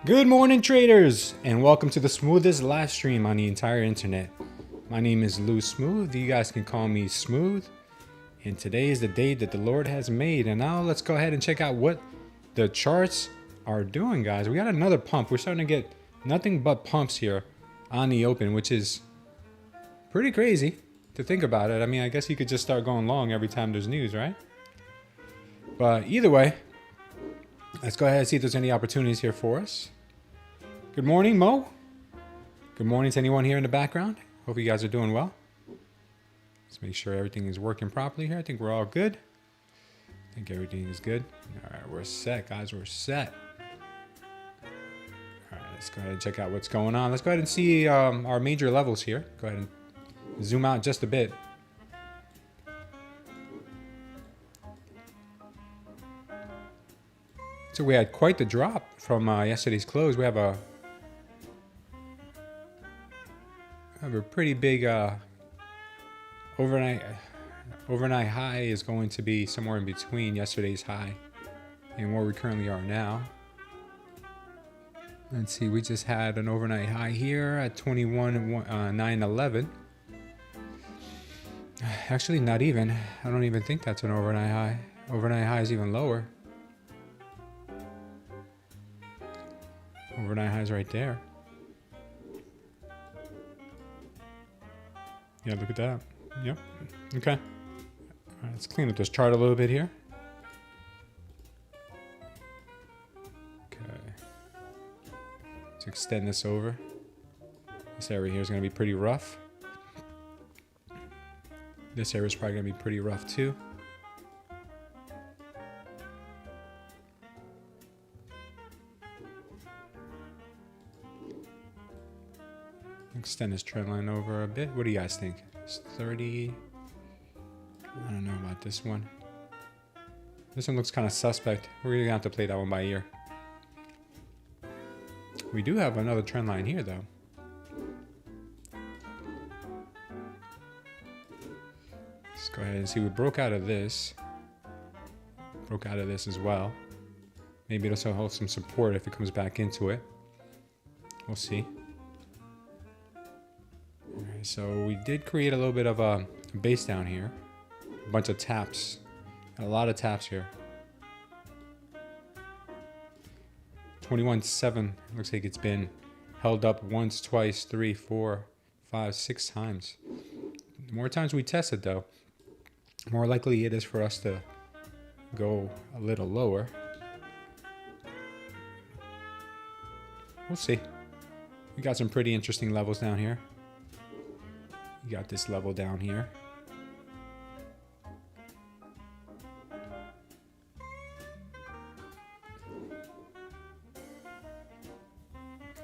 Good morning, traders, and welcome to the smoothest live stream on the entire internet. My name is Lou Smooth. You guys can call me Smooth. And today is the day that the Lord has made. And now let's go ahead and check out what the charts are doing, guys. We got another pump. We're starting to get nothing but pumps here on the open, which is pretty crazy to think about it. I mean, I guess you could just start going long every time there's news, right? But either way, let's go ahead and see if there's any opportunities here for us. Good morning, Mo. Good morning to anyone here in the background. Hope you guys are doing well. Let's make sure everything is working properly here. I think we're all good. I think everything is good. All right, we're set, guys. We're set. All right, let's go ahead and check out what's going on. Let's go ahead and see our major levels here. Go ahead and zoom out just a bit. So we had quite the drop from yesterday's close. We have a pretty big overnight high is going to be somewhere in between yesterday's high and where we currently are now. Let's see, we just had an overnight high here at 21,911. Actually, not even. I don't even think that's an overnight high. Overnight high is even lower. Overnight highs right there. Yeah, look at that. Yep. Okay. All right, let's clean up this chart a little bit here. Okay. Let's extend this over. This area here is going to be pretty rough. This area is probably going to be pretty rough too. Extend this trend line over a bit. What do you guys think? It's 30. I don't know about this one. This one looks kind of suspect. We're going to have to play that one by ear. We do have another trend line here, though. Let's go ahead and see. We broke out of this. Broke out of this as well. Maybe it'll hold some support if it comes back into it. We'll see. Alright, so we did create a little bit of a base down here. A bunch of taps. A lot of taps here. 21.7. Looks like it's been held up once, twice, 3, 4, 5, 6 times. The more times we test it, though, the more likely it is for us to go a little lower. We'll see. We got some pretty interesting levels down here. You got this level down here.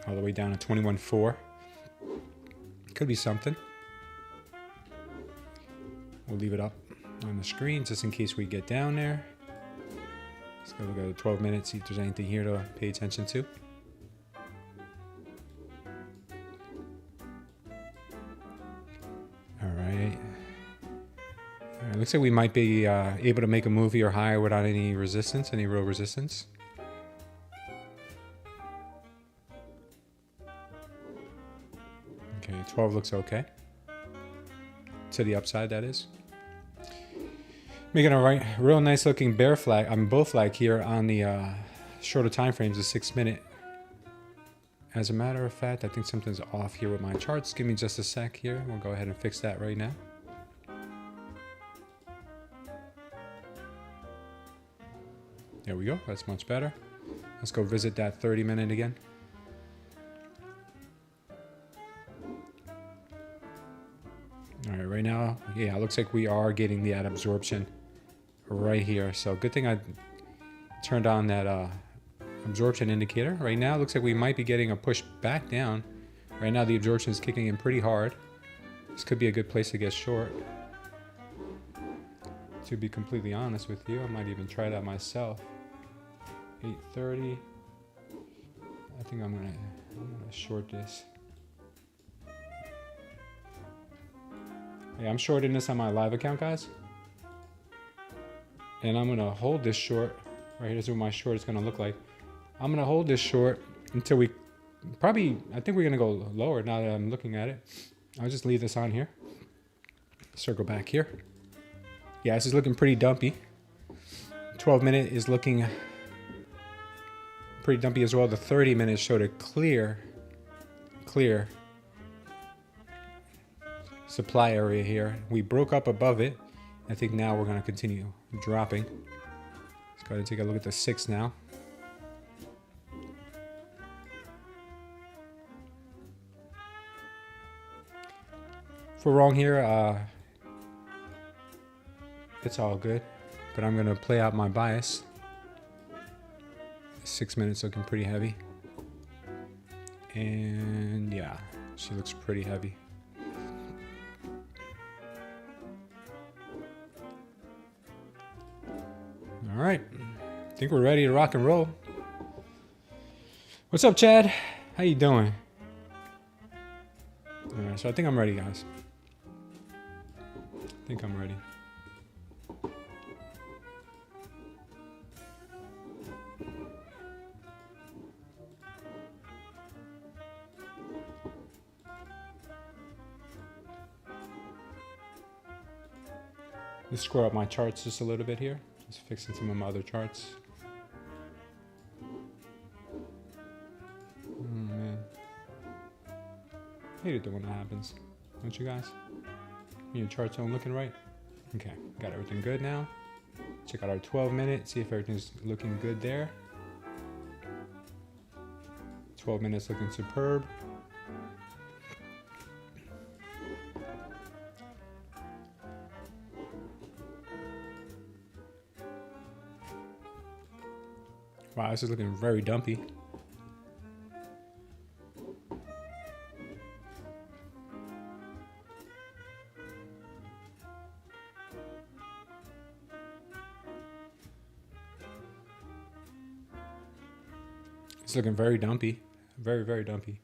All the way down to 21.4. Could be something. We'll leave it up on the screen just in case we get down there. Let's go look at the 12 minutes, see if there's anything here to pay attention to. Looks like we might be able to make a move here higher without any resistance, any real resistance. Okay, 12 looks okay. To the upside, that is. Making a real nice looking bear flag, bull flag here on the shorter time frames, the 6 minute. As a matter of fact, I think something's off here with my charts. Give me just a sec here. We'll go ahead and fix that right now. There we go. That's much better. Let's go visit that 30 minute again. All right, right now, yeah, it looks like we are getting that absorption right here. So good thing I turned on that absorption indicator. Right now, it looks like we might be getting a push back down. Right now, the absorption is kicking in pretty hard. This could be a good place to get short. To be completely honest with you, I might even try that myself. 8:30. I think I'm gonna short this. Hey, I'm shorting this on my live account, guys. And I'm gonna hold this short. Right here's what my short is gonna look like. I'm gonna hold this short until we probably, I think we're going to go lower now that I'm looking at it. I'll just leave this on here. Circle back here. Yeah, this is looking pretty dumpy. 12-minute is looking pretty dumpy as well. The 30 minutes showed a clear supply area here. We broke up above it. I think now we're going to continue dropping. Let's go ahead and take a look at the 6 now. If we're wrong here, it's all good. But I'm going to play out my bias. 6 minutes looking pretty heavy. And yeah, she looks pretty heavy. All right, I think we're ready to rock and roll. What's up, Chad? How you doing? All right, so I think I'm ready, guys. I think I'm ready. Let's square up my charts just a little bit here. Just fixing some of my other charts. Oh man. I hate it when that happens. Don't you guys? Your charts aren't looking right? Okay, got everything good now. Check out our 12-minute, see if everything's looking good there. 12 minutes looking superb. Wow, this is looking very dumpy. It's looking very dumpy. Very, very dumpy.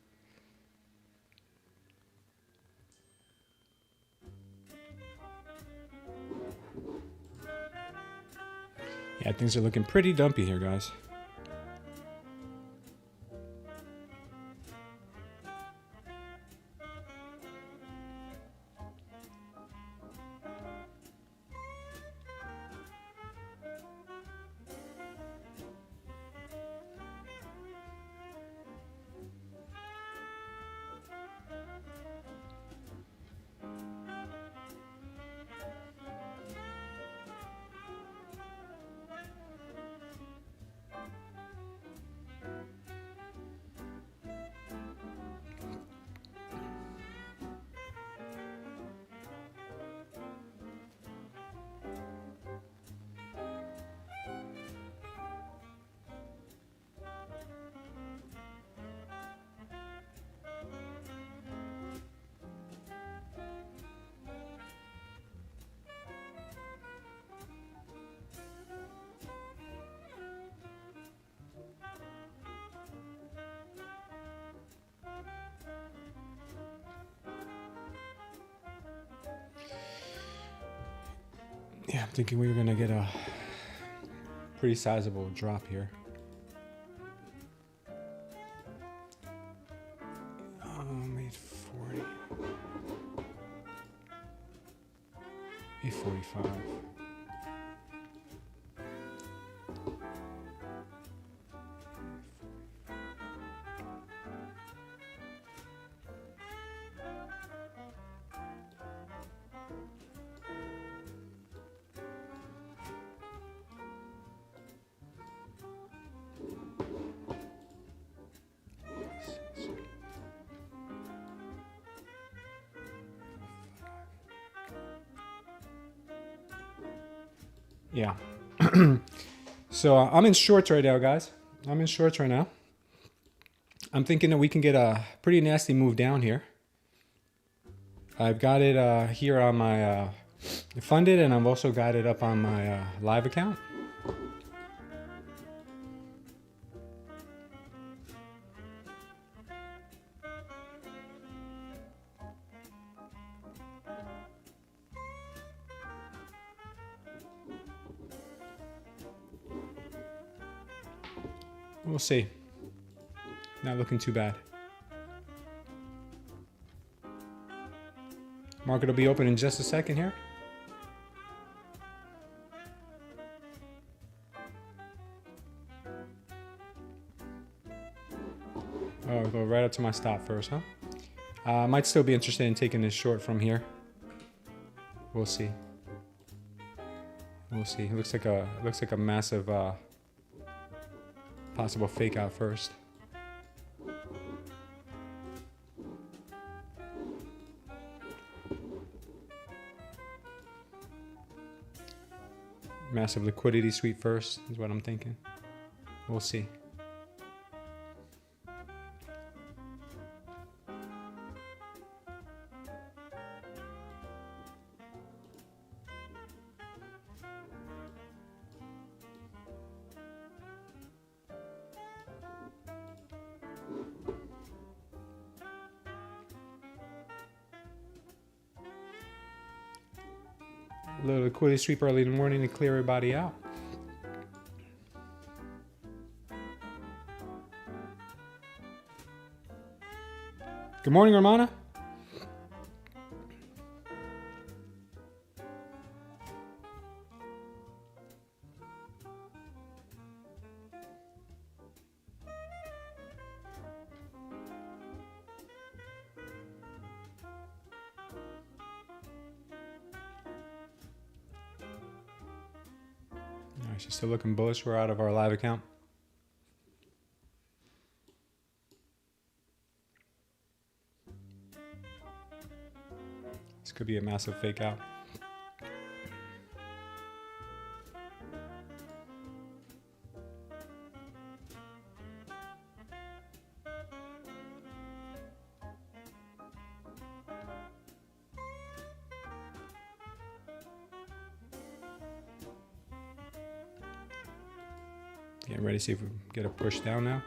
Yeah, things are looking pretty dumpy here, guys. Yeah, I'm thinking we were gonna get a pretty sizable drop here. 840. 845. Yeah. So I'm in shorts right now, guys. I'm in shorts right now. I'm thinking that we can get a pretty nasty move down here. I've got it here on my funded, and I've also got it up on my live account. We'll see. Not looking too bad. Market will be open in just a second here. Oh, I'll go right up to my stop first, huh? Might still be interested in taking this short from here. We'll see. We'll see. It looks like a massive possible fake out first. Massive liquidity sweep first is what I'm thinking. We'll see. A little liquidity sweep early in the morning to clear everybody out. Good morning, Romana. She's still looking bullish. We're out of our live account. This could be a massive fake out. Getting ready to see if we can get a push down now.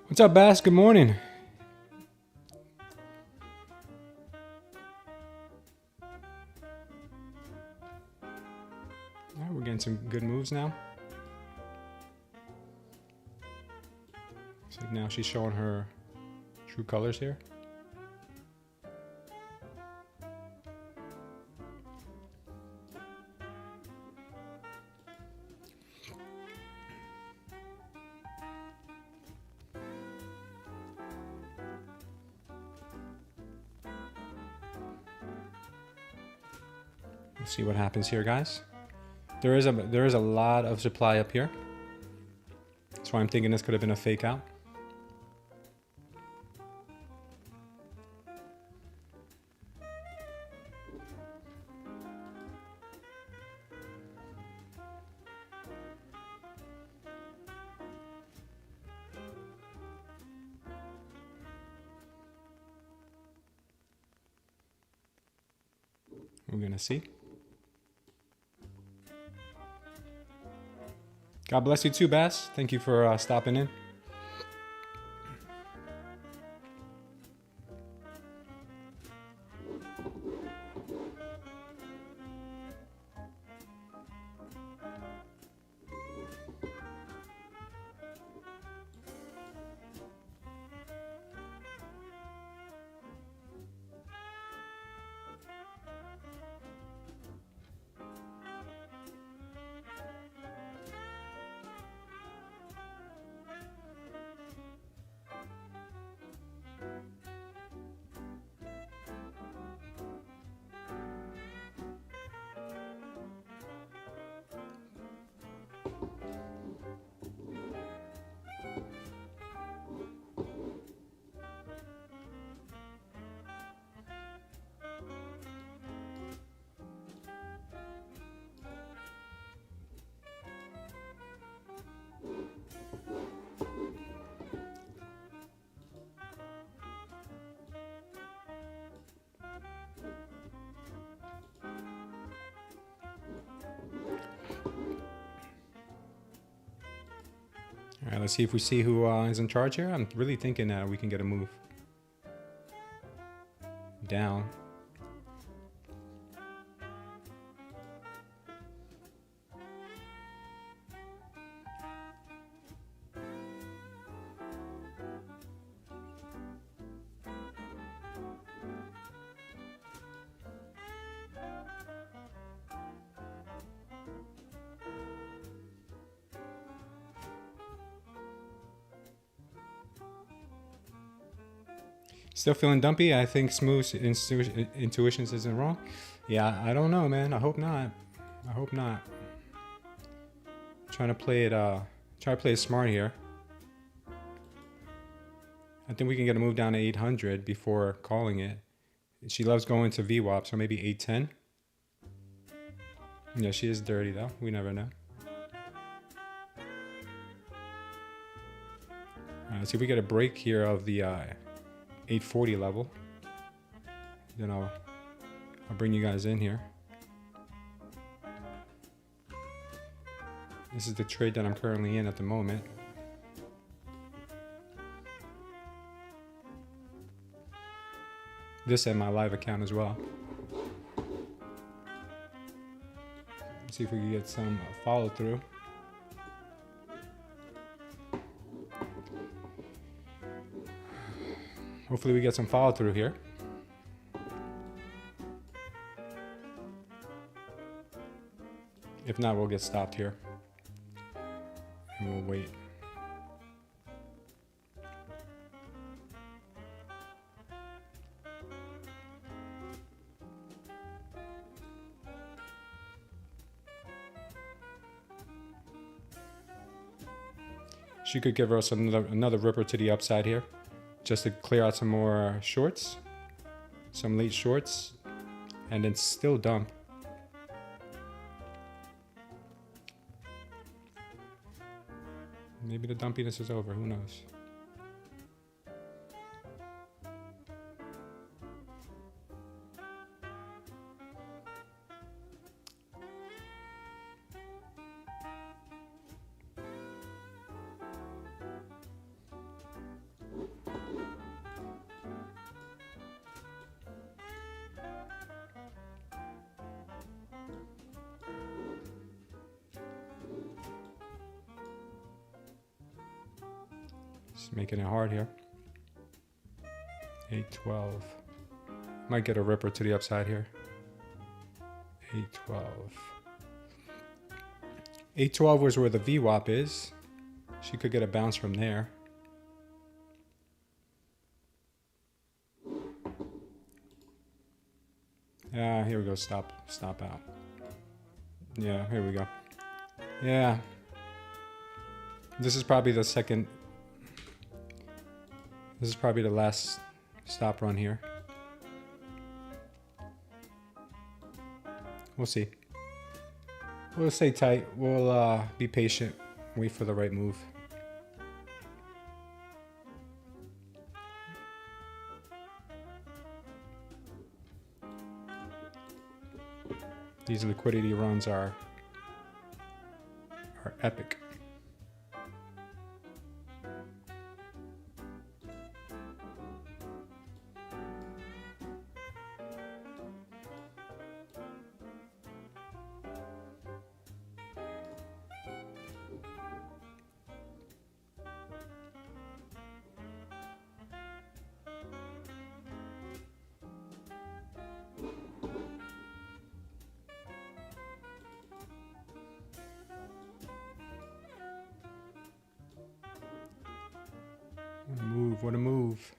What's up, Bass? Good morning. All right, we're getting some good moves now. So now she's showing her true colors here. We'll see what happens here, guys. There is a lot of supply up here. That's why I'm thinking this could have been a fake out. We're gonna see. God bless you too, Bass. Thank you for stopping in. All right, let's see if we see who is in charge here. I'm really thinking that we can get a move down. Still feeling dumpy. I think Smooth Intuitions isn't wrong. Yeah, I don't know, man. I hope not. I hope not. Trying to play it. Try to play it smart here. I think we can get a move down to 800 before calling it. She loves going to VWAP, so maybe 810. Yeah, she is dirty though. We never know. Let's see if we get a break here of the 840 level. Then I'll bring you guys in here. This is the trade that I'm currently in at the moment. This and my live account as well. Let's see if we can get some follow through. Hopefully we get some follow through here. If not, we'll get stopped here. And we'll wait. She could give us another ripper to the upside here, just to clear out some more shorts, some late shorts, and then still dump. Maybe the dumpiness is over, who knows? Just making it hard here. 812. Might get a ripper to the upside here. 812. 812 was where the VWAP is. She could get a bounce from there. Here we go. Stop out. Yeah, here we go. Yeah. This is probably the second. This is probably the last stop run here. We'll see. We'll stay tight. We'll be patient. Wait for the right move. These liquidity runs are epic. What a move.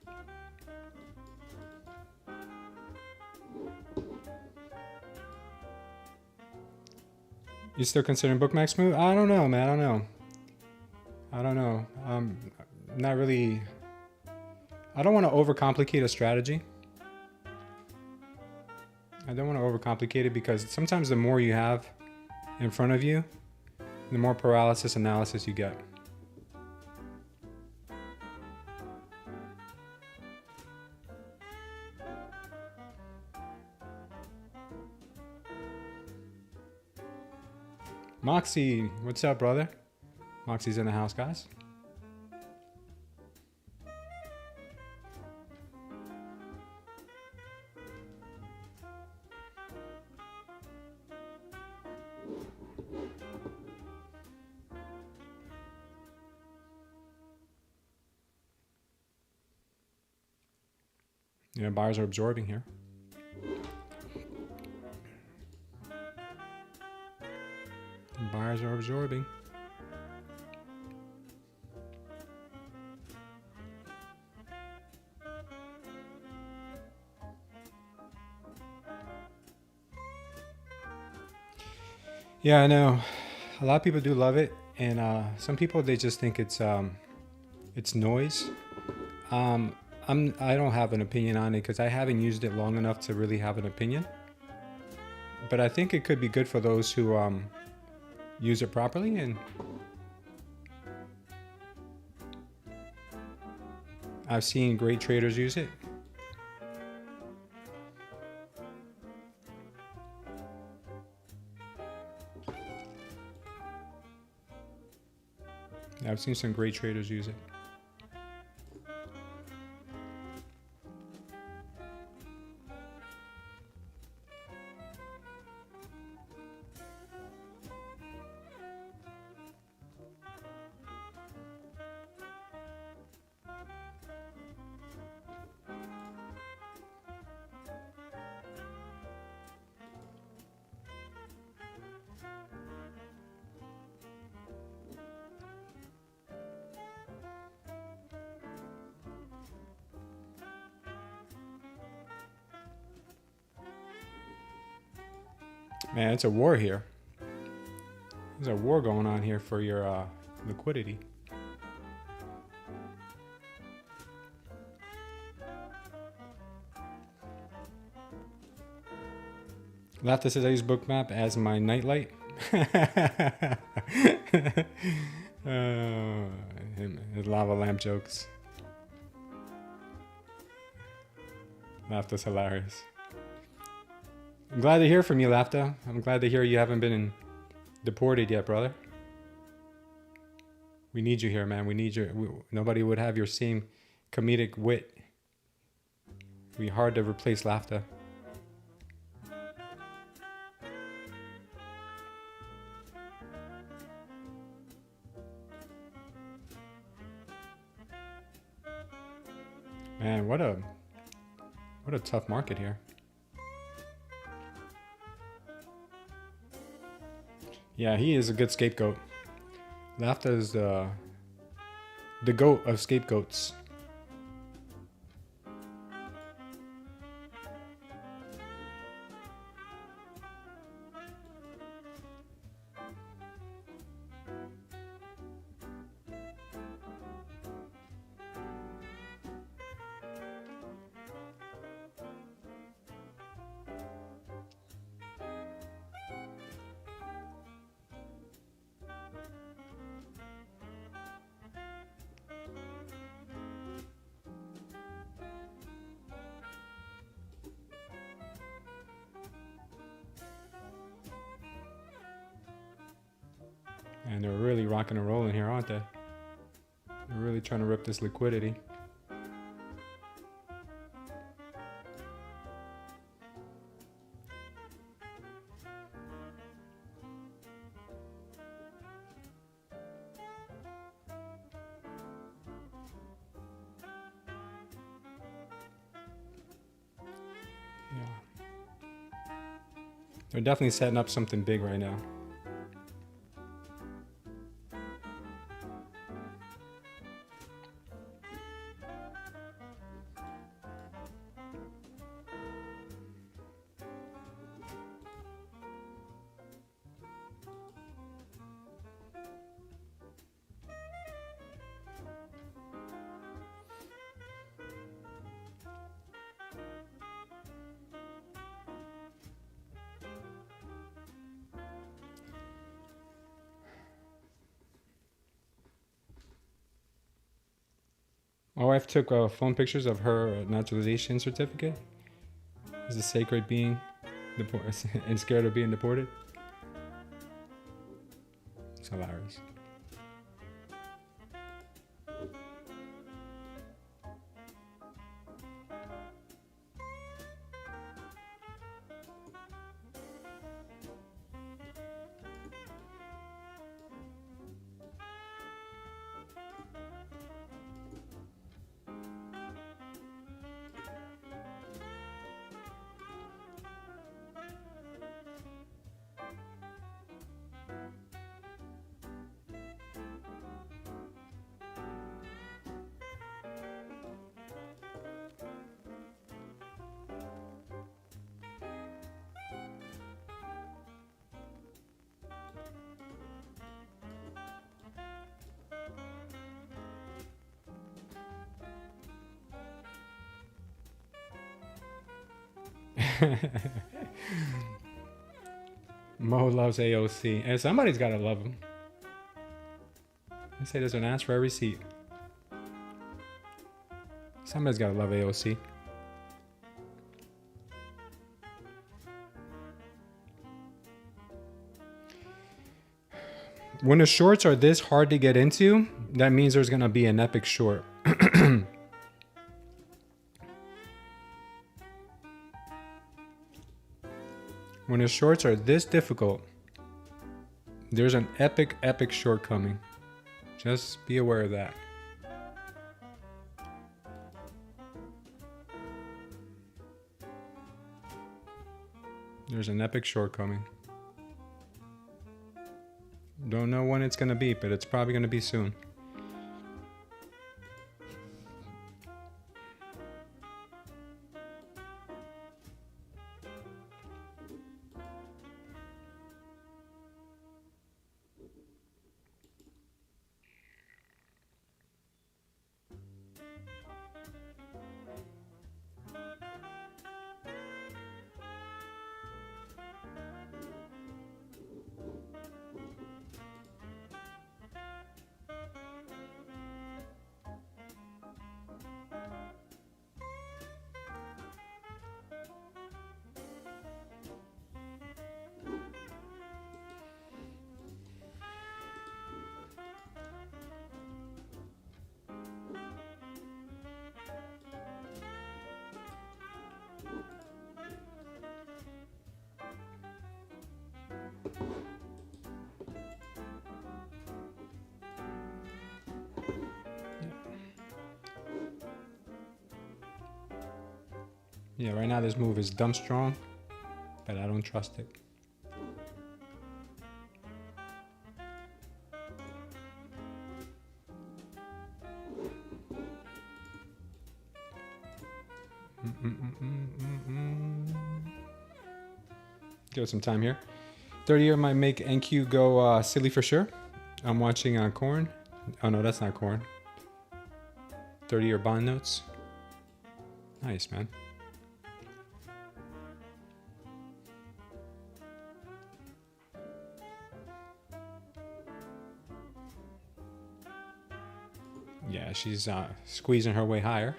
You still considering Bookmap move? I don't know, man. I don't know. Not really. I don't want to overcomplicate a strategy. I don't want to overcomplicate it because sometimes the more you have in front of you, the more paralysis analysis you get. Moxie, what's up, brother? Moxie's in the house, guys. Yeah, buyers are absorbing here. Buyers are absorbing. Yeah, I know. A lot of people do love it, and some people, they just think it's noise. I don't have an opinion on it because I haven't used it long enough to really have an opinion. But I think it could be good for those who use it properly, and I've seen great traders use it. I've seen some great traders use it. Man, it's a war here. There's a war going on here for your liquidity. Lafta says I use Bookmap as my nightlight. His lava lamp jokes. Lafta's hilarious. I'm glad to hear from you, Lafta. I'm glad to hear you haven't been deported yet, brother. We need you here, man. We need you. Nobody would have your same comedic wit. It'd be hard to replace Lafta. Man, what a tough market here. Yeah, he is a good scapegoat. Lafta is the goat of scapegoats. And they're really rocking and rolling here, aren't they? They're really trying to rip this liquidity. Yeah. They're definitely setting up something big right now. My wife took phone pictures of her naturalization certificate. Is a sacred being and scared of being deported? It's hilarious. Mo loves AOC. And somebody's got to love him. They say there's an ass for every seat. Somebody's got to love AOC. When the shorts are this hard to get into, that means there's going to be an epic short. When the shorts are this difficult, there's an epic short coming. Just be aware of that. There's an epic short coming. Don't know when it's going to be, but it's probably going to be soon. Yeah, right now this move is dumb strong, but I don't trust it. Give it some time here. 30-year might make NQ go silly for sure. I'm watching corn. Oh no, that's not corn. 30-year bond notes. Nice, man. Yeah, she's squeezing her way higher.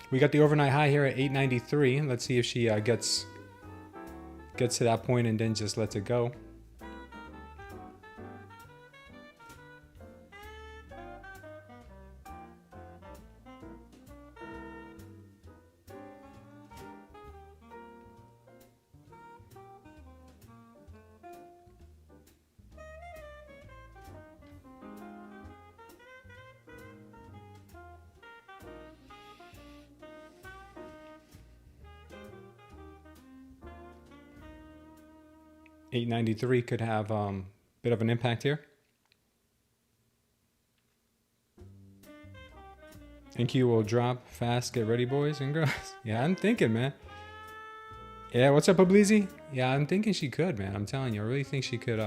We got the overnight high here at 893. Let's see if she gets to that point and then just lets it go. $893 could have a bit of an impact here. NQ will drop fast. Get ready, boys and girls. Yeah, I'm thinking, man. Yeah, what's up, Publizi? Yeah, I'm thinking she could, man. I'm telling you, I really think she could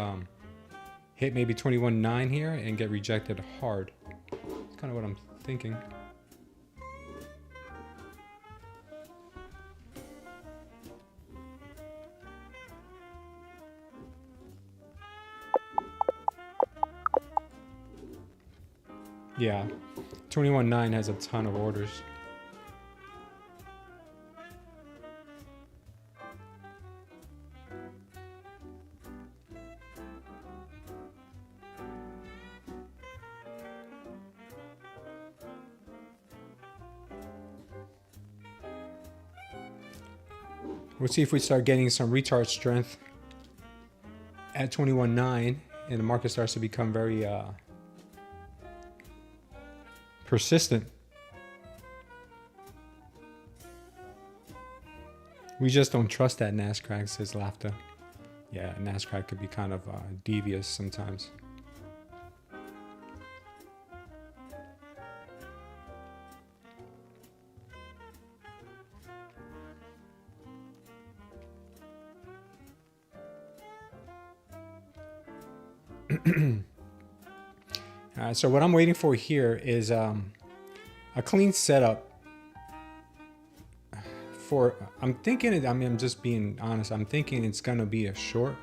hit maybe 21.9 here and get rejected hard. That's kind of what I'm thinking. Yeah, 21.9 has a ton of orders. We'll see if we start getting some retard strength at 21.9 and the market starts to become very persistent. We just don't trust that Nasdaq, says Lafta. Yeah, Nasdaq could be kind of devious sometimes. So what I'm waiting for here is a clean setup I'm thinking it, I mean, I'm just being honest. I'm thinking it's going to be a short.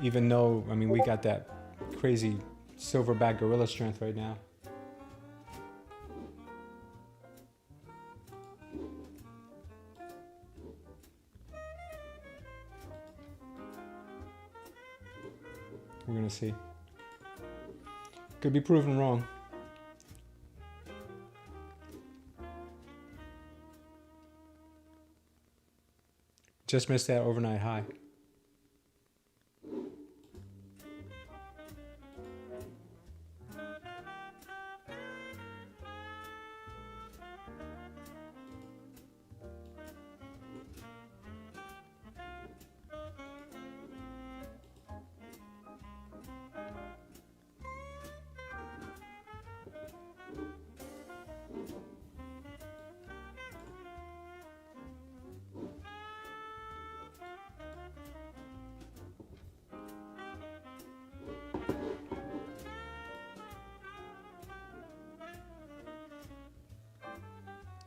Even though, I mean, we got that crazy silverback gorilla strength right now. We're going to see. Could be proven wrong. Just missed that overnight high.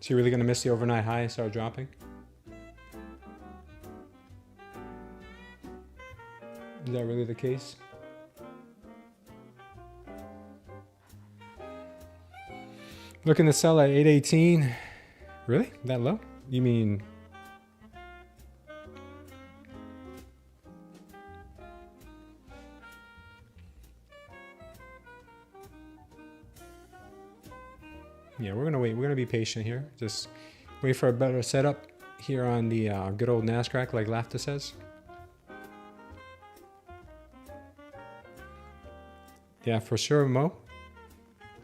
Is he really going to miss the overnight high and start dropping? Is that really the case? Looking to sell at 818. Really? That low? You mean... Yeah, we're going to wait. We're going to be patient here. Just wait for a better setup here on the good old Nasdaq, like Lafta says. Yeah, for sure, Mo.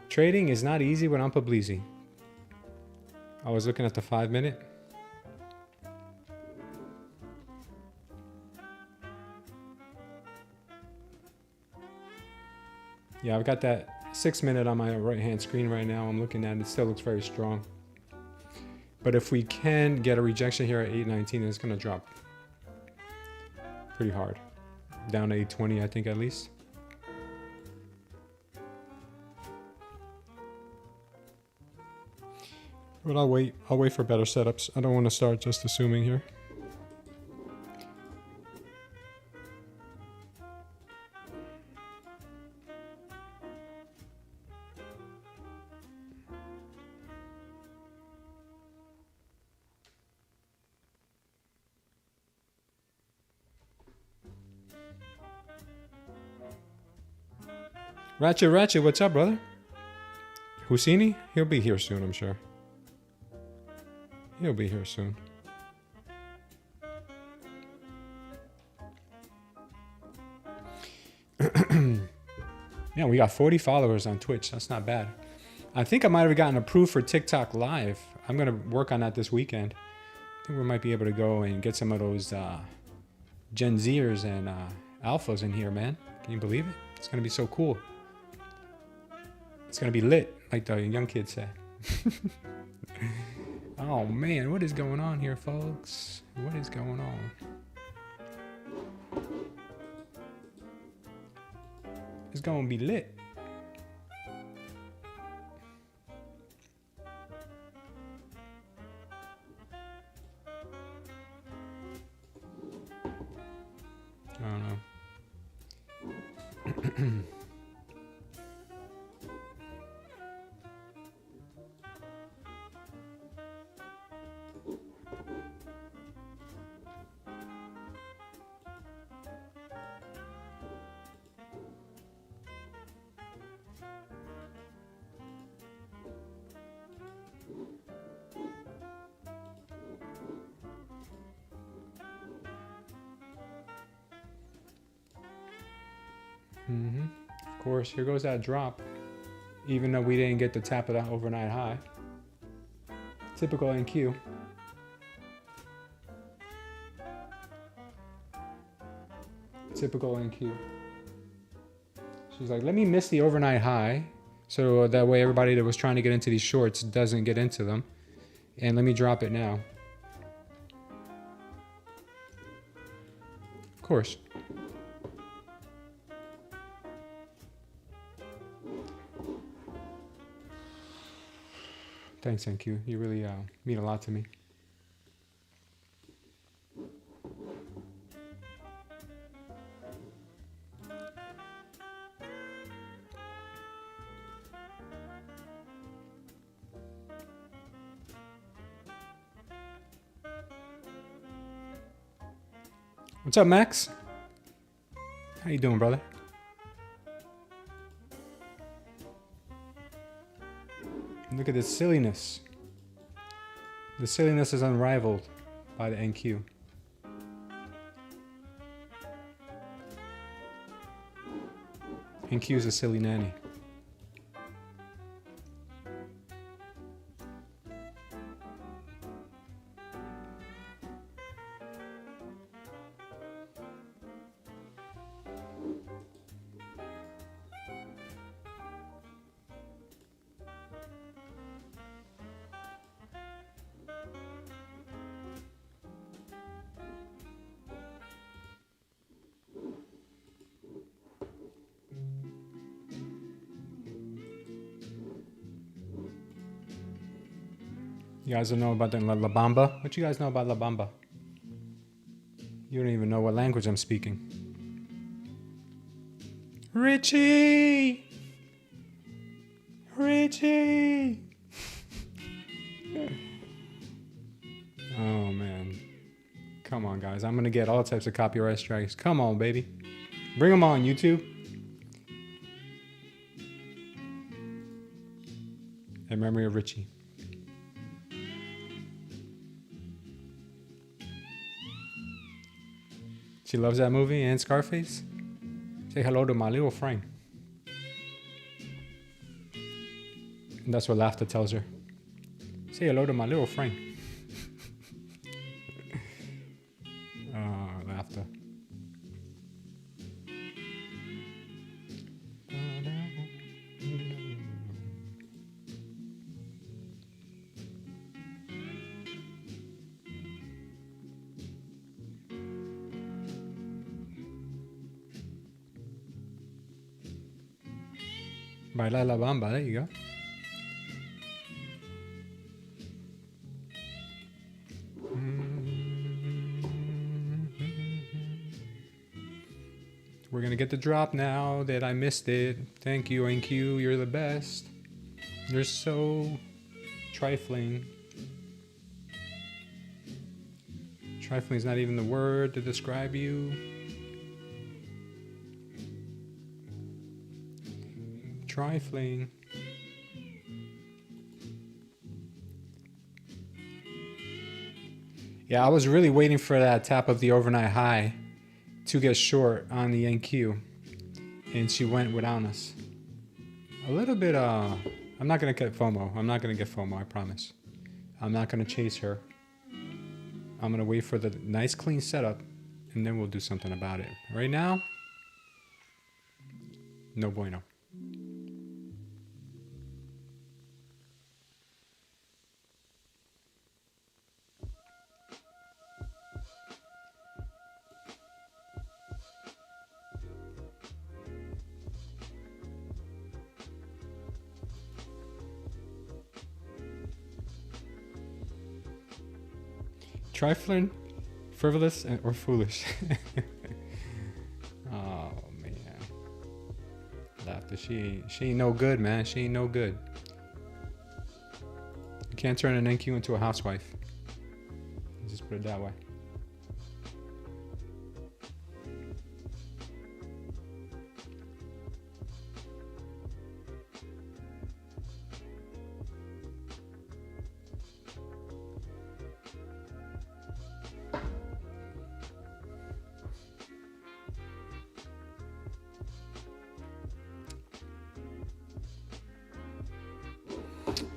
Trading is not easy when I'm publicly. I was looking at the 5-minute. Yeah, I've got that 6-minute on my right-hand screen right now. I'm looking at it. It still looks very strong. But if we can get a rejection here at 819, it's going to drop pretty hard. Down to 820, I think, at least. But I'll wait. I'll wait for better setups. I don't want to start just assuming here. Ratchet, what's up, brother? Husseini? He'll be here soon, I'm sure. He'll be here soon. Yeah, we got 40 followers on Twitch. That's not bad. I think I might have gotten approved for TikTok Live. I'm going to work on that this weekend. I think we might be able to go and get some of those Gen Zers and Alphas in here, man. Can you believe it? It's going to be so cool. It's going to be lit, like the young kids say. Oh, man. What is going on here, folks? What is going on? It's going to be lit. I don't know. Of course, here goes that drop. Even though we didn't get the tap of that overnight high. Typical NQ. Typical NQ. She's like, let me miss the overnight high. So that way everybody that was trying to get into these shorts doesn't get into them. And let me drop it now. Of course. Thanks, NQ. You really mean a lot to me. What's up, Max? How you doing, brother? Look at this silliness. The silliness is unrivaled by the NQ. NQ is a silly nanny. You guys don't know about the La Bamba? What you guys know about La Bamba? You don't even know what language I'm speaking. Richie! Richie! Oh, man. Come on, guys. I'm going to get all types of copyright strikes. Come on, baby. Bring them on, YouTube. In memory of Richie. She loves that movie and Scarface. Say hello to my little friend. And that's what laughter tells her. Say hello to my little friend. Oh, laughter. Baila la bamba, there you go. We're gonna get the drop now that I missed it. Thank you, NQ, you're the best. You're so trifling. Trifling is not even the word to describe you. Trifling. Yeah, I was really waiting for that tap of the overnight high to get short on the NQ, and she went without us. A little bit, I'm not gonna get FOMO. I'm not gonna get FOMO, I promise. I'm not gonna chase her. I'm gonna wait for the nice clean setup, and then we'll do something about it. Right now, no bueno. Trifling, frivolous, or foolish. Oh man, laughter. She ain't no good, man. She ain't no good. You can't turn an NQ into a housewife. Let's just put it that way.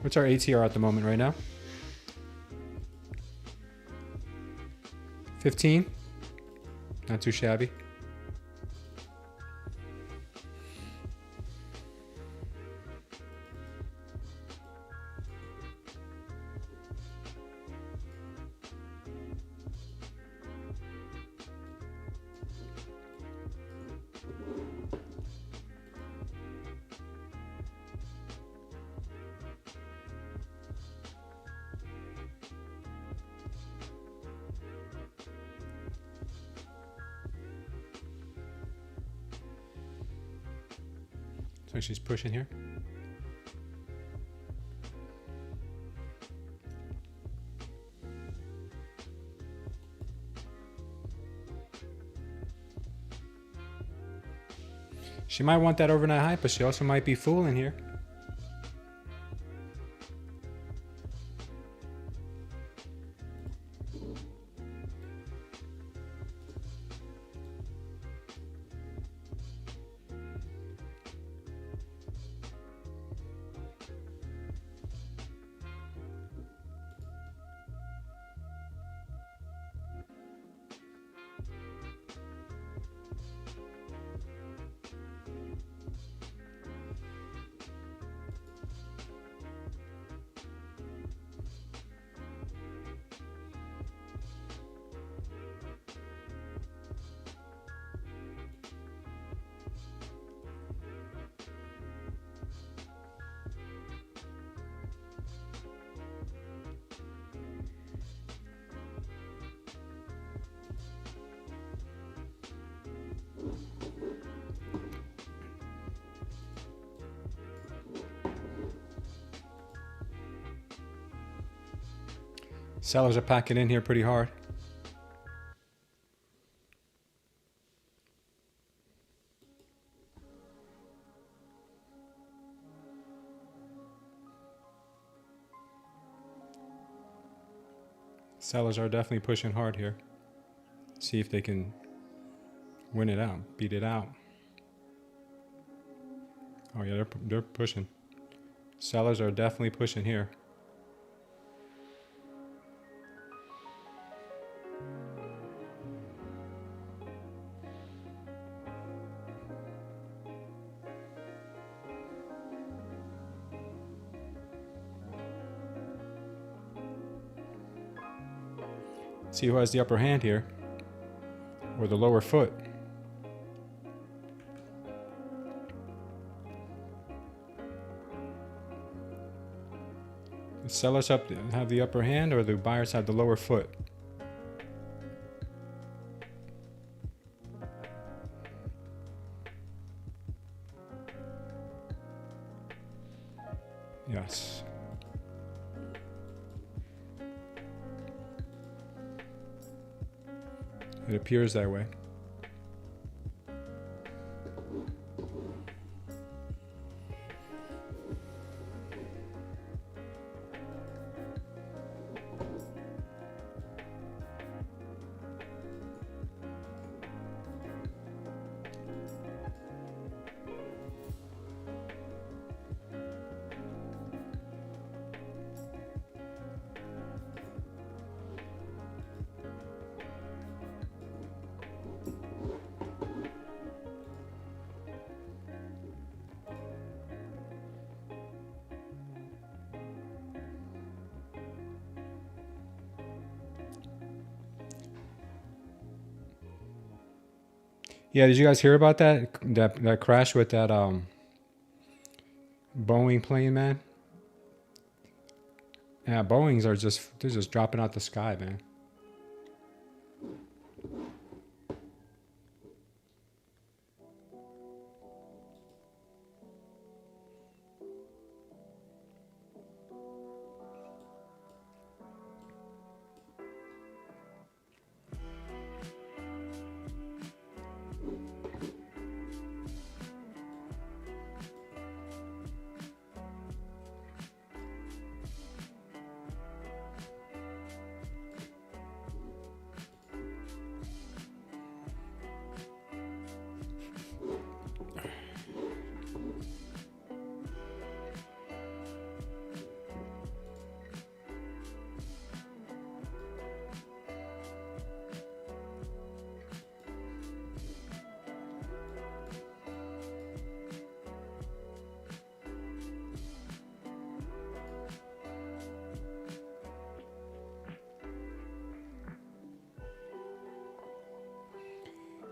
What's our ATR at the moment right now? 15? Not too shabby. Looks like she's pushing here. She might want that overnight high, but she also might be fooling here. Sellers are packing in here pretty hard. Sellers are definitely pushing hard here. See if they can win it out, beat it out. Oh yeah, they're pushing. Sellers are definitely pushing here. See who has the upper hand here, or the lower foot. The sellers have the upper hand, or the buyers have the lower foot. Yes. It appears that way. Yeah, did you guys hear about that crash with that Boeing plane, man? Yeah, Boeings are they're just dropping out the sky, man.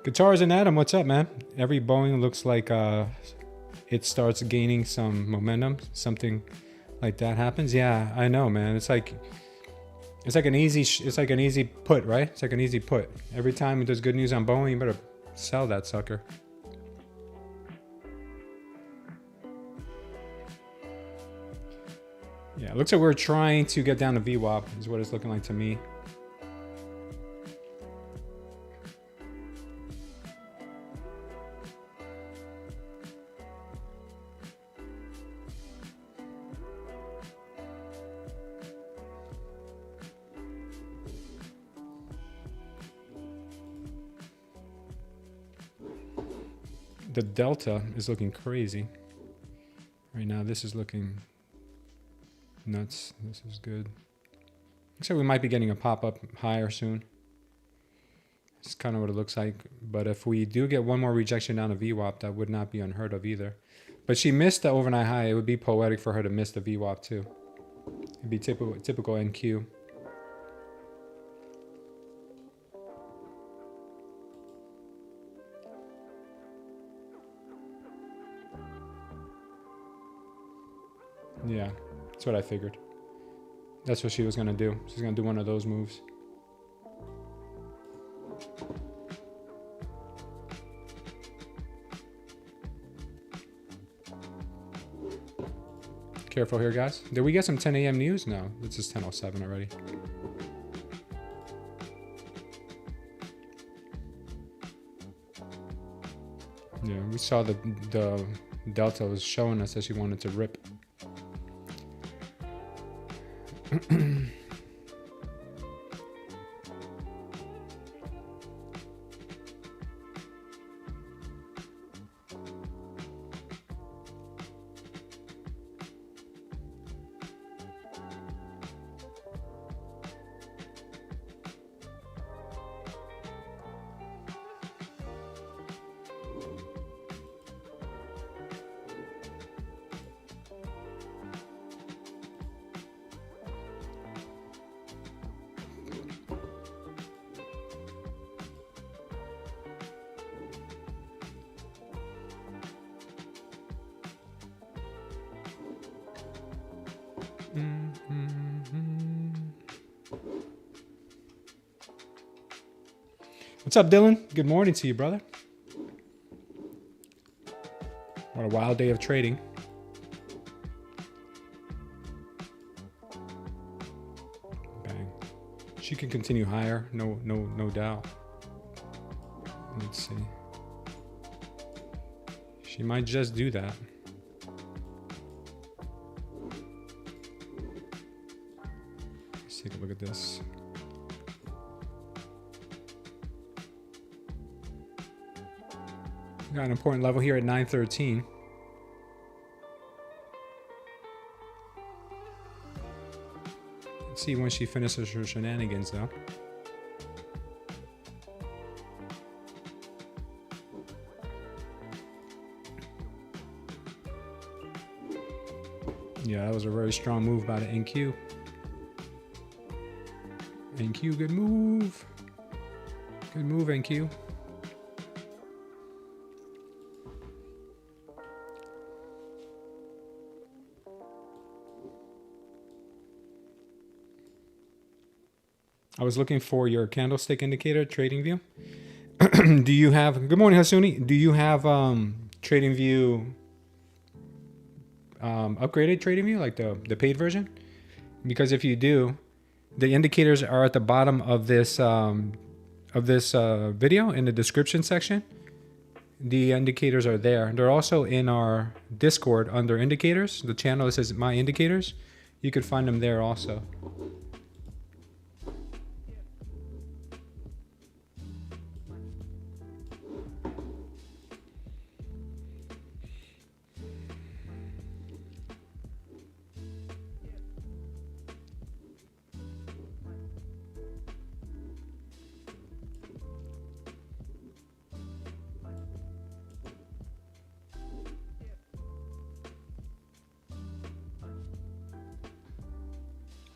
Guitars and Adam, what's up, man? Every Boeing looks like it starts gaining some momentum. Something like that happens. Yeah, I know, man. It's like an easy put, right? It's like an easy put. Every time there's good news on Boeing, you better sell that sucker. Yeah, it looks like we're trying to get down to VWAP is what it's looking like to me. The delta is looking crazy. Right now, this is looking nuts. This is good. Looks like we might be getting a pop-up higher soon. It's kind of what it looks like. But if we do get one more rejection down to VWAP, that would not be unheard of either. But she missed the overnight high. It would be poetic for her to miss the VWAP too. It'd be typical NQ. Yeah, that's what I figured. That's what she was gonna do. She's gonna do one of those moves. Careful here, guys. Did we get some 10 a.m. news? No, it's just 10:07 already. Yeah, we saw the delta was showing us that she wanted to rip. What's up, Dylan? Good morning to you, brother. What a wild day of trading. Bang. She can continue higher, no doubt. Let's see. She might just do that. Let's take a look at this. Got an important level here at 913. Let's see when she finishes her shenanigans, though. Yeah, that was a very strong move by the NQ. NQ, good move. Good move, NQ. I was looking for your candlestick indicator, Trading View. Do you have, good morning, Hasuni. Do you have Trading View, upgraded Trading View, like the paid version? Because if you do, the indicators are at the bottom of this video in the description section. The indicators are there. They're also in our Discord under indicators. The channel that says My Indicators. You could find them there also.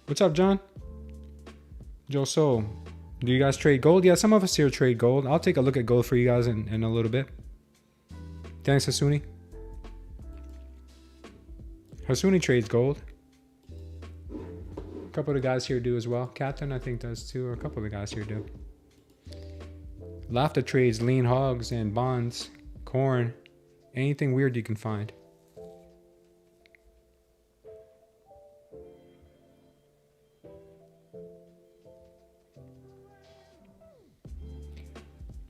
What's up, John? Joe Soul. Do you guys trade gold? Yeah, some of us here trade gold. I'll take a look at gold for you guys in a little bit. Thanks, Hasuni. Hasuni trades gold. A couple of the guys here do as well. Captain, I think, does too. Or a couple of the guys here do. Laughter trades lean hogs and bonds, corn, anything weird you can find.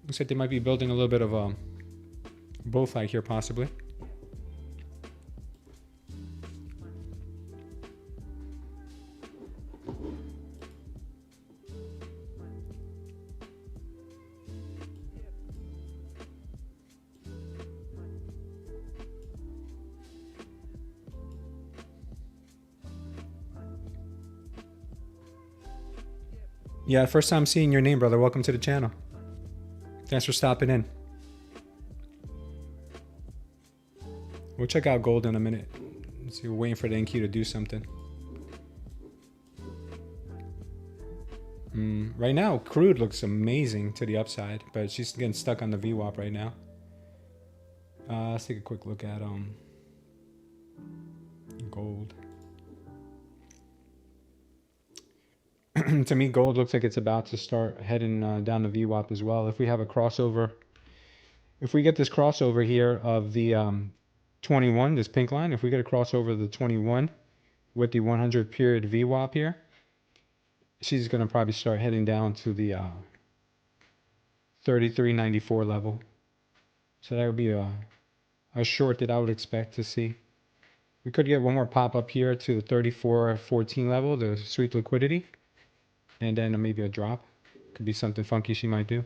Looks like they might be building a little bit of a bull flag here, possibly. Yeah, first time seeing your name, brother. Welcome to the channel. Thanks for stopping in. We'll check out gold in a minute. Let's see, we're waiting for the NQ to do something. Right now, crude looks amazing to the upside, but she's getting stuck on the VWAP right now. Let's take a quick look at gold. To me, gold looks like it's about to start heading down the VWAP as well. If we have a crossover, if we get this crossover here of the 21, this pink line, if we get a crossover of the 21 with the 100 period VWAP here, she's going to probably start heading down to the 33.94 level. So that would be a short that I would expect to see. We could get one more pop up here to the 34.14 level, the sweep liquidity. And then maybe a drop. Could be something funky she might do.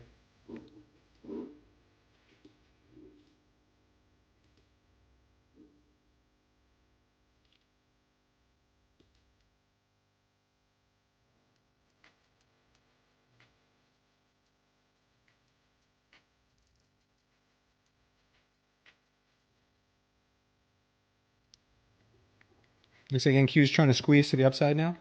Looks like NQ is trying to squeeze to the upside now.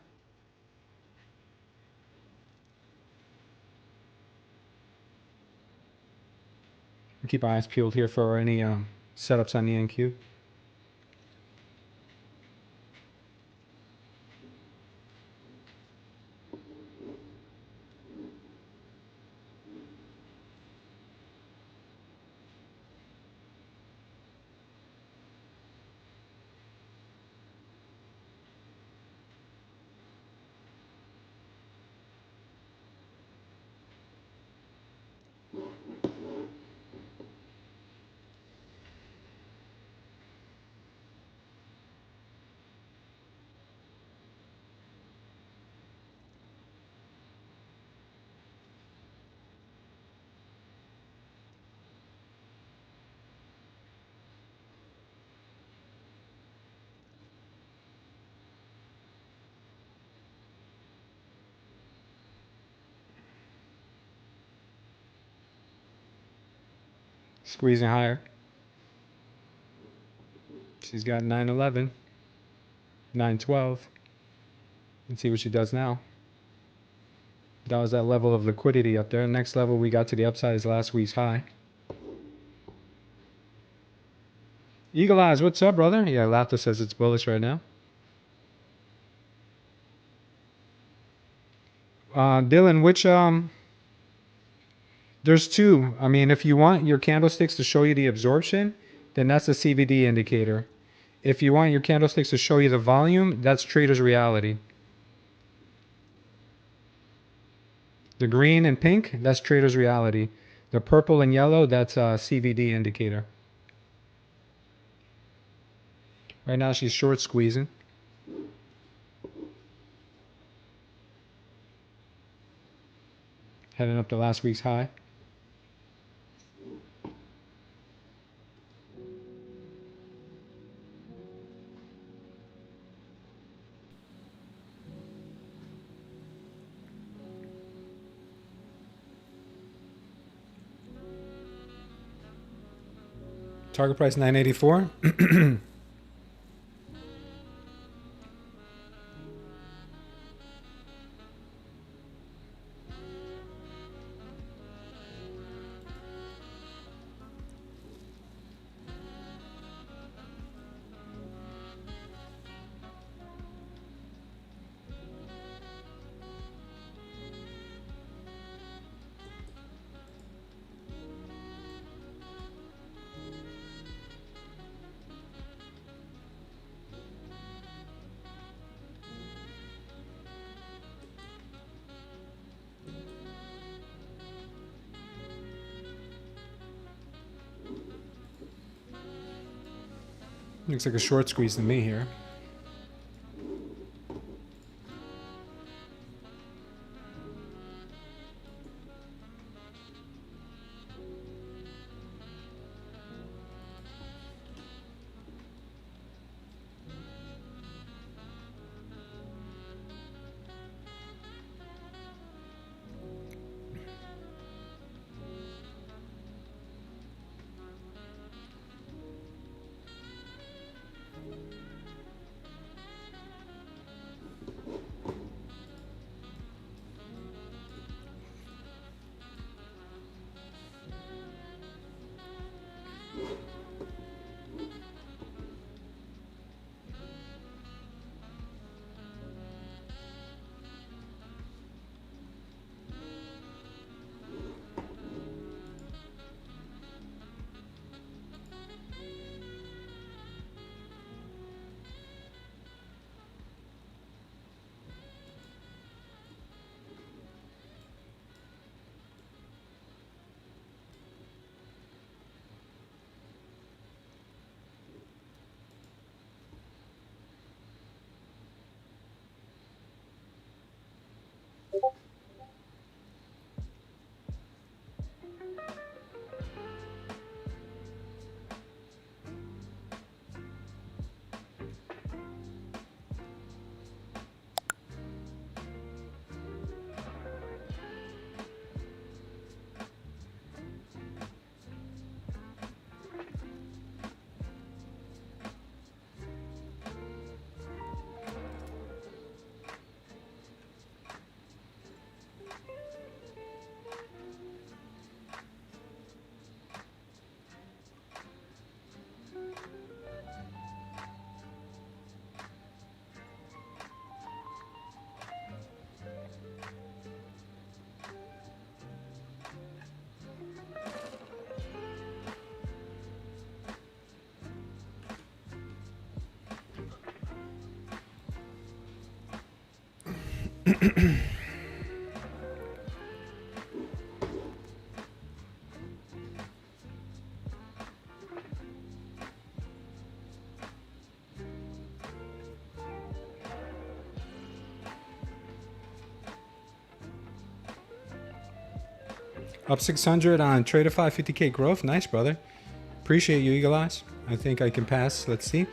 Keep our eyes peeled here for any setups on the NQ. Squeezing higher. She's got 911, 912. Let's see what she does now. That was that level of liquidity up there. Next level we got to the upside is last week's high. Eagle Eyes, what's up, brother? Yeah, Laughter says it's bullish right now. Dylan, which there's two. I mean, if you want your candlesticks to show you the absorption, then that's a CVD indicator. If you want your candlesticks to show you the volume, that's trader's reality. The green and pink, that's trader's reality. The purple and yellow, that's a CVD indicator. Right now she's short squeezing. Heading up to last week's high. Target price 984. Looks like a short squeeze to me here. Up 600 on Tradeify, 50K growth. Nice, brother. Appreciate you, Eagle Eyes. I think I can pass. Let's see.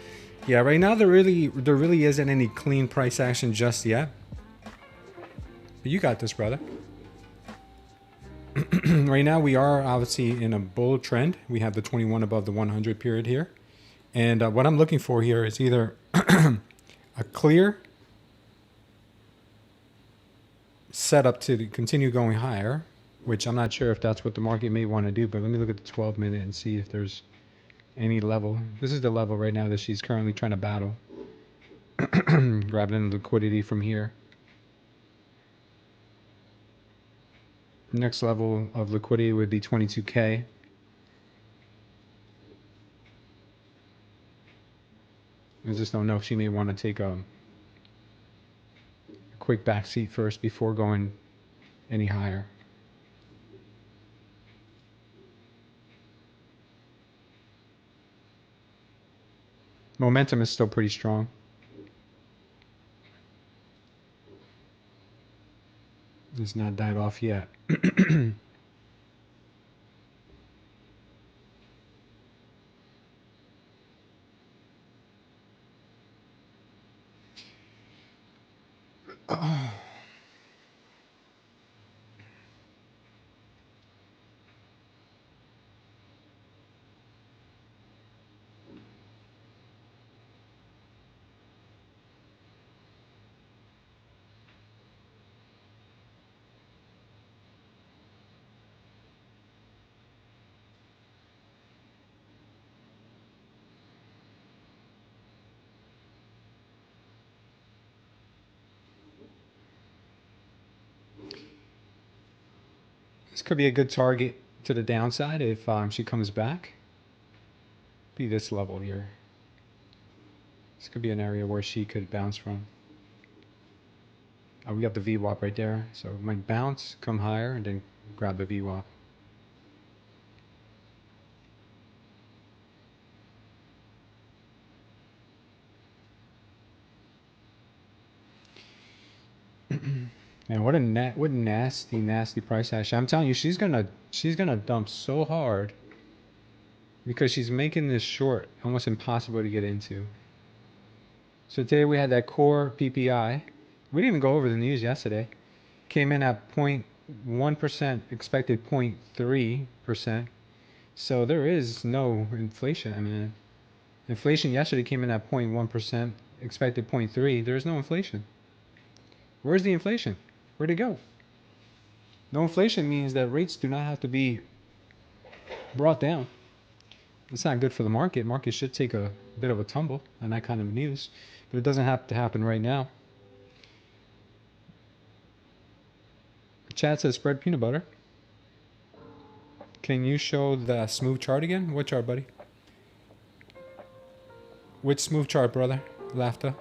Yeah, right now there really isn't any clean price action just yet. But you got this, brother. Right now we are obviously in a bull trend. We have the 21 above the 100 period here. And what I'm looking for here is either a clear setup to continue going higher, which I'm not sure if that's what the market may want to do, but let me look at the 12 minute and see if there's any level. This is the level right now that she's currently trying to battle. Grabbing liquidity from here. Next level of liquidity would be 22K. I just don't know if she may want to take a quick back seat first before going any higher. Momentum is still pretty strong. It's not died off yet. This could be a good target to the downside if she comes back. Be this level here. This could be an area where she could bounce from. We got the VWAP right there, so it might bounce, come higher, and then grab the VWAP. Man, what nasty price action. I'm telling you, she's gonna dump so hard because she's making this short almost impossible to get into. So today we had that core PPI. We didn't even go over the news yesterday. Came in at 0.1%, expected 0.3%. So there is no inflation. I mean, inflation yesterday came in at 0.1%, expected 0.3%. There's no inflation. Where's the inflation? Where'd it go? No inflation means that rates do not have to be brought down. It's not good for the market. Market should take a bit of a tumble on that kind of news, but it doesn't have to happen right now. Chat says spread peanut butter. Can you show the smooth chart again? What chart, buddy? Which smooth chart, brother? Laughter.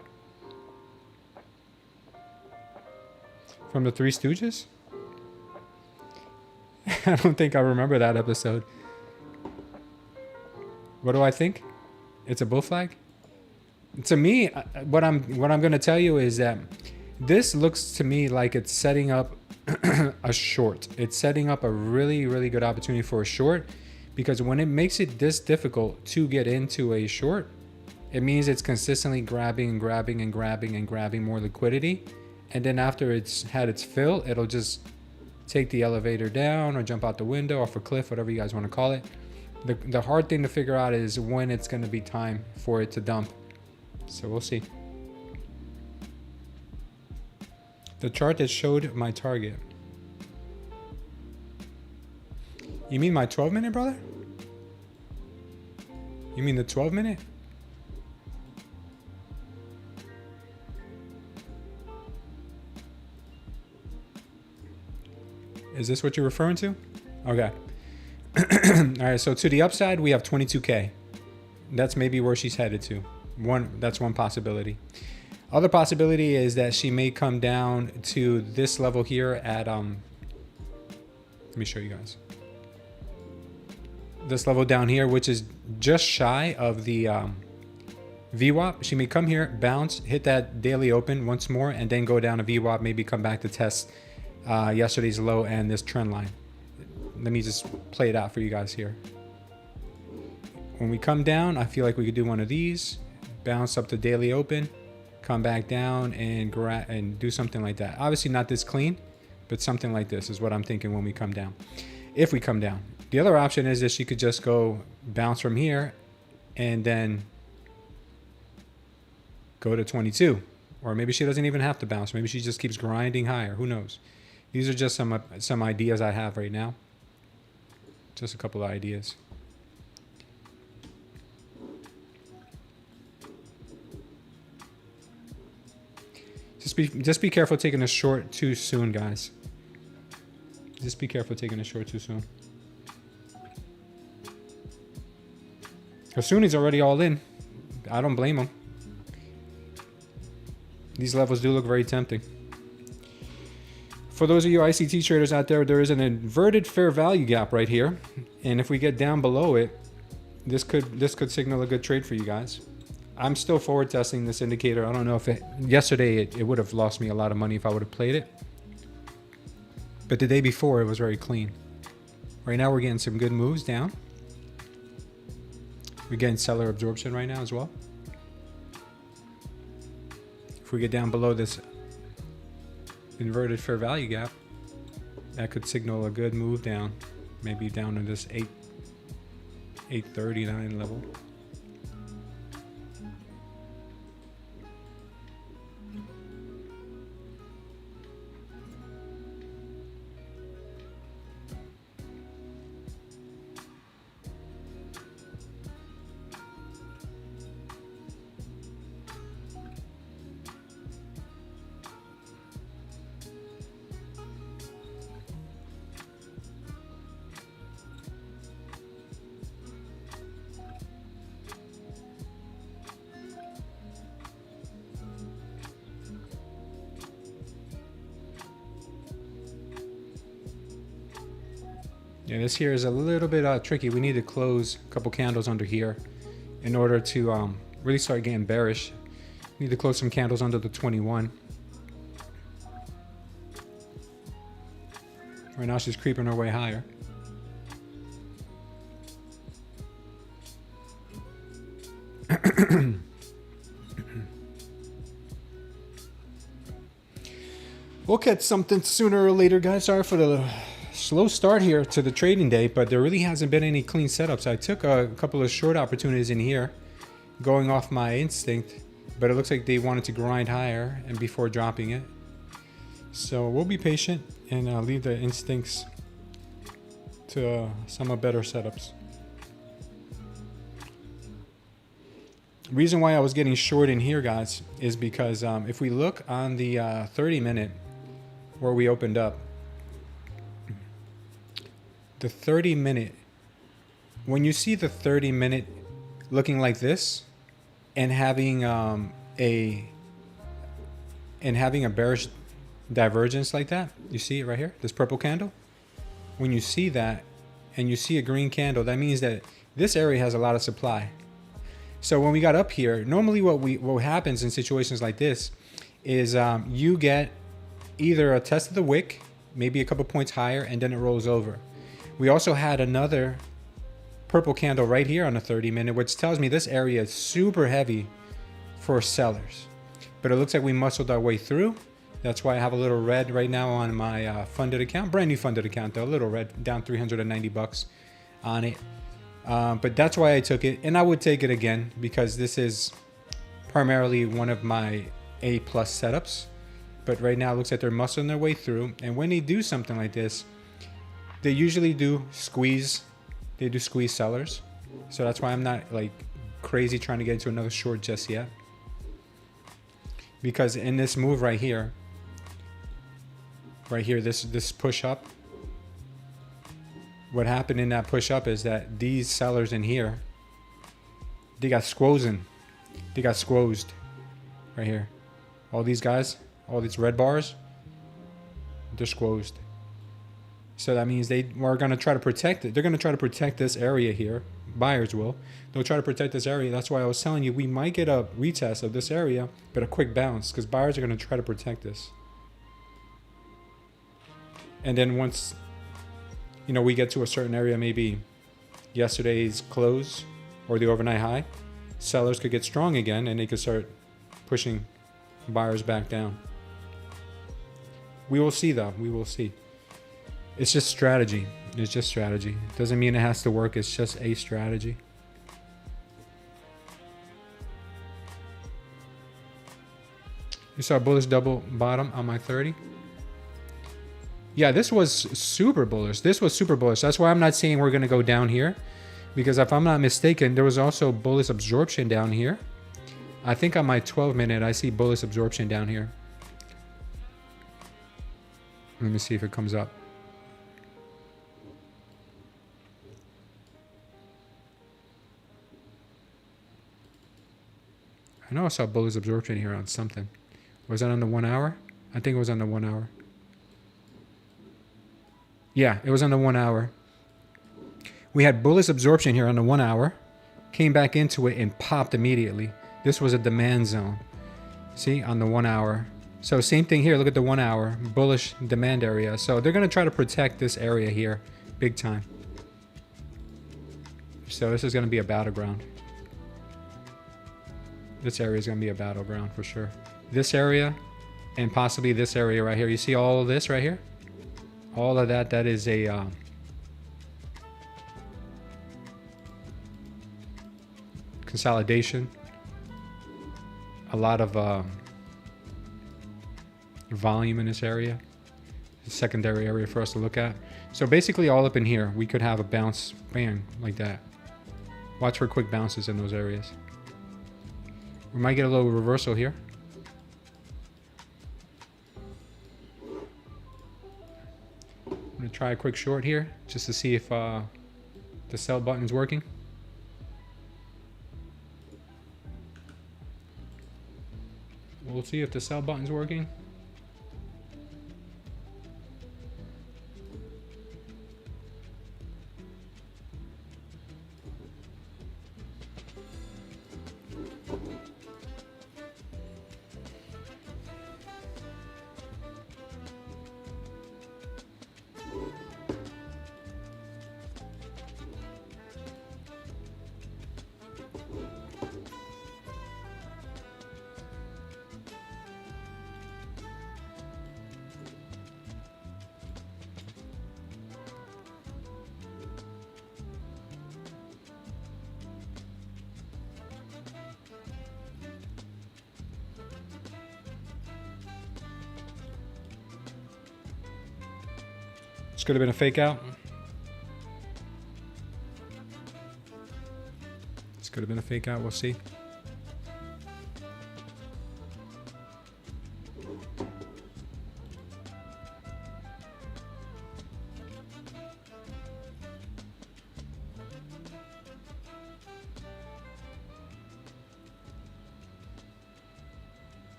From the Three Stooges? I don't think I remember that episode. What do I think? It's a bull flag? To me, what I'm going to tell you is that this looks to me like it's setting up a short. It's setting up a really, really good opportunity for a short, because when it makes it this difficult to get into a short, it means it's consistently grabbing and grabbing and grabbing and grabbing more liquidity. And then after it's had its fill, it'll just take the elevator down or jump out the window, off a cliff, whatever you guys want to call it. The hard thing to figure out is when it's going to be time for it to dump. So we'll see. The chart that showed my target. You mean my 12-minute, brother? You mean the 12-minute? Is this what you're referring to? Okay. All right, so to the upside, we have 22K. That's maybe where she's headed to. That's one possibility. Other possibility is that she may come down to this level here at let me show you guys. This level down here, which is just shy of the VWAP. She may come here, bounce, hit that daily open once more, and then go down to VWAP, maybe come back to test yesterday's low and this trend line. Let me just play it out for you guys here. When we come down, I feel like we could do one of these, bounce up to daily open, come back down and do something like that. Obviously not this clean, but something like this is what I'm thinking when we come down. If we come down. The other option is that she could just go bounce from here and then go to 22. Or maybe she doesn't even have to bounce. Maybe she just keeps grinding higher. Who knows? These are just some ideas I have right now. Just a couple of ideas. Just be careful taking a short too soon, guys. Just be careful taking a short too soon. Soon he's already all in. I don't blame him. These levels do look very tempting. For those of you ICT traders out there, there is an inverted fair value gap right here. And if we get down below it, this could signal a good trade for you guys. I'm still forward testing this indicator. I don't know if yesterday it would have lost me a lot of money if I would have played it. But the day before it was very clean. Right now we're getting some good moves down. We're getting seller absorption right now as well. If we get down below this inverted fair value gap, that could signal a good move down, maybe down to this 839 level. Yeah, this here is a little bit tricky. We need to close a couple candles under here in order to really start getting bearish. We need to close some candles under the 21. Right now she's creeping her way higher. We'll catch something sooner or later, guys. Sorry for the slow start here to the trading day, but there really hasn't been any clean setups. I took a couple of short opportunities in here, going off my instinct, but it looks like they wanted to grind higher and before dropping it. So we'll be patient and leave the instincts to some of better setups. Reason why I was getting short in here, guys, is because if we look on the 30-minute where we opened up, the 30-minute, when you see the 30-minute looking like this and having a bearish divergence like that, you see it right here, this purple candle. When you see that and you see a green candle, that means that this area has a lot of supply. So when we got up here, normally what happens in situations like this is you get either a test of the wick, maybe a couple points higher, and then it rolls over. We also had another purple candle right here on the 30-minute, which tells me this area is super heavy for sellers. But it looks like we muscled our way through. That's why I have a little red right now on my funded account, brand new funded account though, a little red, down 390 bucks on it. But that's why I took it, and I would take it again because this is primarily one of my A+ setups. But right now it looks like they're muscling their way through, and when they do something like this, they usually do squeeze. They do squeeze sellers, so that's why I'm not like crazy trying to get into another short just yet. Because in this move right here, this push up, what happened in that push up is that these sellers in here, they got squozen. They got squozed right here. All these guys, all these red bars, they're squozed. So that means they are going to try to protect it. They're going to try to protect this area here. Buyers will. They'll try to protect this area. That's why I was telling you we might get a retest of this area, but a quick bounce, because buyers are going to try to protect this. And then once, you know, we get to a certain area, maybe yesterday's close or the overnight high, sellers could get strong again and they could start pushing buyers back down. We will see though. We will see. It's just strategy. It's just strategy. Doesn't mean it has to work. It's just a strategy. You saw a bullish double bottom on my 30. Yeah, this was super bullish. This was super bullish. That's why I'm not saying we're going to go down here. Because if I'm not mistaken, there was also bullish absorption down here. I think on my 12-minute, I see bullish absorption down here. Let me see if it comes up. I know I saw bullish absorption here on something. Was that on the 1 hour? I think it was on the 1 hour. Yeah, it was on the 1 hour. We had bullish absorption here on the 1 hour. Came back into it and popped immediately. This was a demand zone. See, on the 1 hour. So same thing here. Look at the 1 hour. Bullish demand area. So they're going to try to protect this area here. Big time. So this is going to be a battleground. This area is going to be a battleground for sure. This area and possibly this area right here. You see all of this right here? All of that, that is a consolidation. A lot of volume in this area. The secondary area for us to look at. So basically all up in here, we could have a bounce, bang, like that. Watch for quick bounces in those areas. We might get a little reversal here. I'm going to try a quick short here just to see if the sell button is working. We'll see if the sell button is working. could have been a fake out. This could have been a fake out. We'll see.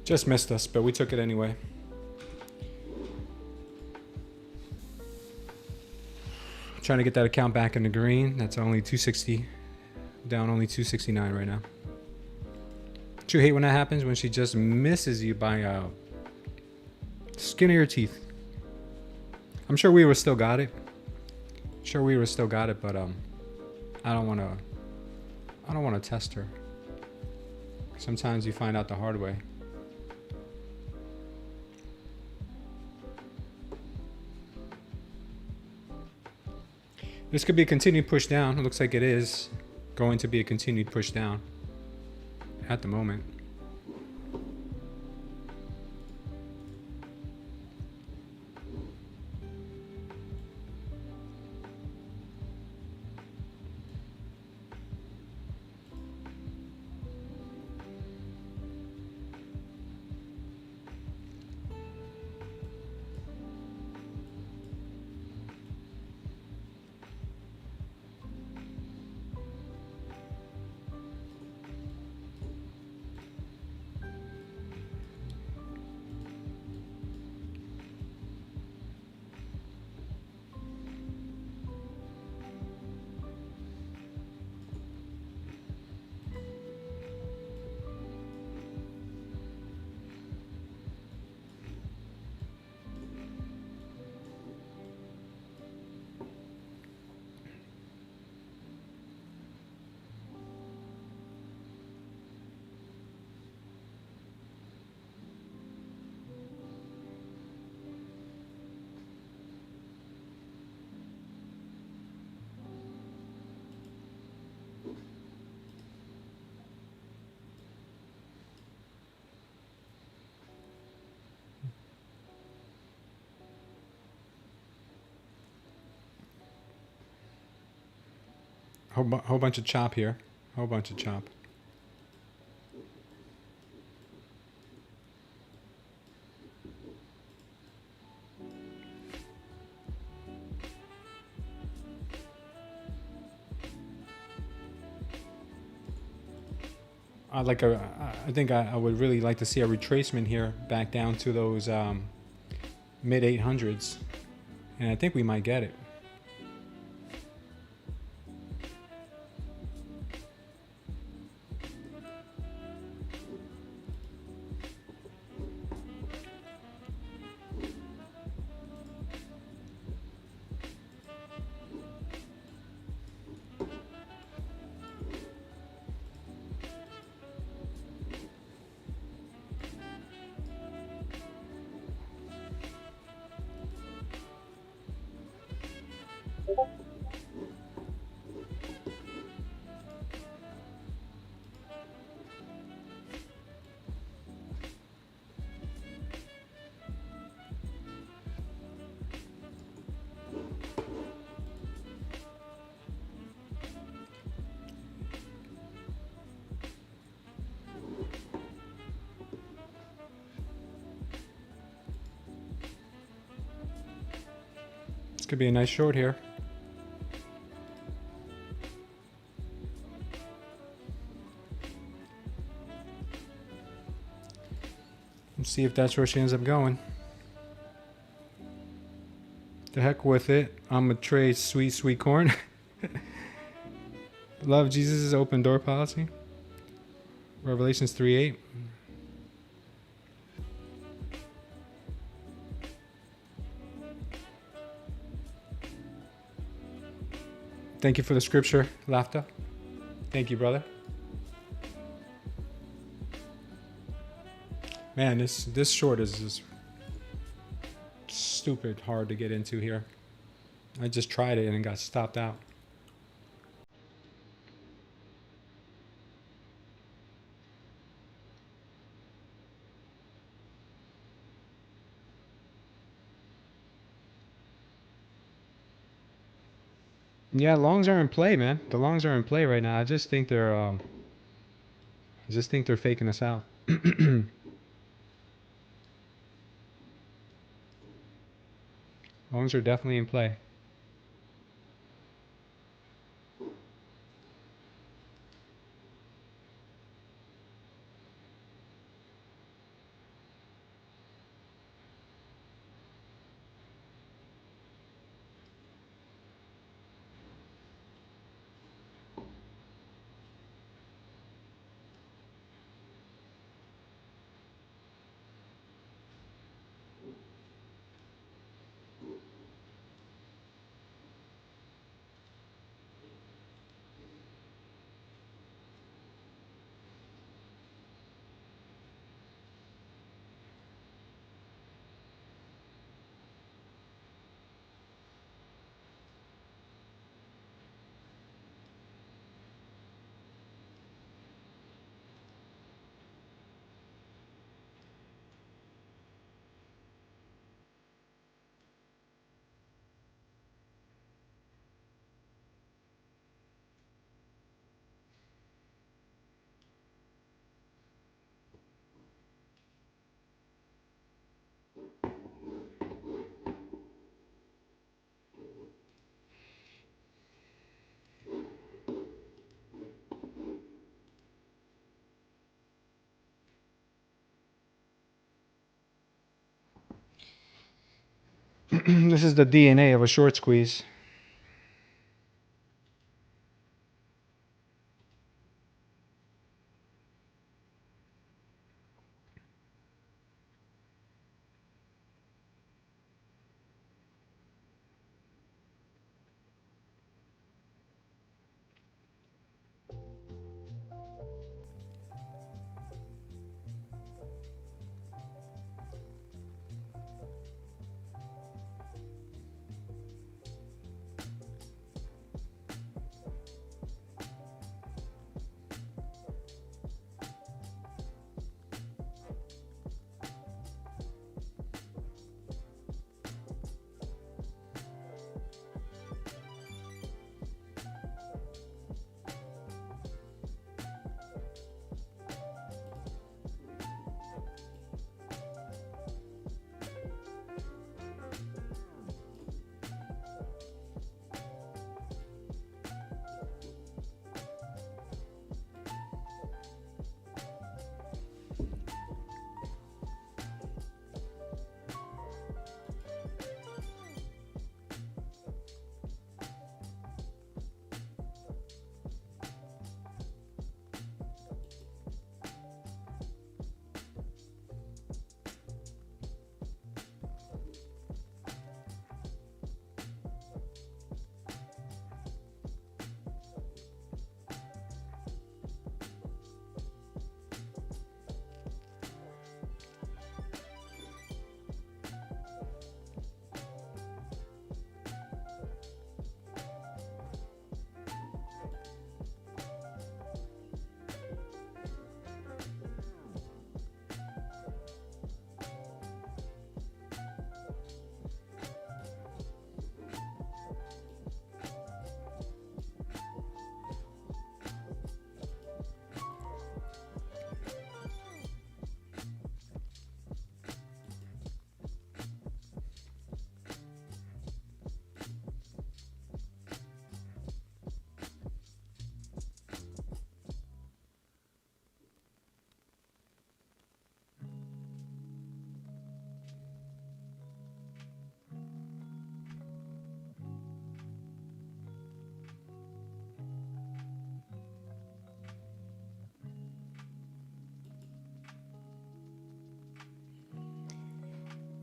Just missed us, but we took it anyway. Trying to get that account back in the green. That's only 260, down only 269 right now. Don't you hate when that happens? When she just misses you by a skin of your teeth. I'm sure we would still got it. But I don't want to test her. Sometimes you find out the hard way. This could be a continued push down. It looks like it is going to be a continued push down at the moment. Whole bunch of chop here. Whole bunch of chop. I think I would really like to see a retracement here back down to those mid 800s, and I think we might get it. This could be a nice short here. Let's see if that's where she ends up going. The heck with it. I'm gonna trade sweet corn. Love Jesus' open door policy. Revelations 3:8. Thank you for the scripture, Laughter. Thank you, brother. Man, this short is just stupid hard to get into here. I just tried it and it got stopped out. Yeah, longs are in play, man. The longs are in play right now. I just think they're faking us out. Longs are definitely in play. This is the DNA of a short squeeze.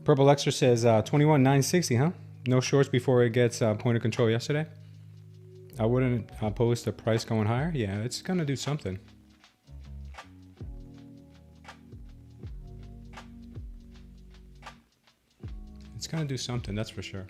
Purple Extra says 21,960, huh? No shorts before it gets point of control yesterday. I wouldn't oppose the price going higher. Yeah, it's gonna do something. It's gonna do something, that's for sure.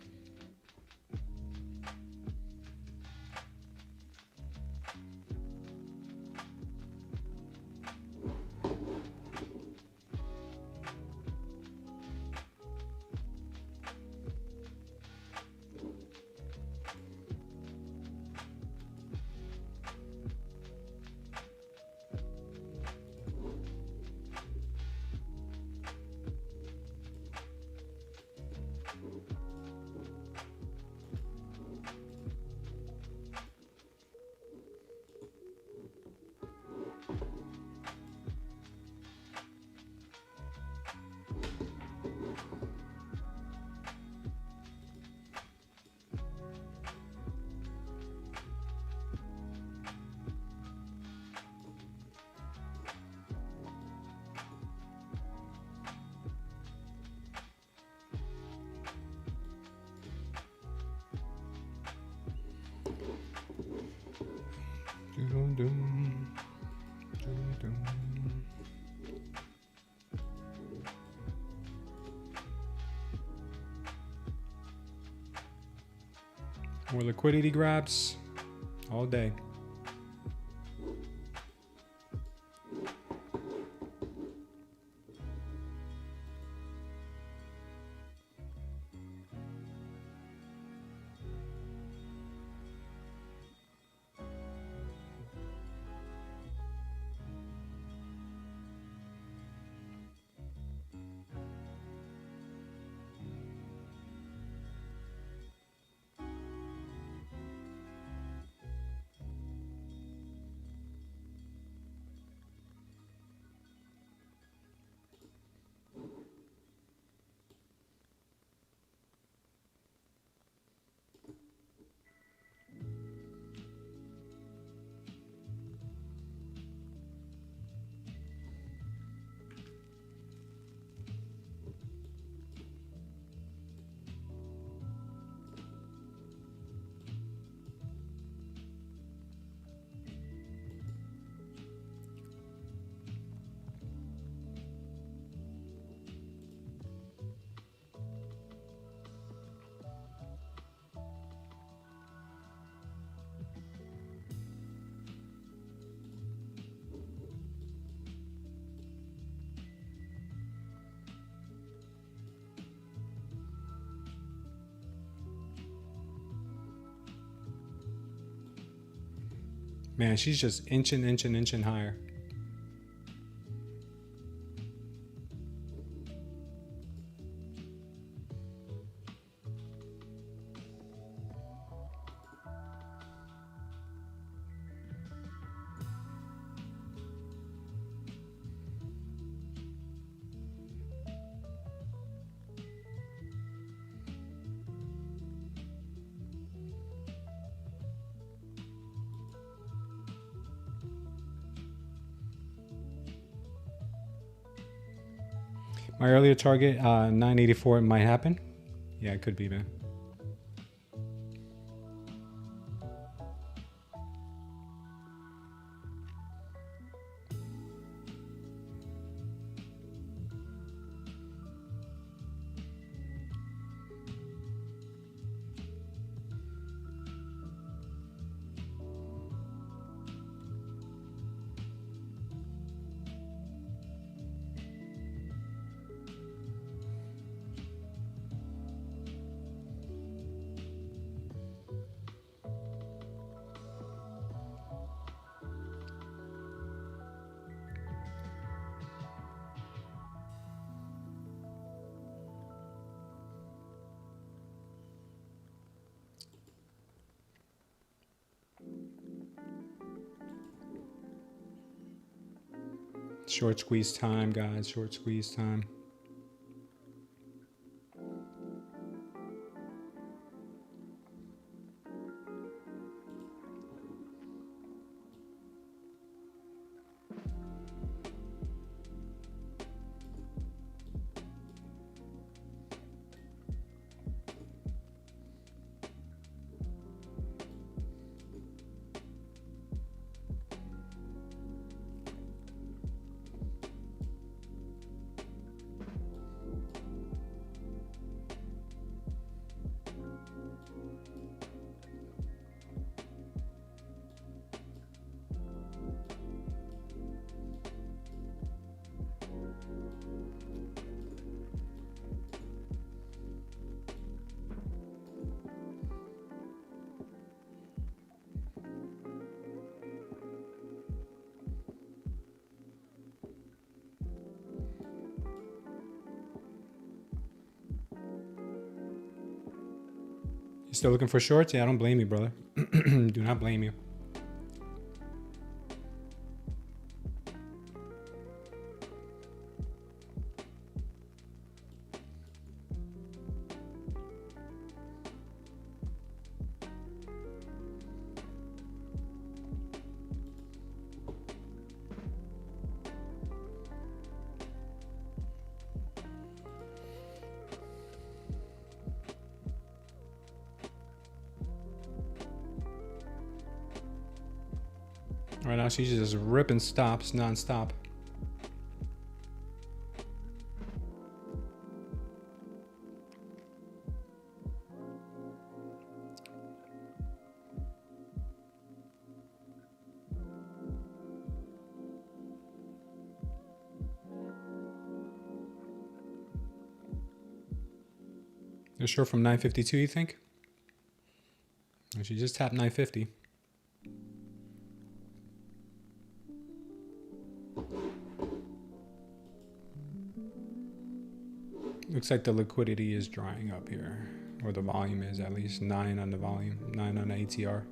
More liquidity grabs all day. Man, she's just inching higher. My earlier target, 984, might happen. Yeah, it could be, man. Short squeeze time, guys. Short squeeze time. You still looking for shorts? Yeah, I don't blame you, brother. Do not blame you. Right now she's just ripping stops non-stop. You're short from 952, you think? She just tapped 950. Looks like the liquidity is drying up here, or the volume is, at least 9 on the volume, 9 on the ATR.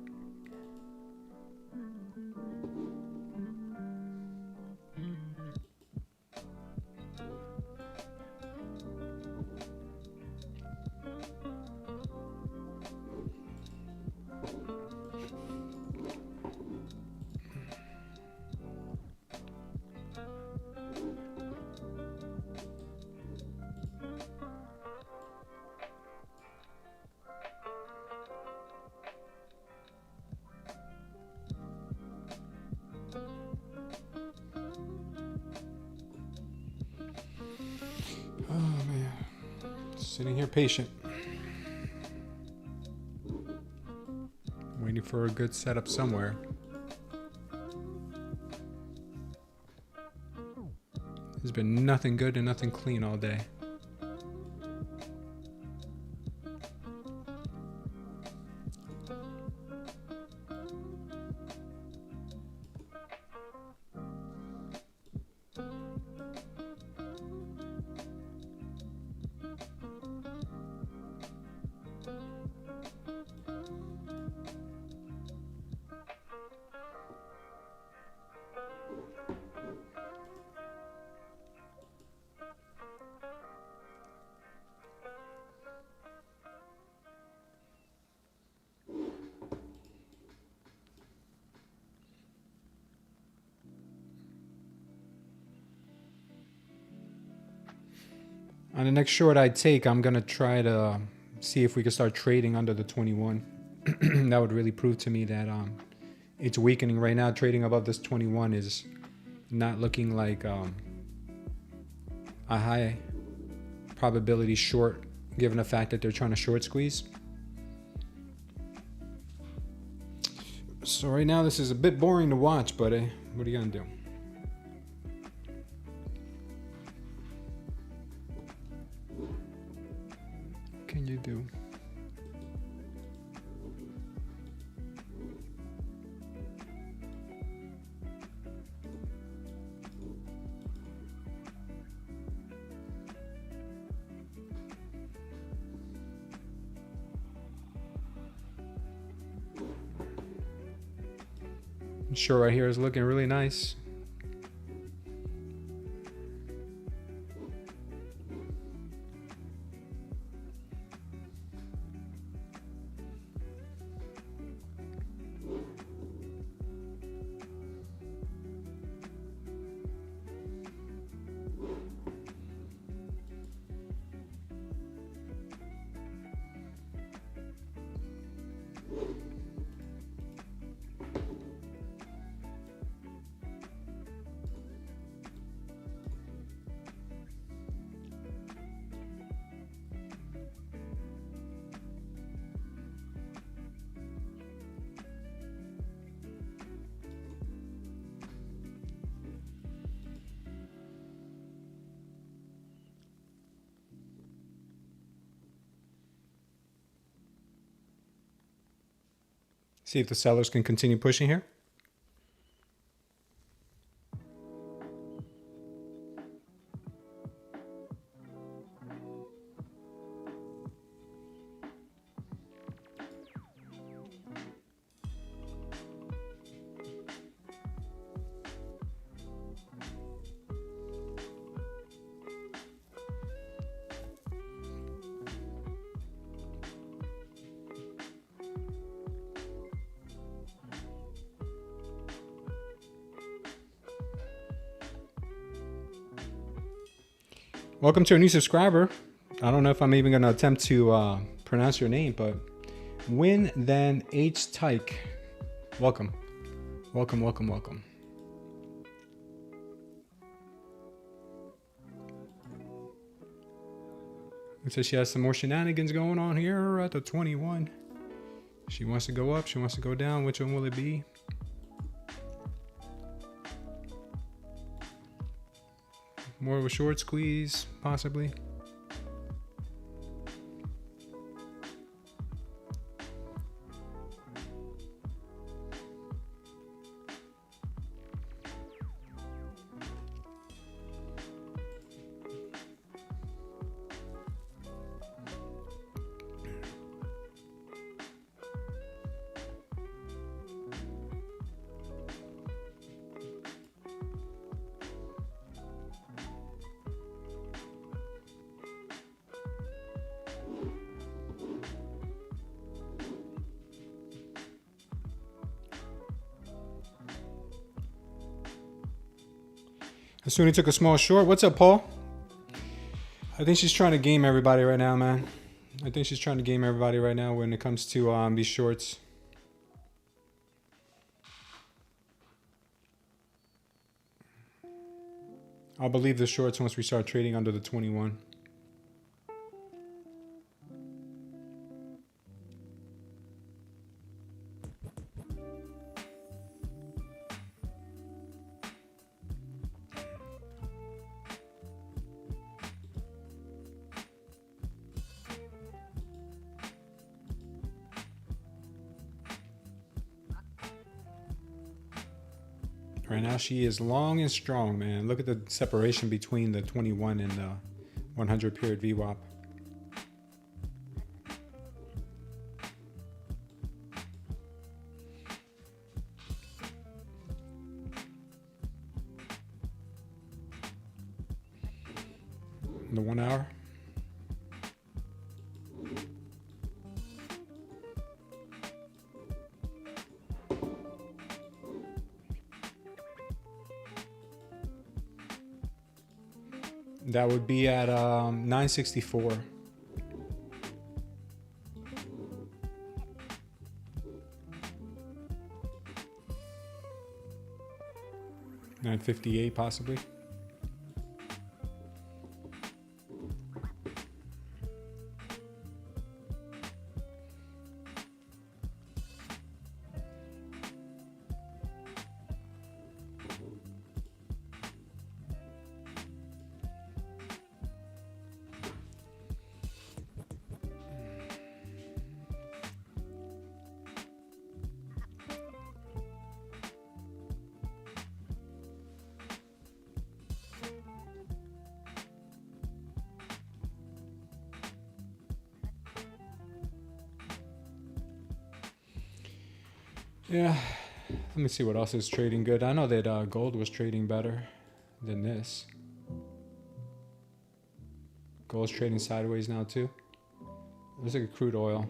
Oh man, sitting here patient, waiting for a good setup somewhere. There's been nothing good and nothing clean all day. On the next short I take, I'm going to try to see if we can start trading under the 21. That would really prove to me that it's weakening right now. Trading above this 21 is not looking like a high probability short, given the fact that they're trying to short squeeze. So right now this is a bit boring to watch, but what are you going to do? Can you do? Short right here is looking really nice. See if the sellers can continue pushing here. Welcome to a new subscriber. I don't know if I'm even going to attempt to pronounce your name, but Win Then H Tyke. Welcome. Welcome, welcome, welcome. It says she has some more shenanigans going on here at the 21. She wants to go up, she wants to go down. Which one will it be? More of a short squeeze, possibly. Asuni took a small short. What's up, Paul? I think she's trying to game everybody right now, man. I think she's trying to game everybody right now when it comes to these shorts. I'll believe the shorts once we start trading under the 21. Right now she is long and strong, man. Look at the separation between the 21 and the 100 period VWAP. The 1 hour. That would be at 964. $958 possibly. Yeah, let me see what else is trading good. I know that gold was trading better than this. Gold's trading sideways now too. Looks like a crude oil.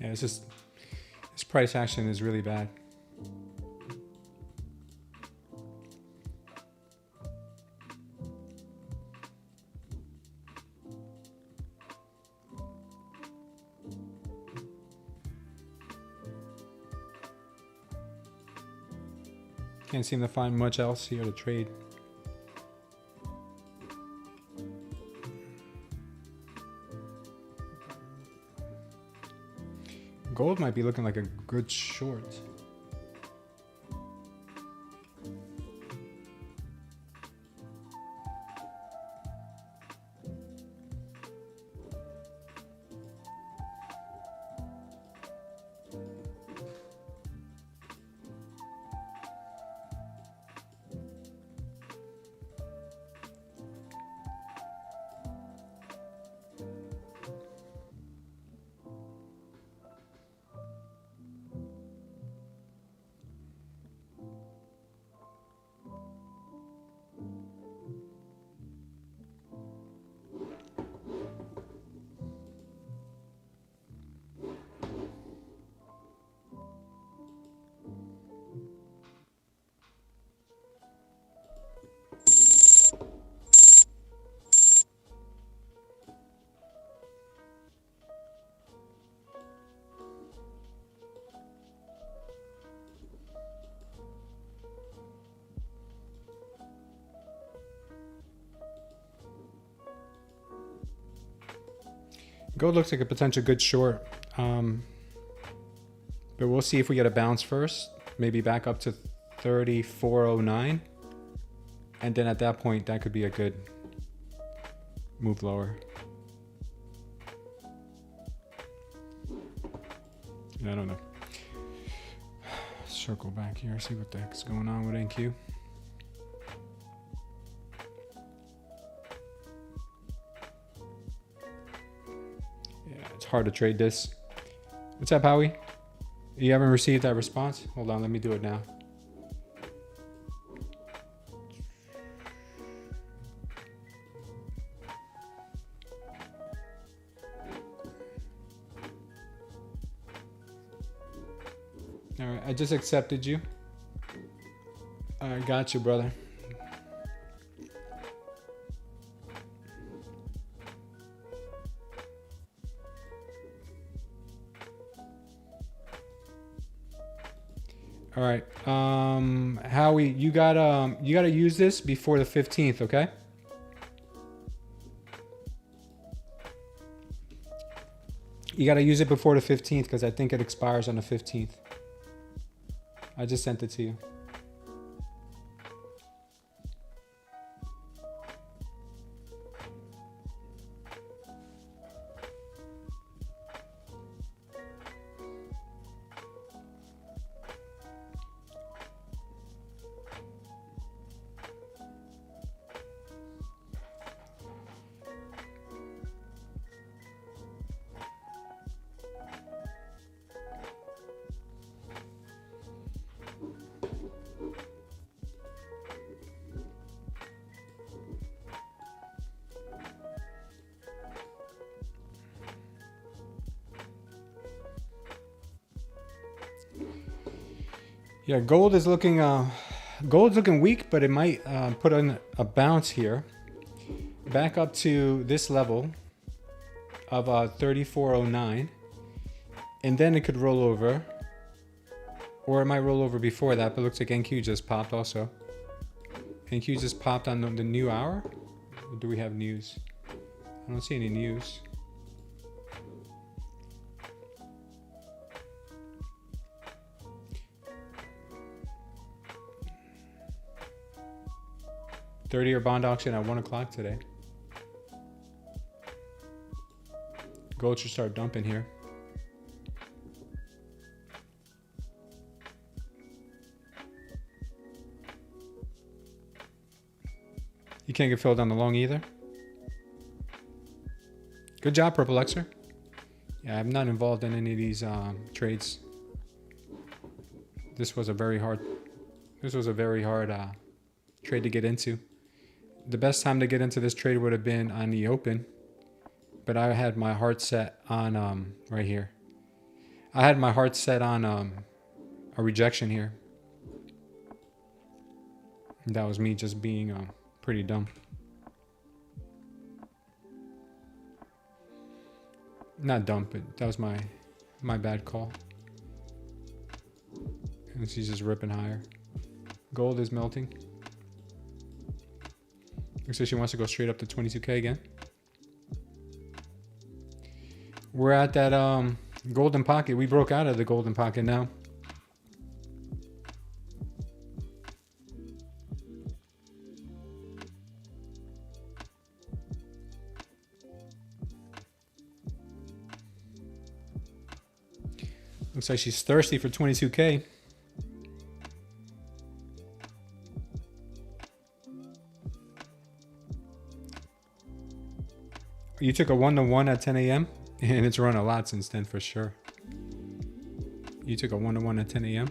Yeah, it's just, this price action is really bad. Can't seem to find much else here to trade. Gold might be looking like a good short. Gold looks like a potential good short, but we'll see if we get a bounce first, maybe back up to 34.09, and then at that point that could be a good move lower. I don't know. Circle back here, see what the heck's going on with NQ. Hard to trade this. What's up, Howie? You haven't received that response? Hold on, let me do it now. All right, I just accepted you. All right, got you, brother. All right, Howie, you gotta use this before the 15th, okay? You gotta use it before the 15th because I think it expires on the 15th. I just sent it to you. Yeah, gold is looking weak, but it might put on a bounce here, back up to this level of 34.09, and then it could roll over, or it might roll over before that. But it looks like NQ just popped also. NQ just popped on the new hour. Or do we have news? I don't see any news. $30-year bond auction at 1 o'clock today. Gold should start dumping here. You can't get filled on the long either. Good job, Purple Xer. Yeah, I'm not involved in any of these trades. This was a very hard trade to get into. The best time to get into this trade would have been on the open, but I had my heart set on right here. I had my heart set on a rejection here. That was me just being pretty dumb. Not dumb, but that was my bad call. And she's just ripping higher. Gold is melting. Looks like she wants to go straight up to 22K again. We're at that golden pocket. We broke out of the golden pocket now. Looks like she's thirsty for 22K. You took a 1-to-1 at 10 a.m. and it's run a lot since then for sure. You took a 1-to-1 at 10 a.m.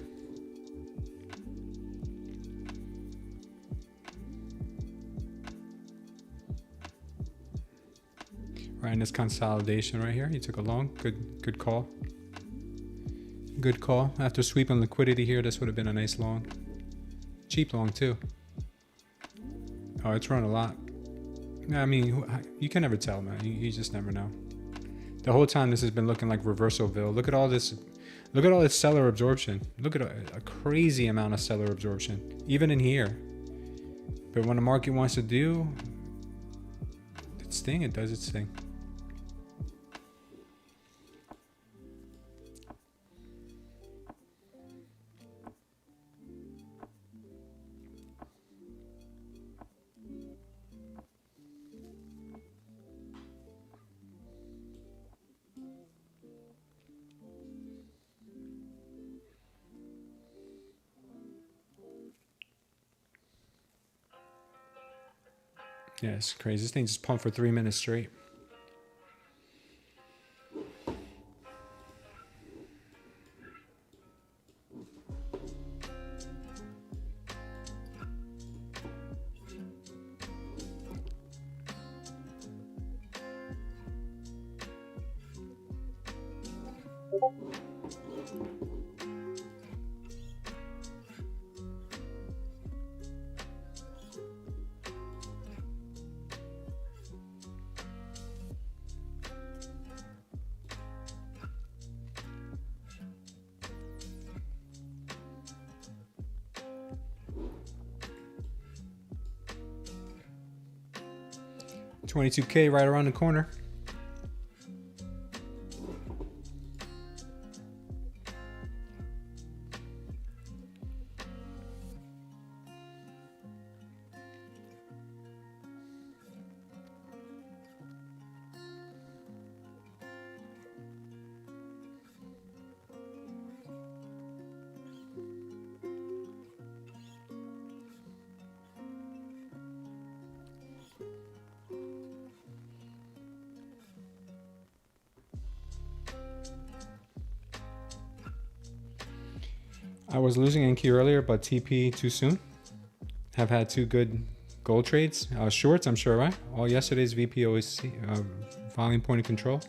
Right in this consolidation right here, you took a long. Good call. Good call. After sweeping liquidity here, this would have been a nice long. Cheap long too. Oh, it's run a lot. I mean, you can never tell, man. You just never know. The whole time this has been looking like reversalville. Look at all this. Look at all this seller absorption. Look at a crazy amount of seller absorption, even in here. But when the market wants to do its thing, it does its thing. Yeah, it's crazy. This thing just pumped for 3 minutes straight. $22K right around the corner. I was losing NQ earlier, but TP too soon. Have had 2 good gold trades. Shorts, I'm sure, right? All yesterday's VPOC, volume point of control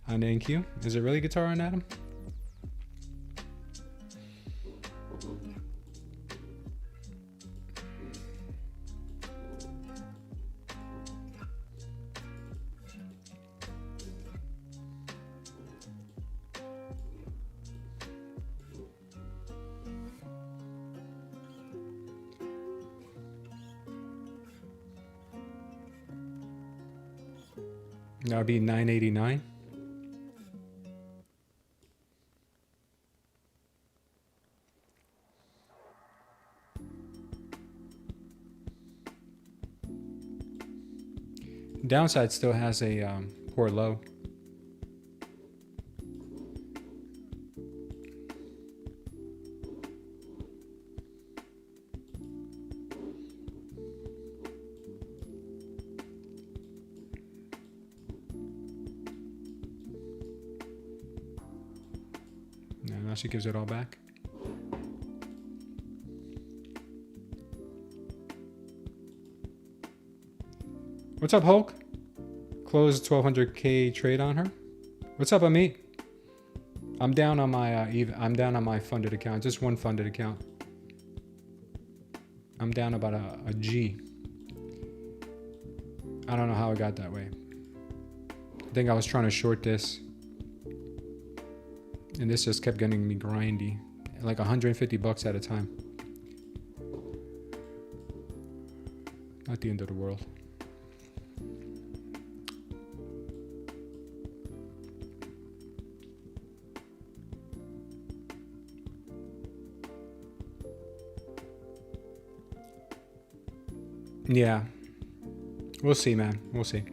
on the NQ. Is it really guitar on Adam? That would be 989. Downside still has a poor low. Now she gives it all back. What's up, Hulk? Closed 1200K trade on her. What's up, Amit? I'm down on my I'm down on my funded account. Just one funded account. I'm down about a G. I don't know how it got that way. I think I was trying to short this. And this just kept getting me grindy. Like 150 bucks at a time. Not the end of the world. Yeah, we'll see, man. We'll see.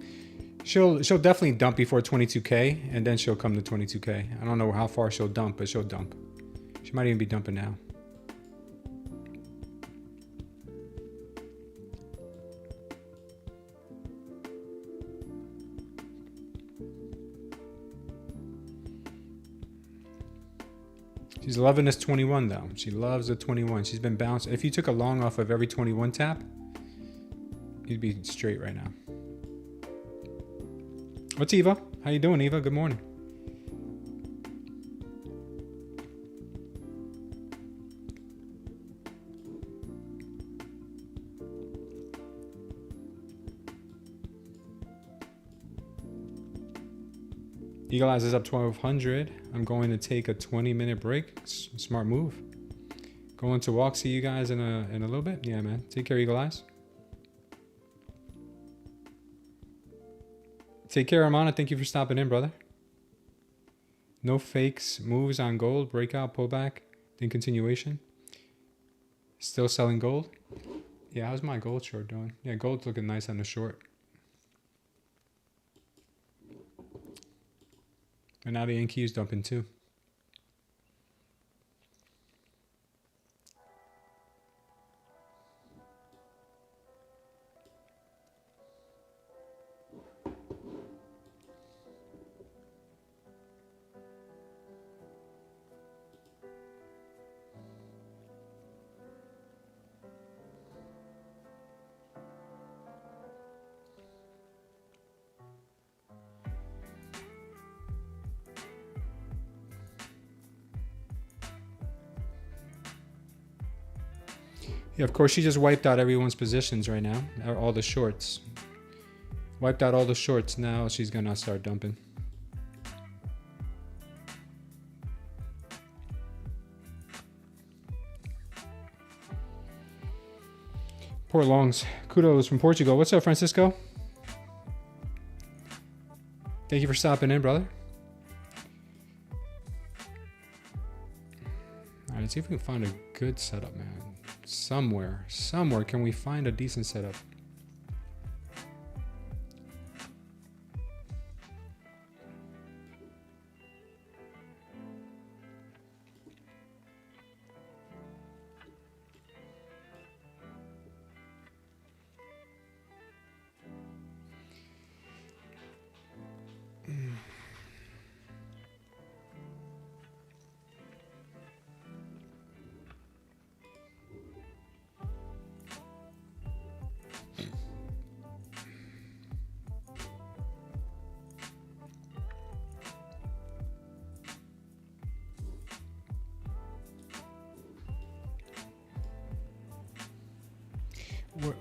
She'll definitely dump before 22K, and then she'll come to 22K. I don't know how far she'll dump, but she'll dump. She might even be dumping now. She's loving this 21 though. She loves the 21. She's been bouncing. If you took a long off of every 21 tap, you'd be straight right now. What's Eva? How you doing, Eva? Good morning. Eagle Eyes is up 1200. I'm going to take a 20-minute break. Smart move. Going to walk. See you guys in a little bit. Yeah, man. Take care, Eagle Eyes. Take care, Armana. Thank you for stopping in, brother. No fakes. Moves on gold. Breakout, pullback, then continuation. Still selling gold. Yeah, how's my gold short doing? Yeah, gold's looking nice on the short. And now the NQ is dumping too. Yeah, of course, she just wiped out everyone's positions right now. All the shorts. Wiped out all the shorts. Now she's going to start dumping. Poor longs. Kudos from Portugal. What's up, Francisco? Thank you for stopping in, brother. All right, let's see if we can find a good setup, man. Somewhere can we find a decent setup?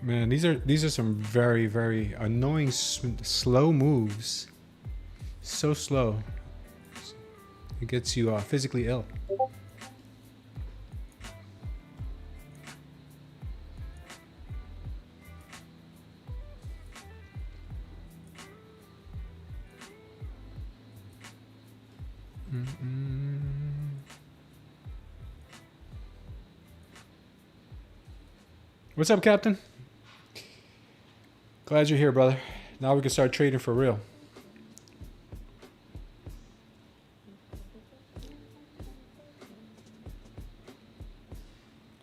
Man, these are some very, very annoying slow moves. So slow. It gets you physically ill. What's up, Captain? Glad you're here, brother. Now we can start trading for real.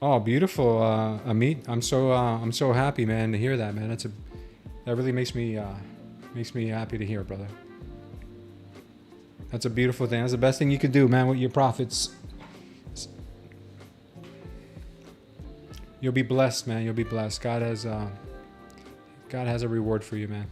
Oh, beautiful, Amit. I'm so happy, man, to hear that, man. That really makes me happy to hear, brother. That's a beautiful thing. That's the best thing you could do, man, with your profits. You'll be blessed, man. You'll be blessed. God has a reward for you, man.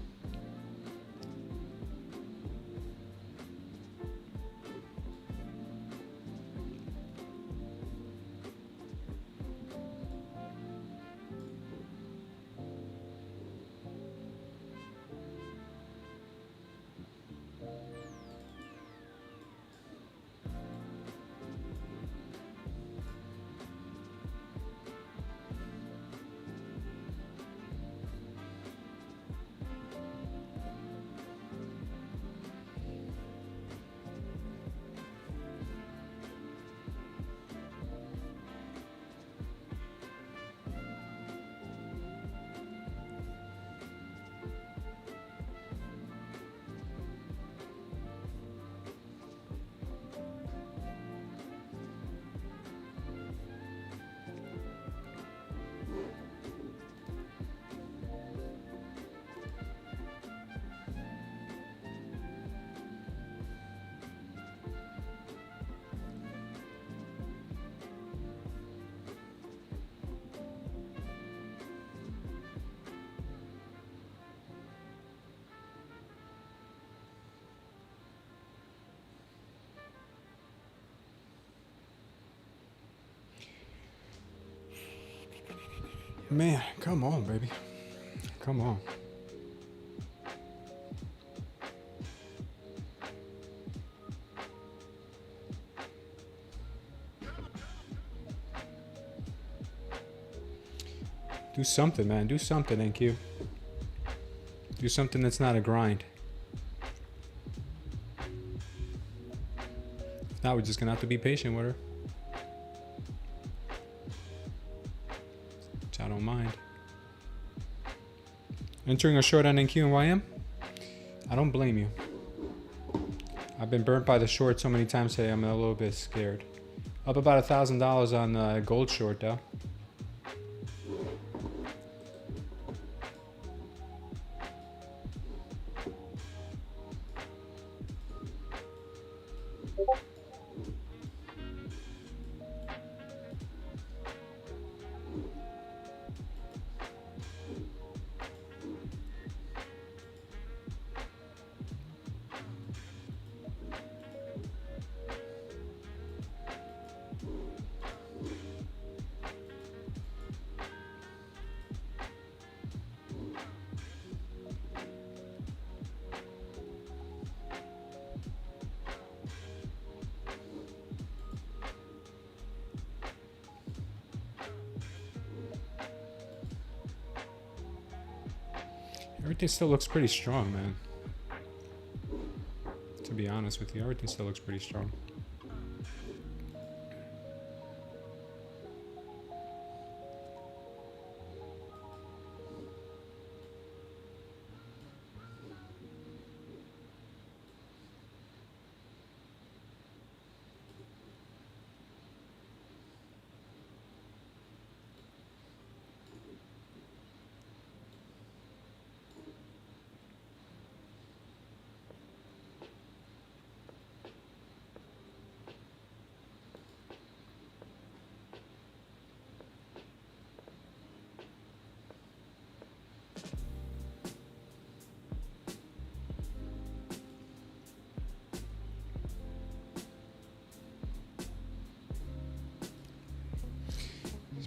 Man, come on, baby. Come on. Do something, man. Do something, NQ. Do something that's not a grind. Now we're just gonna have to be patient with her. Which I don't mind. Entering a short on NQ and YM? I don't blame you. I've been burnt by the short so many times today, I'm a little bit scared. Up about $1,000 on the gold short though. Everything still looks pretty strong, man. To be honest with you, everything still looks pretty strong.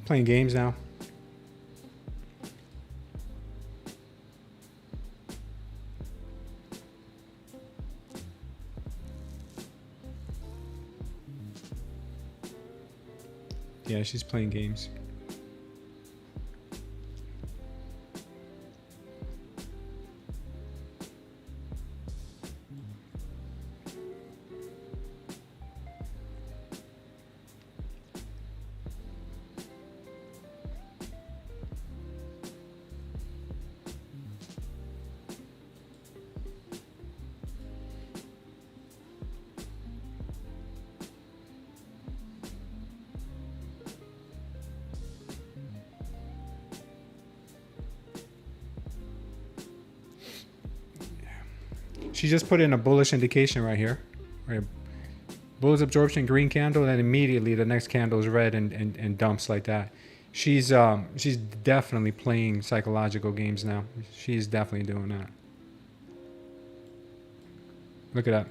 Playing games now. Yeah, she's playing games. She just put in a bullish indication right here. Right. Bullish absorption, green candle, and immediately the next candle is red and dumps like that. She's definitely playing psychological games now. She's definitely doing that. Look at that.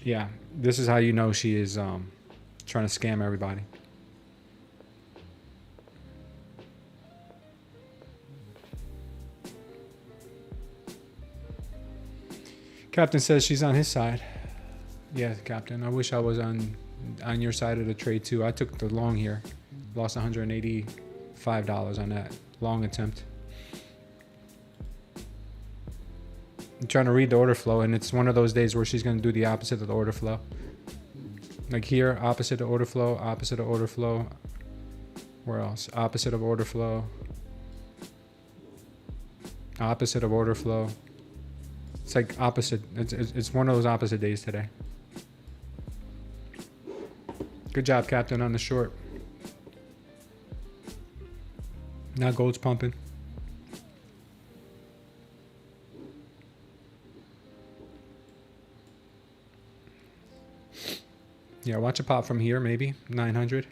Yeah, this is how you know she is trying to scam everybody. Captain says she's on his side. Yeah, Captain. I wish I was on your side of the trade too. I took the long here. Lost $185 on that long attempt. I'm trying to read the order flow, and it's one of those days where she's going to do the opposite of the order flow. Like here, opposite of order flow, opposite of order flow. Where else? Opposite of order flow. Opposite of order flow. It's like opposite. It's one of those opposite days today. Good job, Captain, on the short. Now gold's pumping. Yeah, watch it pop from here, maybe 900.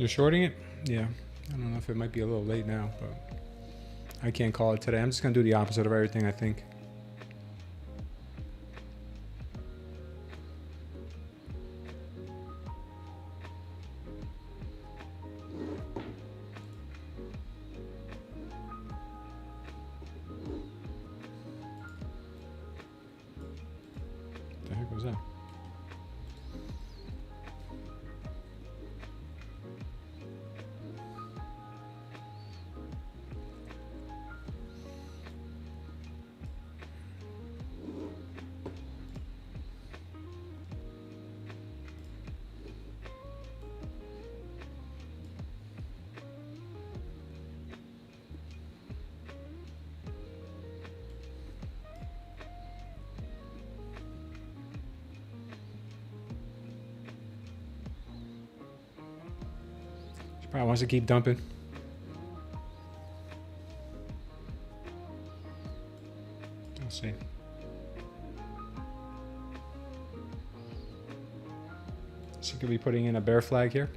You're shorting it? Yeah. I don't know if it might be a little late now, but I can't call it today. I'm just going to do the opposite of everything, I think. What the heck was that? Probably wants to keep dumping. I'll see. She could be putting in a bear flag here.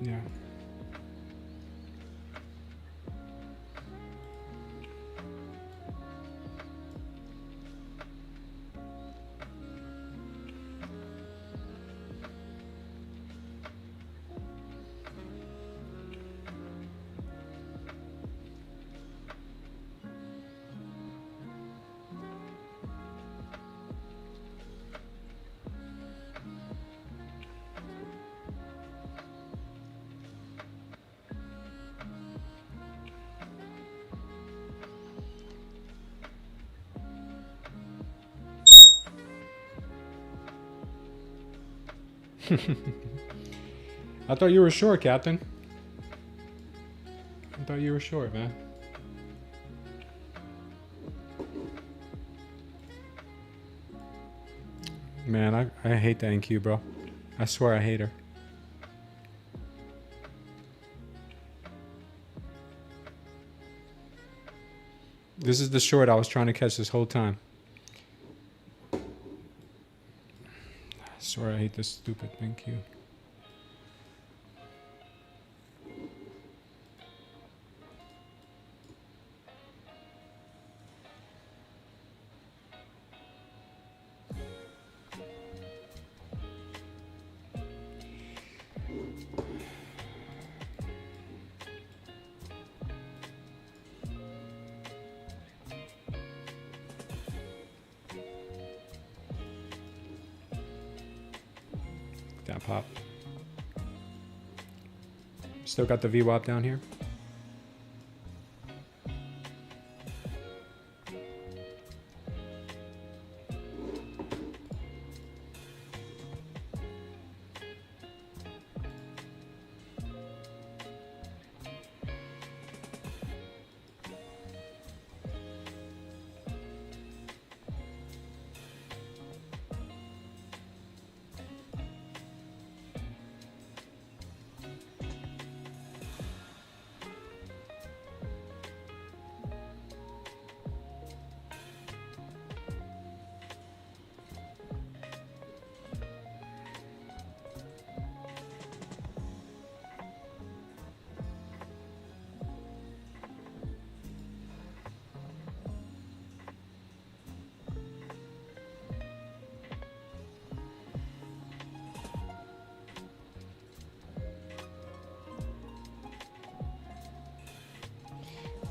Yeah. I thought you were short, Captain. I thought you were short, man. Man, I hate that NQ, bro. I swear I hate her. This is the short I was trying to catch this whole time. I swear I hate this stupid NQ. That pop. Still got the VWAP down here.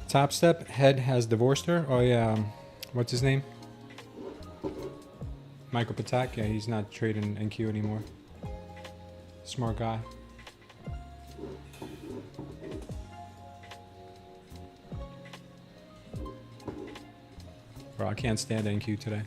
TopStep head has divorced her. Oh yeah, what's his name? Michael Patak. Yeah, he's not trading NQ anymore. Smart guy. Bro, I can't stand NQ today.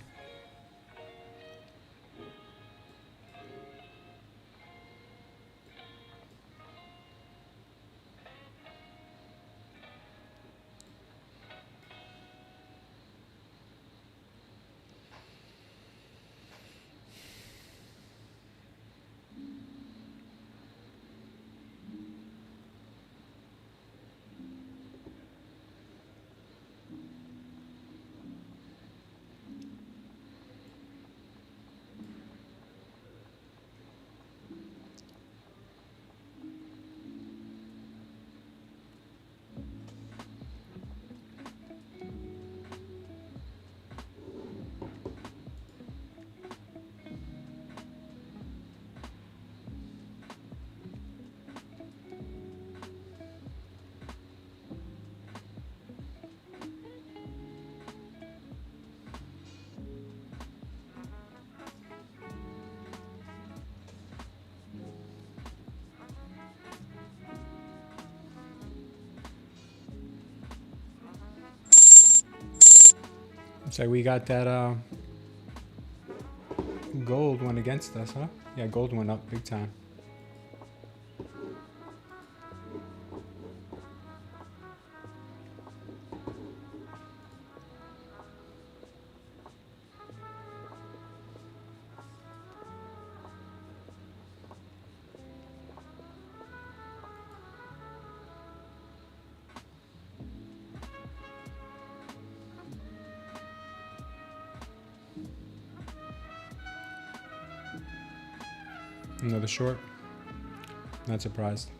So we got that gold went against us, huh? Yeah, gold went up big time. Another short. Not surprised.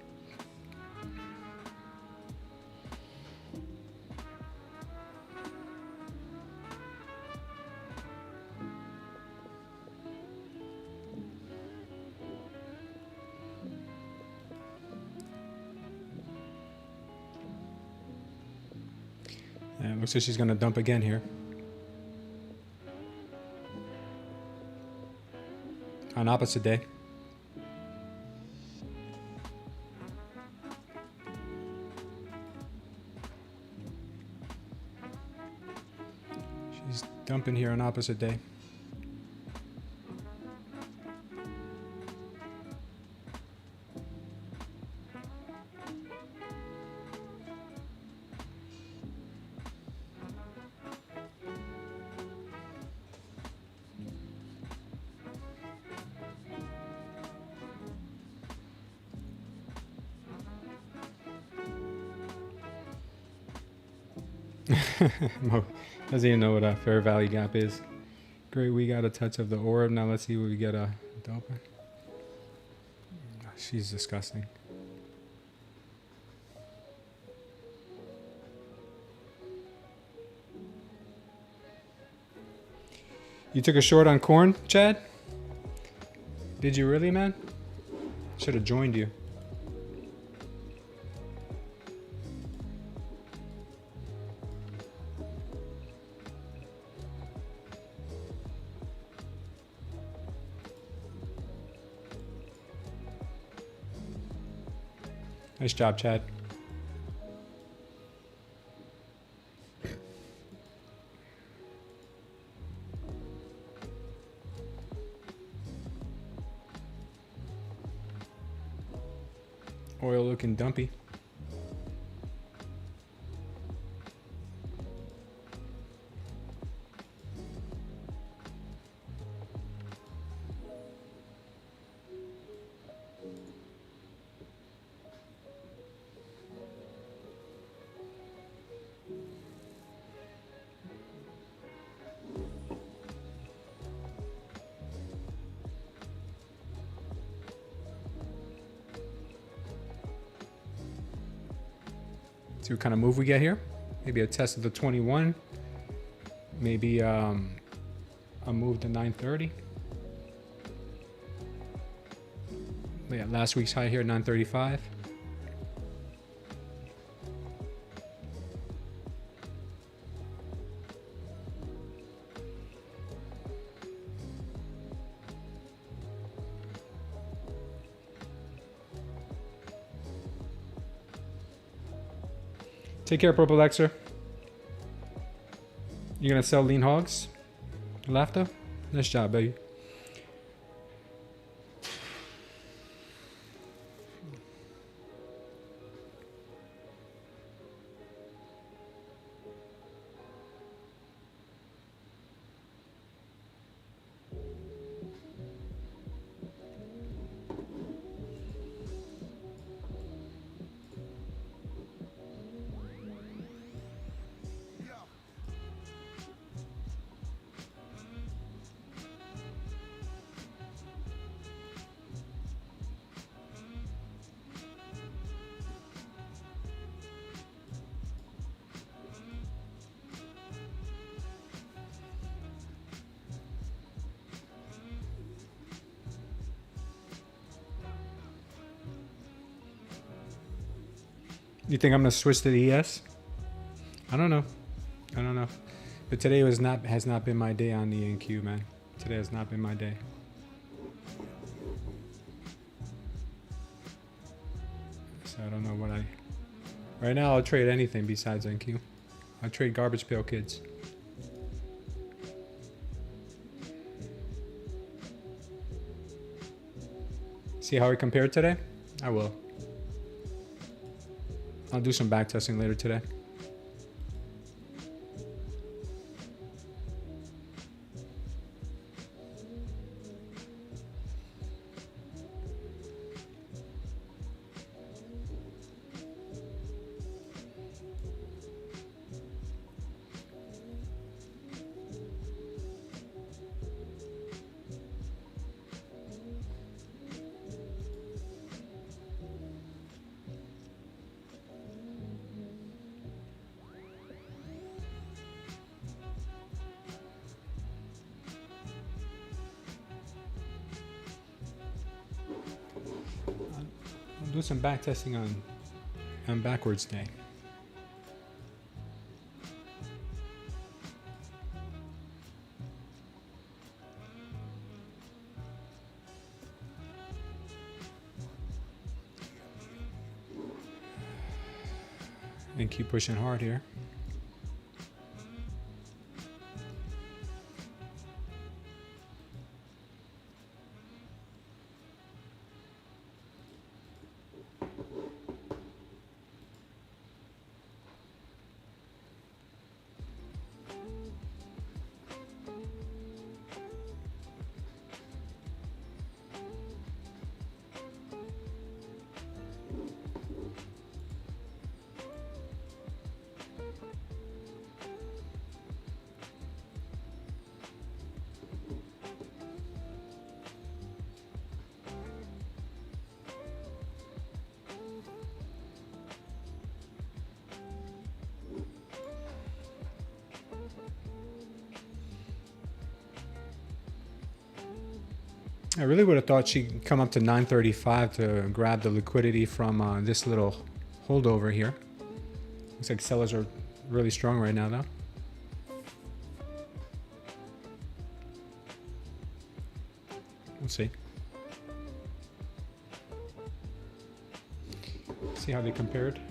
And it looks like she's going to dump again here. On opposite day. She's dumping here on opposite day. Mo doesn't even know what a fair value gap is. Great, we got a touch of the orb. Now let's see what we get a open. She's disgusting. You took a short on corn, Chad? Did you really, man? Should have joined you. Nice job, Chad. Oil looking dumpy. See what kind of move we get here. Maybe a test of the 21. Maybe a move to 930. Yeah, last week's high here, 935. Take care, Purple Xer. You gonna sell lean hogs? Laughter? Nice job, baby. You think I'm gonna switch to the ES? I don't know. I don't know. But today has not been my day on the NQ, man. Today has not been my day. So I don't know what I... Right now I'll trade anything besides NQ. I'll trade garbage pail kids. See how we compared today? I will. I'll do some back testing later today. Do some back testing on backwards day. And keep pushing hard here. I really would have thought she'd come up to 935 to grab the liquidity from this little holdover here. Looks like sellers are really strong right now, though. We'll see. See how they compared.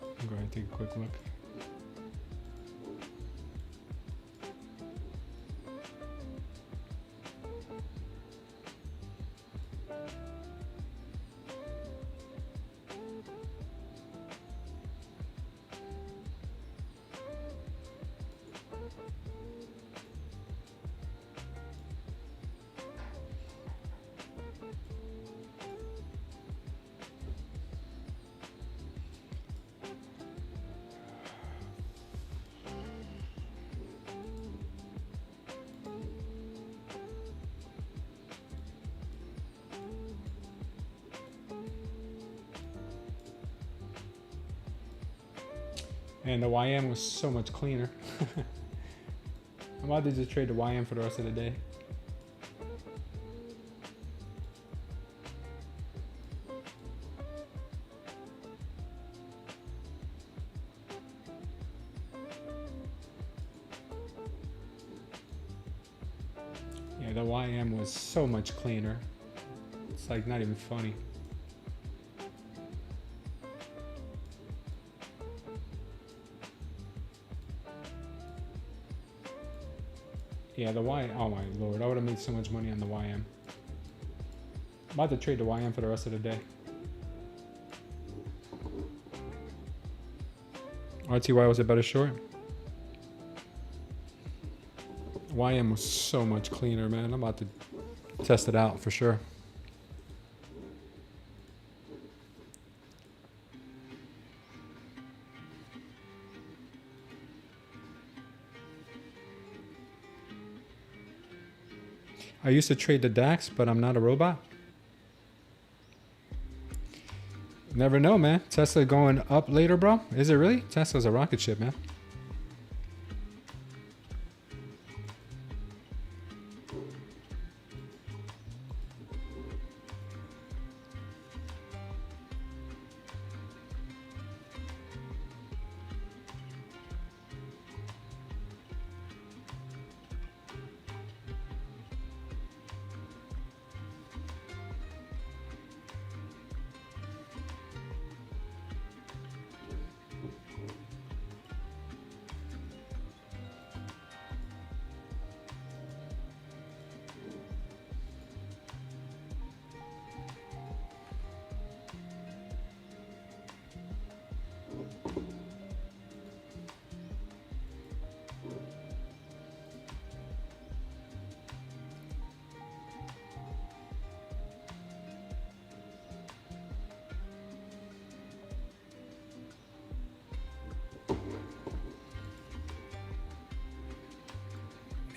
I'll go ahead and take a quick look. And the YM was so much cleaner. I'm about to just trade the YM for the rest of the day. Yeah, the YM was so much cleaner. It's like not even funny. Yeah, the Y. Oh my lord, I would have made so much money on the YM. I'm about to trade the YM for the rest of the day. RTY was a better short. YM was so much cleaner, man. I'm about to test it out for sure. I used to trade the DAX, but I'm not a robot. Never know, man. Tesla going up later, bro? Is it really? Tesla's a rocket ship, man.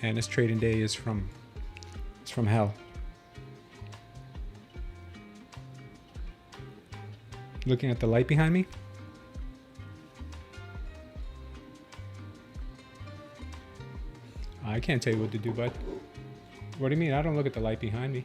And this trading day is from hell. Looking at the light behind me. I can't tell you what to do, bud. What do you mean? I don't look at the light behind me.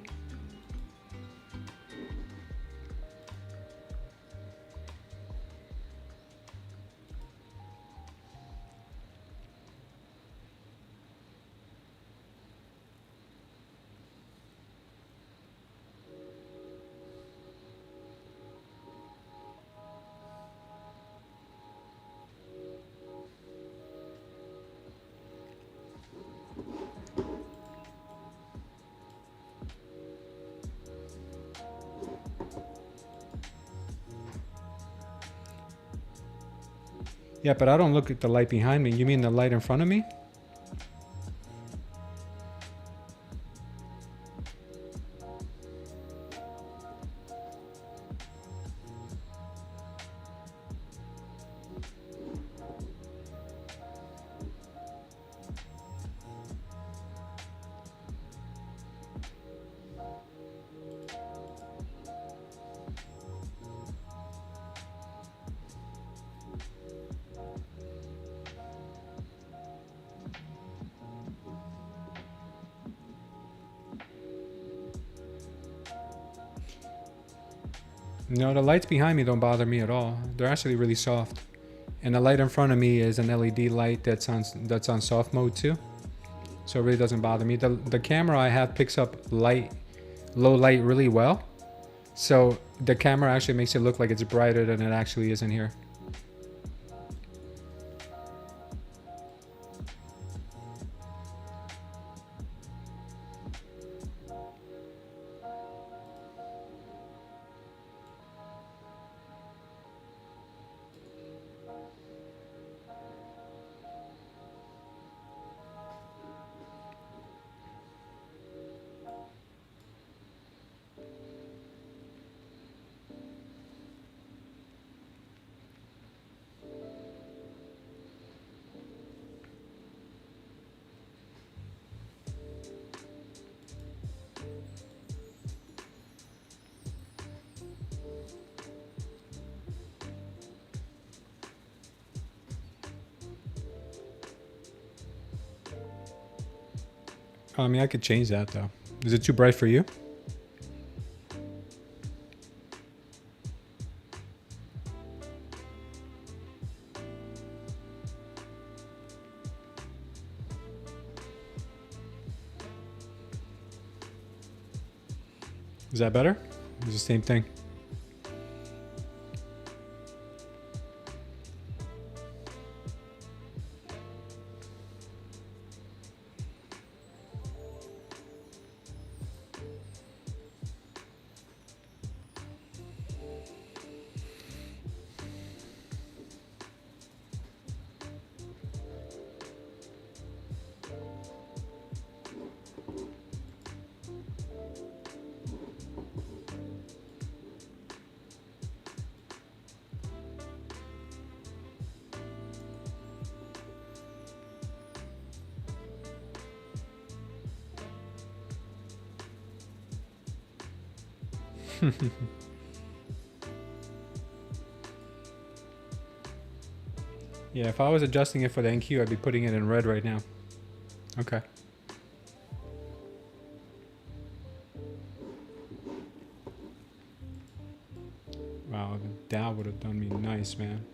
Yeah, but I don't look at the light behind me. You mean the light in front of me? No, the lights behind me don't bother me at all. They're actually really soft. And the light in front of me is an LED light that's on soft mode too. So it really doesn't bother me. The camera I have picks up low light really well. So the camera actually makes it look like it's brighter than it actually is in here. I mean, I could change that though. Is it too bright for you? Is that better? It's the same thing. Yeah, if I was adjusting it for the NQ, I'd be putting it in red right now. Okay. Wow, the Dow would have done me nice, man.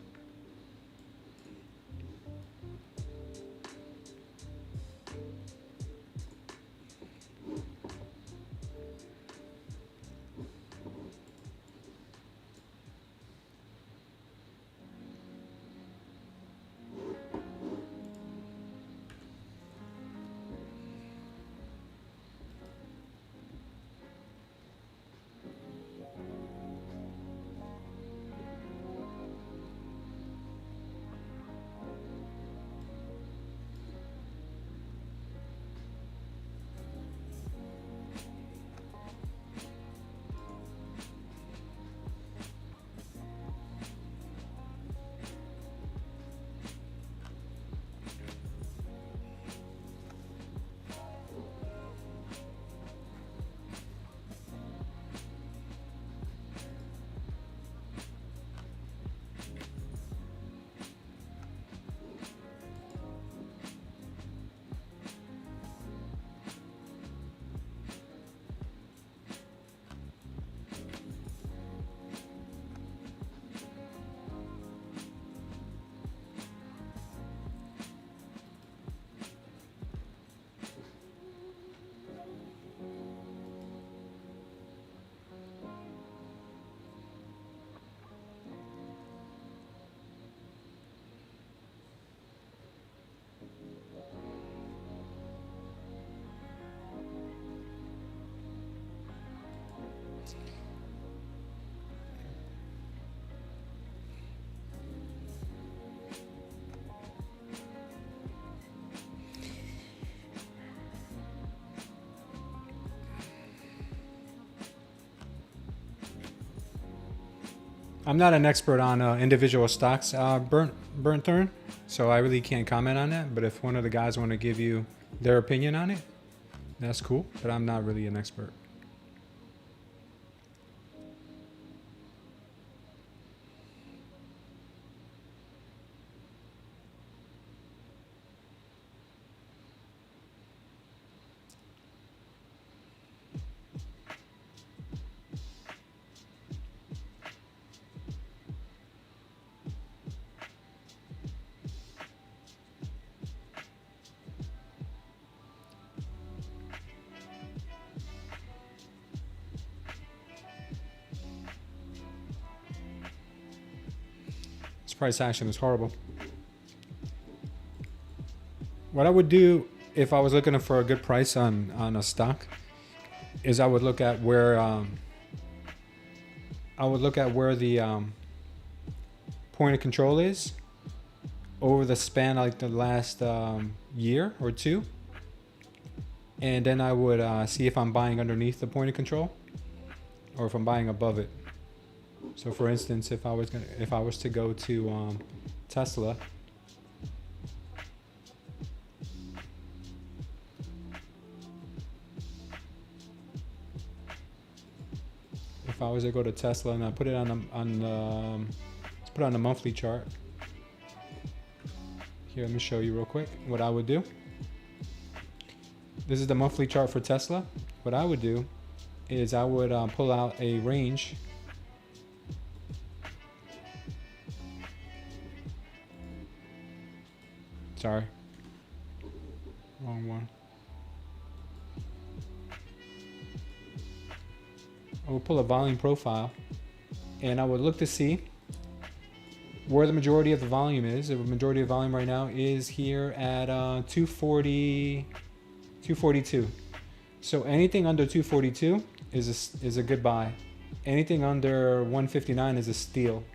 I'm not an expert on individual stocks, Burnt Thorn, so I really can't comment on that. But if one of the guys want to give you their opinion on it, that's cool. But I'm not really an expert. Price action is horrible. What I would do if I was looking for a good price on a stock is I would look at where the point of control is over the span like the last year or two, and then I would see if I'm buying underneath the point of control or if I'm buying above it. So for instance, if I was to go to Tesla, if I was to go to Tesla and I put it let's put it on the monthly chart. Here, let me show you real quick what I would do. This is the monthly chart for Tesla. What I would do is I would pull out a range. Sorry, wrong one. I will pull a volume profile and I would look to see where the majority of the volume is. The majority of volume right now is here at 242. So anything under 242 is a good buy. Anything under 159 is a steal.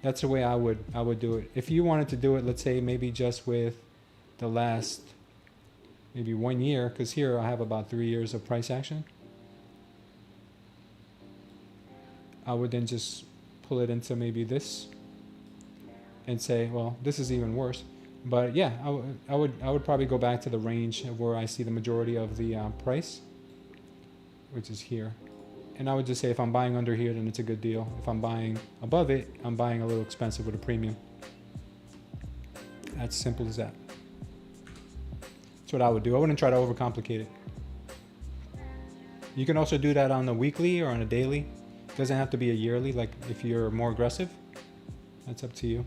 That's the way I would do it. If you wanted to do it, let's say maybe just with the last maybe 1 year, because here I have about 3 years of price action, I would then just pull it into maybe this and say, well, this is even worse. But yeah, I would probably go back to the range of where I see the majority of the price, which is here. And I would just say if I'm buying under here, then it's a good deal. If I'm buying above it, I'm buying a little expensive with a premium. That's simple as that. That's what I would do. I wouldn't try to overcomplicate it. You can also do that on a weekly or on a daily. It doesn't have to be a yearly. Like if you're more aggressive, that's up to you.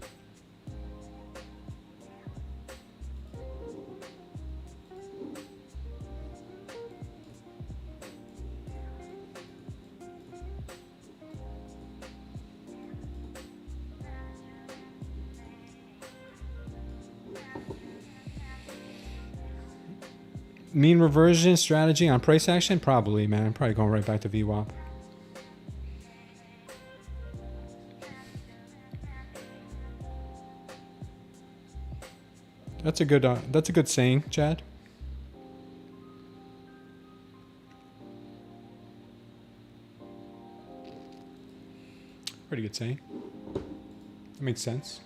Mean reversion strategy on price action? Probably, man. I'm probably going right back to VWAP. That's a good saying, Chad. Pretty good saying. That makes sense.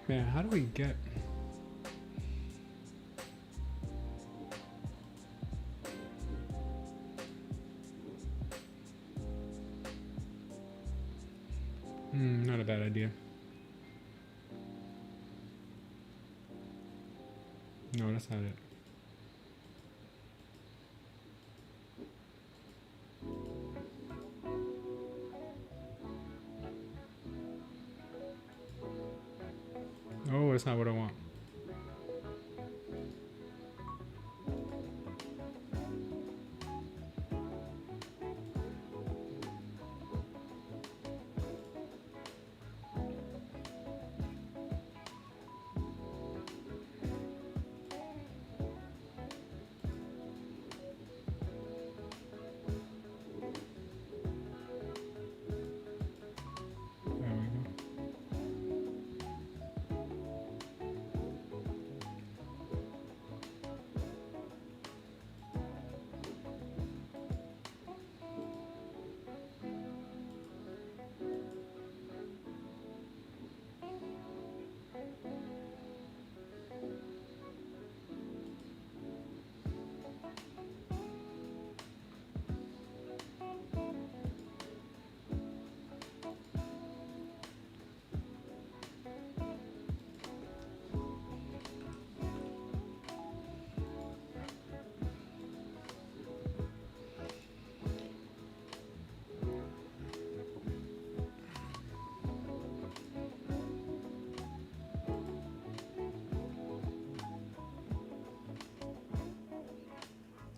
Man, how do we get... not a bad idea. No, that's not it. Oh, that's not what I want.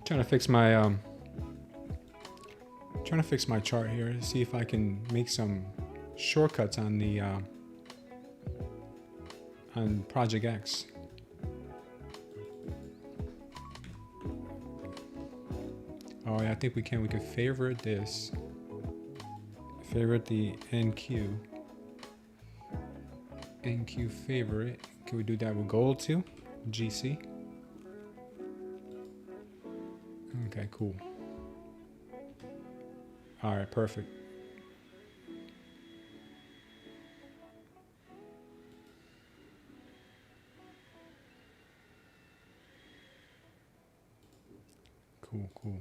Trying to fix my chart here to see if I can make some shortcuts on the on Project X. Oh yeah, I think we can. We can favorite this. Favorite the NQ. NQ favorite. Can we do that with gold too? GC. Okay, cool. All right, perfect. Cool, cool.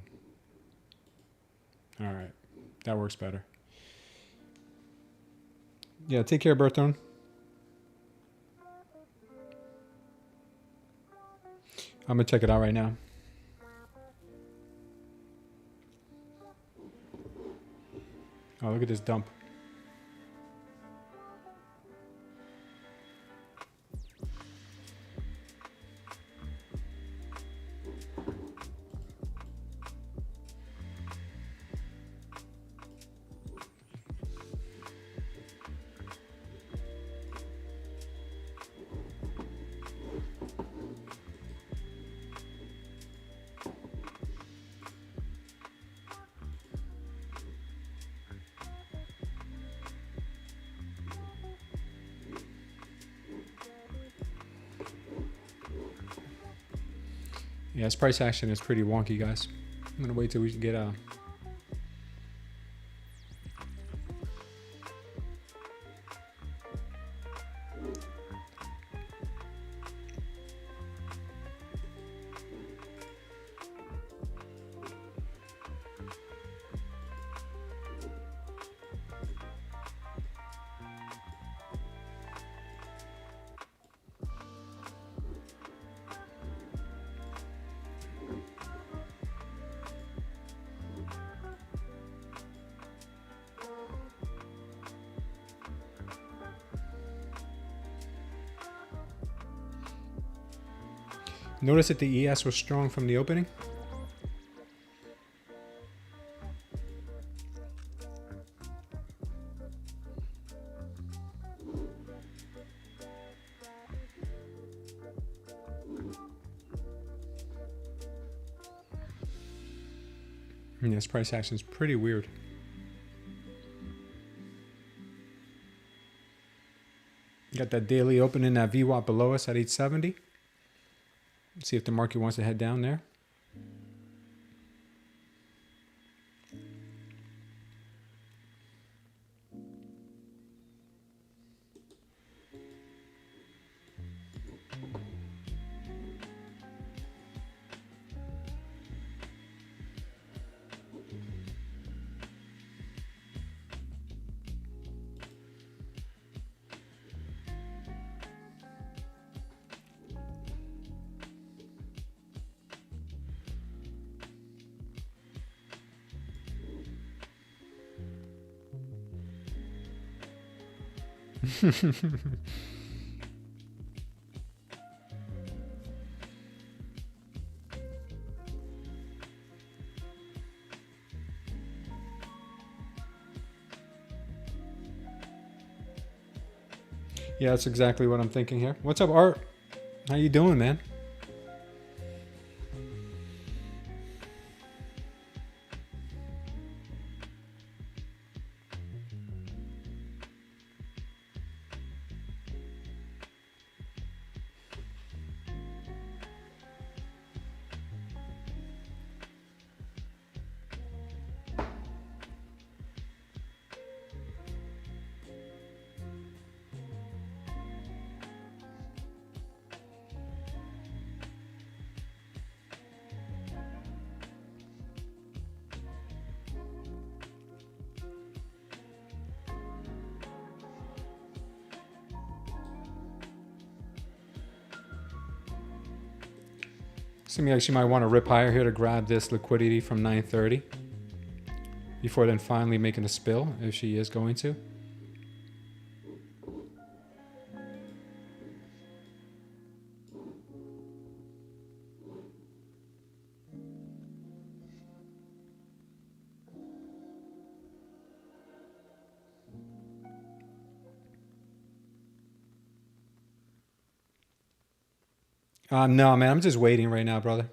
All right, that works better. Yeah, take care, Bertrand. I'm gonna check it out right now. Oh, look at this dump. Yeah, this price action is pretty wonky, guys. I'm gonna wait till we get Notice that the ES was strong from the opening. And this price action is pretty weird. Got that daily opening, that VWAP below us at 870. Let's see if the market wants to head down there. Yeah, that's exactly what I'm thinking here. What's up, Art? How you doing, man? So you actually might want to rip higher here to grab this liquidity from 930 before then finally making a spill, if she is going to. No, man, I'm just waiting right now, brother.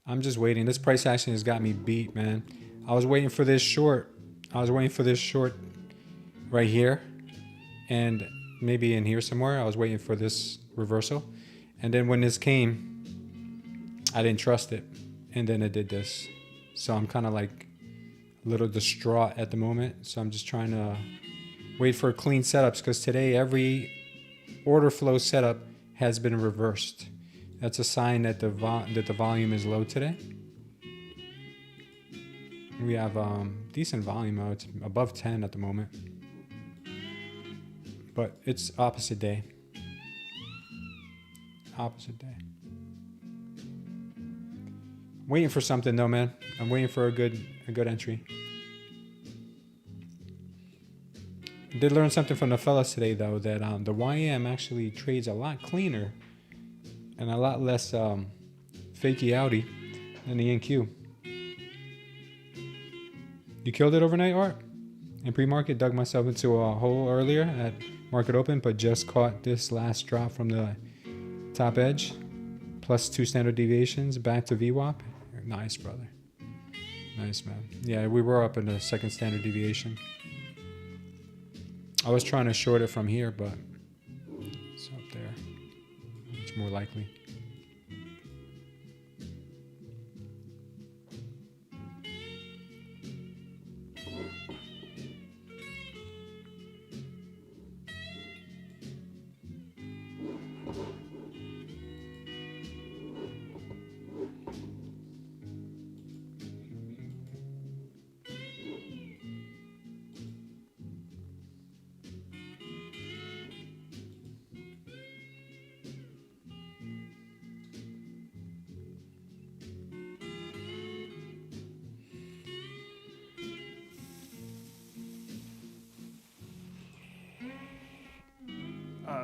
I'm just waiting. This price action has got me beat, man. I was waiting for this short. I was waiting for this short right here and maybe in here somewhere. I was waiting for this reversal. And then when this came, I didn't trust it. And then it did this. So I'm kind of like a little distraught at the moment. So I'm just trying to wait for clean setups because today every order flow setup has been reversed. That's a sign that the volume is low today. We have decent volume. It's above 10 at the moment. But it's opposite day. Opposite day. Waiting for something though, man. I'm waiting for a good entry. Did learn something from the fellas today though, that the YM actually trades a lot cleaner and a lot less fakey outy than the NQ. You killed it overnight, Art? In pre-market, dug myself into a hole earlier at market open, but just caught this last drop from the top edge, plus 2 standard deviations back to VWAP. Nice, brother. Nice, man. Yeah, we were up in the second standard deviation. I was trying to short it from here, but it's up there. It's more likely.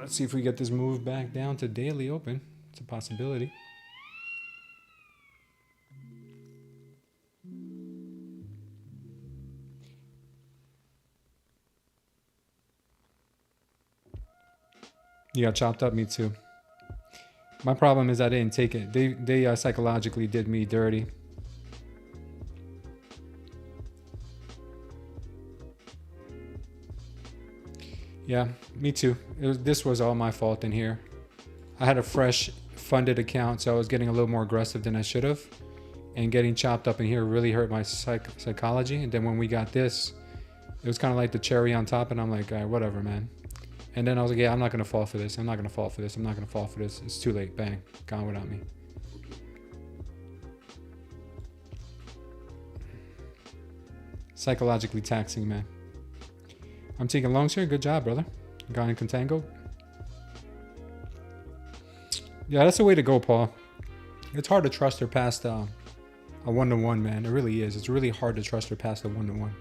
Let's see if we get this move back down to daily open. It's a possibility. You got chopped up, me too. My problem is I didn't take it. They psychologically did me dirty. Yeah, me too. This was all my fault in here. I had a fresh funded account, so I was getting a little more aggressive than I should have. And getting chopped up in here really hurt my psychology. And then when we got this, it was kind of like the cherry on top. And I'm like, all right, whatever, man. And then I was like, yeah, I'm not going to fall for this. I'm not going to fall for this. I'm not going to fall for this. It's too late. Bang. Gone without me. Psychologically taxing, man. I'm taking longs here. Good job, brother. Got in contango. Yeah, that's the way to go, Paul. It's hard to trust her past a 1-to-1, man. It really is. It's really hard to trust her past a 1-to-1.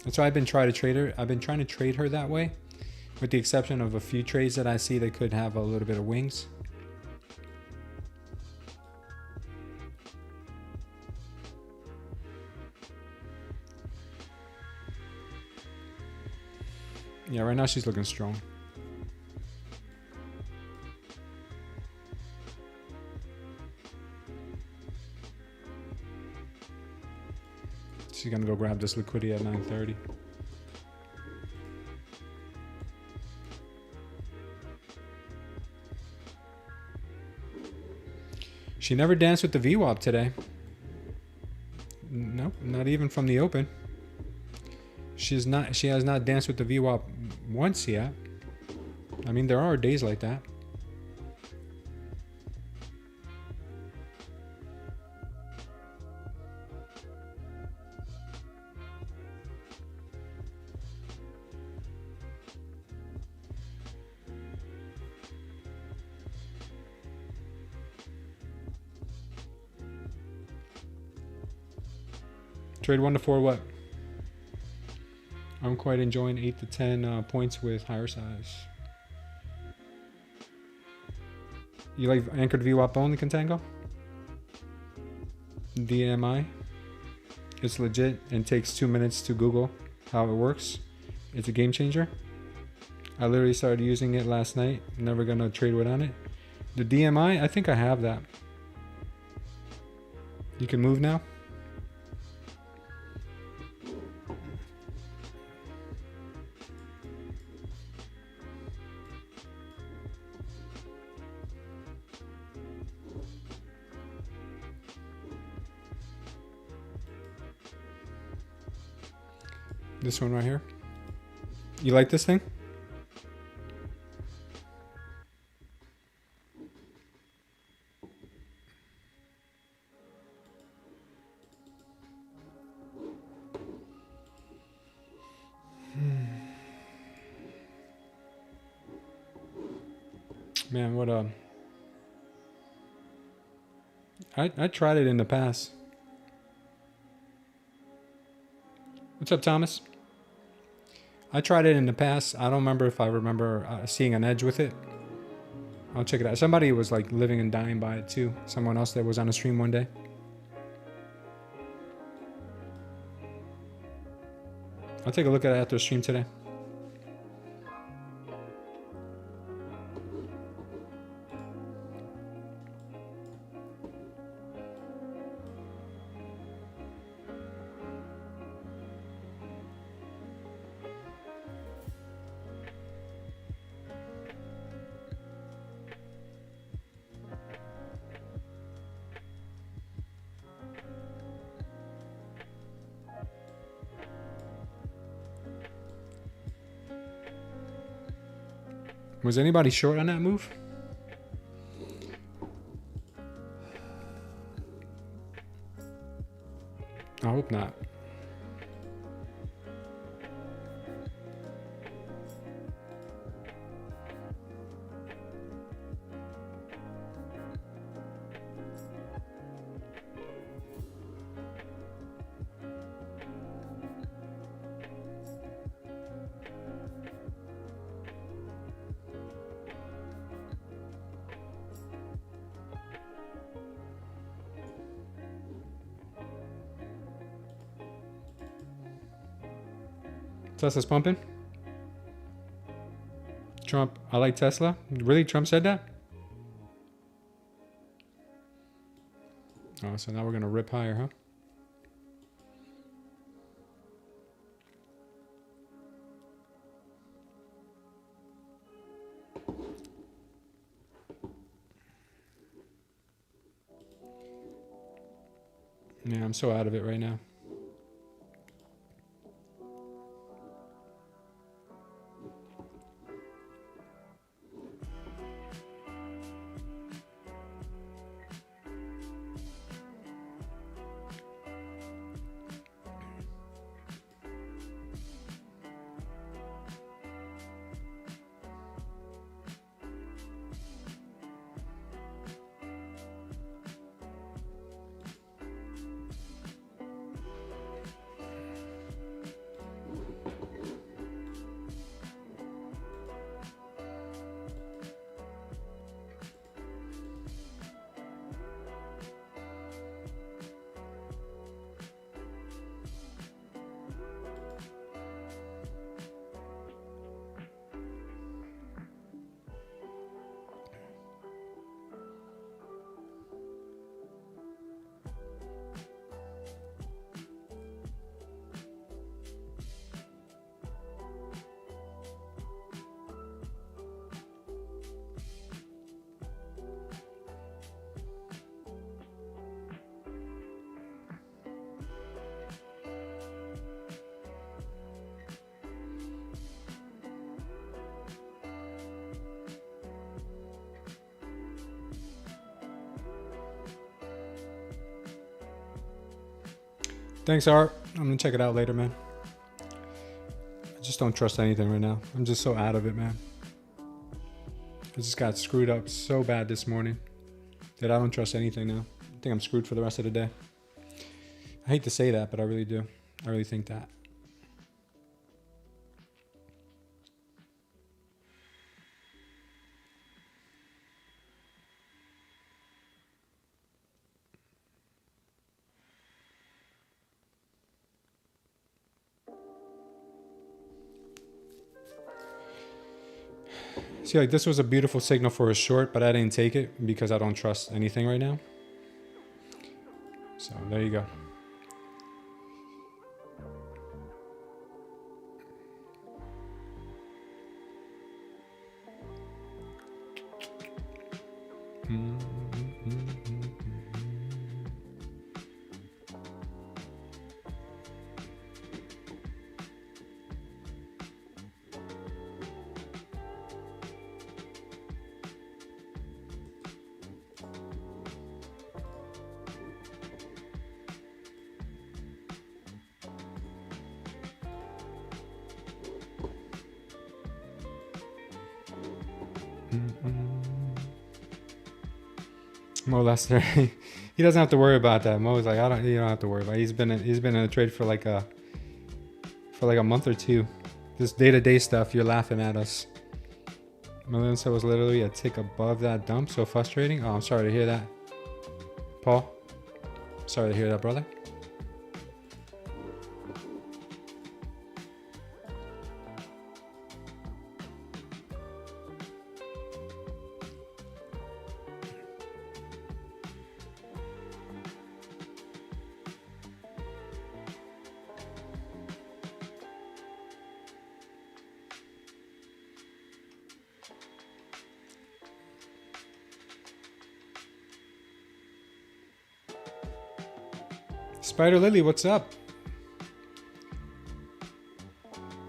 That's why I've been trying to trade her. I've been trying to trade her that way, with the exception of a few trades that I see that could have a little bit of wings. Yeah, right now she's looking strong. She's gonna go grab this liquidity at 9:30. She never danced with the VWAP today. Nope, not even from the open. She has not danced with the VWAP once yet. I mean, there are days like that. Trade 1 to 4 what? I'm quite enjoying 8 to 10 points with higher size. You like anchored VWAP only, Contango? DMI. It's legit and takes 2 minutes to Google how it works. It's a game changer. I literally started using it last night. Never gonna trade without it. The DMI, I think I have that. You can move now. This one right here. You like this thing? Man, what I tried it in the past. What's up, Thomas? I tried it in the past. I don't remember if I remember seeing an edge with it. I'll check it out. Somebody was like living and dying by it too. Someone else that was on a stream one day. I'll take a look at it after the stream today. Was anybody short on that move? I hope not. Tesla's pumping. Trump, I like Tesla. Really? Trump said that? Oh, so now we're going to rip higher, huh? Yeah, I'm so out of it right now. Thanks, Art. I'm gonna check it out later, man. I just don't trust anything right now. I'm just so out of it, man. I just got screwed up so bad this morning that I don't trust anything now. I think I'm screwed for the rest of the day. I hate to say that, but I really do. I really think that. See, like this was a beautiful signal for a short, but I didn't take it because I don't trust anything right now. So there you go. Mo Lester, he doesn't have to worry about that. Mo's like, you don't have to worry about it. He's been in a trade for like a month or two. This day-to-day stuff, you're laughing at us. Melissa was literally a tick above that dump. So frustrating. Oh, I'm sorry to hear that. Paul, sorry to hear that, brother. Spider Lily, what's up?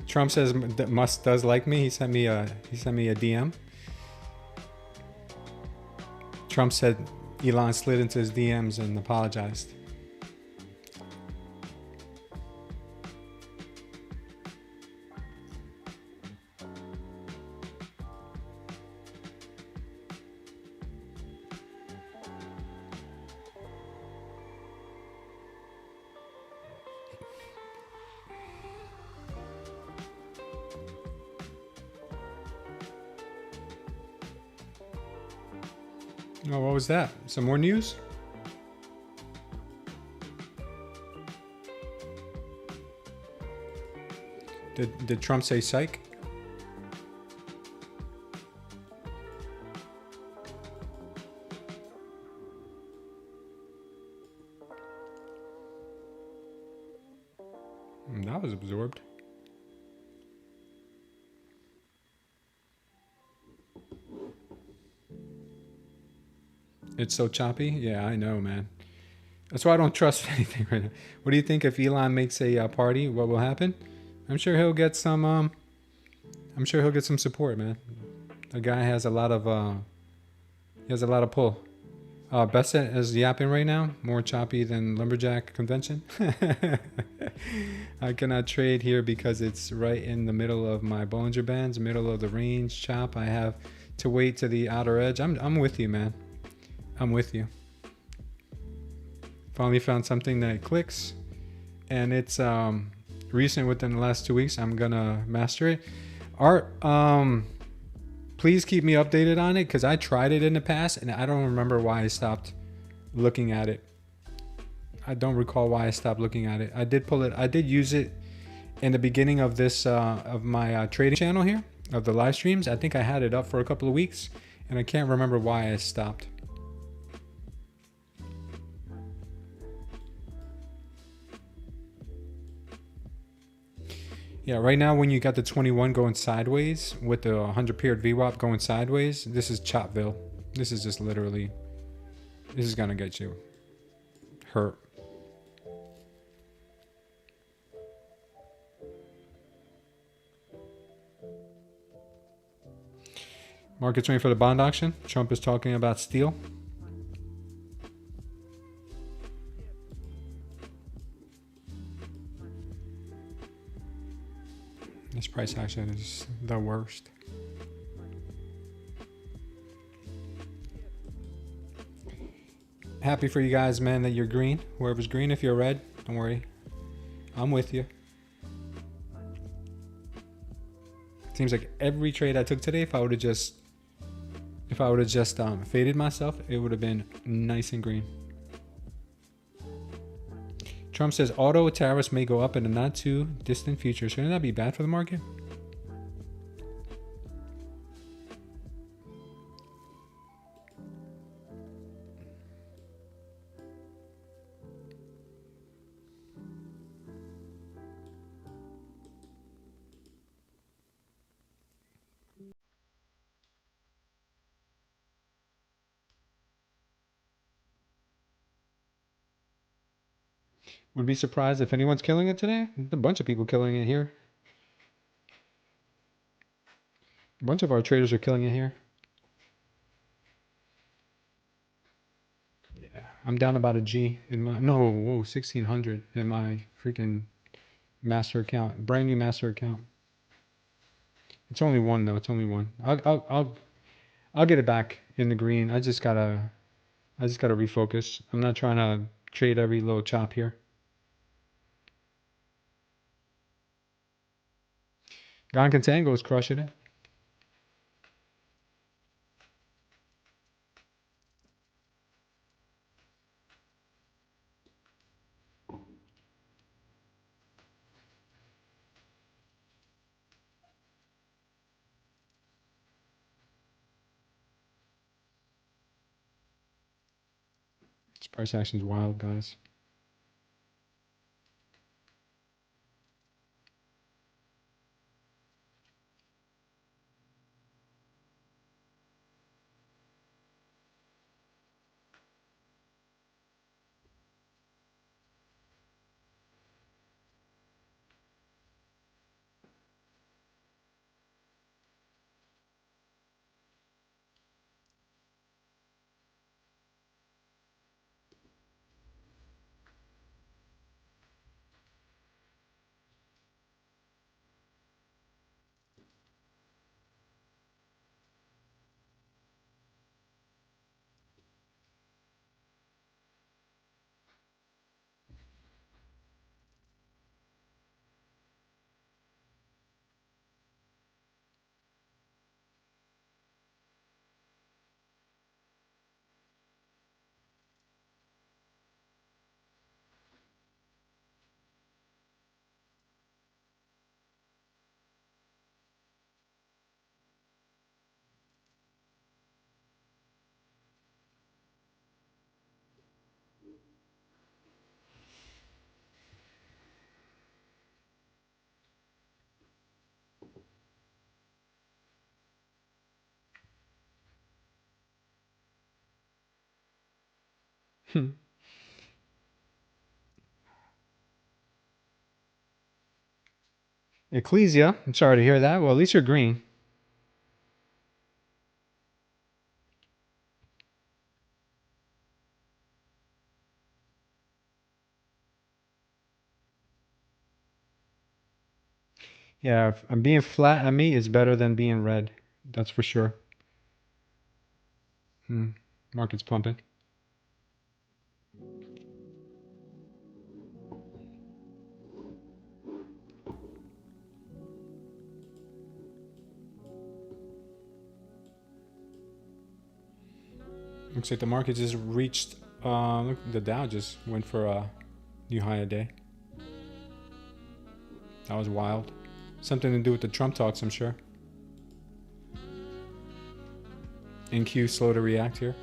Trump says that Musk does like me. He sent me a DM. Trump said Elon slid into his DMs and apologized. Oh, what was that? Some more news? Did Trump say psych? That was absorbed. It's so choppy. Yeah, I know, man. That's why I don't trust anything right now. What do you think if Elon makes a party? What will happen? I'm sure he'll get some. I'm sure he'll get some support, man. The guy has a lot of. He has a lot of pull. Besset is yapping right now. More choppy than lumberjack convention. I cannot trade here because it's right in the middle of my Bollinger Bands, middle of the range chop. I have to wait to the outer edge. I'm with you, man. I'm with you. Finally found something that clicks, and it's recent within the last 2 weeks. I'm gonna master it. Art, please keep me updated on it because I tried it in the past and I don't remember why I stopped looking at it. I don't recall why I stopped looking at it. I did pull it. I did use it in the beginning of this of my trading channel here of the live streams. I think I had it up for a couple of weeks and I can't remember why I stopped. Yeah, right now when you got the 21 going sideways with the 100 paired VWAP going sideways, this is Chopville. This is just literally, this is gonna get you hurt. Market's waiting for the bond auction. Trump is talking about steel. This price action is the worst. Happy for you guys, man, that you're green. Whoever's green, if you're red, don't worry. I'm with you. Seems like every trade I took today, if I would have just faded myself, it would have been nice and green. Trump says auto tariffs may go up in the not too distant future. Shouldn't that be bad for the market? Would be surprised if anyone's killing it today. There's a bunch of people killing it here. A bunch of our traders are killing it here. Yeah, I'm down about a G in my, no, whoa, 1600 in my freaking master account, brand new master account. It's only one though. It's only one. I'll get it back in the green. I just gotta refocus. I'm not trying to trade every little chop here. Gon Contango is crushing it. This price action is wild, guys. Ecclesia, I'm sorry to hear that. Well, at least you're green. Yeah, if I'm being flat on me is better than being red. That's for sure. Market's pumping. Looks like the market just reached, look, the Dow just went for a new high a day. That was wild. Something to do with the Trump talks, I'm sure. NQ slow to react here.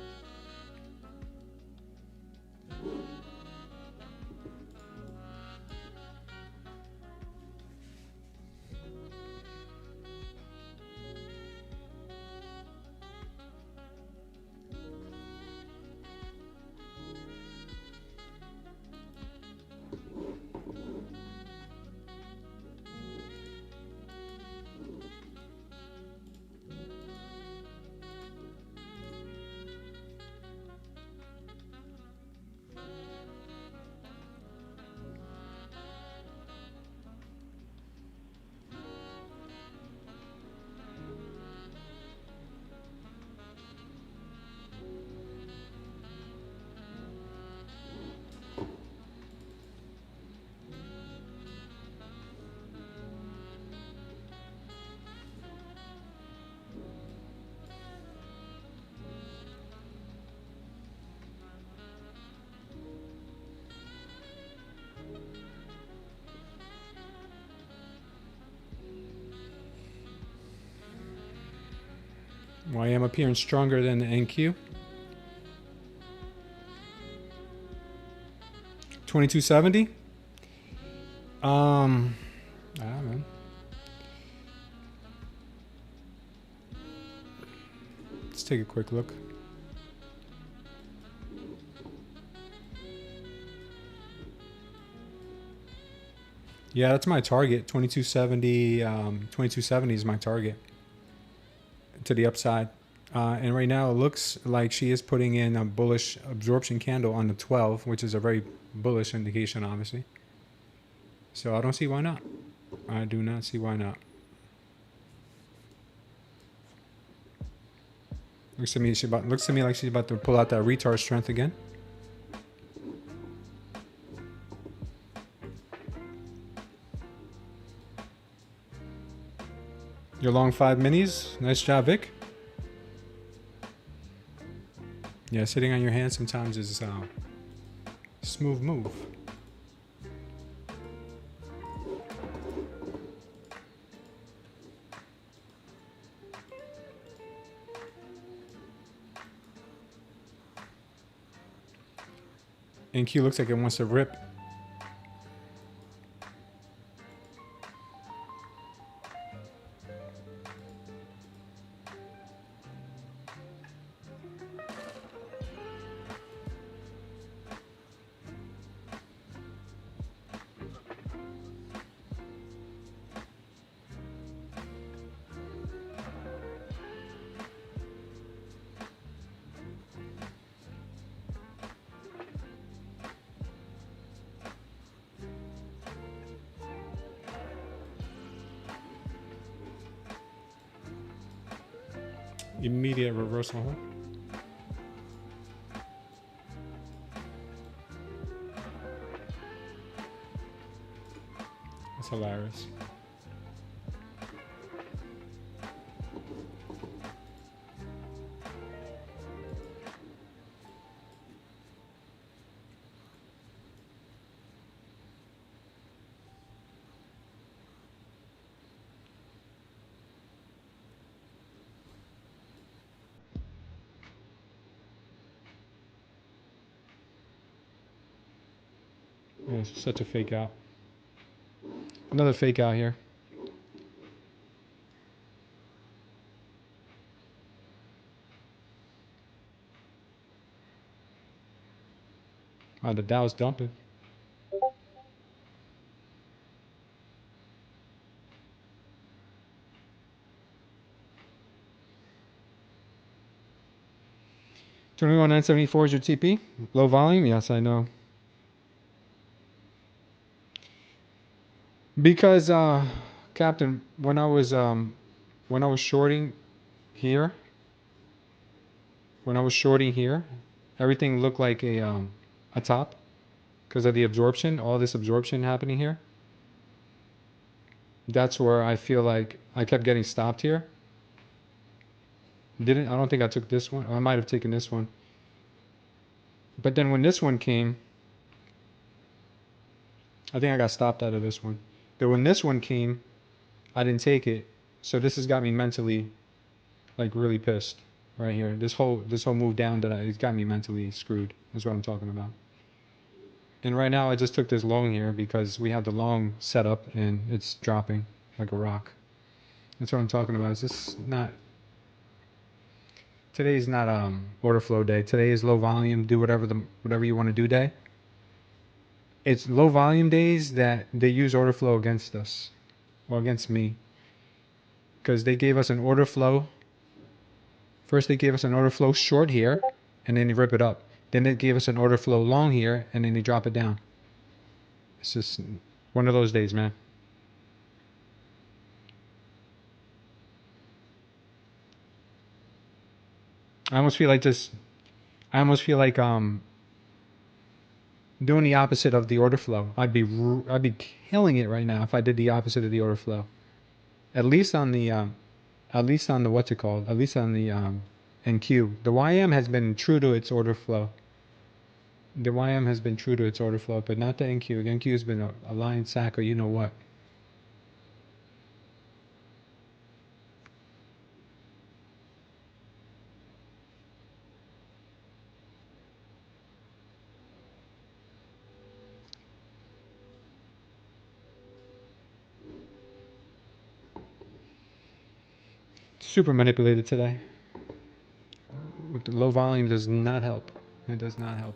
YM appearing stronger than the NQ. 2270. I don't know. Let's take a quick look. Yeah, that's my target. 2270. 2270 is my target to the upside. And right now it looks like she is putting in a bullish absorption candle on the 12, which is a very bullish indication, obviously. So I don't see why not. I do not see why not. Looks to me like she's about to pull out that retard strength again. Your long 5 minis. Nice job, Vic. Yeah, sitting on your hand sometimes is a smooth move. NQ looks like it wants to rip. Immediate reversal. That's hilarious. Yeah, it's such a fake out. Another fake out here. Oh, the Dow's dumping. $21,974 is your TP. Low volume, yes, I know. Because Captain, when I was shorting here, everything looked like a top because of the absorption, all this absorption happening here. That's where I feel like I kept getting stopped here. I don't think I took this one. I might have taken this one. But then when this one came, I think I got stopped out of this one. But when this one came, I didn't take it. So this has got me mentally like really pissed right here. This whole move down it's got me mentally screwed. That's what I'm talking about. And right now I just took this long here because we have the long setup and it's dropping like a rock. That's what I'm talking about. It's just not. Today's not order flow day. Today is low volume. Do whatever you want to do day. It's low volume days that they use order flow against us or against me because they gave us an order flow. First they gave us an order flow short here and then they rip it up. Then they gave us an order flow long here and then they drop it down. It's just one of those days, man. I almost feel like doing the opposite of the order flow. I'd be killing it right now if I did the opposite of the order flow. At least on the what's it called? At least on the NQ. The YM has been true to its order flow. The YM has been true to its order flow, but not the NQ. The NQ has been a lion sack or you know what. Super manipulated today. With the low volume does not help. It does not help.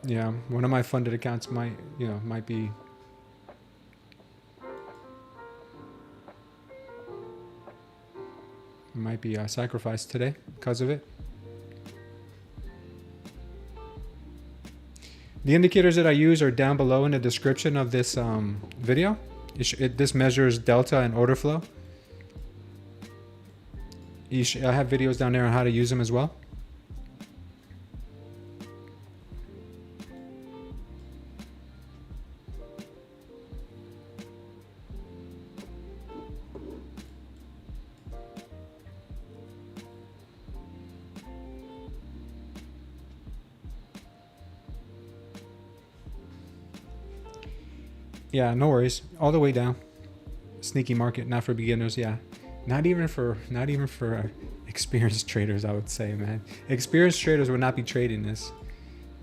Yeah, one of my funded accounts might be sacrificed today because of it. The indicators that I use are down below in the description of this video. This measures delta and order flow. I have videos down there on how to use them as well. Yeah, no worries. All the way down. Sneaky market, not for beginners. Yeah, not even for experienced traders, I would say, man. Experienced traders would not be trading this.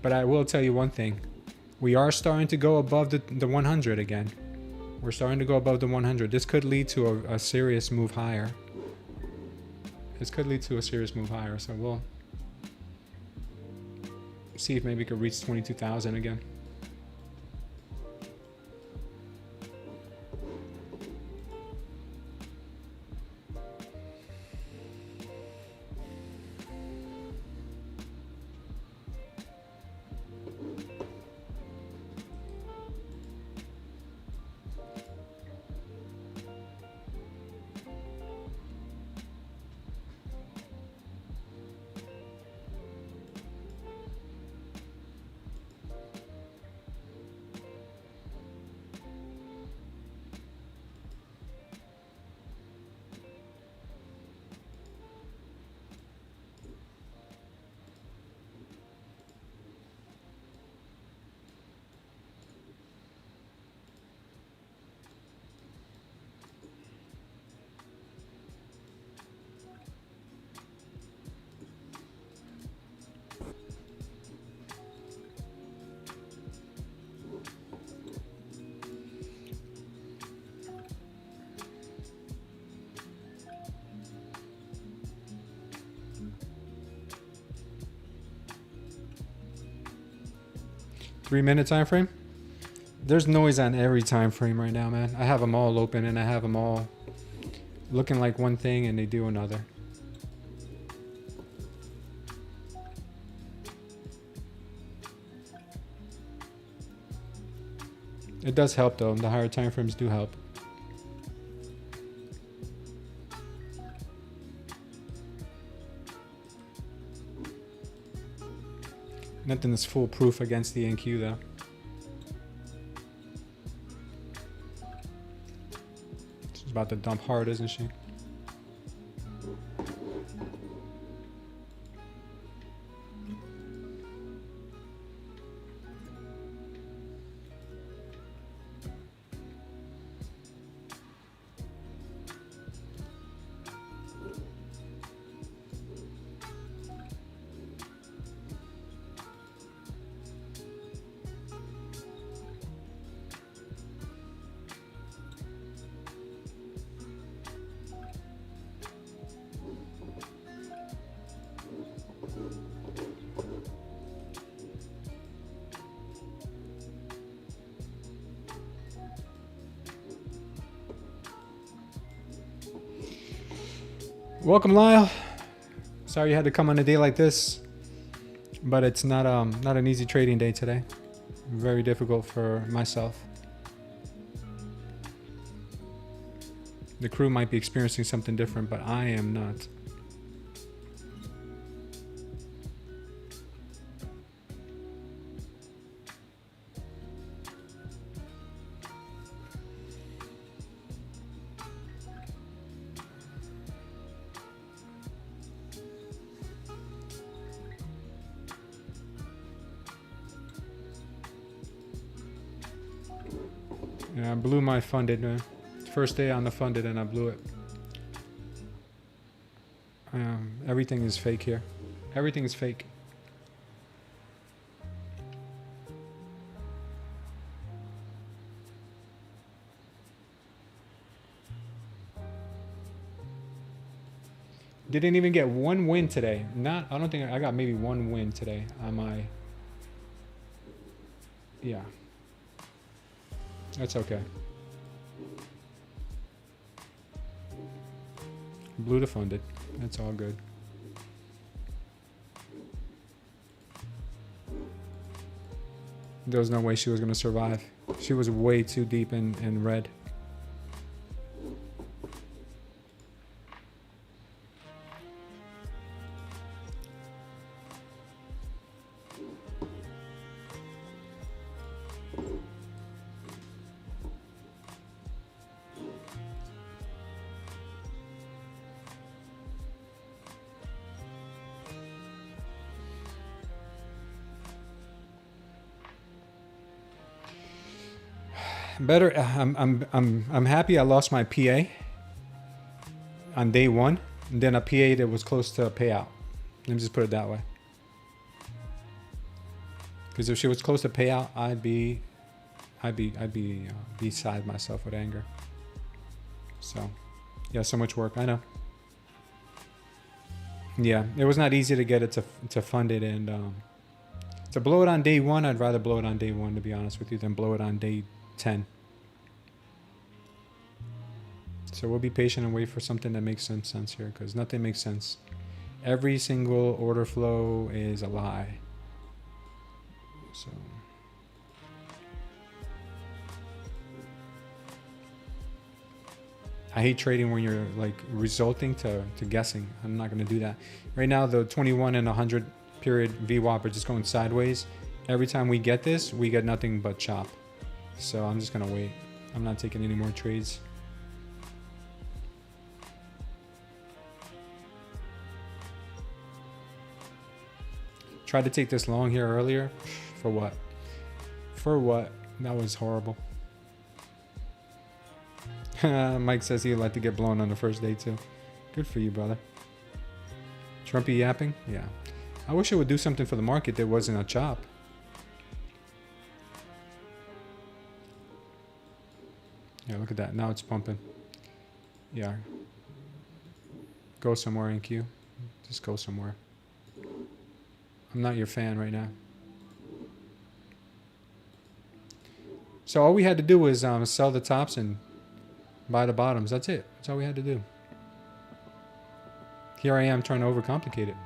But I will tell you one thing. We are starting to go above the 100 again. We're starting to go above the 100. This could lead to a serious move higher. So we'll see if maybe we could reach 22,000 again. Three-minute time frame. There's noise on every time frame right now, man. I have them all open and I have them all looking like one thing and they do another. It does help though. The higher time frames do help. Nothing is foolproof against the NQ though. She's about to dump hard, isn't she? Welcome, Lyle. Sorry you had to come on a day like this, but it's not an easy trading day today. Very difficult for myself. The crew might be experiencing something different, but I am not. Yeah, I blew my funded, man. First day on the funded and I blew it. Everything is fake here. Everything is fake. Didn't even get one win today. I don't think I got maybe one win today on my. Yeah. That's okay. Blew the funded. That's all good. There was no way she was going to survive. She was way too deep in red. Better. I'm happy I lost my PA on day one, and then a PA that was close to a payout. Let me just put it that way. Because if she was close to payout, I'd be beside myself with anger. So, yeah, so much work. I know. Yeah, it was not easy to get it to fund it, and to blow it on day one. I'd rather blow it on day one, to be honest with you, than blow it on day 10. So we'll be patient and wait for something that makes some sense here, because nothing makes sense. Every single order flow is a lie. So I hate trading when you're like resulting to guessing. I'm not going to do that. Right now, the 21 and 100 period VWAP are just going sideways. Every time we get this, we get nothing but chop. So I'm just going to wait. I'm not taking any more trades. Tried to take this long here earlier. For what? For what? That was horrible. Mike says he'd like to get blown on the first day too. Good for you, brother. Trumpy yapping? Yeah. I wish it would do something for the market that wasn't a chop. Yeah, look at that. Now it's pumping. Yeah. Go somewhere, NQ. Just go somewhere. I'm not your fan right now. So all we had to do was sell the tops and buy the bottoms. That's it. That's all we had to do. Here I am trying to overcomplicate it.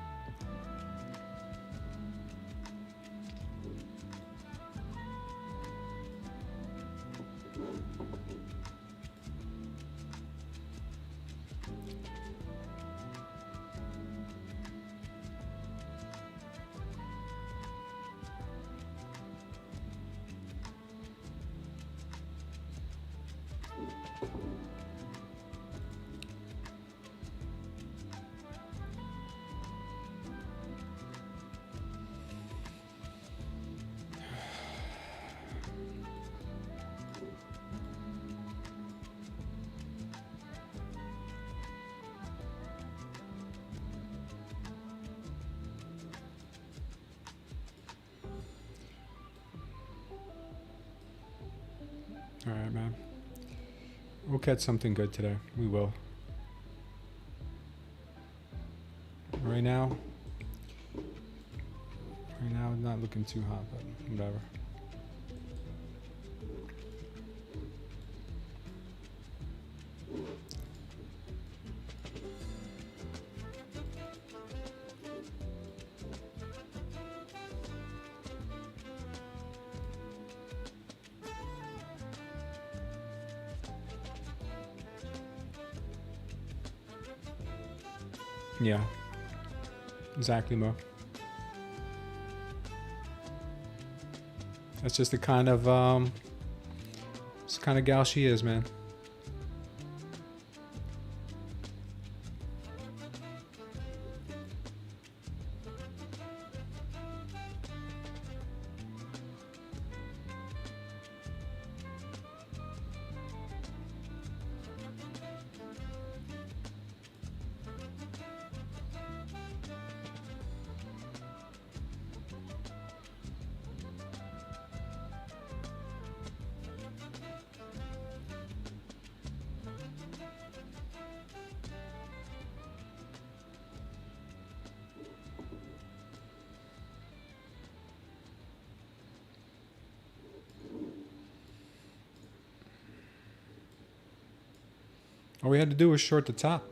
All right, man. We'll catch something good today. We will. Right now, it's not looking too hot, but whatever. Yeah, exactly, Mo. That's just the kind of it's the kind of gal she is, man. All we had to do was short the top.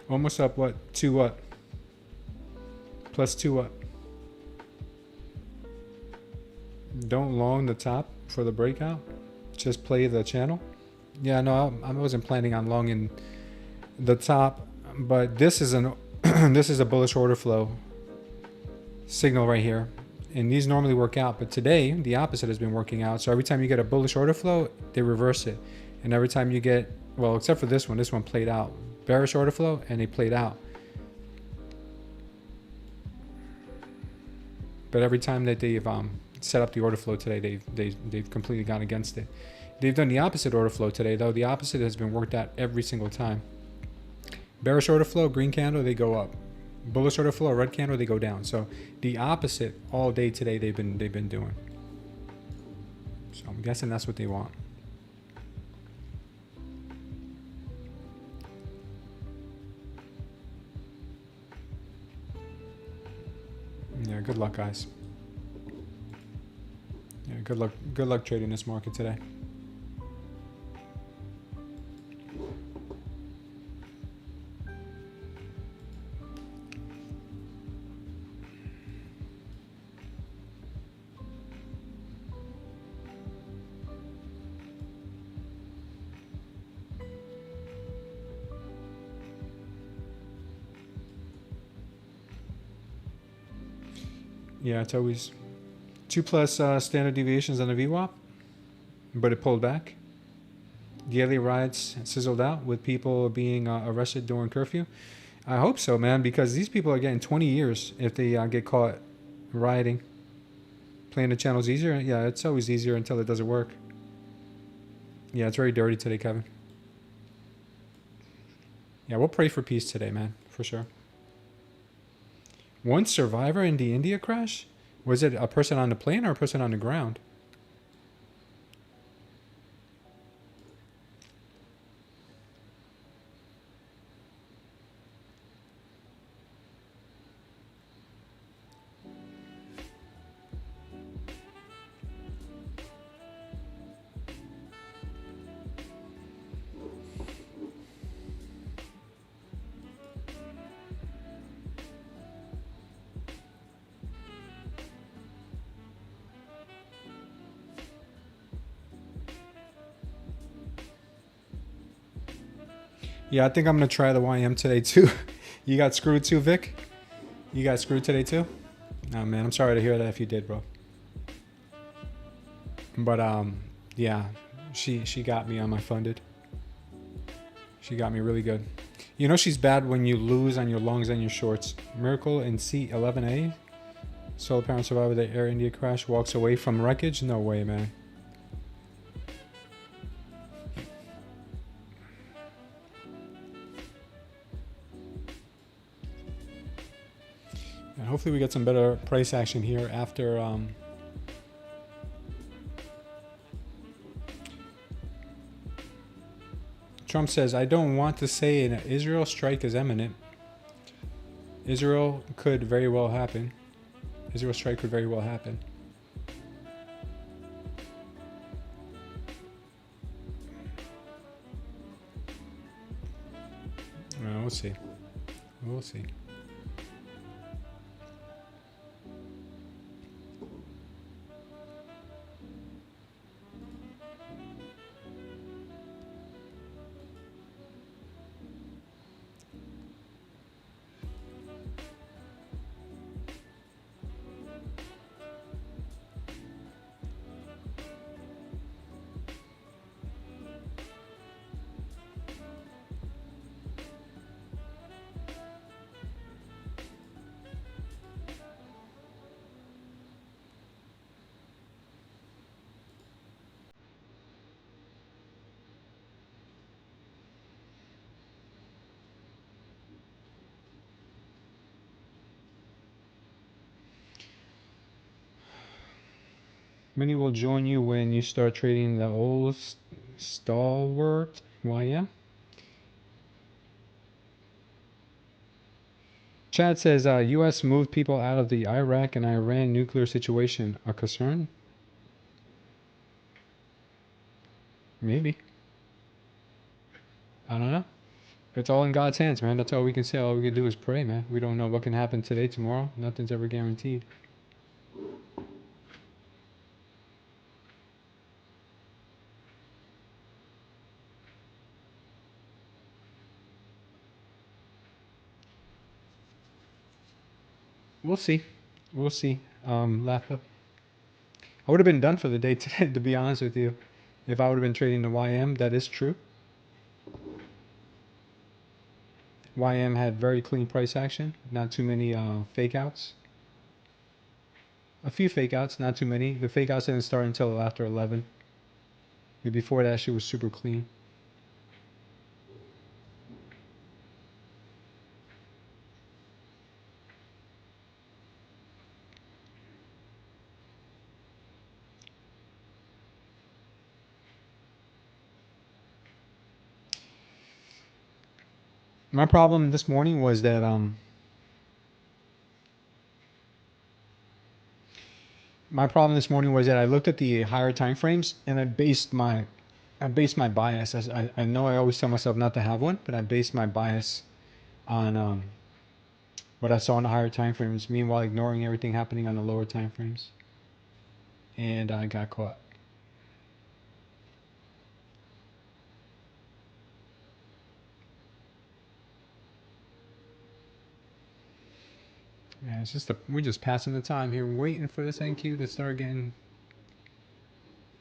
Almost up what? 2 what? Plus 2 what? Don't long the top for the breakout. Just play the channel. Yeah, no, I wasn't planning on longing the top, but this is an this is a bullish order flow signal right here, and these normally work out, but today the opposite has been working out. So every time you get a bullish order flow, they reverse it, and every time you get, well, except for this one played out bearish order flow, and they played out. But every time that they've set up the order flow today, they've completely gone against it. They've done the opposite order flow today, though. The opposite has been worked out every single time. Bearish order flow, green candle, they go up. Bullish order flow, red candle, they go down. So the opposite all day today they've been doing. So I'm guessing that's what they want. Yeah, good luck, guys. Yeah, good luck trading this market today. Yeah, it's always 2+ standard deviations on the VWAP, but it pulled back. Daily riots sizzled out with people being arrested during curfew. I hope so, man, because these people are getting 20 years if they get caught rioting. Playing the channel's easier. Yeah, it's always easier until it doesn't work. Yeah, it's very dirty today, Kevin. Yeah, we'll pray for peace today, man, for sure. One survivor in the India crash? Was it a person on the plane or a person on the ground? Yeah, I think I'm going to try the YM today, too. You got screwed, too, Vic? You got screwed today, too? Oh, man, I'm sorry to hear that if you did, bro. But, yeah, she got me on my funded. She got me really good. You know she's bad when you lose on your longs and your shorts. Miracle in C11A. Sole apparent survivor of the Air India crash walks away from wreckage? No way, man. And hopefully we get some better price action here after Trump says, I don't want to say an Israel strike is imminent. Israel could very well happen. Israel strike could very well happen. We'll see. We'll see. Many will join you when you start trading the old stalwart YM. Chad says, U.S. moved people out of the Iraq and Iran nuclear situation. A concern? Maybe. I don't know. It's all in God's hands, man. That's all we can say. All we can do is pray, man. We don't know what can happen today, tomorrow. Nothing's ever guaranteed. We'll see. We'll see. laptop. I would have been done for the day today, to be honest with you, if I would have been trading the YM. That is true. YM had very clean price action, not too many fake outs. A few fake outs, not too many. The fake outs didn't start until after 11. Before that, shit was super clean. My problem this morning was that I looked at the higher time frames and I based my bias. As I know I always tell myself not to have one, but I based my bias on what I saw in the higher time frames, meanwhile ignoring everything happening on the lower time frames. And I got caught. Yeah, it's just we're just passing the time here, waiting for this NQ to start getting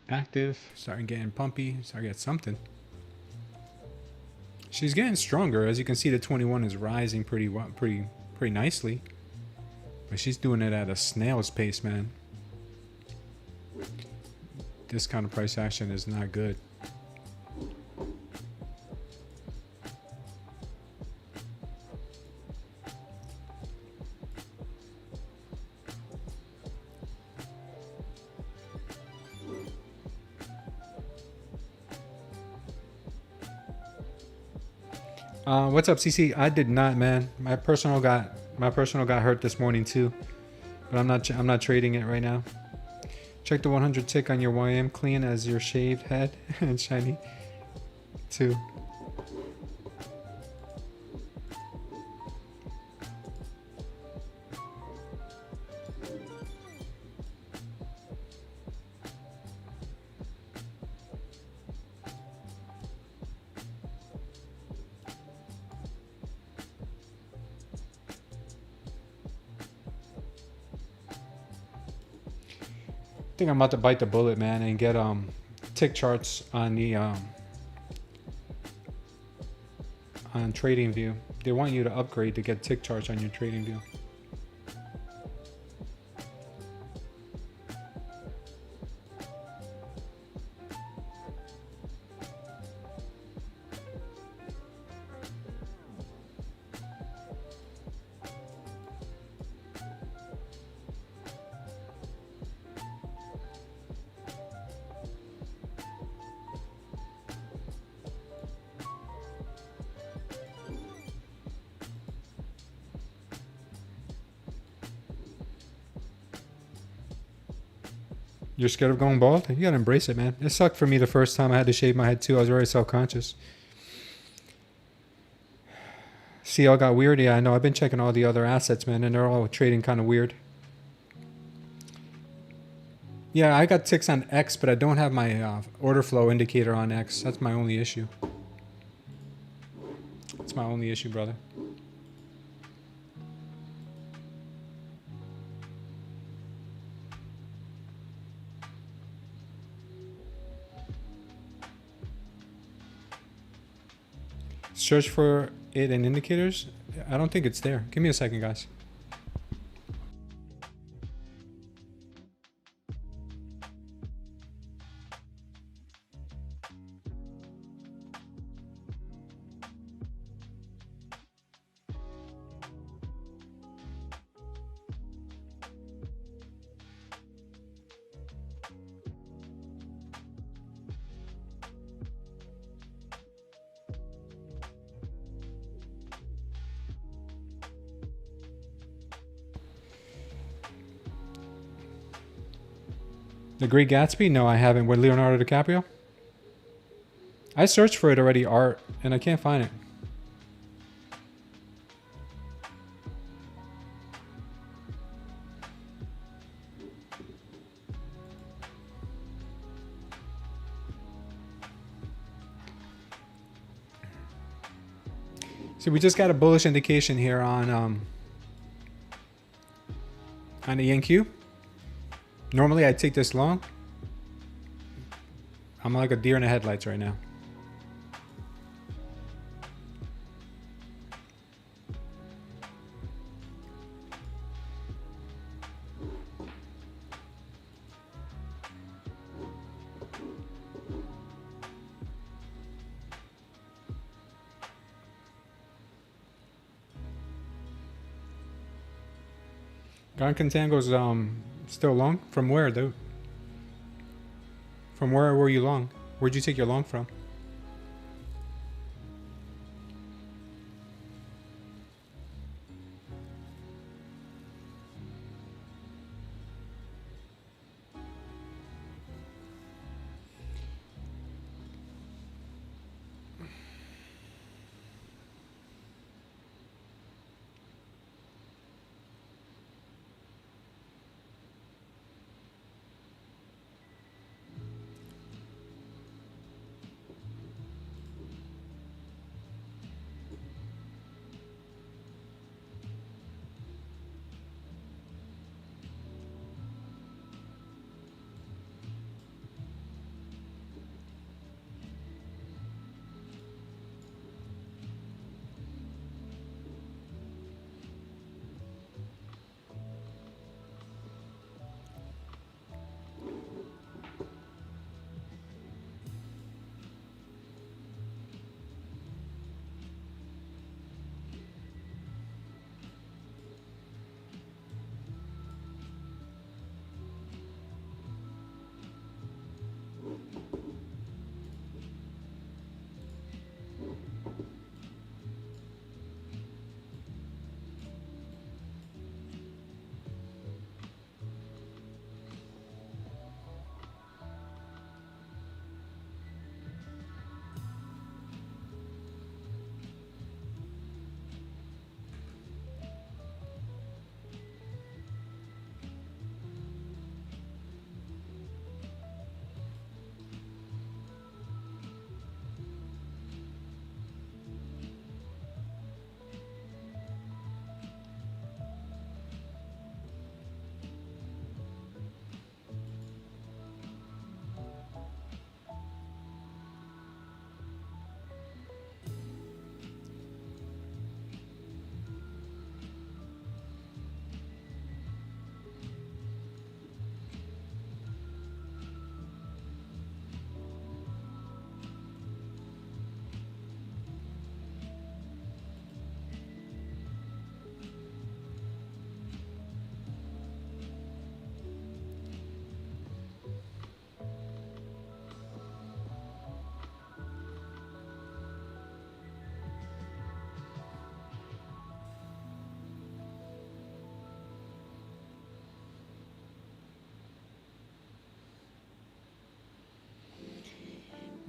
active, start getting pumpy, start getting something. She's getting stronger. As you can see, the 21 is rising pretty nicely. But she's doing it at a snail's pace, man. This kind of price action is not good. What's up, CC? I did not, man. My personal got hurt this morning too, but I'm not trading it right now. Check the 100 tick on your YM, clean as your shaved head and shiny too. I think I'm about to bite the bullet, man, and get tick charts on the on TradingView. They want you to upgrade to get tick charts on your TradingView. You're scared of going bald? You gotta embrace it, man. It sucked for me the first time I had to shave my head too. I was very self-conscious. CL got weird. Yeah, I know. I've been checking all the other assets, man, and they're all trading kind of weird. Yeah, I got ticks on X, but I don't have my order flow indicator on X. That's my only issue. That's my only issue, brother. Search for it in indicators. I don't think it's there. Give me a second, guys. The Great Gatsby? No, I haven't. With Leonardo DiCaprio? I searched for it already, art, and I can't find it. See, we just got a bullish indication here on the NQ. Normally I take this long. I'm like a deer in the headlights right now. Gun Contango's still long? From where, dude? From where were you long? Where'd you take your long from?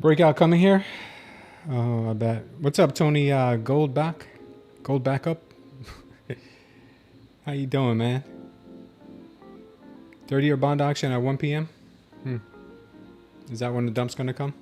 Breakout coming here. Oh, I bet. What's up, Tony? Gold back? Gold back up? How you doing, man? 30-year bond auction at 1 p.m.? Is that when the dump's gonna come?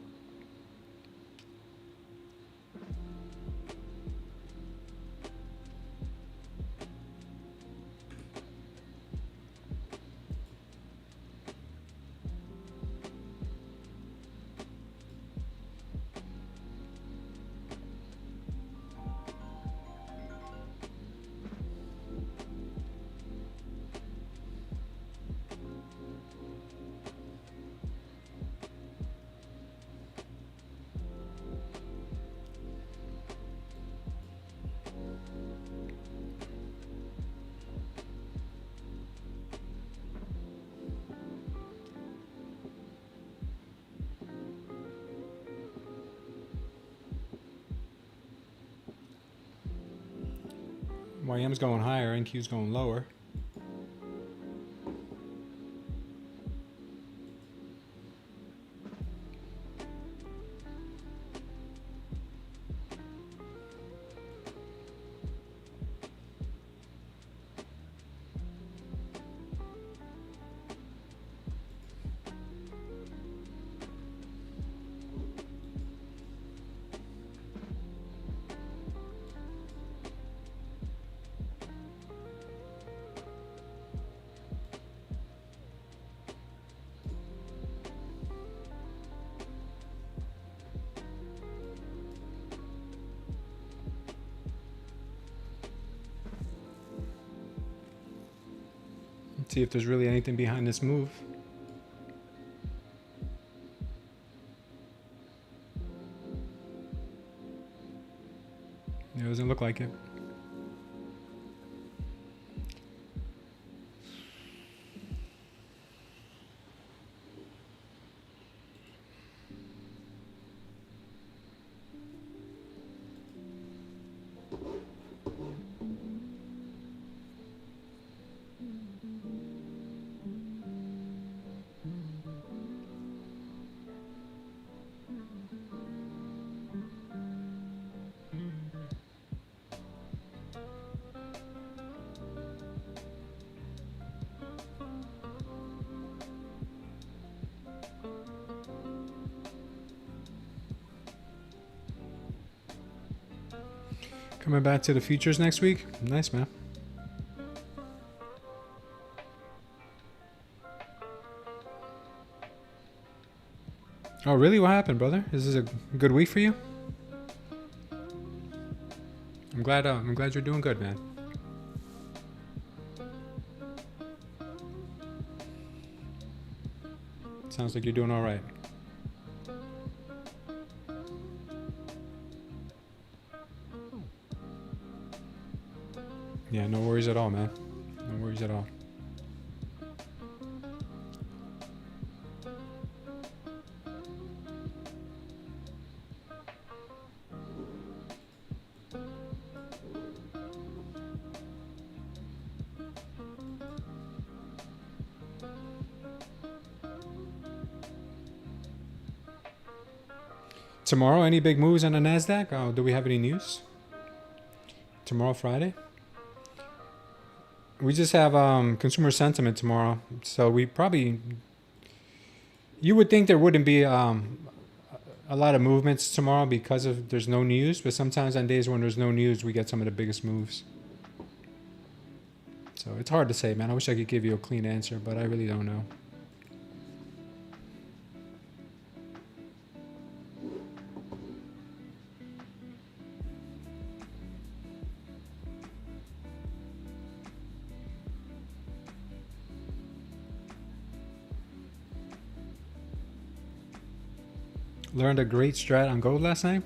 YM's going higher, NQ's going lower. See if there's really anything behind this move. It doesn't look like it. Coming back to the futures next week. Nice, man. Oh, really? What happened, brother? Is this a good week for you? I'm glad you're doing good, man. Sounds like you're doing all right. Yeah, no worries at all, man. No worries at all. Tomorrow, any big moves on the Nasdaq? Oh, do we have any news? Tomorrow, Friday? We just have consumer sentiment tomorrow, so we probably... You would think there wouldn't be a lot of movements tomorrow because there's no news, but sometimes on days when there's no news, we get some of the biggest moves. So it's hard to say, man. I wish I could give you a clean answer, but I really don't know. Learned a great strat on gold last night.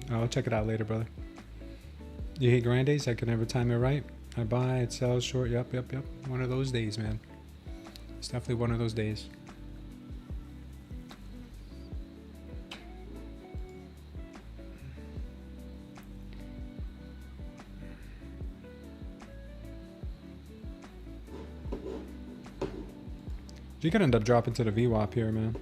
I'll check it out later, brother. You hate grind days? I can never time it right. I buy, it sells, short. Yep. One of those days, man. It's definitely one of those days. You could end up dropping to the VWAP here, man.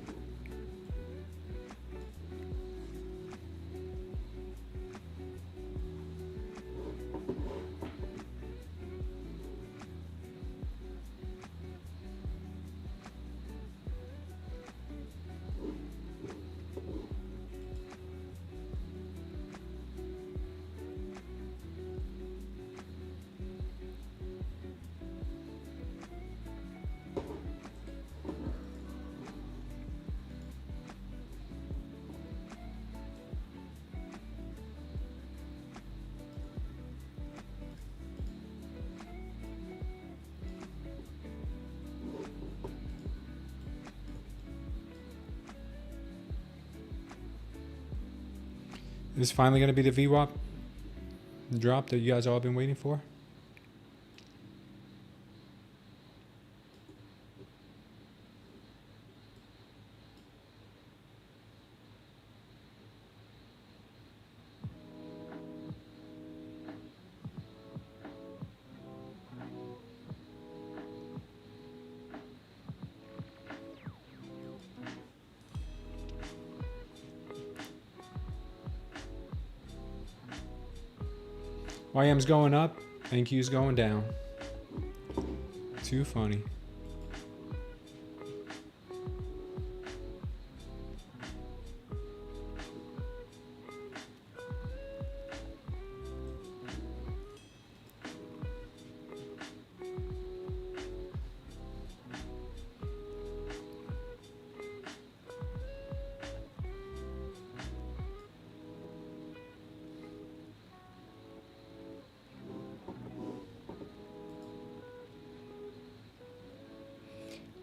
Is this finally going to be the VWAP drop that you guys all been waiting for? YM's going up, NQ's going down. Too funny.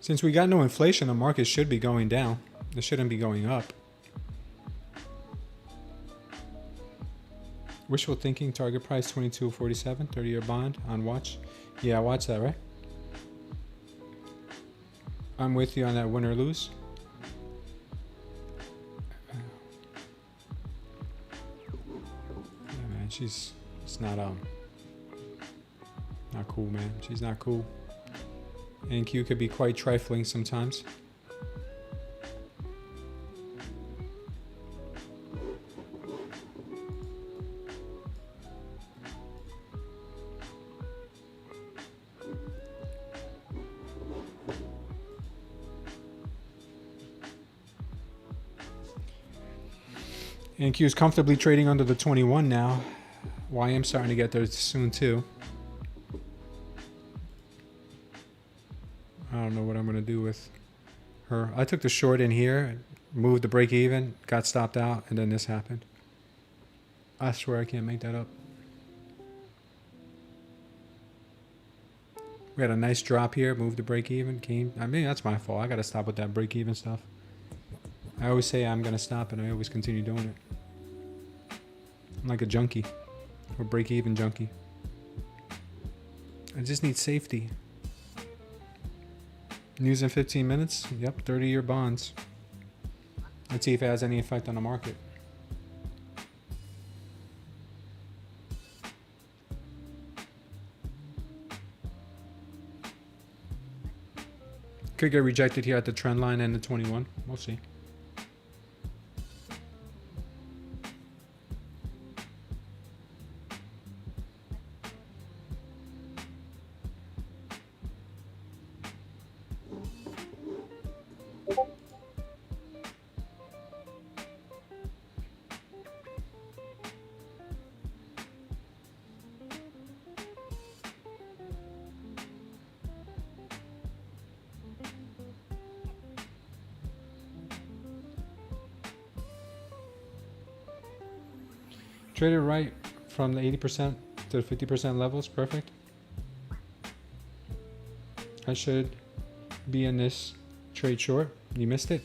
Since we got no inflation, the market should be going down. It shouldn't be going up. Wishful thinking, target price 22.47, 30-year bond on watch. Yeah, watch that, right? I'm with you on that win or lose. Yeah, man, it's not cool, man. She's not cool. NQ could be quite trifling sometimes. NQ is comfortably trading under the 21 now. YM starting to get there soon too. I don't know what I'm going to do with her. I took the short in here, moved the break even, got stopped out, and then this happened. I swear I can't make that up. We had a nice drop here, moved the break even, came. I mean, that's my fault. I got to stop with that break even stuff. I always say I'm going to stop, and I always continue doing it. I'm like a junkie, or break even junkie. I just need safety. News in 15 minutes. Yep, 30-year bonds. Let's see if it has any effect on the market. Could get rejected here at the trend line and the 21. We'll see. Traded right from the 80% to the 50% levels. Perfect. I should be in this trade short. You missed it.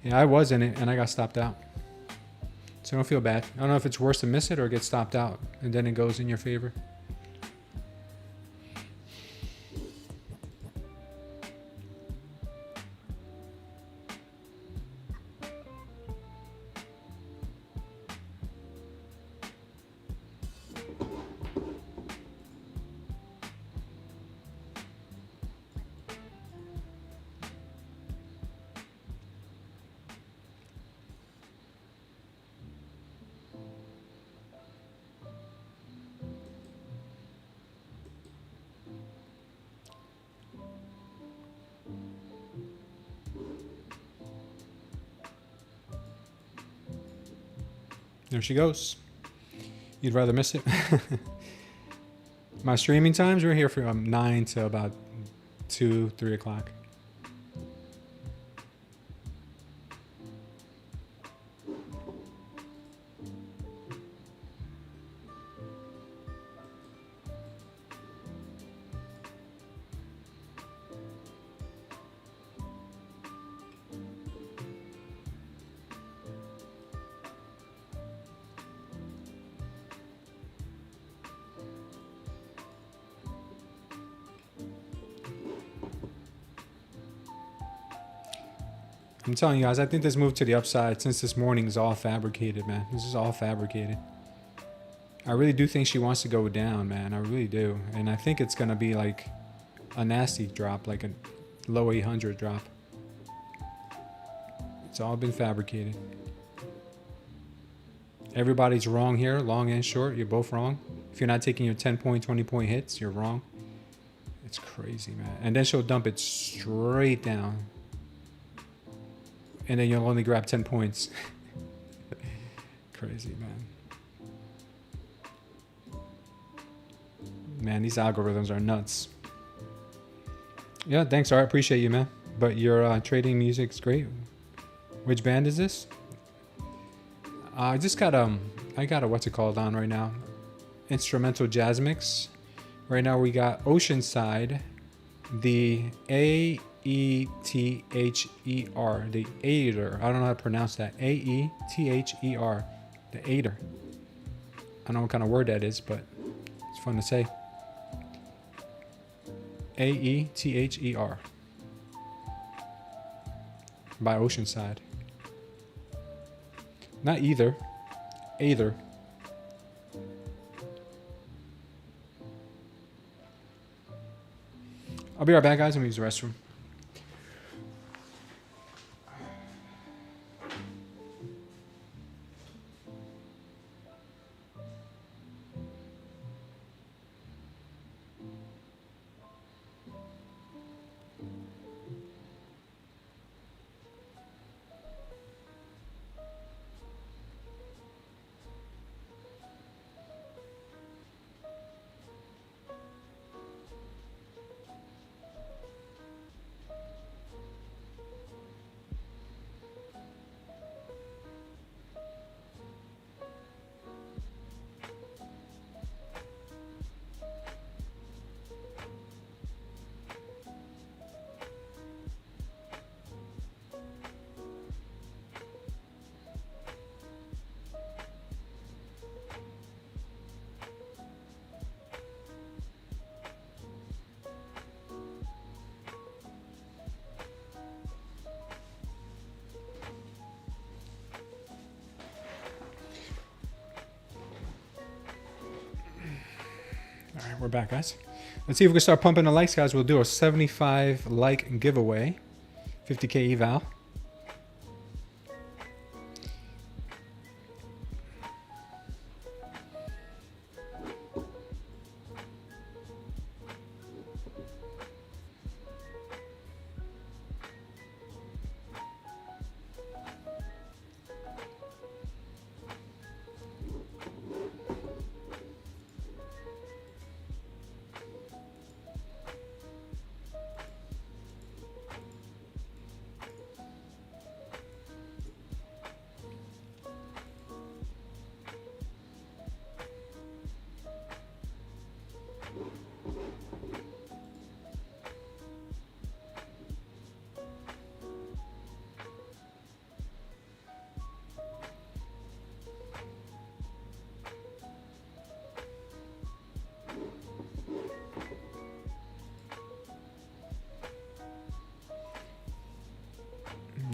Yeah, I was in it and I got stopped out. So don't feel bad. I don't know if it's worse to miss it or get stopped out and then it goes in your favor. There she goes. You'd rather miss it? My streaming times, we're here from 9 to about 2, 3 o'clock. I'm telling you guys, I think this move to the upside since this morning is all fabricated, man. This is all fabricated. I really do think she wants to go down, man. I really do. And I think it's going to be like a nasty drop, like a low 800 drop. It's all been fabricated. Everybody's wrong here, long and short. You're both wrong. If you're not taking your 10-point, 20-point hits, you're wrong. It's crazy, man. And then she'll dump it straight down. And then you'll only grab 10 points. Crazy, man. Man, these algorithms are nuts. Yeah, thanks, Art. Appreciate you, man. But your trading music's great. Which band is this? I just got I got a what's it called on right now? Instrumental jazz mix. Right now we got Oceanside, the AE A-E-T-H-E-R, the Aether. I don't know how to pronounce that. A-E-T-H-E-R, the Aether. I don't know what kind of word that is, but it's fun to say. A-E-T-H-E-R. By Oceanside. Not either. Aether. I'll be right back, guys. I'm going to use the restroom. All right, we're back, guys. Let's see if we can start pumping the likes, guys. We'll do a 75 like giveaway, 50K eval.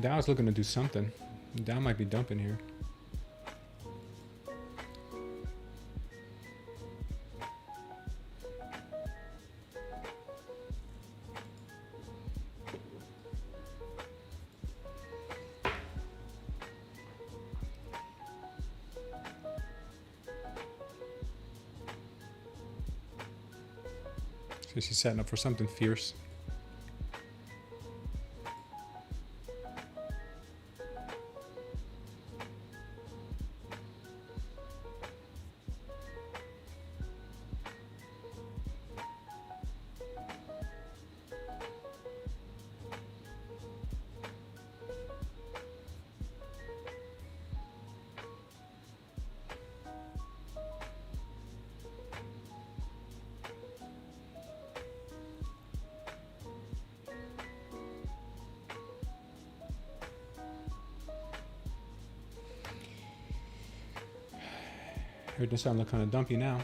Dow's looking to do something. Dow might be dumping here. So she's setting up for something fierce. It does sound like kind of dumpy now.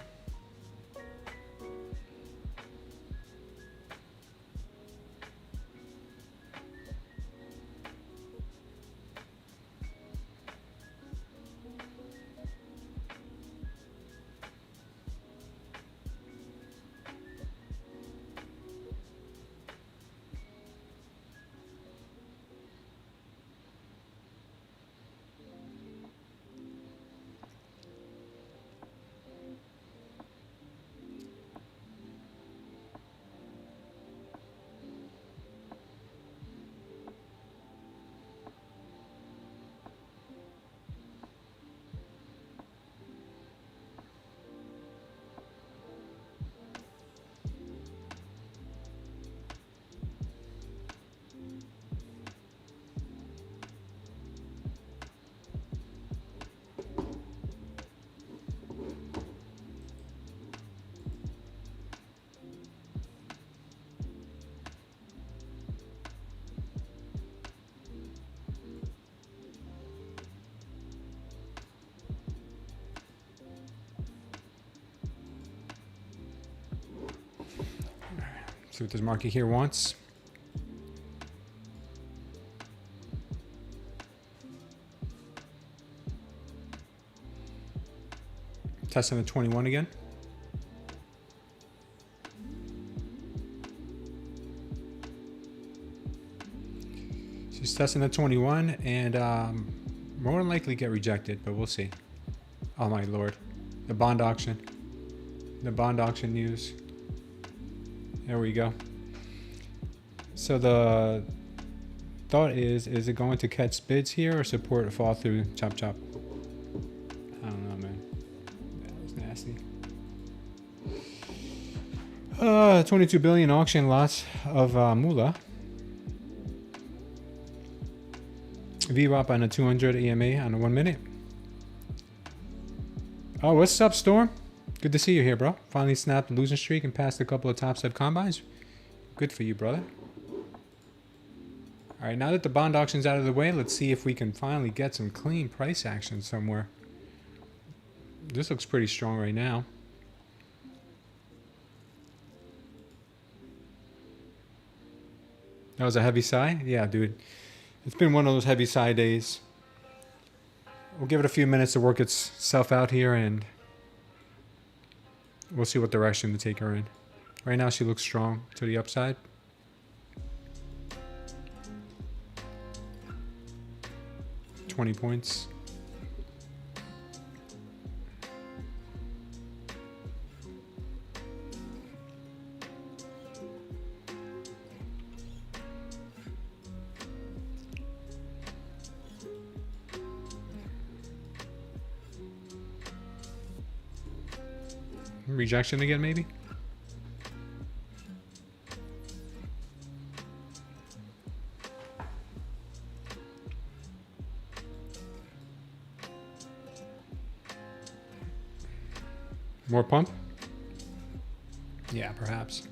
See what this market here wants. Testing the 21 again. She's testing the 21 and more than likely get rejected, but we'll see. Oh my lord. The bond auction. The bond auction news. There we go. So the thought is it going to catch bids here or support a fall through chop chop? I don't know, man. That was nasty. 22 billion auction lots of moolah. VWAP on a 200 EMA on a 1 minute. Oh, what's up, Storm? Good to see you here, bro. Finally snapped the losing streak and passed a couple of TopStep combines. Good for you, brother. All right, now that the bond auction's out of the way, let's see if we can finally get some clean price action somewhere. This looks pretty strong right now. That was a heavy sigh? Yeah, dude. It's been one of those heavy sigh days. We'll give it a few minutes to work itself out here and we'll see what direction to take her in. Right now she looks strong to the upside. $20 points. Rejection again, maybe? More pump? Yeah, perhaps.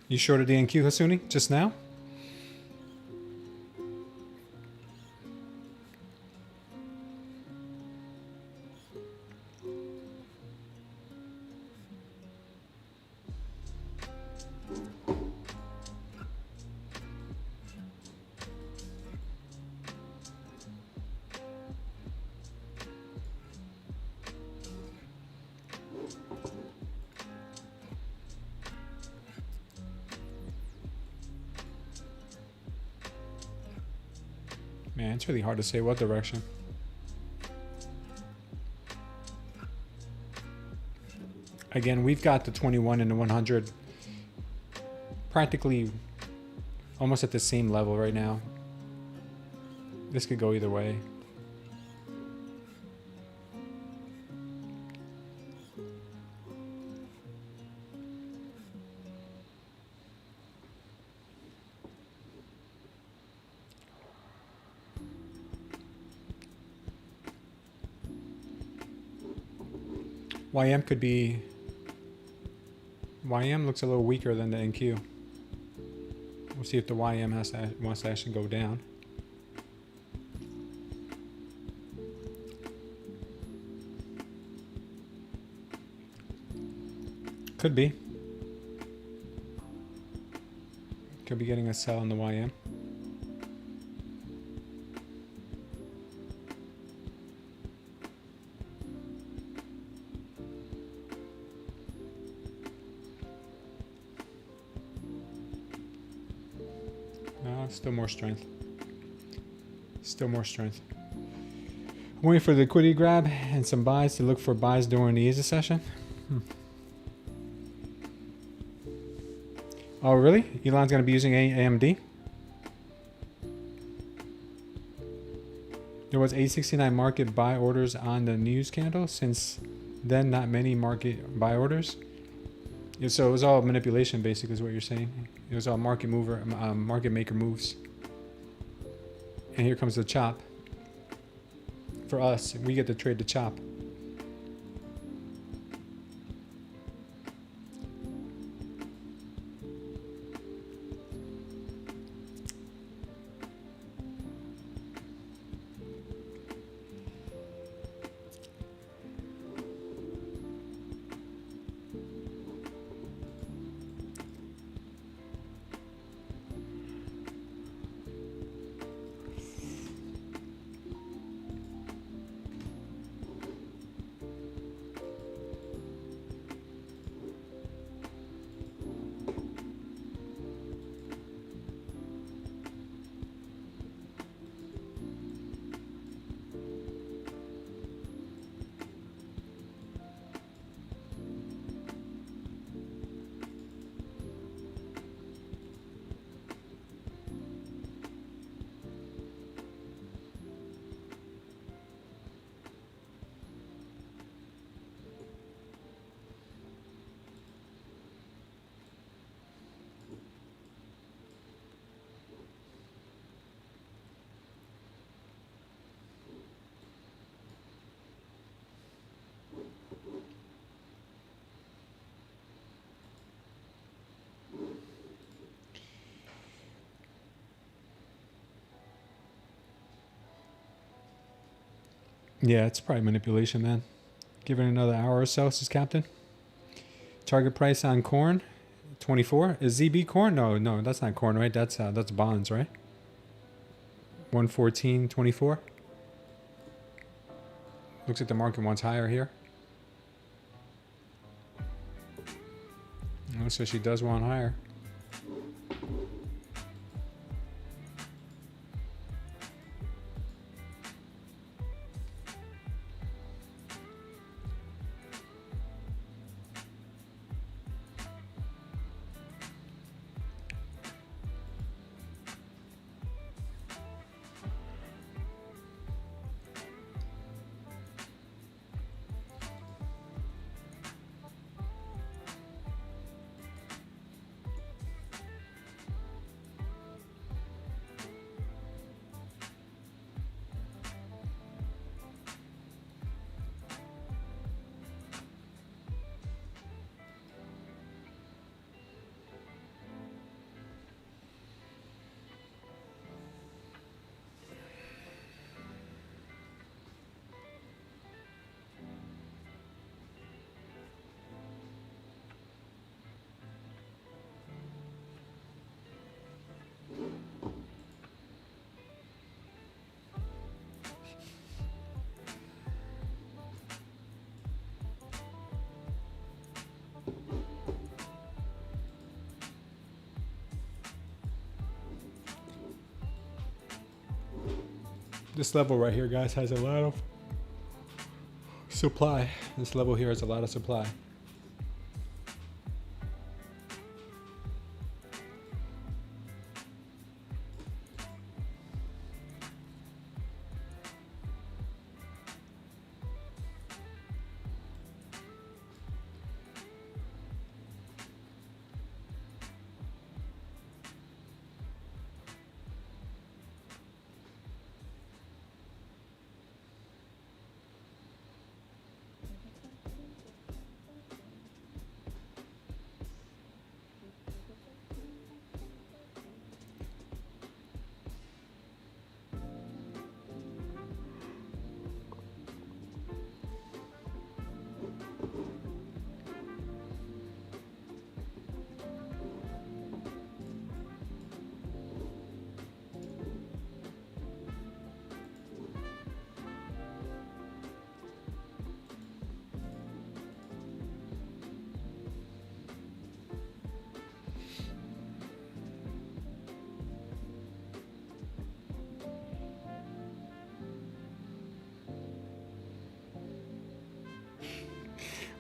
You shorted the NQ, Hasuni, just now? Man, it's really hard to say what direction. Again, we've got the 21 and the 100 practically almost at the same level right now. This could go either way. YM could be... YM looks a little weaker than the NQ. We'll see if the YM wants to actually go down. Could be. Could be getting a sell in the YM. Still more strength. Still more strength. I'm waiting for the liquidity grab and some buys to look for buys during the EASA session. Oh, really? Elon's going to be using AMD? There was 869 market buy orders on the news candle. Since then, not many market buy orders. Yeah, so it was all manipulation, basically, is what you're saying. It was all market mover, market maker moves. And here comes the chop. For us, we get to trade the chop. Yeah, it's probably manipulation, man. Give it another hour or so, says Captain. Target price on corn, 24. Is ZB corn? No, that's not corn, right? That's bonds, right? 114.24. Looks like the market wants higher here. Oh, so she does want higher. This level right here, guys, has a lot of supply. This level here has a lot of supply.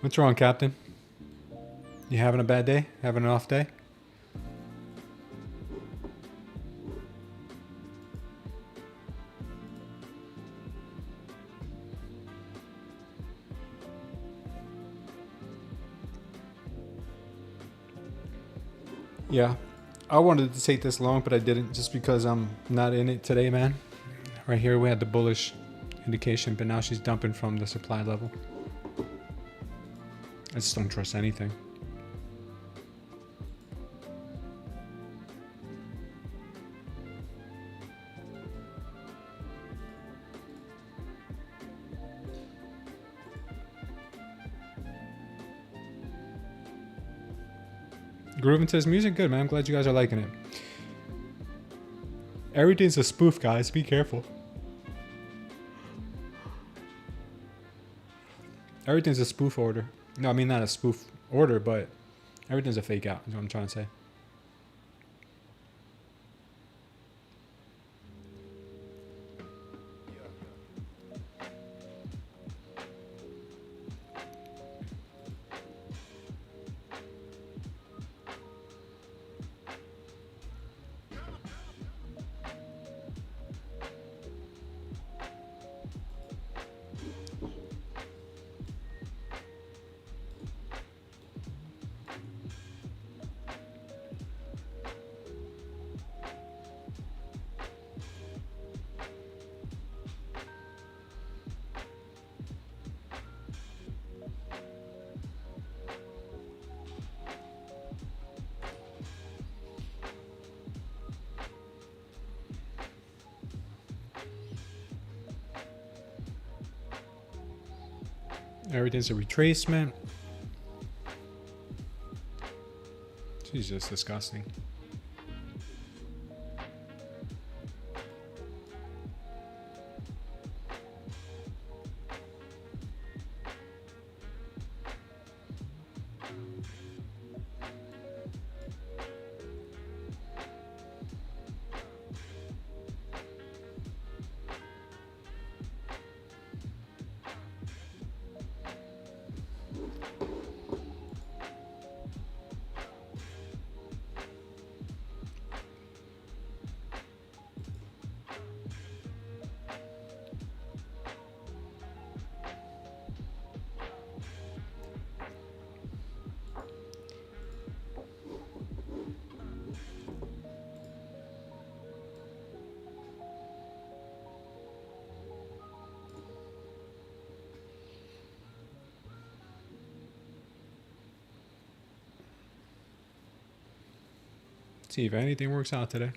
What's wrong, Captain? You having a bad day? Having an off day? Yeah, I wanted to take this long, but I didn't just because I'm not in it today, man. Right here we had the bullish indication, but now she's dumping from the supply level. I just don't trust anything. Grooving to his music? Good, man. I'm glad you guys are liking it. Everything's a spoof, guys. Be careful. Everything's a spoof order. No, I mean not a spoof order, but everything's a fake out, is what I'm trying to say. Everything's a retracement. She's just disgusting. See if anything works out today.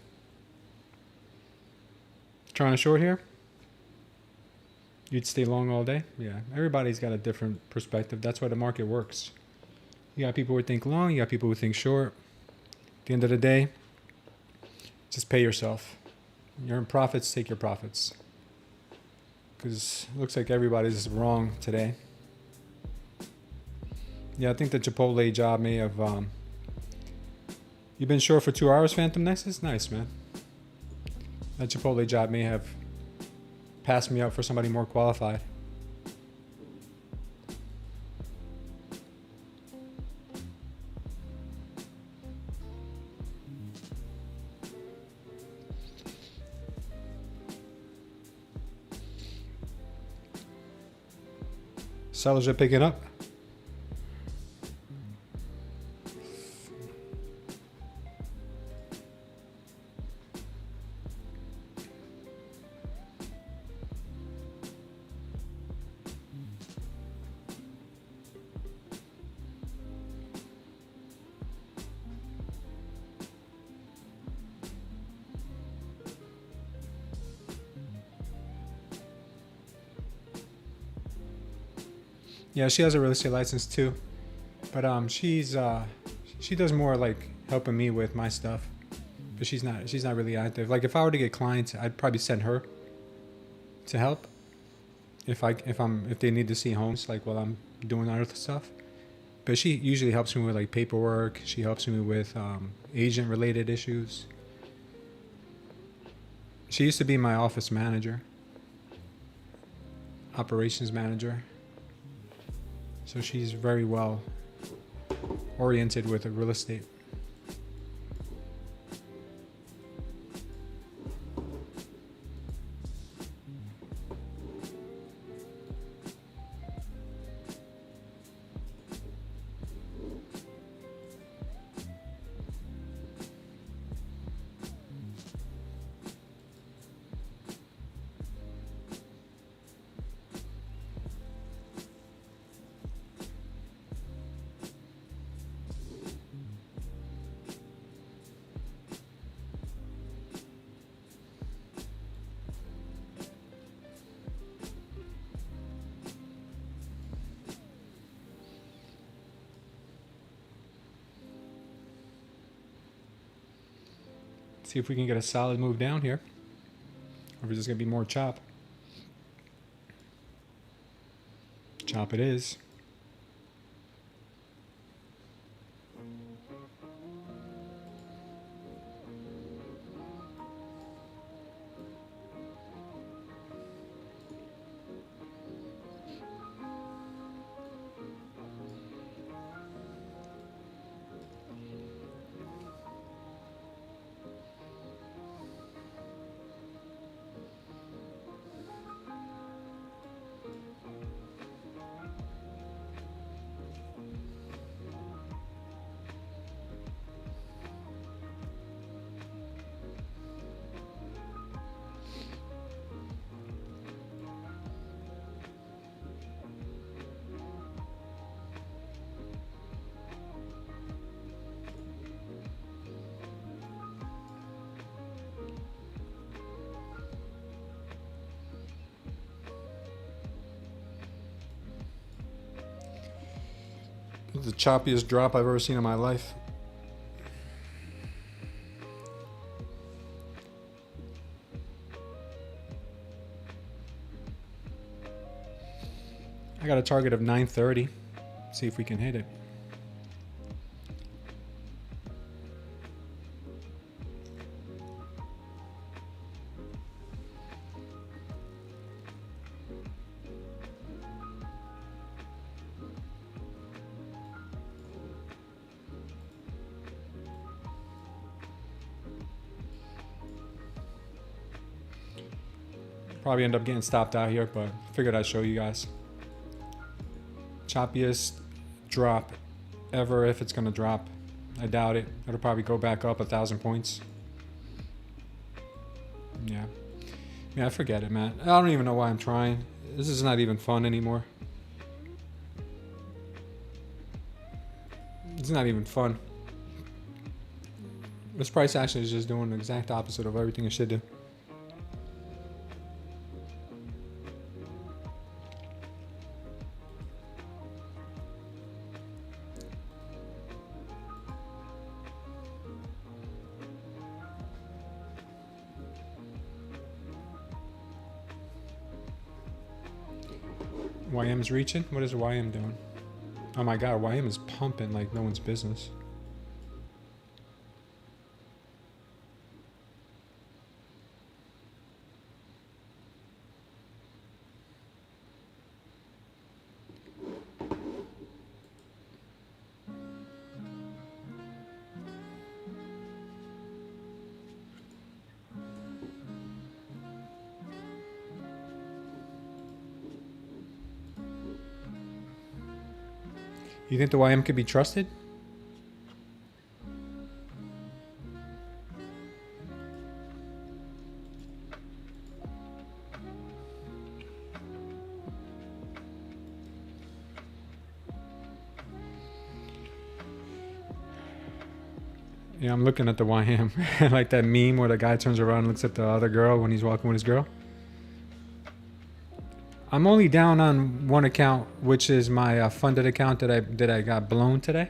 Trying to short here? You'd stay long all day? Yeah, everybody's got a different perspective. That's why the market works. You got people who think long, you got people who think short. At the end of the day, just pay yourself. You're in profits, take your profits. Because it looks like everybody's wrong today. Yeah, I think the Chipotle job may have... You've been short for 2 hours, Phantom Nexus? Nice, man. That Chipotle job may have passed me up for somebody more qualified. Sellers are picking up. Yeah, she has a real estate license too, but she does more like helping me with my stuff, but she's not really active. Like if I were to get clients, I'd probably send her to help if they need to see homes like while I'm doing other stuff. But she usually helps me with like paperwork. She helps me with agent related issues. She used to be my office manager, operations manager. So she's very well oriented with real estate. See if we can get a solid move down here. Or if it's just going to be more chop. Chop it is. It's the choppiest drop I've ever seen in my life. I got a target of 930. See if we can hit it. Probably end up getting stopped out here, but figured I'd show you guys. Choppiest drop ever, if it's gonna drop. I doubt it. It'll probably go back up 1,000 points. Yeah, forget it, man. I don't even know why I'm trying. This is not even fun anymore. It's not even fun. This price action is just doing the exact opposite of everything it should do. YM's reaching? What is YM doing? Oh my god, YM is pumping like no one's business. You think the YM could be trusted? Yeah, I'm looking at the YM. Like that meme where the guy turns around and looks at the other girl when he's walking with his girl. I'm only down on one account, which is my funded account that I got blown today.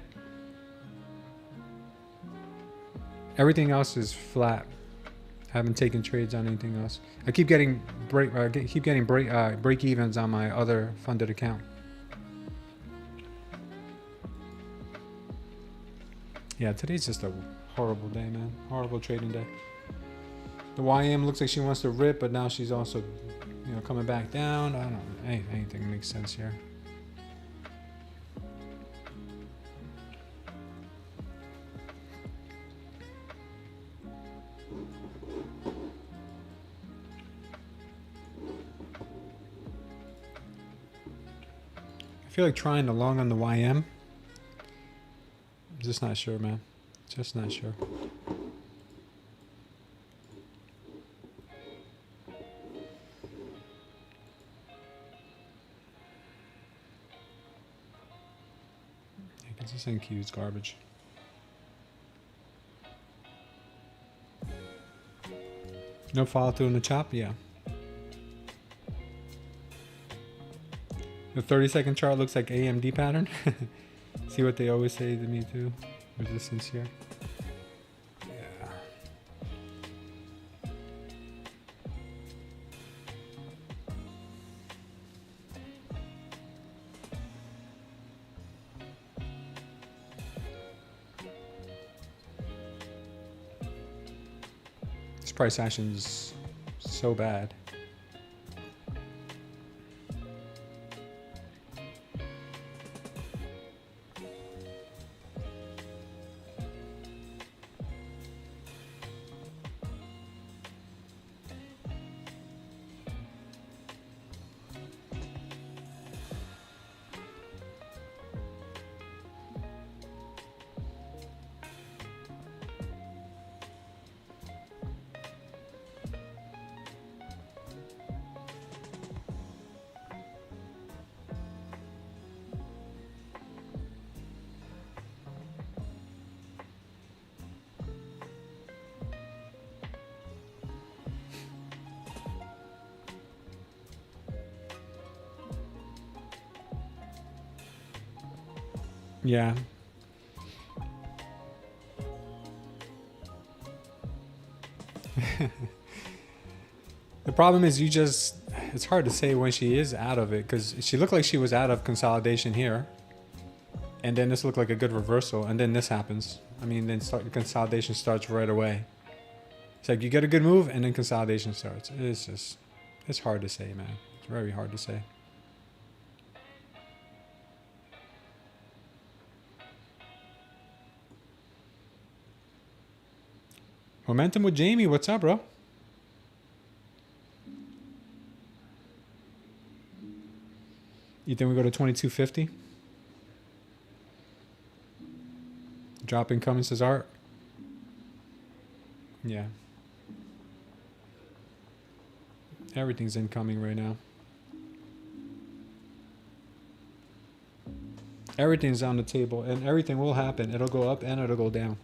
Everything else is flat. Haven't taken trades on anything else. I keep getting break evens on my other funded account. Yeah, today's just a horrible day, man. Horrible trading day. The YM looks like she wants to rip, but now she's also, you know, coming back down. I don't know. Anything makes sense here. I feel like trying to long on the YM. I'm just not sure, man. Just not sure. This NQ is garbage. No follow through in the chop? Yeah. The 30-second chart looks like AMD pattern. See what they always say to me too? Resistance here. Yeah. This price action is so bad. Yeah. The problem is it's hard to say when she is out of it, because she looked like she was out of consolidation here. And then this looked like a good reversal. And then this happens. I mean, then consolidation starts right away. It's like you get a good move and then consolidation starts. It's hard to say, man. It's very hard to say. Momentum with Jamie. What's up, bro? You think we go to 2250? Drop incoming, says Art. Yeah. Everything's incoming right now. Everything's on the table, and everything will happen. It'll go up and it'll go down.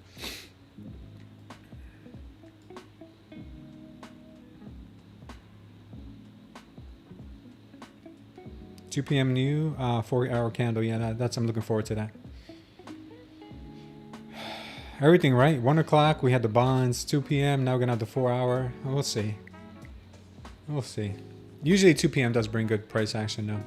$2 p.m. new 4-hour candle. Yeah, that's I'm looking forward to that. Everything right. 1 o'clock we had the bonds. 2 p.m. now we're gonna have the 4-hour. We'll see. We'll see. Usually 2 p.m. does bring good price action though.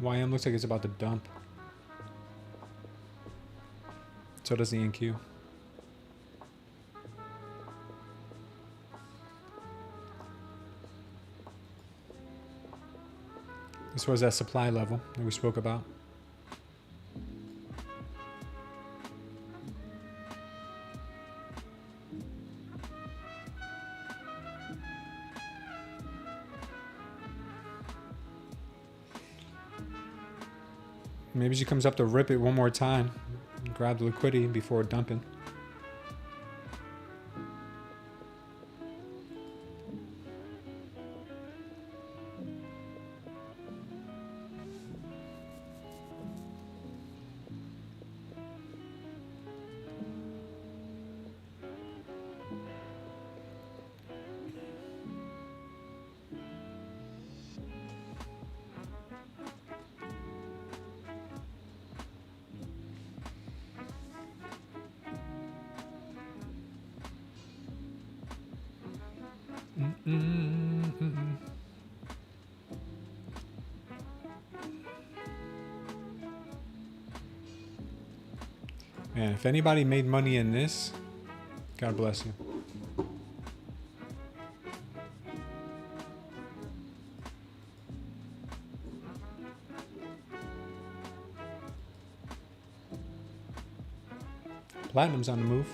YM looks like it's about to dump. So does the NQ. This was that supply level that we spoke about. Maybe she comes up to rip it one more time. Grab the liquidity before dumping. Man, if anybody made money in this, God bless you. Platinum's on the move.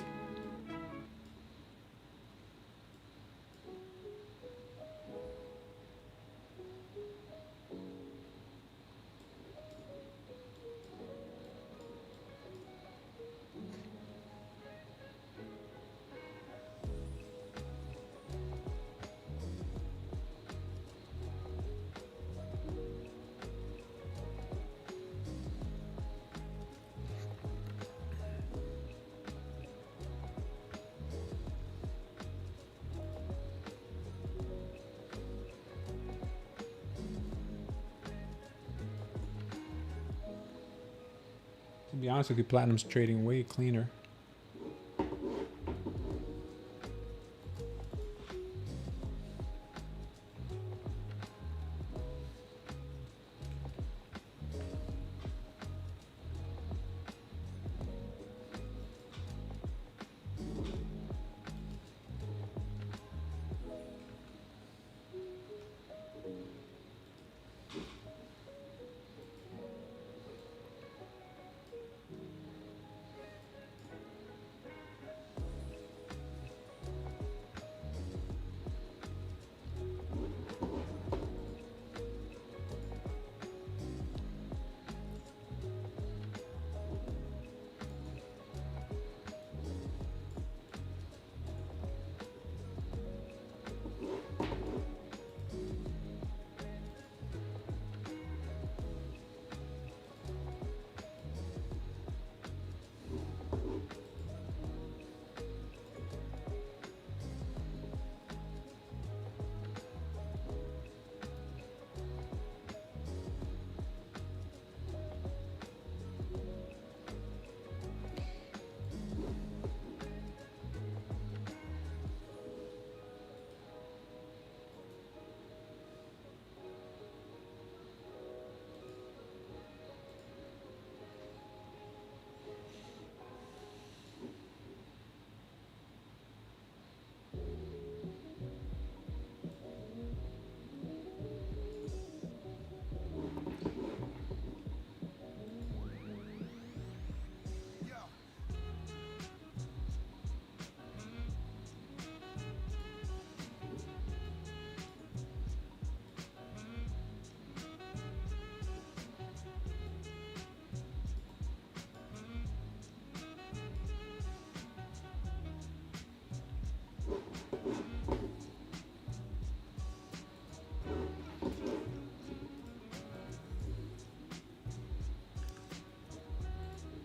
To be honest with you, Platinum's trading way cleaner.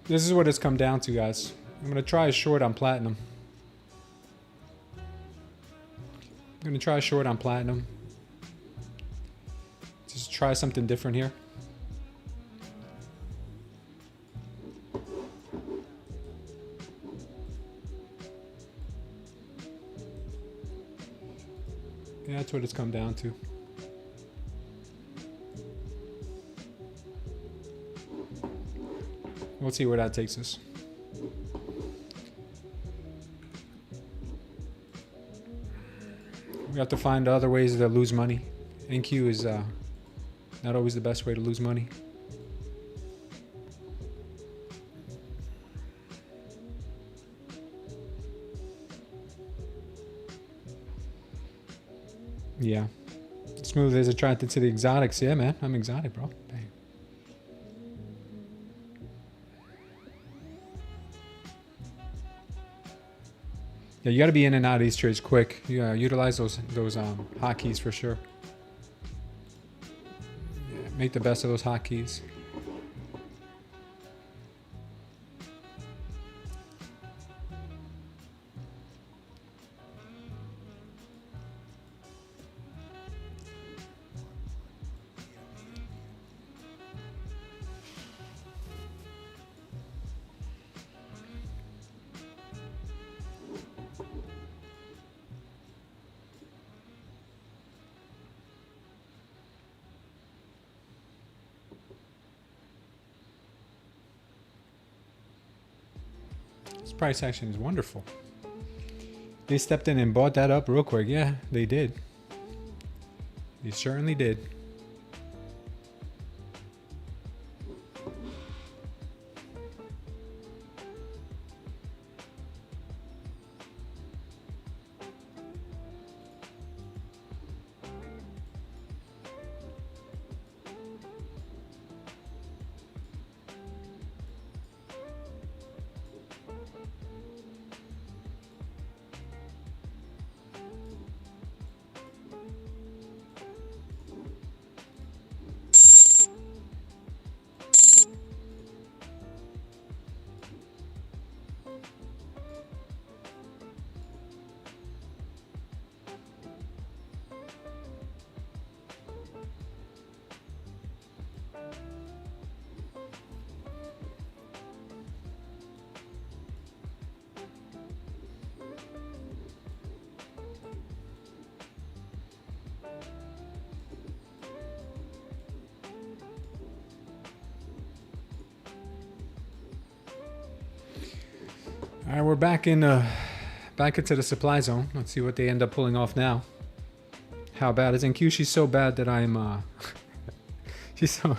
This is what it's come down to, guys. I'm gonna try a short on platinum. Just try something different here. Yeah, that's what it's come down to. We'll see where that takes us. We have to find other ways to lose money. NQ is not always the best way to lose money. Yeah. Smooth is attracted to the exotics. Yeah, man. I'm exotic, bro. Dang. Yeah, you got to be in and out of these trades quick. You utilize those hotkeys for sure. Yeah, make the best of those hotkeys. This price action is wonderful. They stepped in and bought that up real quick. Yeah, they did. They certainly did. All right, we're back into the supply zone. Let's see what they end up pulling off now. How bad is NQ? She's so bad that I'm she's so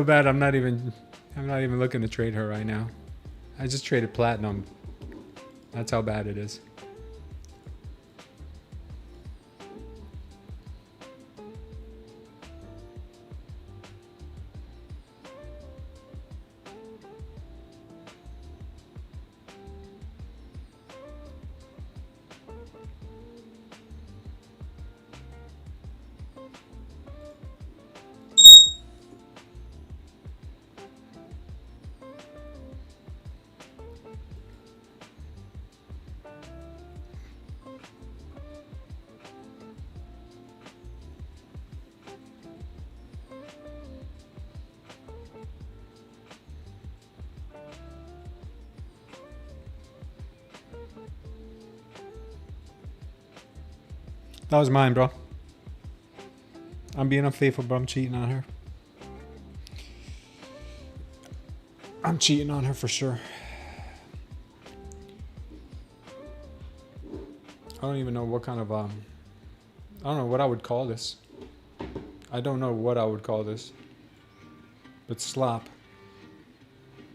bad I'm not even looking to trade her right now. I just traded platinum. That's how bad it is. That was mine, bro. I'm being unfaithful, but I'm cheating on her. I'm cheating on her for sure. I don't even know what kind of I don't know what I would call this. I don't know what I would call this. But slop.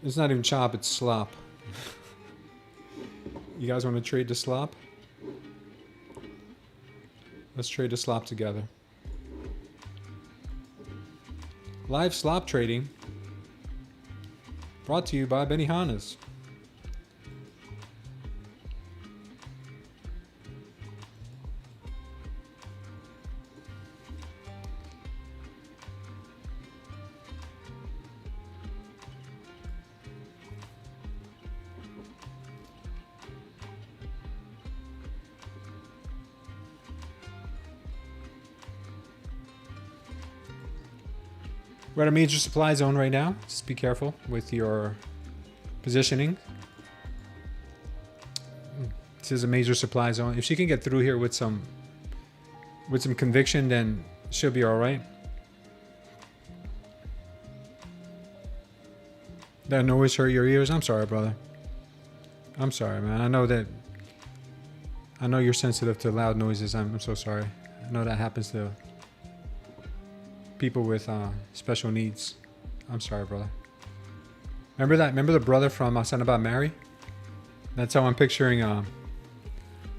It's not even chop, it's slop. You guys want to trade the slop? Let's trade the slop together. Live slop trading. Brought to you by Benihana's. We're at a major supply zone right now. Just be careful with your positioning. This is a major supply zone. If she can get through here with some conviction, then she'll be all right. That noise hurt your ears? I'm sorry, brother. I'm sorry, man. I know you're sensitive to loud noises. I'm so sorry. I know that happens to people with special needs. I'm sorry, brother. Remember that? Remember the brother from Son About Mary? That's how I'm picturing.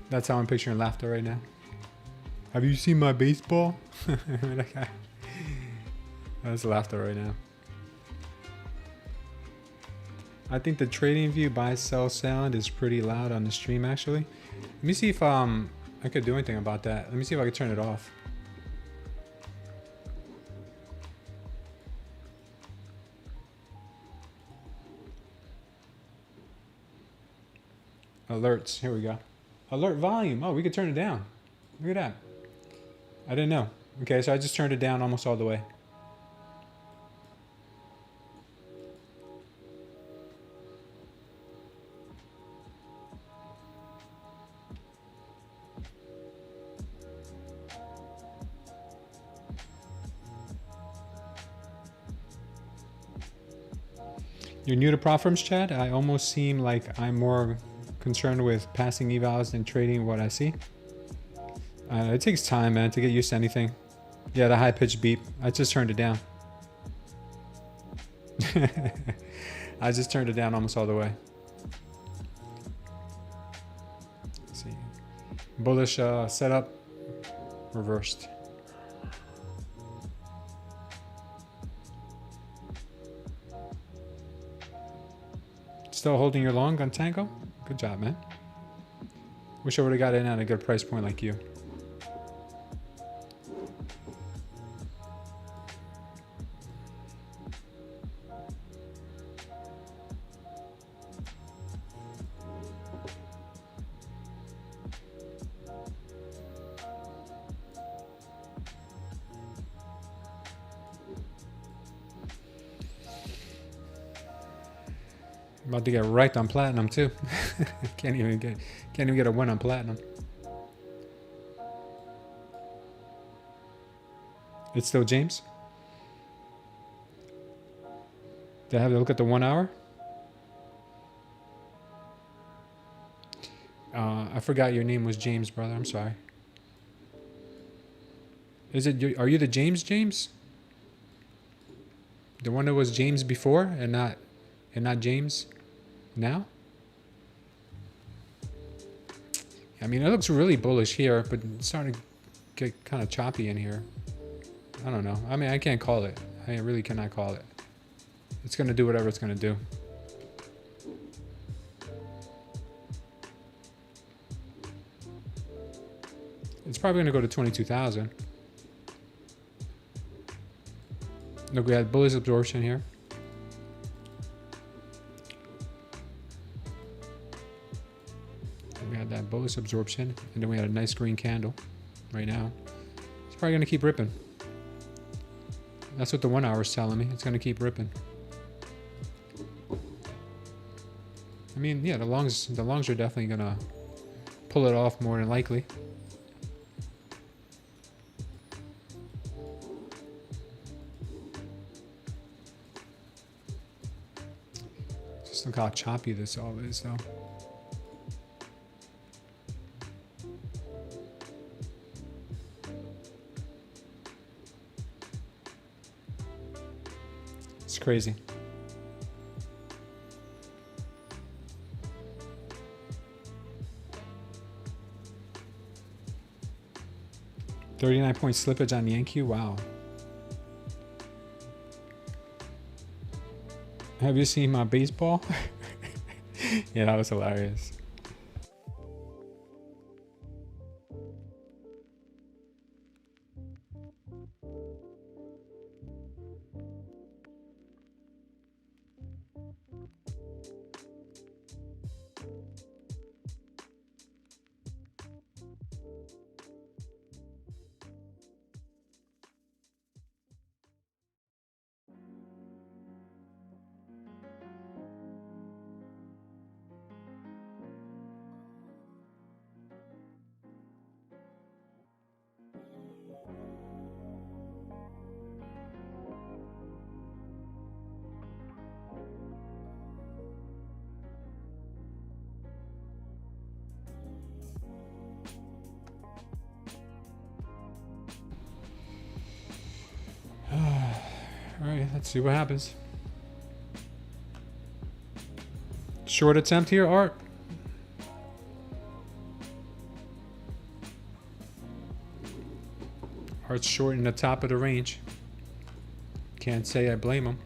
That's how I'm picturing laughter right now. Have you seen my baseball? That guy. That's laughter right now. I think the trading view buy sell sound is pretty loud on the stream actually. Let me see if I could do anything about that. Let me see if I can turn it off. Alerts. Here we go. Alert volume. Oh, we could turn it down. Look at that. I didn't know. Okay, so I just turned it down almost all the way. You're new to prop firms, Chad? I almost seem like I'm more concerned with passing evals than trading what I see. It takes time, man, to get used to anything. Yeah, the high-pitched beep. I just turned it down. I just turned it down almost all the way. Let's see. Bullish setup. Reversed. Still holding your long on Tango? Good job, man. Wish I would have got in at a good price point like you. About to get wrecked on platinum too. can't even get a win on platinum. It's still James. Did I have to look at the 1 hour? I forgot your name was James, brother. I'm sorry. Are you the James? The one that was James before and not James now? I mean, it looks really bullish here, but it's starting to get kind of choppy in here. I don't know. I mean, I can't call it. I really cannot call it. It's going to do whatever it's going to do. It's probably going to go to 22,000. Look, we had bullish absorption here. We had that bullish absorption, and then we had a nice green candle right now. It's probably going to keep ripping. That's what the 1 hour is telling me. It's going to keep ripping. I mean, yeah, the longs are definitely going to pull it off more than likely. Just look how choppy this all is, though. It's crazy. $39-point slippage on Yankee. Wow. Have you seen my baseball? Yeah, that was hilarious. Okay, let's see what happens. Short attempt here, Art. Art's short in the top of the range. Can't say I blame him.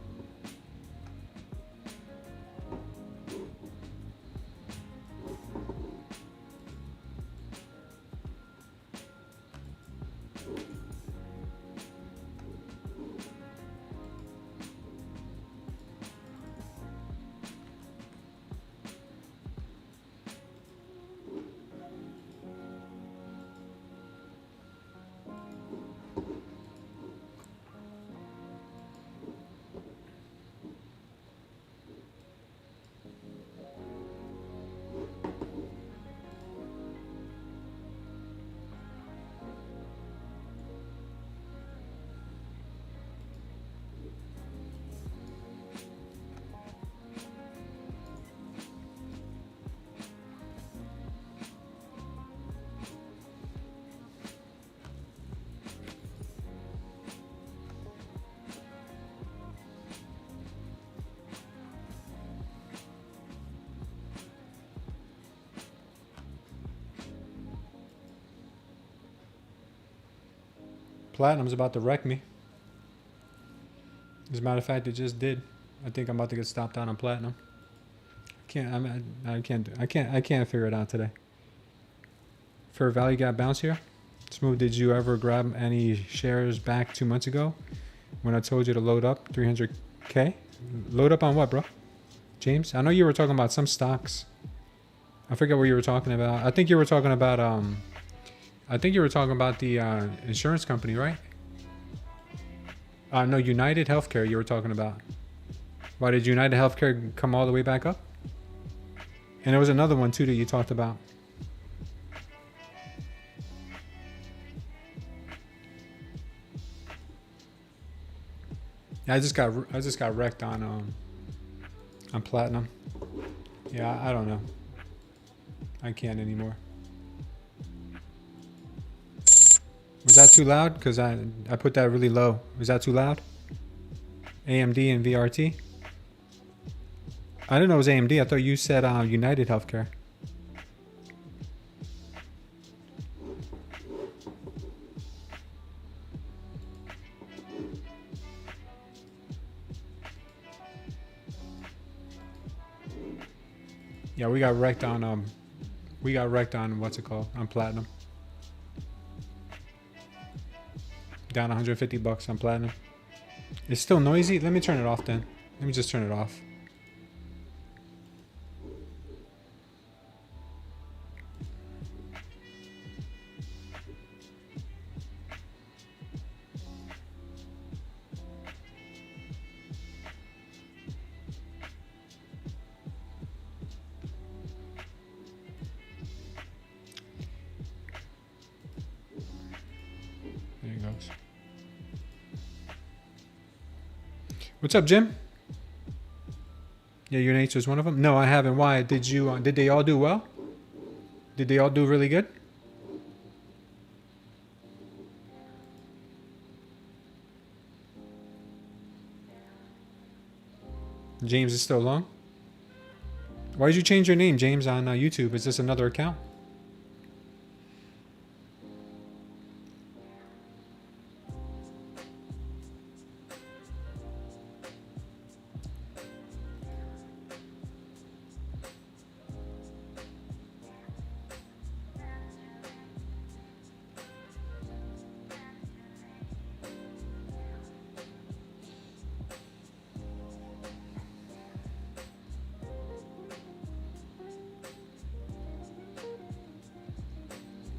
Platinum's about to wreck me. As a matter of fact, it just did. I think I'm about to get stopped out on platinum. I can't figure it out today. Fair value gap bounce here. Smooth, did you ever grab any shares back 2 months ago when I told you to load up 300K? Load up on what, bro? James, I know you were talking about some stocks. I forget what you were talking about. I think you were talking about the insurance company, right? No, United Healthcare you were talking about. Why did United Healthcare come all the way back up? And there was another one too that you talked about. I just got wrecked on platinum. Yeah, I don't know. I can't anymore. Was that too loud? Because I put that really low. Was that too loud? AMD and VRT? I didn't know it was AMD. I thought you said United Healthcare. Yeah, we got wrecked on what's it called? On platinum. Down 150 bucks on platinum. It's still noisy. Let me turn it off then. Let me just turn it off. There it goes. What's up, Jim? Yeah, your nature is one of them. No, I haven't. Why? Did you? Did they all do well? Did they all do really good? James is still long. Why did you change your name, James, on YouTube? Is this another account?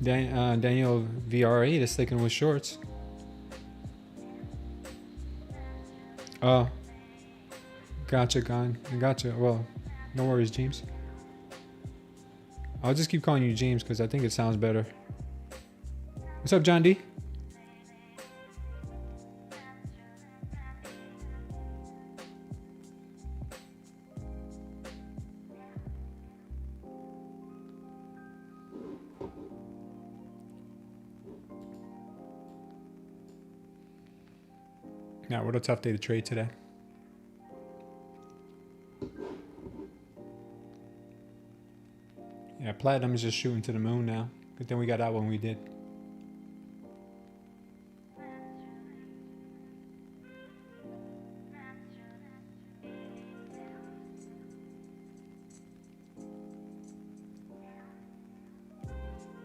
Daniel VR8 is sticking with shorts. Oh, gotcha, gotcha. Well, no worries, James. I'll just keep calling you James because I think it sounds better. What's up, John D? Yeah, what a tough day to trade today. Yeah, platinum is just shooting to the moon now. Good thing we got out when we did.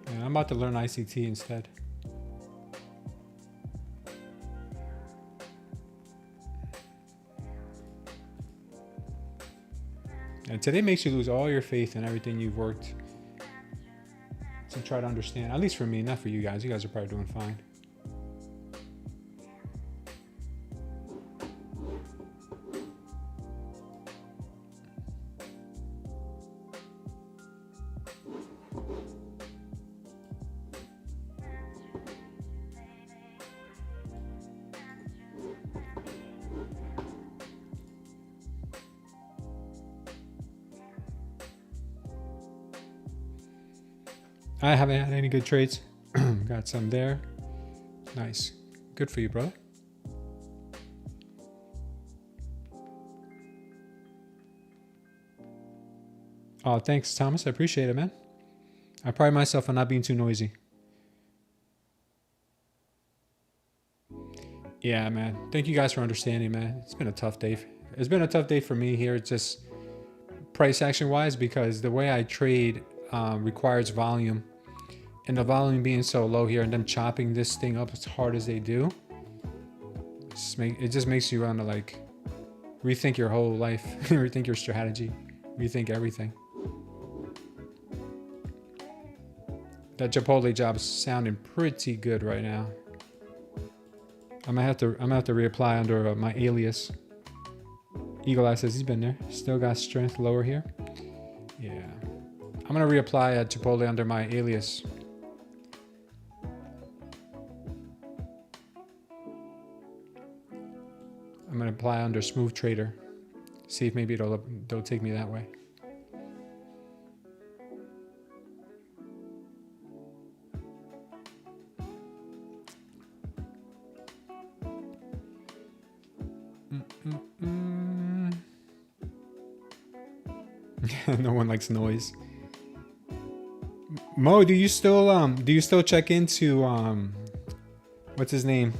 Yeah, I'm about to learn ICT instead. And today makes you lose all your faith in everything you've worked to try to understand. At least for me, not for you guys. You guys are probably doing fine. I haven't had any good trades. Got some there. Nice. Good for you, brother. Oh, thanks, Thomas. I appreciate it, man. I pride myself on not being too noisy. Yeah, man. Thank you guys for understanding, man. It's been a tough day. It's been a tough day for me here. It's just price action wise, because the way I trade requires volume, and the volume being so low here and them chopping this thing up as hard as they do, it just makes you want to like rethink your whole life, rethink your strategy, rethink everything. That Chipotle job is sounding pretty good right now. I'm gonna have to reapply under my alias. Eagle Eye says he's been there. Still got strength lower here. Yeah. I'm gonna reapply at Chipotle under my alias. I'm gonna apply under Smooth Trader. See if maybe it'll take me that way. No one likes noise. Mo, do you still check into what's his name?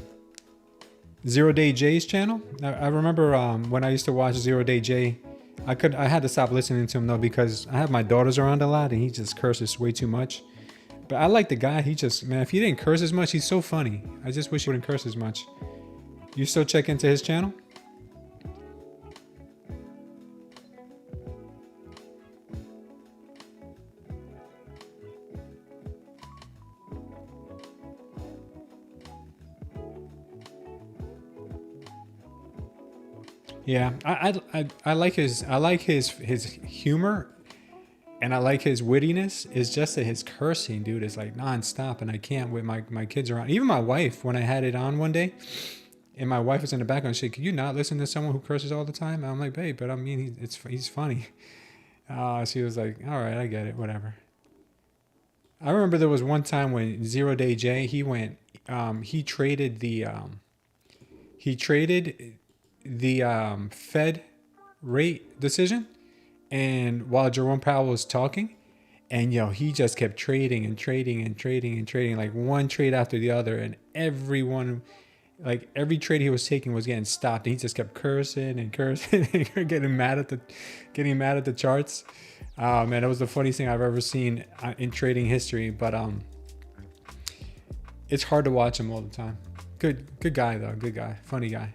Zero Day J's channel? I remember when I used to watch Zero Day J, I had to stop listening to him though, because I have my daughters around a lot and he just curses way too much. But I like the guy. He just, man, if he didn't curse as much, he's so funny. I just wish he wouldn't curse as much. You still check into his channel? Yeah, I like his humor, and I like his wittiness. It's just that his cursing, dude, is like nonstop, and I can't with my kids around. Even my wife, when I had it on one day, and my wife was in the background, she said, "Could you not listen to someone who curses all the time?" And I'm like, "Babe, but I mean, he's funny." She was like, "All right, I get it, whatever." I remember there was one time when Zero Day J, he traded the Fed rate decision, and while Jerome Powell was talking, and he just kept trading and trading and trading and trading, like one trade after the other, and every trade he was taking was getting stopped, and he just kept cursing and cursing and getting mad at the charts. Man, it was the funniest thing I've ever seen in trading history. But it's hard to watch him all the time. Good guy though, good guy, funny guy.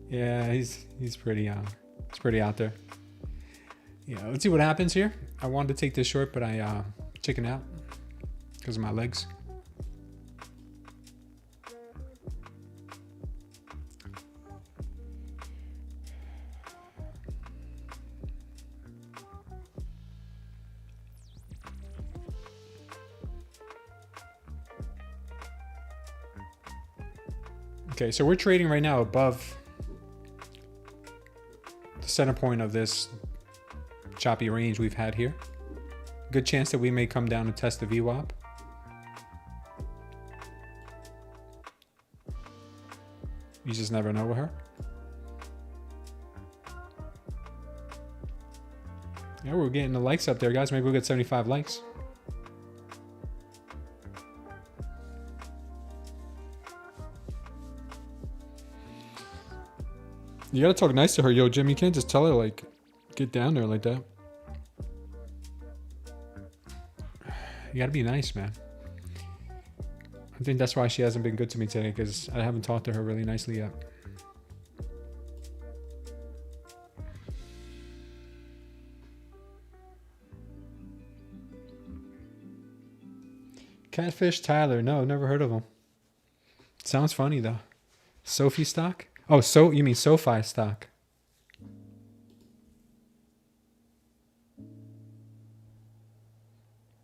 Yeah, he's pretty out there. Yeah, let's see what happens here. I wanted to take this short, but I chickened out because of my legs. Okay, so we're trading right now above the center point of this choppy range we've had here. Good chance that we may come down and test the VWAP. You just never know with her. Yeah, we're getting the likes up there, guys. Maybe we'll get 75 likes. You gotta talk nice to her, yo, Jim. You can't just tell her, like, get down there like that. You gotta be nice, man. I think that's why she hasn't been good to me today, because I haven't talked to her really nicely yet. Catfish Tyler. No, never heard of him. Sounds funny, though. Sophie stock? Oh, so you mean SoFi stock.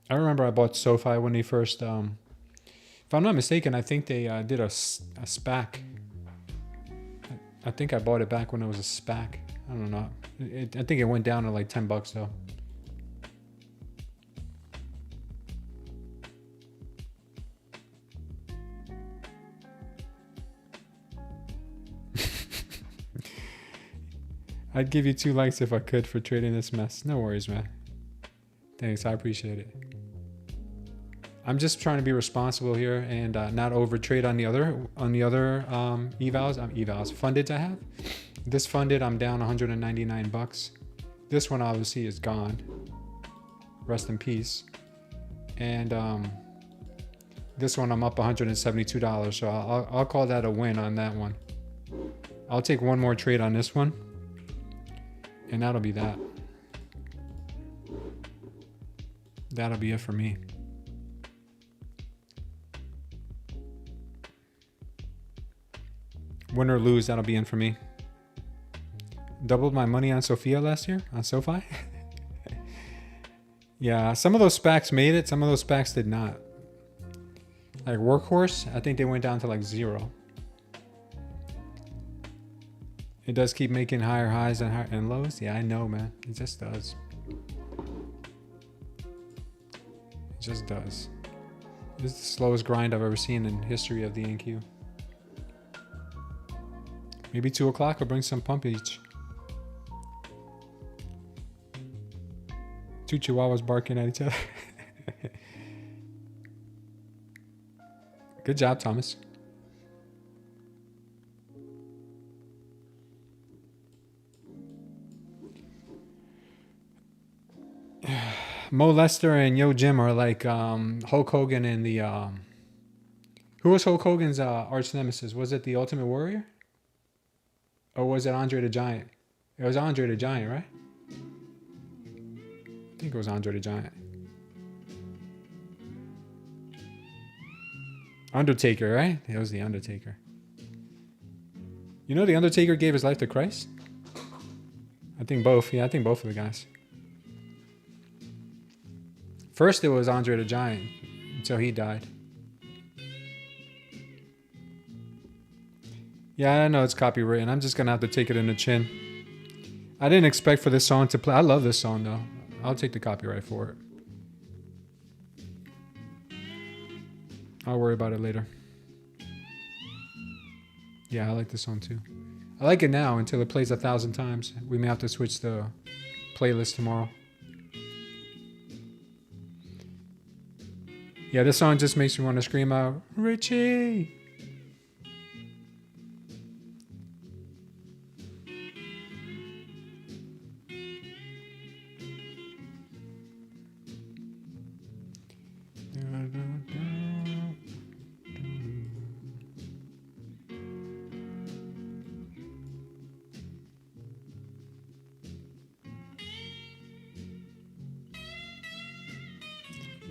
I remember I bought SoFi when they first, if I'm not mistaken, I think they did a SPAC. I think I bought it back when it was a SPAC. I don't know. I think it went down to like $10 though. I'd give you 2 likes if I could for trading this mess. No worries, man. Thanks, I appreciate it. I'm just trying to be responsible here and not overtrade on the other evals funded I have. This funded, I'm down $199. This one obviously is gone. Rest in peace. And this one I'm up $172. So I'll call that a win on that one. I'll take one more trade on this one. And that'll be that. That'll be it for me. Win or lose, that'll be in for me. Doubled my money on Sophia last year, on SoFi. Yeah, some of those SPACs made it, some of those SPACs did not. Like Workhorse, I think they went down to like 0. It does keep making higher highs and lows. Yeah, I know, man. It just does. It just does. This is the slowest grind I've ever seen in history of the NQ. Maybe 2 o'clock will bring some pump each. 2 chihuahuas barking at each other. Good job, Thomas. Mo Lester and Yo Jim are like Hulk Hogan and the... who was Hulk Hogan's arch nemesis? Was it the Ultimate Warrior? Or was it Andre the Giant? It was Andre the Giant, right? I think it was Andre the Giant. Undertaker, right? It was the Undertaker. You know the Undertaker gave his life to Christ? I think both. Yeah, I think both of the guys. First it was Andre the Giant until he died. Yeah, I know it's copywritten. I'm just going to have to take it in the chin. I didn't expect for this song to play. I love this song, though. I'll take the copyright for it. I'll worry about it later. Yeah, I like this song, too. I like it now until it plays 1,000 times. We may have to switch the playlist tomorrow. Yeah, this song just makes me want to scream out, Richie!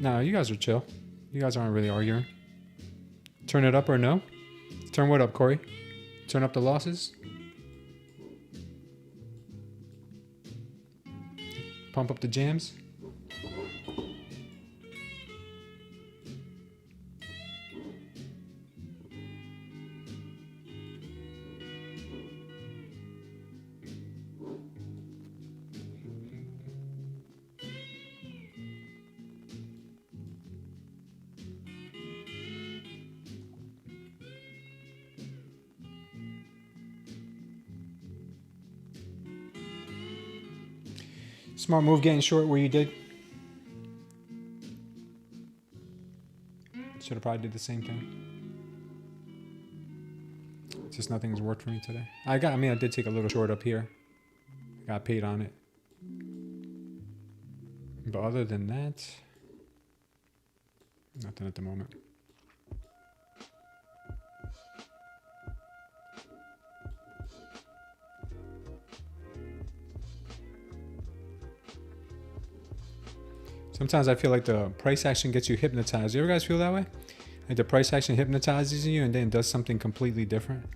No, you guys are chill. You guys aren't really arguing. Turn it up or no? Turn what up, Corey? Turn up the losses? Pump up the jams? Smart move getting short where you did. Should have probably did the same thing. Just nothing's worked for me today. I did take a little short up here. I got paid on it. But other than that, nothing at the moment. Sometimes I feel like the price action gets you hypnotized. You ever guys feel that way? Like the price action hypnotizes you and then does something completely different?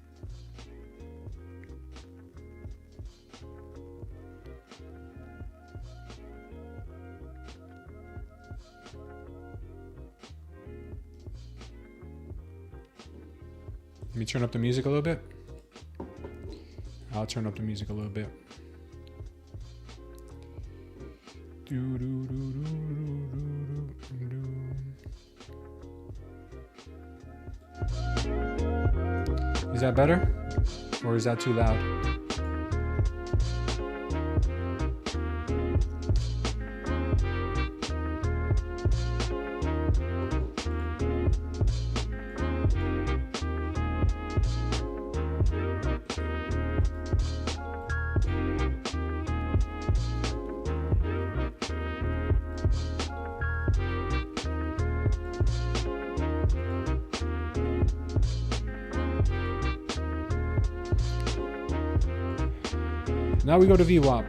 Let me turn up the music a little bit. I'll turn up the music a little bit. Is that better? Or is that too loud? Now we go to VWAP.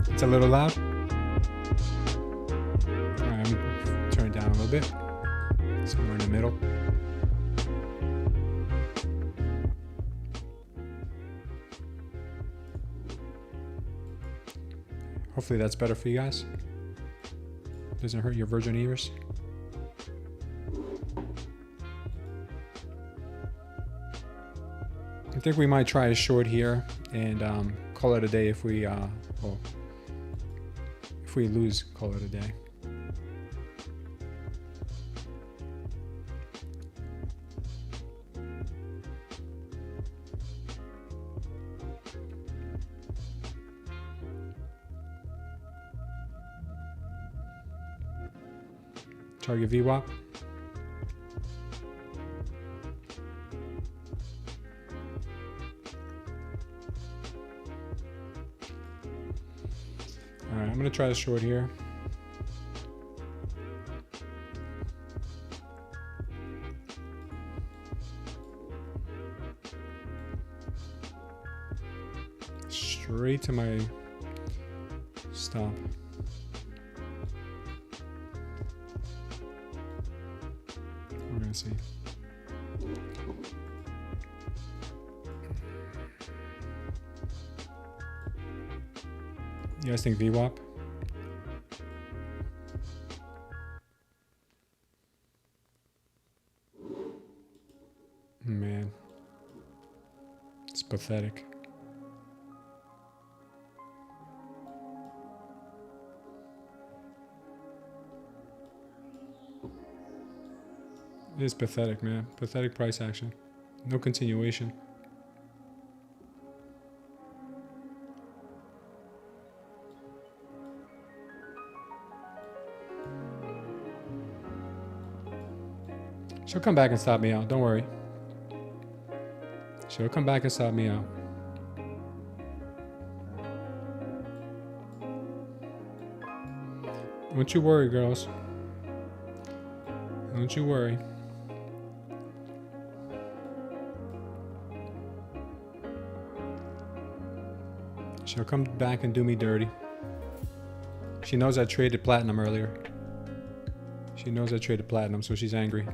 It's a little loud. All right, let me turn it down a little bit. Somewhere in the middle. Hopefully that's better for you guys. Doesn't hurt your virgin ears. I think we might try a short here and call it a day if we lose, call it a day. Target VWAP. Alright, I'm gonna try a short here. Straight to my stop. We're gonna see. You guys think VWAP? Man, it's pathetic. It is pathetic, man. Pathetic price action. No continuation. She'll come back and stop me out. Don't worry. She'll come back and stop me out. Don't you worry, girls. Don't you worry. She'll come back and do me dirty. She knows I traded platinum earlier. She knows I traded platinum, so she's angry.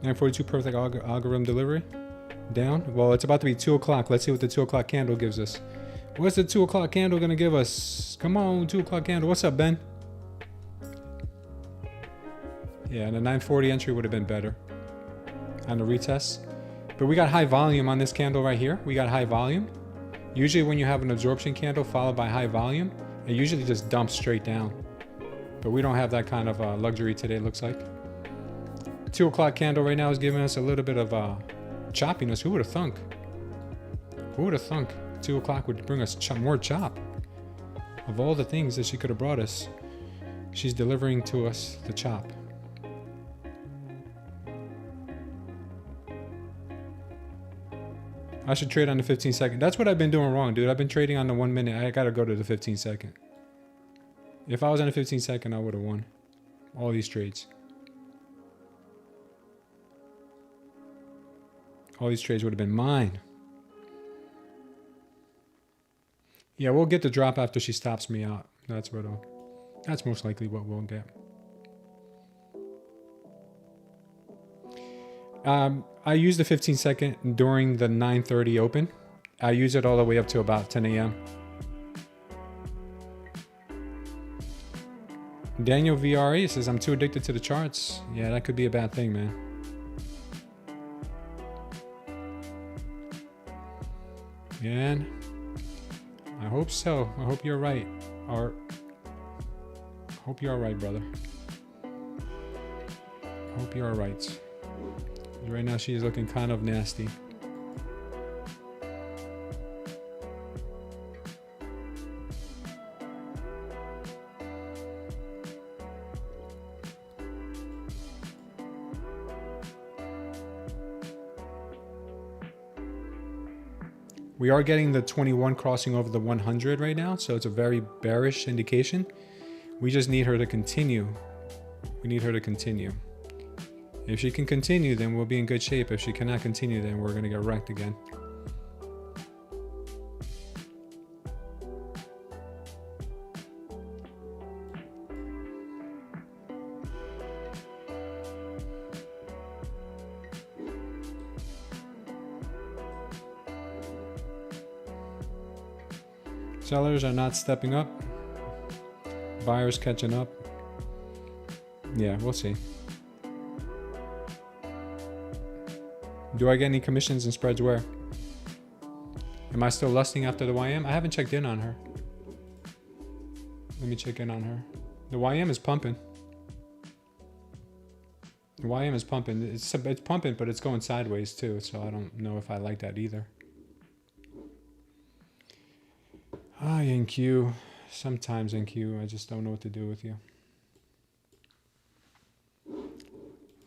942 perfect algorithm delivery. Down. Well, it's about to be 2 o'clock. Let's see what the 2 o'clock candle gives us. What's the 2 o'clock candle going to give us? Come on, 2 o'clock candle. What's up, Ben? Yeah, and a 940 entry would have been better on the retest. But we got high volume on this candle right here. We got high volume. Usually when you have an absorption candle followed by high volume, it usually just dumps straight down. But we don't have that kind of luxury today, it looks like. 2 o'clock candle right now is giving us a little bit of choppiness. Who would have thunk? Who would have thunk 2 o'clock would bring us more chop? Of all the things that she could have brought us, she's delivering to us the chop. I should trade on the 15 second. That's what I've been doing wrong, dude. I've been trading on the 1 minute. I gotta go to the 15 second. If I was on the 15 second, I would have won all these trades. All these trades would have been mine. Yeah, we'll get the drop after she stops me out. That's most likely what we'll get. I use the 15 second during the 9:30 open. I use it all the way up to about 10 a.m. Daniel VRA says, I'm too addicted to the charts. Yeah, that could be a bad thing, man. Man, I hope so. I hope you're right. Art. Hope you're right, brother. Hope you're right. Right now she's looking kind of nasty. We are getting the 21 crossing over the 100 right now, so it's a very bearish indication. We just need her to continue. We need her to continue. If she can continue, then we'll be in good shape. If she cannot continue, then we're going to get wrecked again. Sellers are not stepping up. Buyers catching up. Yeah, we'll see. Do I get any commissions and spreads where? Am I still lusting after the YM? I haven't checked in on her. Let me check in on her. The YM is pumping. The YM is pumping. It's pumping, but it's going sideways too, so I don't know if I like that either. Ah, NQ. Sometimes NQ, I just don't know what to do with you.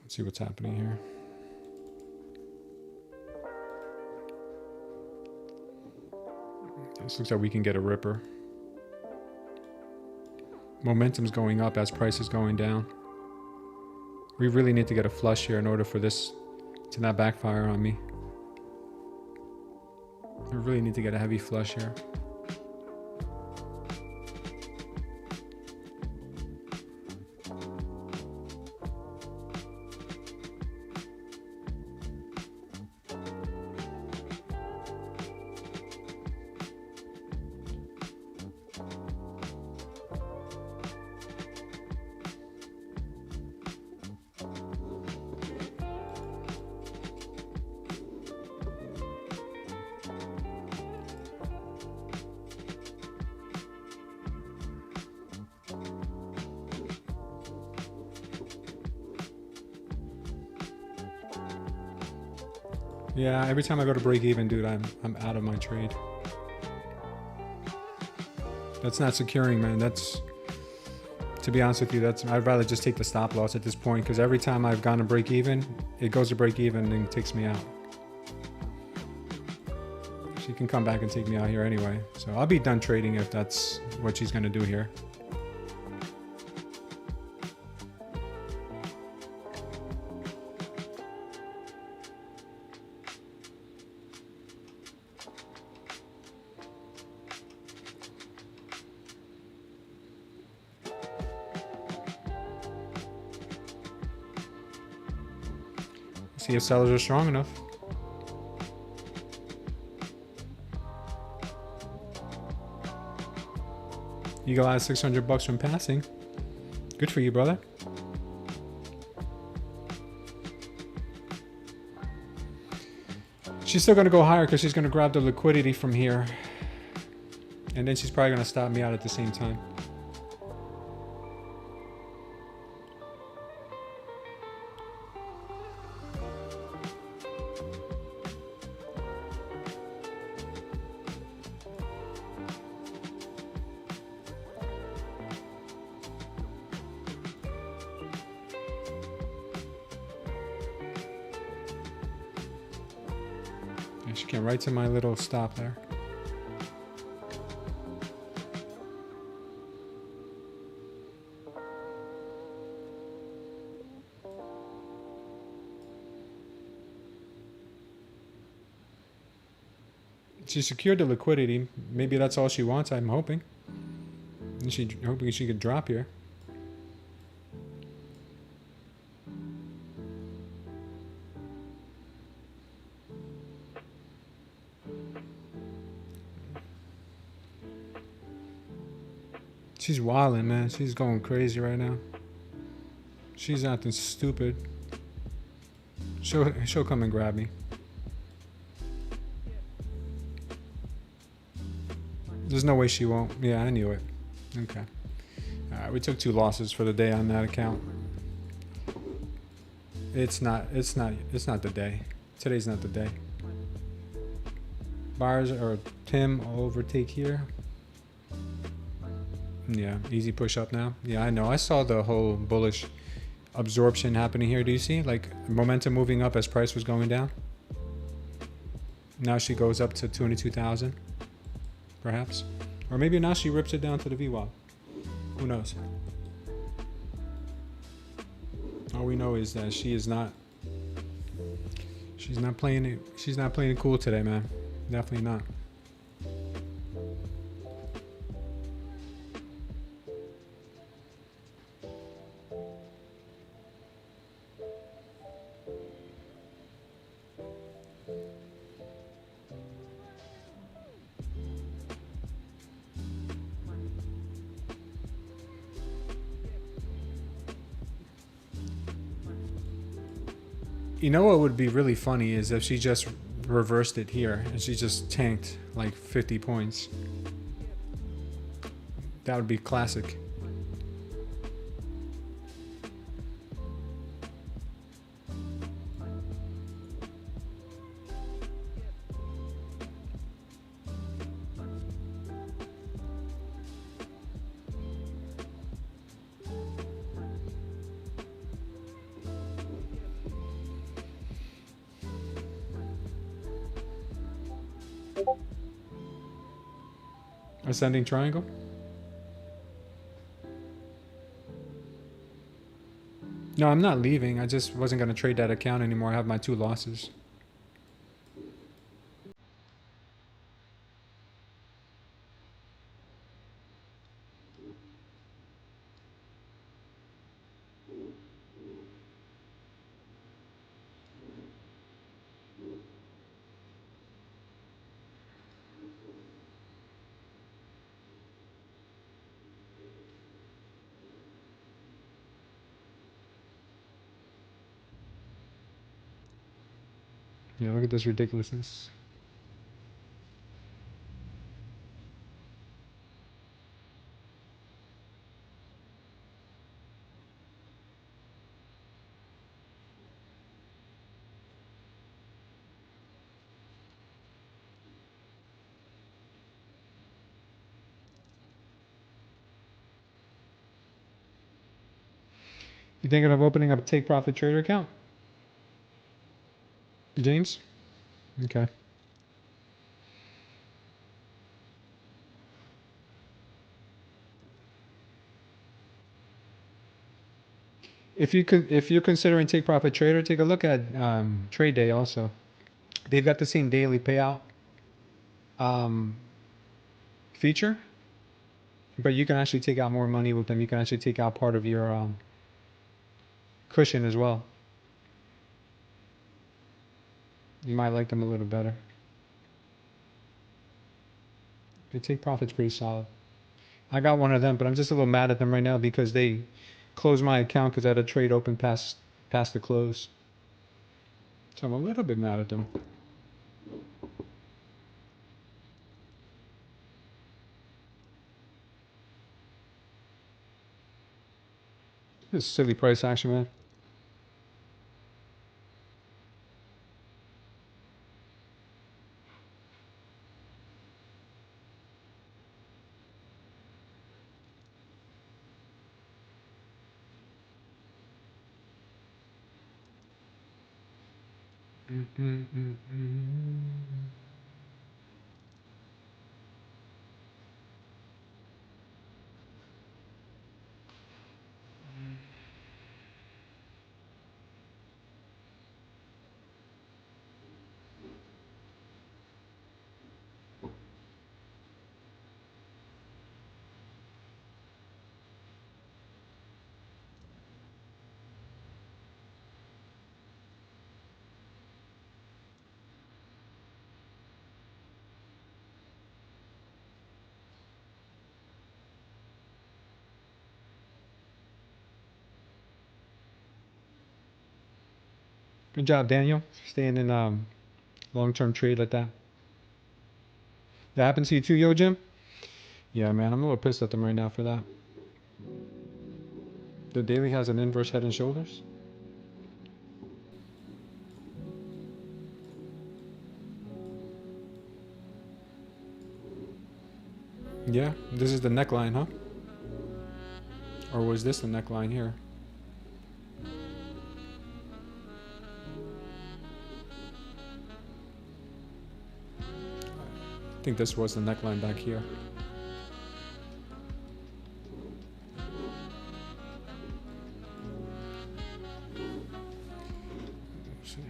Let's see what's happening here. This looks like we can get a ripper. Momentum's going up as price is going down. We really need to get a flush here in order for this to not backfire on me. We really need to get a heavy flush here. Yeah, every time I go to break even, dude, I'm out of my trade. That's not securing, man. That's, to be honest with you, I'd rather just take the stop loss at this point, because every time I've gone to break even, it goes to break even and takes me out. She can come back and take me out here anyway. So I'll be done trading if that's what she's going to do here. See if sellers are strong enough. You got $600 from passing. Good for you, brother. She's still going to go higher because she's going to grab the liquidity from here. And then she's probably going to stop me out at the same time. She came right to my little stop there. She secured the liquidity. Maybe that's all she wants, I'm hoping. Hoping she could drop here. She's wilding, man. She's going crazy right now. She's acting stupid. She'll come and grab me. There's no way she won't. Yeah, I knew it. Okay. Alright, we took 2 losses for the day on that account. It's not the day. Today's not the day. Buyers or Tim overtake here. Yeah, easy push up now. Yeah, I know. I saw the whole bullish absorption happening here. Do you see? Like momentum moving up as price was going down. Now she goes up to 22,000, perhaps. Or maybe now she rips it down to the VWAP. Who knows? All we know is that she's not playing it cool today, man. Definitely not. You know what would be really funny is if she just reversed it here and she just tanked like 50 points. That would be classic. Ascending triangle. No, I'm not leaving. I just wasn't going to trade that account anymore. I have my 2 losses. Yeah, look at this ridiculousness. You thinking of opening up a take profit trader account, James? Okay. If you're considering take profit trader, take a look at Tradeday also. They've got the same daily payout feature, but you can actually take out more money with them. You can actually take out part of your cushion as well. You might like them a little better. The take profit's pretty solid. I got one of them, but I'm just a little mad at them right now because they closed my account because I had a trade open past the close. So I'm a little bit mad at them. This is silly price action, man. Good job, Daniel. Staying in long-term trade like that. That happened to you too, Yo Jim? Yeah, man, I'm a little pissed at them right now for that. The daily has an inverse head and shoulders. Yeah, this is the neckline, huh? Or was this the neckline here? I think this was the neckline back here. Let's see.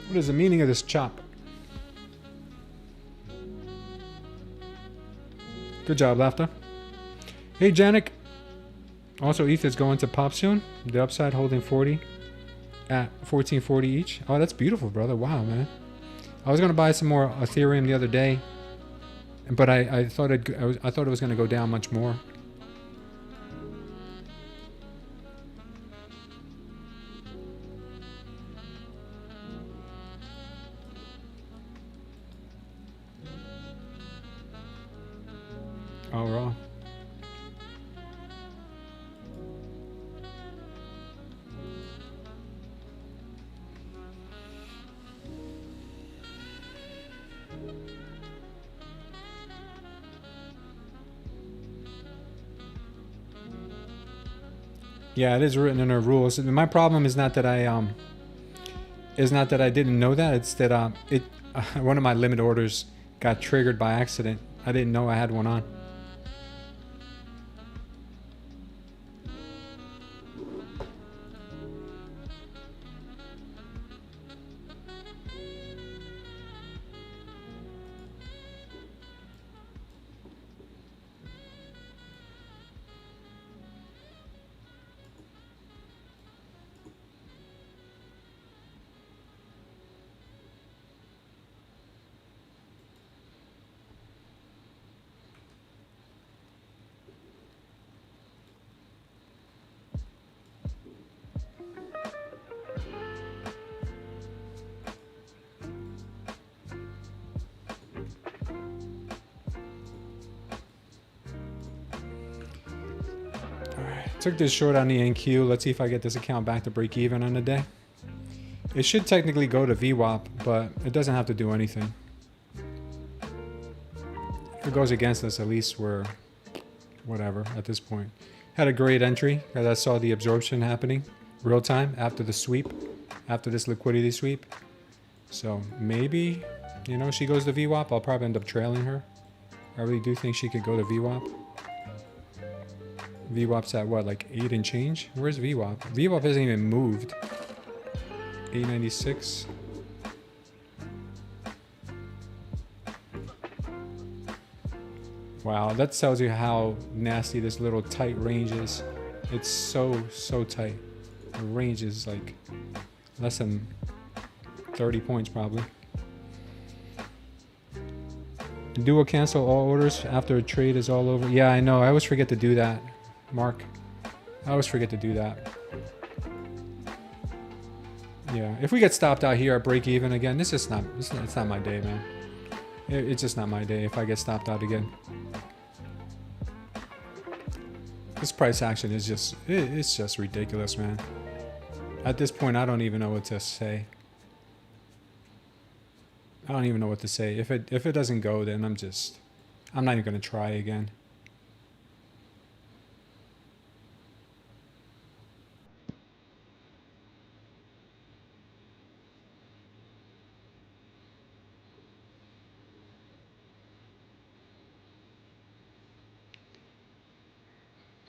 What is the meaning of this chop? Good job, Laughter. Hey, Janik. Also, ETH is going to pop soon. The upside holding 40 at 1440 each. Oh, that's beautiful, brother. Wow, man. I was gonna buy some more Ethereum the other day, but I thought it was gonna go down much more. Oh, raw. Yeah, it is written in our rules. My problem is not that I didn't know that. It's that one of my limit orders got triggered by accident. I didn't know I had one on. Took this short on the NQ. Let's see if I get this account back to break even on the day. It should technically go to VWAP, but it doesn't have to do anything. If it goes against us, at least we're whatever at this point. Had a great entry because I saw the absorption happening real time after the sweep, after this liquidity sweep. So maybe, you know, she goes to VWAP. I'll probably end up trailing her. I really do think she could go to VWAP. VWAP's at what, like 8 and change? Where's VWAP? VWAP hasn't even moved. 896. Wow, that tells you how nasty this little tight range is. It's so tight. The range is like less than 30 points probably. Do a cancel all orders after a trade is all over. Yeah, I know. I always forget to do that, Mark. I always forget to do that. Yeah, if we get stopped out here at break even again, it's not my day, man. It's just not my day if I get stopped out again. This price action is it's just ridiculous, man. At this point, I don't even know what to say. I don't even know what to say. If it doesn't go, then I'm not even gonna try again.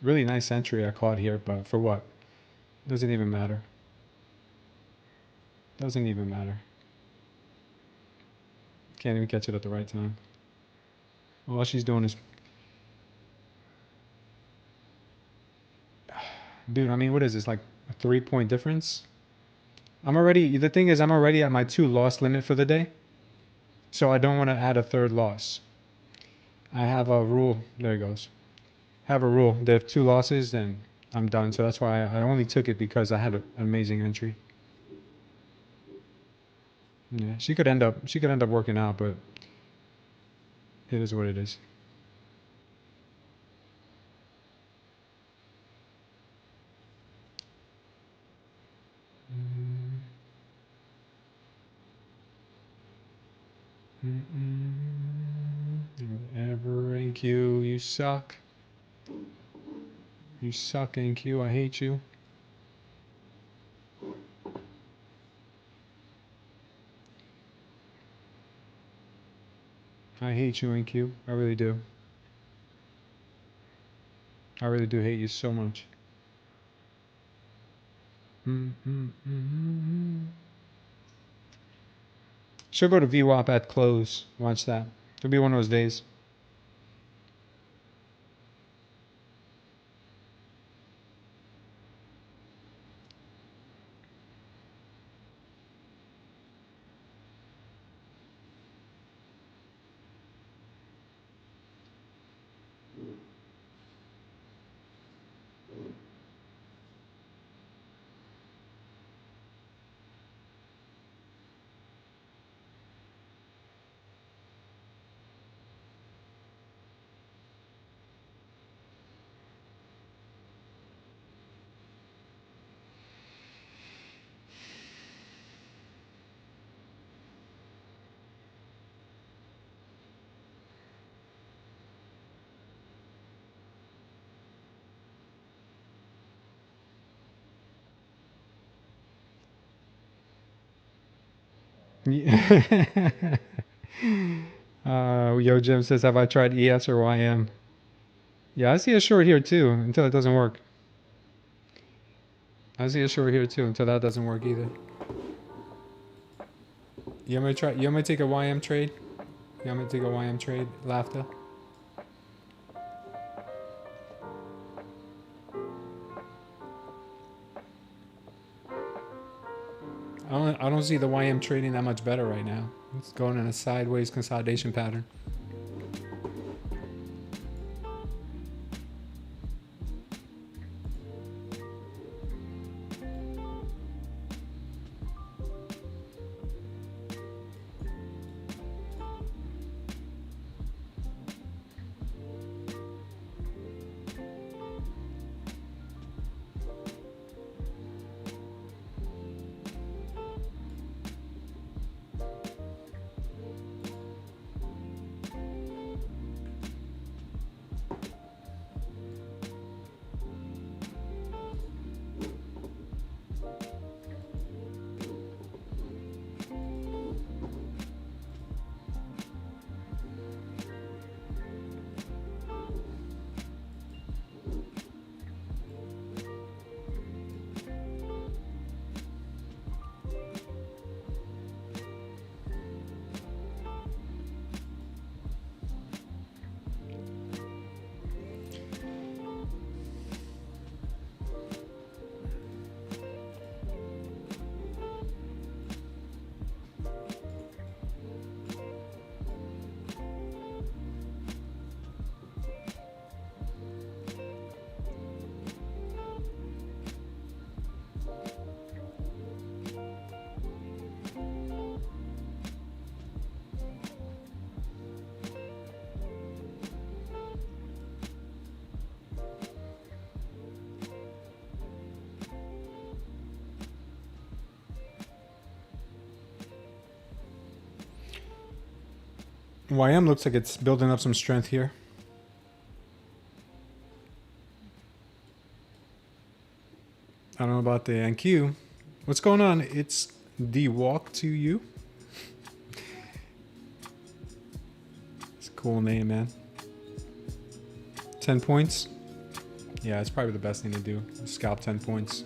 Really nice entry I caught here, but for what? Doesn't even matter. Doesn't even matter. Can't even catch it at the right time. All she's doing is... Dude, I mean, what is this? Like a 3-point difference? The thing is, I'm already at my 2 loss limit for the day. So I don't want to add a third loss. I have a rule. There it goes. Have a rule. They have 2 losses, then I'm done. So that's why I only took it because I had an amazing entry. Yeah, she could end up working out, but it is what it is. Ever NQ, you suck. You suck, NQ. I hate you. I hate you, NQ. I really do. I really do hate you so much. Should go to VWAP at close. Watch that. It'll be one of those days. Yo, Jim says, have I tried ES or YM? Yeah, I see a short here too until it doesn't work. I see a short here too until that doesn't work either. You want me to take a YM trade? You want me to take a YM trade, Laughter? I don't see the YM trading that much better right now. It's going in a sideways consolidation pattern. YM looks like it's building up some strength here. I don't know about the NQ. What's going on? It's the walk to you. It's a cool name, man. 10 points. Yeah, it's probably the best thing to do. Scalp 10 points.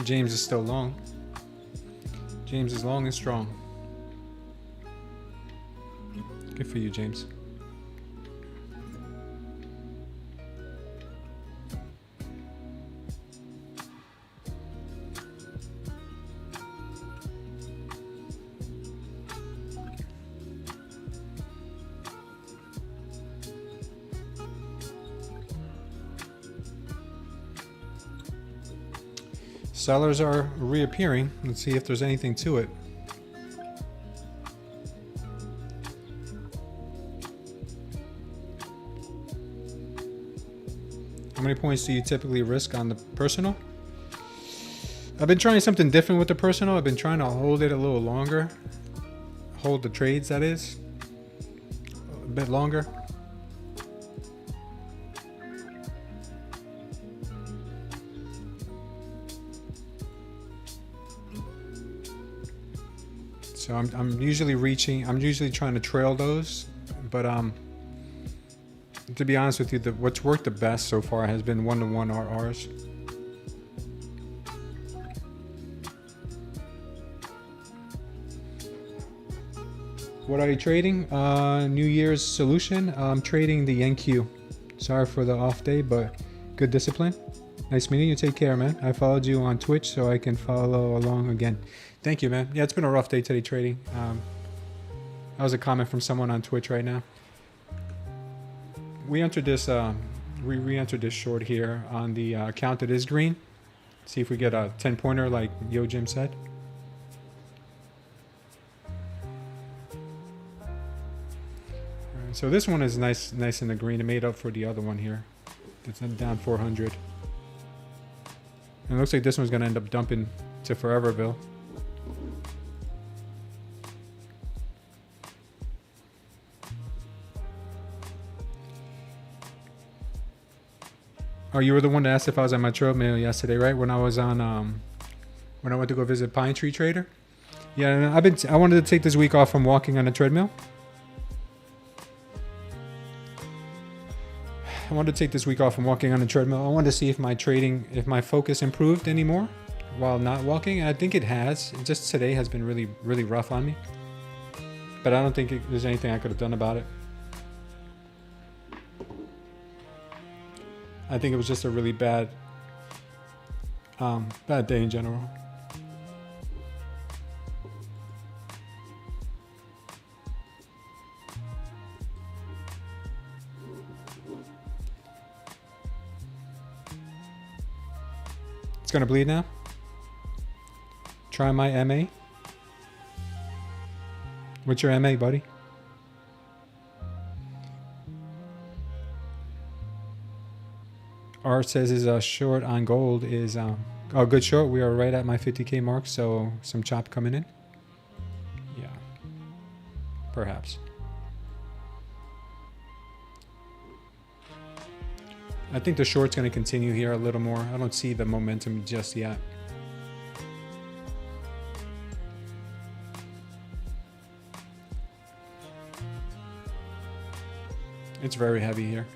James is still long. James is long and strong. Good for you, James. Sellers are reappearing. Let's see if there's anything to it. How many points do you typically risk on the personal? I've been trying something different with the personal. I've been trying to hold it a little longer. Hold the trades, that is. A bit longer. So I'm usually trying to trail those, but to be honest with you, what's worked the best so far has been 1-to-1 RRs. What are you trading? New Year's solution. I'm trading the NQ. Sorry for the off day, but good discipline. Nice meeting you. Take care, man. I followed you on Twitch so I can follow along again. Thank you, man. Yeah, it's been a rough day today trading. That was a comment from someone on Twitch right now. We entered this, we re-entered this short here on the account that is green. See if we get a 10-pointer like Yo Jim said. Alright, so this one is nice in the green. It made up for the other one here. It's down 400. And it looks like this one's going to end up dumping to Foreverville. Oh, you were the one that asked if I was on my treadmill yesterday, right? When I was on, when I went to go visit Pine Tree Trader. Yeah, I wanted to take this week off from walking on a treadmill. I wanted to take this week off from walking on a treadmill. I wanted to see if my focus improved anymore while not walking. I think it has. Just today has been really, really rough on me. But I don't think there's anything I could have done about it. I think it was just a really bad day in general. It's gonna bleed now. Try my MA. What's your MA, buddy? Art says his short on gold is oh, good short. We are right at my 50K mark, so some chop coming in. Yeah, perhaps. I think the short's going to continue here a little more. I don't see the momentum just yet. It's very heavy here.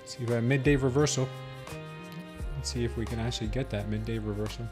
See, we have a midday reversal. Let's see if we can actually get that midday reversal.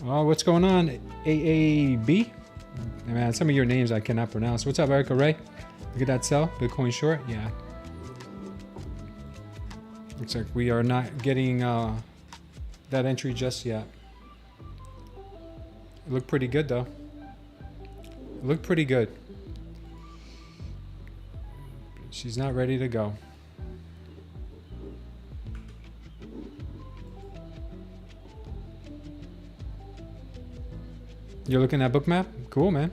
Oh, what's going on? AAB? Man, some of your names I cannot pronounce. What's up, Erica Ray? Look at that sell. Bitcoin short. Yeah. Looks like we are not getting that entry just yet. It looked pretty good, though. It looked pretty good. She's not ready to go. You're looking at Bookmap? Cool, man.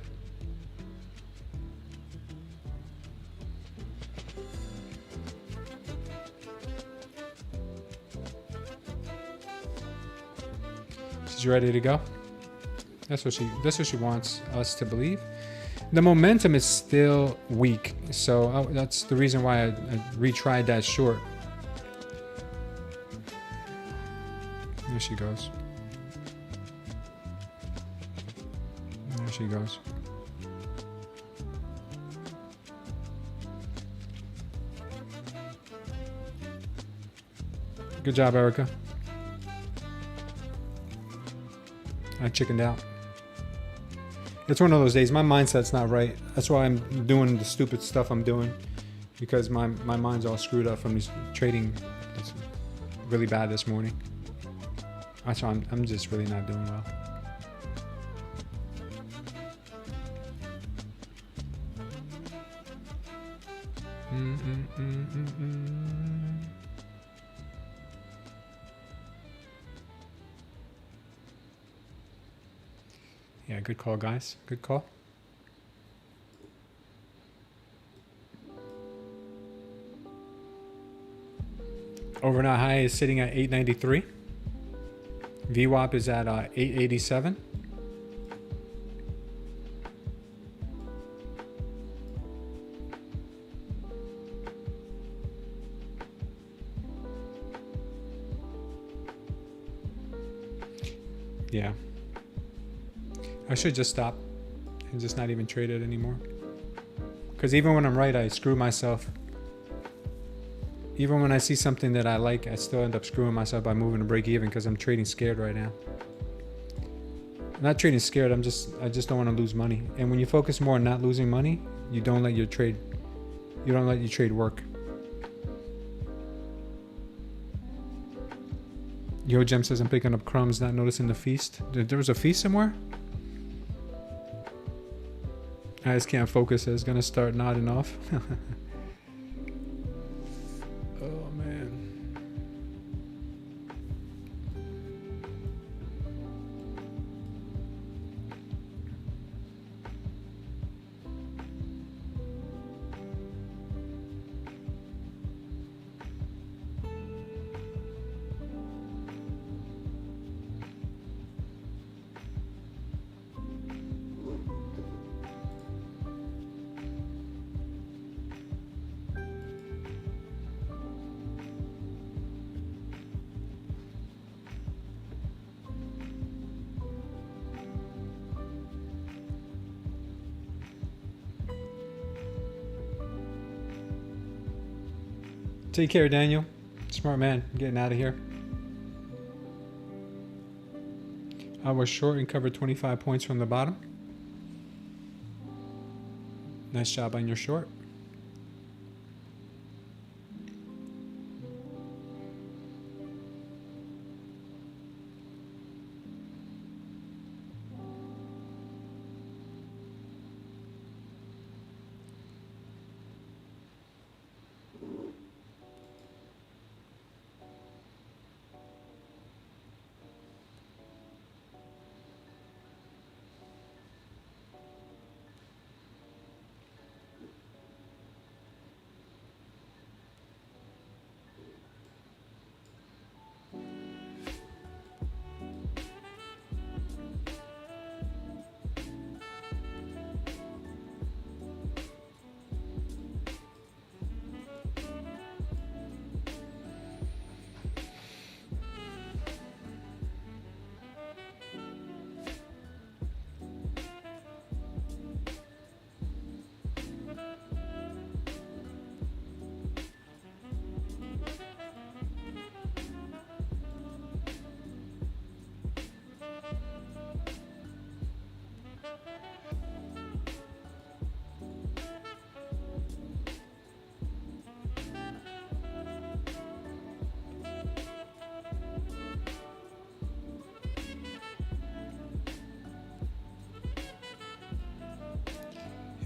She's ready to go. That's what she wants us to believe. The momentum is still weak, so that's the reason why I retried that short. There she goes. There she goes. Good job, Erica. I chickened out. It's one of those days. My mindset's not right. That's why I'm doing the stupid stuff I'm doing, because my mind's all screwed up from this trading. It's really bad this morning. That's why I'm just really not doing well. Yeah, good call, guys. Good call. Overnight high is sitting at 893. VWAP is at 887. Yeah. I should just stop and just not even trade it anymore. Because even when I'm right, I screw myself. Even when I see something that I like, I still end up screwing myself by moving to break even because I'm trading scared right now. I'm not trading scared, I just don't want to lose money. And when you focus more on not losing money, you don't let your trade work. Yo Gem says I'm picking up crumbs, not noticing the feast. There was a feast somewhere? I just can't focus. It's gonna start nodding off. Oh man. Take care, Daniel. Smart man. I'm getting out of here. I was short and covered 25 points from the bottom. Nice job on your short.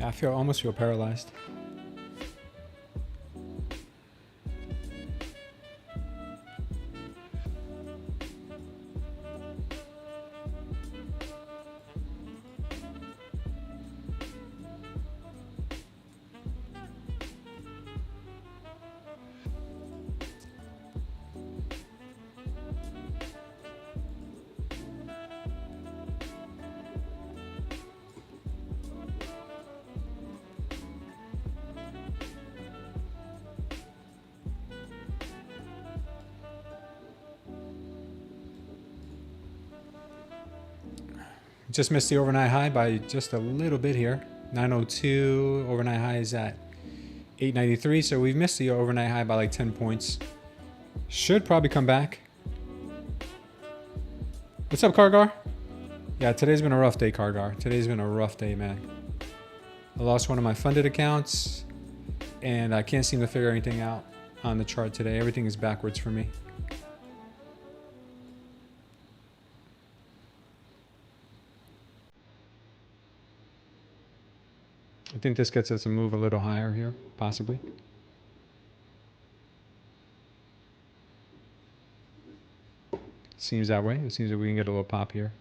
Yeah, I almost feel paralyzed. Just missed the overnight high by just a little bit here. 902, overnight high is at 893, so we've missed the overnight high by like 10 points. Should probably come back. What's up, Kargar? Yeah, today's been a rough day, Kargar. Today's been a rough day, man. I lost one of my funded accounts, and I can't seem to figure anything out on the chart today. Everything is backwards for me. I think this gets us to move a little higher here, possibly. Seems that way. It seems that we can get a little pop here.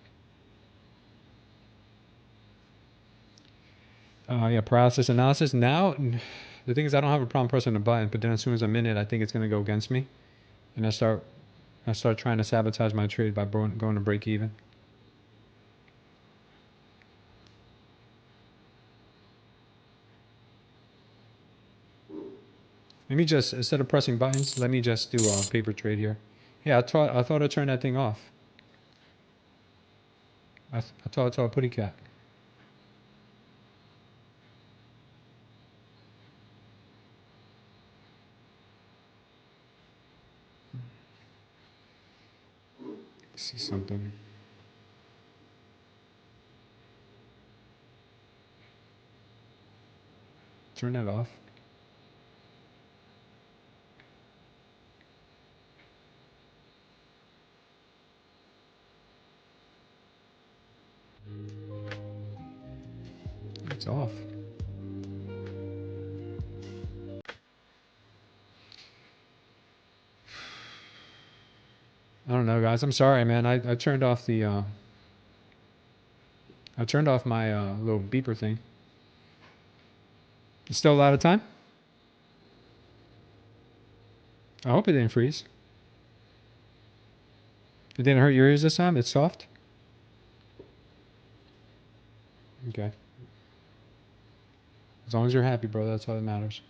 Yeah, paralysis analysis. Now, the thing is, I don't have a problem pressing the button, but then as soon as I'm in it, I think it's going to go against me, and I start trying to sabotage my trade by going to break even. Let me just, instead of pressing buttons, let me just do a paper trade here. Yeah, I thought I turned that thing off. I thought I saw a putty cat. See something. Turn that off. It's off. I don't know, guys. I'm sorry, man. I turned off the I turned off my little beeper thing. It's still a lot of time. I hope it didn't freeze. It didn't hurt your ears this time? It's soft? Okay. As long as you're happy, bro, that's all that matters.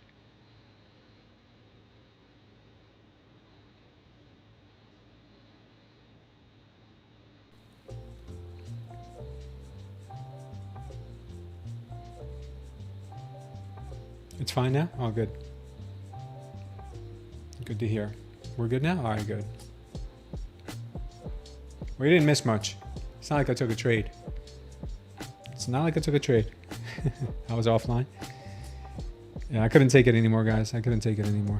It's fine now? Oh, good. Good to hear. We're good now? All right, good. We didn't miss much. It's not like I took a trade. It's not like I took a trade. I was offline. Yeah, I couldn't take it anymore, guys. I couldn't take it anymore.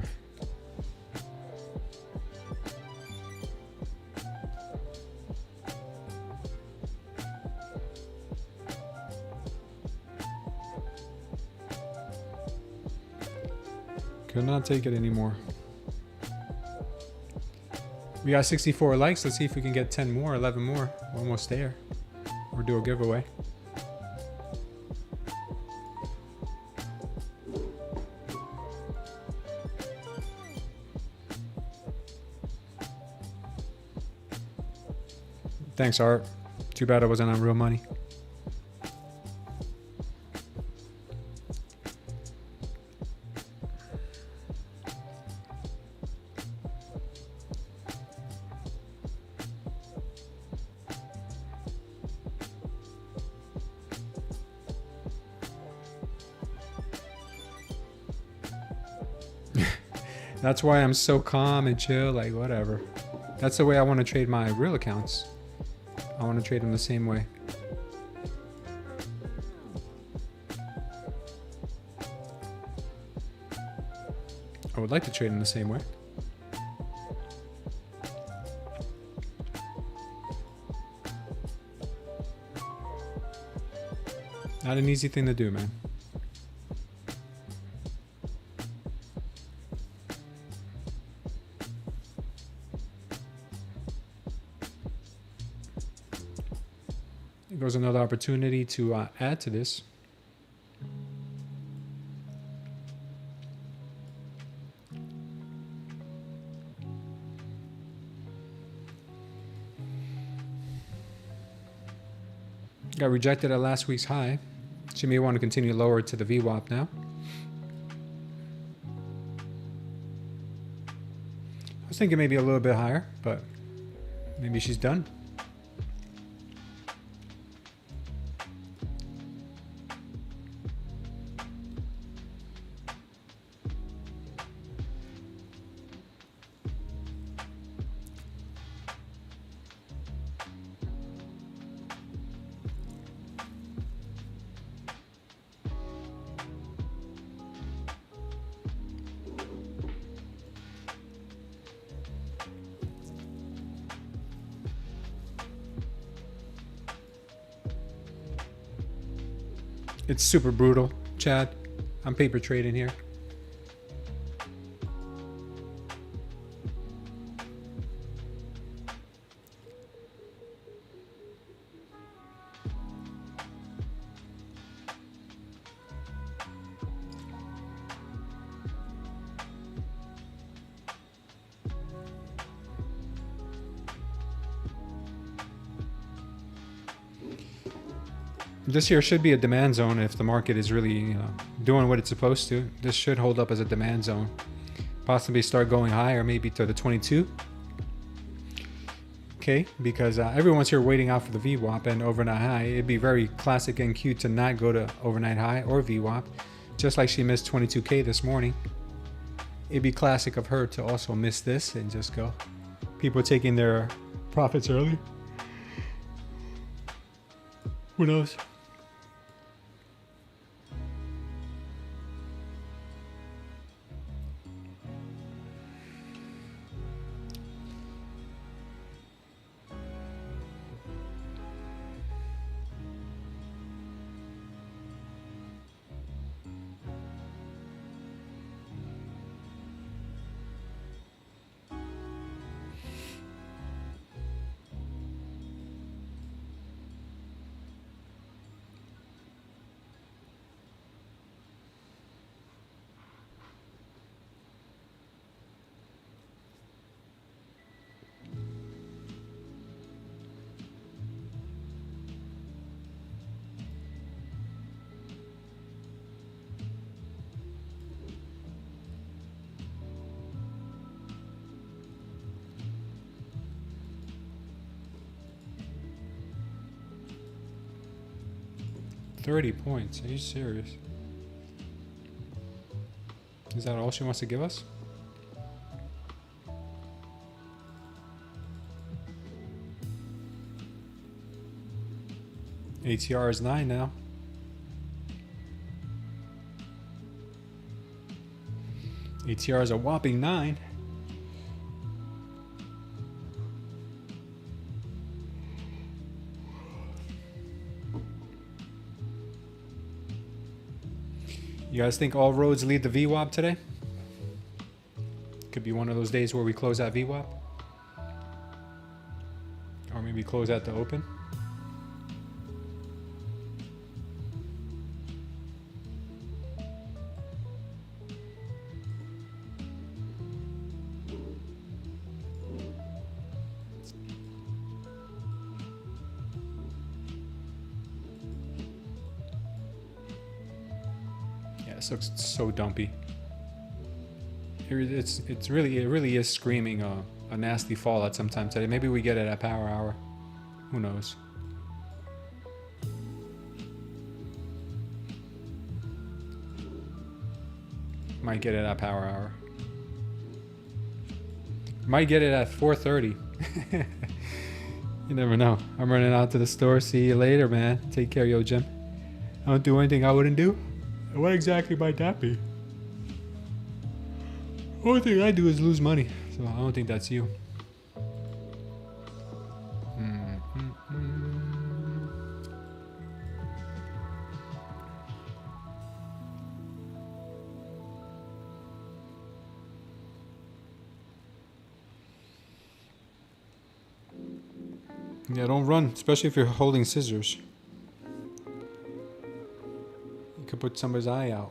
Could not take it anymore. We got 64 likes. Let's see if we can get 10 more, 11 more. We're almost there. Or do a giveaway. Thanks, Art. Too bad I wasn't on real money. That's why I'm so calm and chill, like whatever. That's the way I want to trade my real accounts. I want to trade them the same way. I would like to trade them the same way. Not an easy thing to do, man. goes another opportunity to add to this. Got rejected at last week's high. She may want to continue lower to the VWAP now. I was thinking maybe a little bit higher, but maybe she's done. It's super brutal, Chad. I'm paper trading here. This here should be a demand zone if the market is really doing what it's supposed to. This should hold up as a demand zone. Possibly start going higher, maybe to the 22. Okay, because everyone's here waiting out for the VWAP and overnight high. It'd be very classic NQ to not go to overnight high or VWAP, just like she missed 22K this morning. It'd be classic of her to also miss this and just go. People taking their profits early. Who knows? $30 points. Are you serious? Is that all she wants to give us? ATR is 9 now. ATR is a whopping 9. You guys think all roads lead to VWAP today? Could be one of those days where we close at VWAP. Or maybe close at the open. This looks so dumpy. It really is screaming a nasty fallout sometime today. Maybe we get it at power hour. Who knows? Might get it at power hour. Might get it at 4:30. You never know. I'm running out to the store. See you later, man. Take care, yo, Jim. I don't do anything I wouldn't do. What exactly might that be? The only thing I do is lose money, so I don't think that's you. Yeah, don't run, especially if you're holding scissors. put somebody's eye out.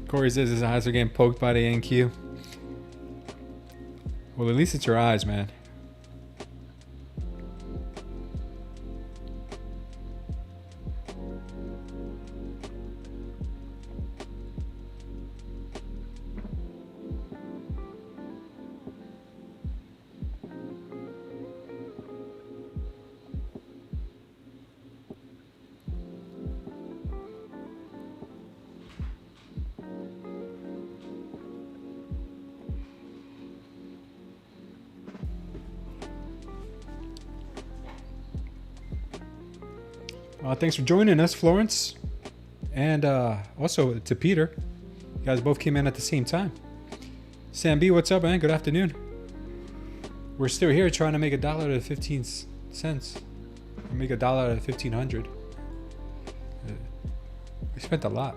Corey says his eyes are getting poked by the NQ. Well, at least it's your eyes, man. Thanks for joining us, Florence. And also to Peter. You guys both came in at the same time. Sam B, what's up, man? Good afternoon. We're still here trying to make $1 out of 15 cents. Make $1 out of 1,500. We spent a lot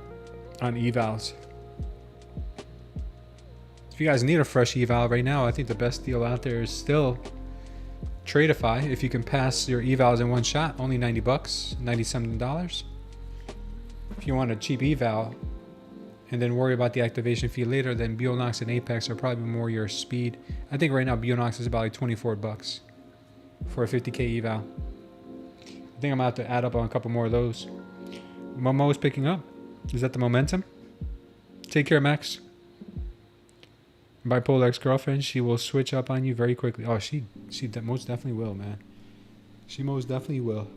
on evals. If you guys need a fresh eval right now, I think the best deal out there is still Tradeify. If you can pass your evals in one shot, only 90 bucks, 90 something dollars. If you want a cheap eval and then worry about the activation fee later, then Bulenox and Apex are probably more your speed. I think right now Bulenox is about like 24 bucks for a 50k eval. I think I'm about to add up on a couple more of those. Momo is picking up. Is that the momentum? Take care, Max. Bipolar ex-girlfriend, she will switch up on you very quickly. Oh, she most definitely will, man. She most definitely will.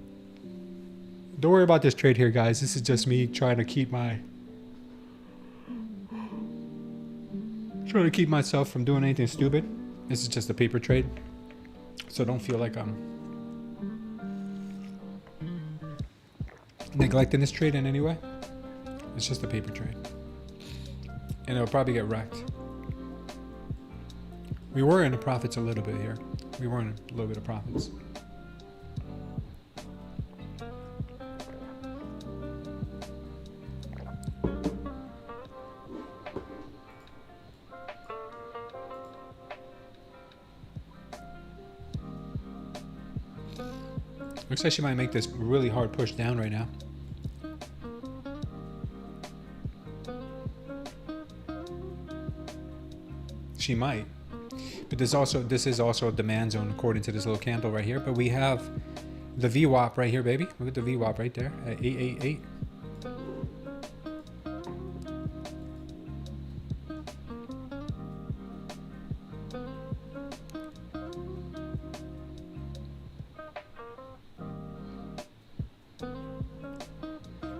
Don't worry about this trade here, guys. This is just me trying to keep myself from doing anything stupid. This is just a paper trade, so don't feel like I'm neglecting this trade in any way. It's just a paper trade, and it'll probably get wrecked. We were in the profits a little bit here. We were in a little bit of profits. Looks like she might make this really hard push down right now. She might. But this is also a demand zone according to this little candle right here. But we have the VWAP right here, baby. Look at the VWAP right there at 888.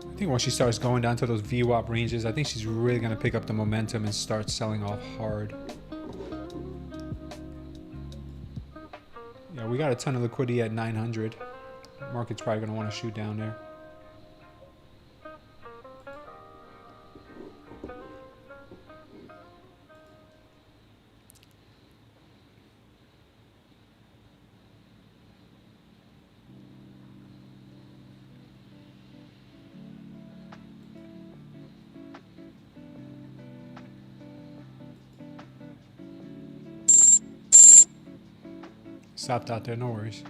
I think once she starts going down to those VWAP ranges, I think she's really going to pick up the momentum and start selling off hard. Yeah, we got a ton of liquidity at 900. Market's probably going to want to shoot down there. Stopped out there, no worries.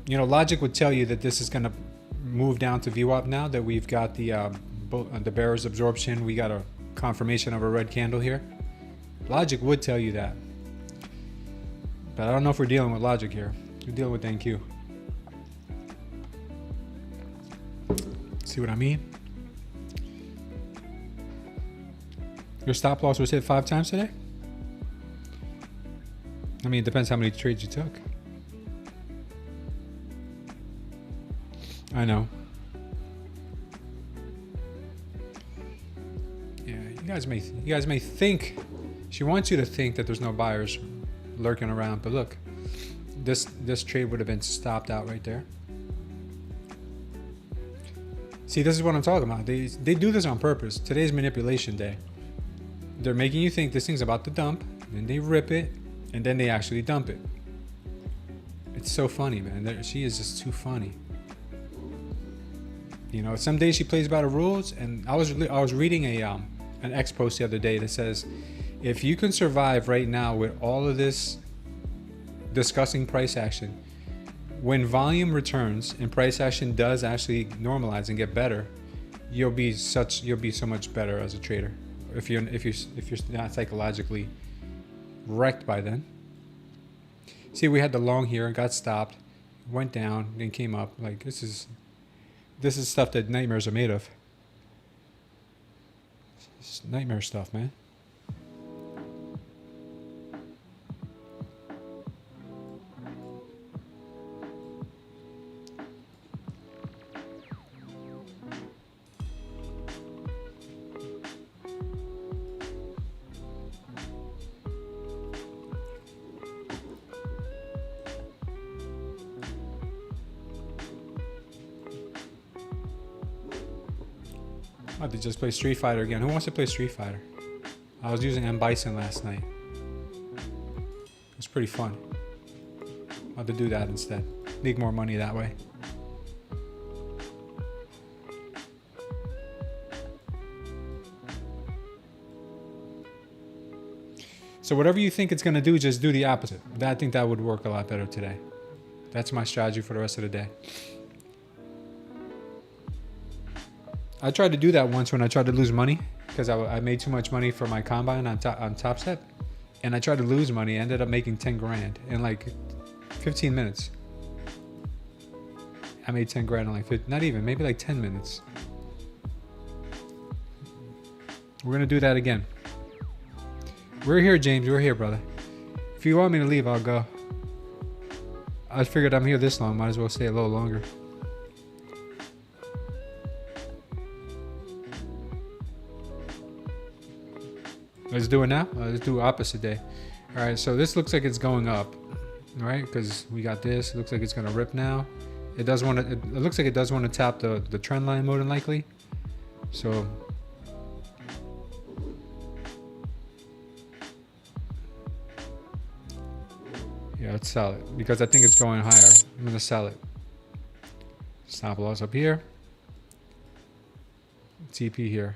You know, logic would tell you that this is going to move down to VWAP now that we've got the bearer's absorption. We got a confirmation of a red candle here. Logic would tell you that. But I don't know if we're dealing with logic here. We're dealing with NQ. See what I mean? Your stop loss was hit 5 times today? I mean, it depends how many trades you took. I know. Yeah, you guys may think, she wants you to think that there's no buyers lurking around. But look, this trade would have been stopped out right there. See, this is what I'm talking about. They do this on purpose. Today's manipulation day. They're making you think this thing's about to dump, and they rip it, and then they actually dump it. It's so funny, man. She is just too funny. You know, some days she plays by the rules, and I was reading an X post the other day that says, if you can survive right now with all of this discussing price action, when volume returns and price action does actually normalize and get better, you'll be so much better as a trader. If you're not psychologically wrecked by then. See, we had the long here, got stopped, went down, then came up. Like this is stuff that nightmares are made of. It's nightmare stuff, man. I have to just play Street Fighter again. Who wants to play Street Fighter? I was using M Bison last night. It was pretty fun. I'll have to do that instead. Make more money that way. So whatever you think it's going to do, just do the opposite. I think that would work a lot better today. That's my strategy for the rest of the day. I tried to do that once when I tried to lose money because I made too much money for my combine on TopStep, and I tried to lose money. I ended up making 10 grand in like 15 minutes. I made 10 grand in like not even, maybe like 10 minutes. We're gonna do that again. We're here, James. We're here, brother. If you want me to leave, I'll go. I figured I'm here this long. Might as well stay a little longer. Let's do it now. Let's do opposite day. All right, so this looks like it's going up, right? Because we got this. It looks like it's going to rip now. It does want to. It looks like it does want to tap the trend line more than likely. So yeah, let's sell it because I think it's going higher. I'm going to sell it. Stop loss up here. TP here.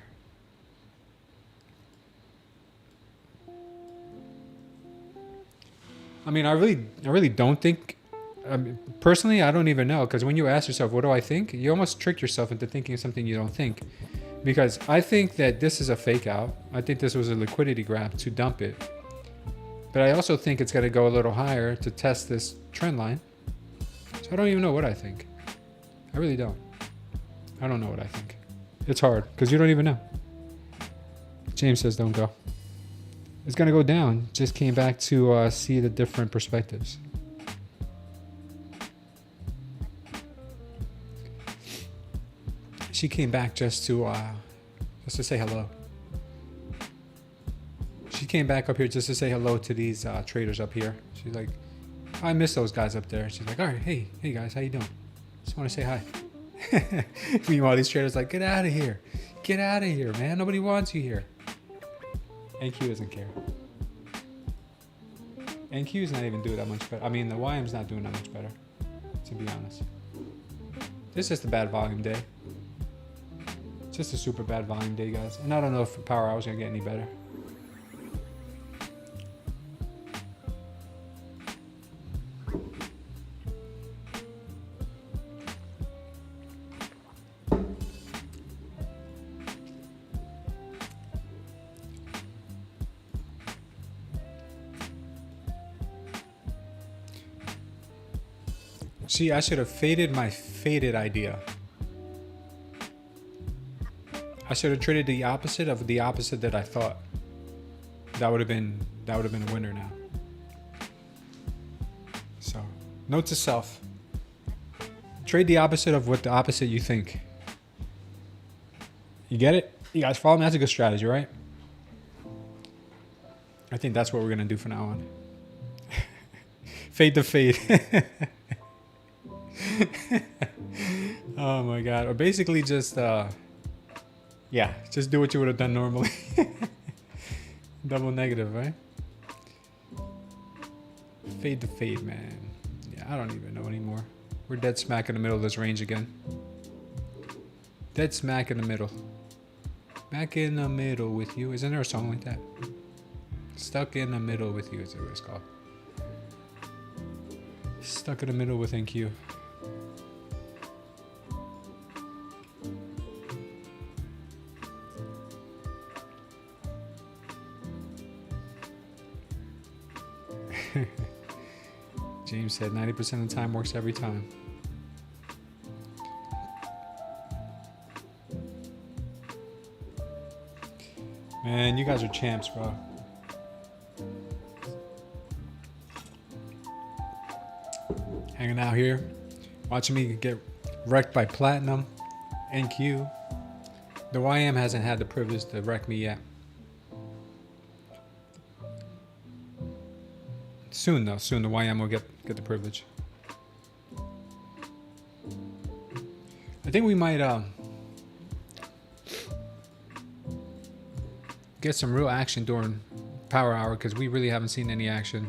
I mean, I really don't think, personally, I don't even know. Because when you ask yourself, what do I think? You almost trick yourself into thinking something you don't think. Because I think that this is a fake out. I think this was a liquidity grab to dump it. But I also think it's going to go a little higher to test this trend line. So I don't even know what I think. I really don't. I don't know what I think. It's hard because you don't even know. James says don't go. It's going to go down. Just came back to see the different perspectives. She came back just to say hello. She came back up here just to say hello to these traders up here. She's like, I miss those guys up there. She's like, all right, hey guys, how you doing? Just want to say hi. Meanwhile, these traders like, get out of here. Get out of here, man. Nobody wants you here. NQ doesn't care. NQ's not even doing that much better. I mean, the YM's not doing that much better, to be honest. This is just a bad volume day. Just a super bad volume day, guys. And I don't know if power hour's gonna get any better. See, I should have faded my faded idea. I should have traded the opposite of the opposite that I thought. That would have been a winner now. So, note to self. Trade the opposite of what the opposite you think. You get it? You guys follow me? That's a good strategy, right? I think that's what we're going to do from now on. Fade to fade. Oh my god. Or basically just yeah, just do what you would have done normally. Double negative, right? Fade to fade, man. Yeah, I don't even know anymore. We're dead smack in the middle of this range again. Dead smack in the middle. Back in the middle with you. Isn't there a song like that? Stuck in the middle with you is what it's called. Stuck in the middle with NQ. James said 90% of the time works every time. Man, you guys are champs, bro. Hanging out here, watching me get wrecked by Platinum, NQ. The YM hasn't had the privilege to wreck me yet. Soon though, soon the YM will get the privilege. I think we might get some real action during power hour because we really haven't seen any action.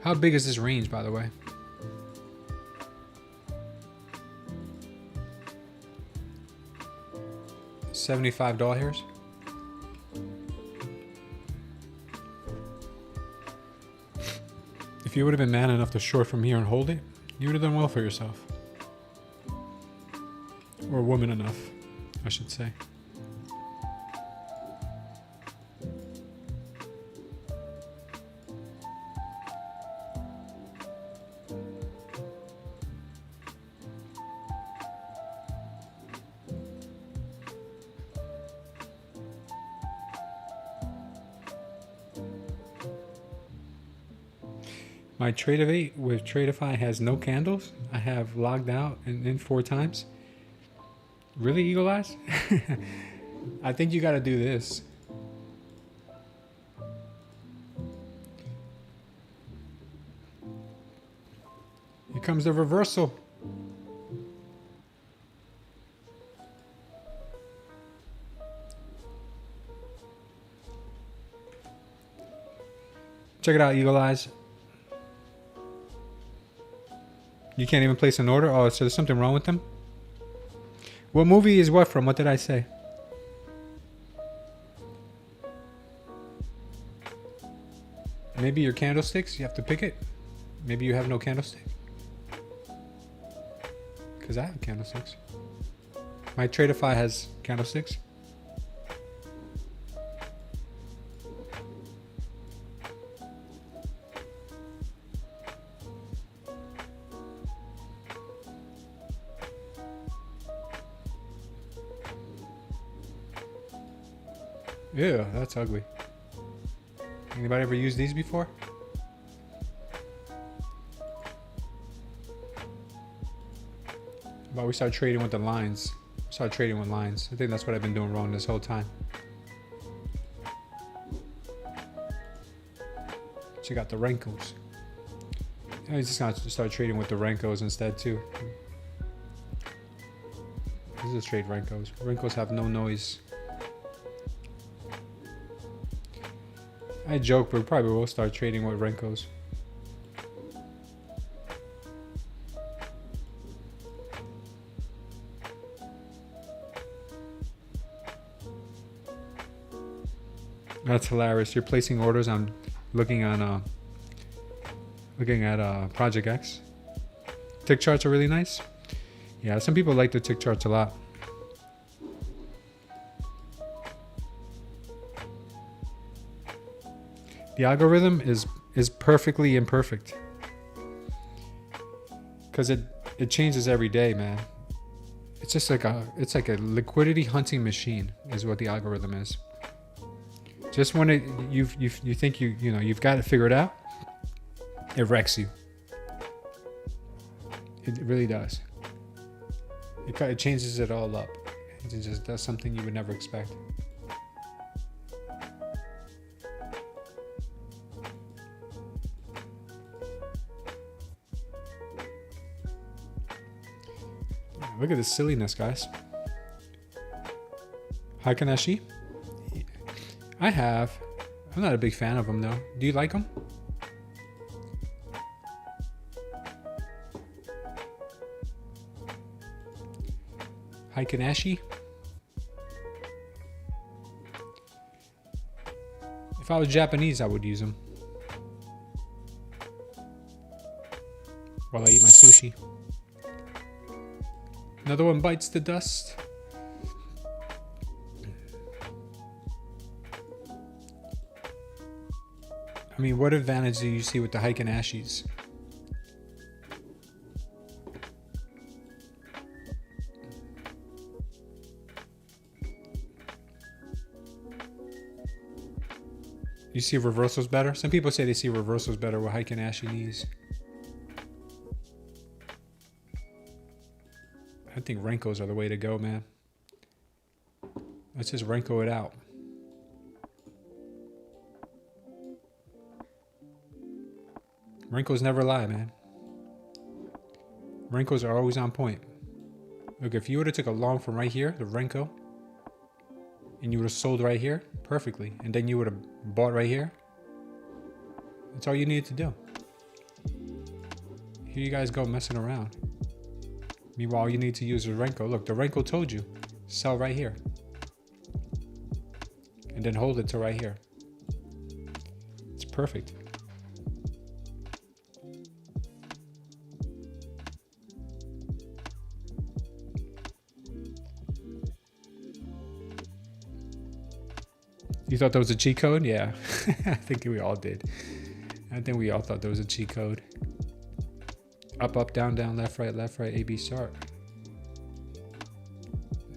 How big is this range, by the way? $75. If you would have been man enough to short from here and hold it, you would have done well for yourself. Or woman enough, I should say. My Tradeify with Tradeify has no candles. I have logged out and in 4 times. Really, Eagle Eyes? I think you got to do this. Here comes the reversal. Check it out, Eagle Eyes. You can't even place an order? Oh, so there's something wrong with them? What movie is what from? What did I say? Maybe your candlesticks? You have to pick it? Maybe you have no candlestick? Because I have candlesticks. My Tradeify has candlesticks. Ew, that's ugly. Anybody ever used these before? But we start trading with the lines. Start trading with lines. I think that's what I've been doing wrong this whole time. So you got the Renkos. I just got to start trading with the Renkos instead too. This is trade Renkos. Renkos have no noise. I joke, but we probably will start trading with Renkos. That's hilarious. You're placing orders on looking at Project X. Tick charts are really nice. Yeah, some people like the tick charts a lot. The algorithm is perfectly imperfect because it changes every day, man. It's just like a liquidity hunting machine is what the algorithm is. Just when you think you've got it figured out, it wrecks you. It really does. It changes it all up. It just does something you would never expect. Look at this silliness, guys. Haikanashi. I have. I'm not a big fan of them, though. Do you like them? Haikanashi. If I was Japanese, I would use them while I eat my sushi. Another one bites the dust. I mean, what advantage do you see with the Haikanashi? You see reversals better? Some people say they see reversals better with Haikanashi knees. I think Renkos are the way to go, man. Let's just Renko it out. Renkos never lie, man. Renkos are always on point. Look, if you would have took a long from right here, the Renko, and you would have sold right here, perfectly, and then you would have bought right here, that's all you needed to do. Here you guys go messing around. Meanwhile, all you need to use is Renko. Look, the Renko told you, sell right here. And then hold it to right here. It's perfect. You thought that was a cheat code? Yeah, I think we all did. I think we all thought that was a cheat code. Up, up, down, down, left, right, A, B, start.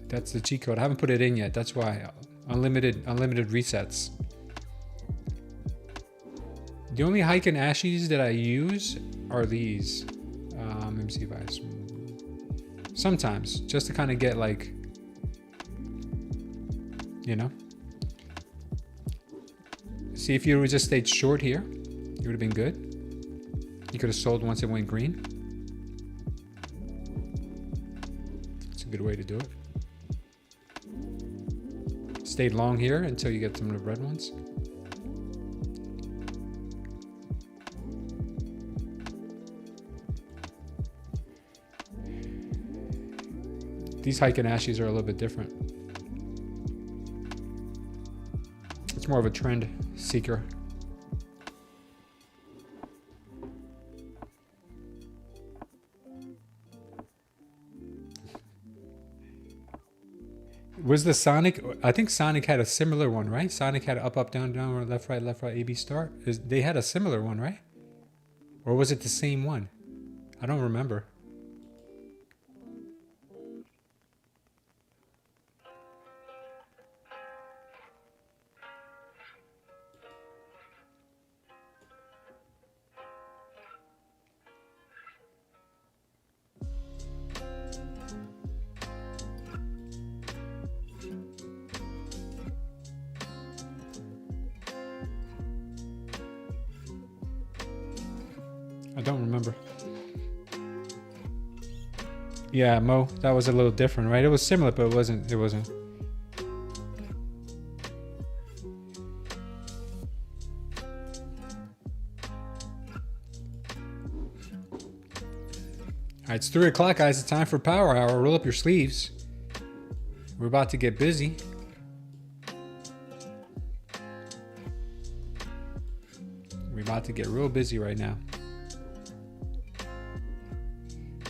That's the cheat code. I haven't put it in yet. That's why. Unlimited resets. The only Haikanashi that I use are these. Let me see if I... Sometimes, just to kind of get like, you know. See, if you would just stayed short here, you would have been good. You could have sold once it went green. It's a good way to do it. Stayed long here until you get some of the red ones. These Haikanashi are a little bit different. It's more of a trend seeker. Was the Sonic? I think Sonic had a similar one, right? Sonic had up, up, down, down, or left, right, A, B, start. They had a similar one, right? Or was it the same one? I don't remember. I don't remember. Yeah, Mo, that was a little different, right? It was similar, but it wasn't. All right, it's 3 o'clock, guys. It's time for Power Hour. Roll up your sleeves. We're about to get busy. We're about to get real busy right now.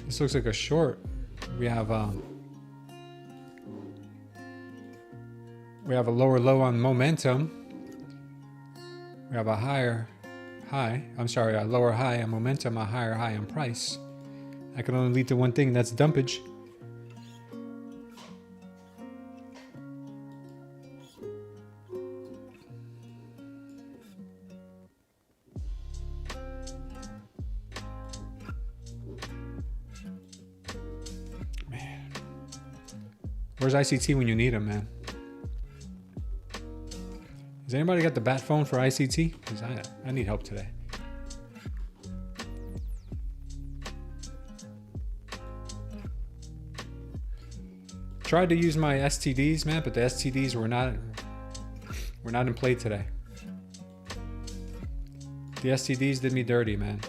This looks like a short. We have a lower low on momentum. We have a higher high. I'm sorry, a lower high on momentum, a higher high on price. That can only lead to one thing, that's dumpage. Where's ICT when you need him, man? Has anybody got the bat phone for ICT? Because I need help today. Tried to use my STDs, man, but the STDs were not in play today. The STDs did me dirty, man.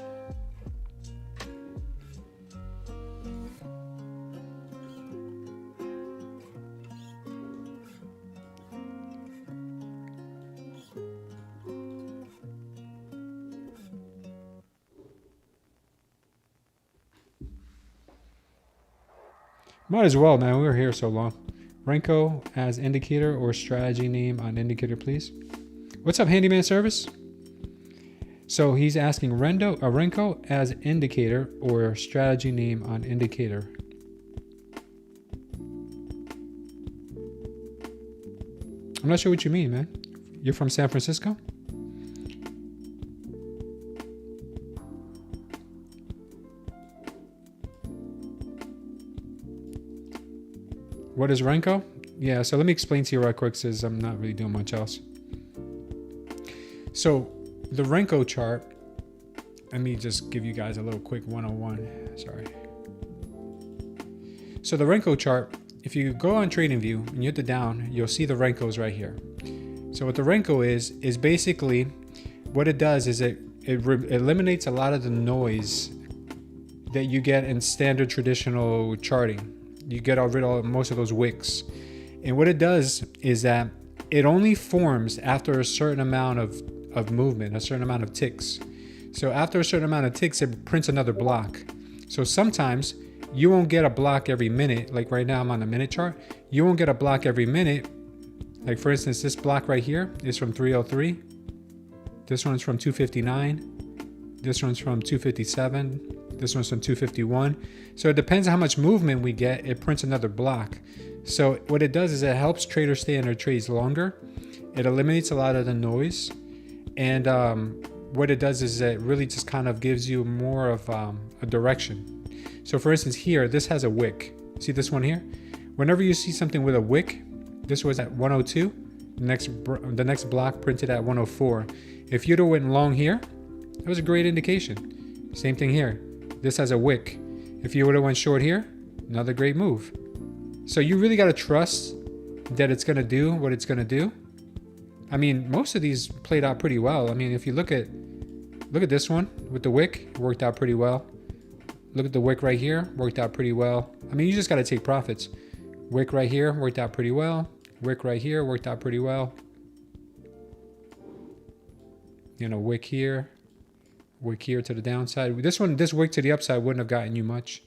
Might as well, man. We were here so long. Renko as indicator or strategy name on indicator, please. What's up, handyman service? So he's asking Renko as indicator or strategy name on indicator. I'm not sure what you mean, man. You're from San Francisco? What is Renko? Yeah, so let me explain to you right quick, since I'm not really doing much else. So the Renko chart, let me just give you guys a little quick 101. Sorry. So the Renko chart, if you go on TradingView and you hit the down, you'll see the Renkos right here. So what the Renko is basically what it does is it eliminates a lot of the noise that you get in standard traditional charting. You get rid of most of those wicks. And what it does is that it only forms after a certain amount of movement, a certain amount of ticks. So after a certain amount of ticks, it prints another block. So sometimes you won't get a block every minute. Like right now I'm on the minute chart. You won't get a block every minute. Like for instance, this block right here is from 303. This one's from 259. This one's from 257. This one's from 251. So it depends on how much movement we get. It prints another block. So what it does is it helps traders stay in their trades longer. It eliminates a lot of the noise. And what it does is it really just kind of gives you more of a direction. So for instance, here, this has a wick. See this one here? Whenever you see something with a wick, this was at 102. The next block printed at 104. If you'd have went long here, that was a great indication. Same thing here. This has a wick. If you would have went short here, another great move. So you really got to trust that it's going to do what it's going to do. I mean, most of these played out pretty well. I mean, if you look at this one with the wick, it worked out pretty well. Look at the wick right here, worked out pretty well. I mean, you just got to take profits. Wick right here worked out pretty well. Wick right here worked out pretty well. You know, wick here to the downside. This wick to the upside wouldn't have gotten you much.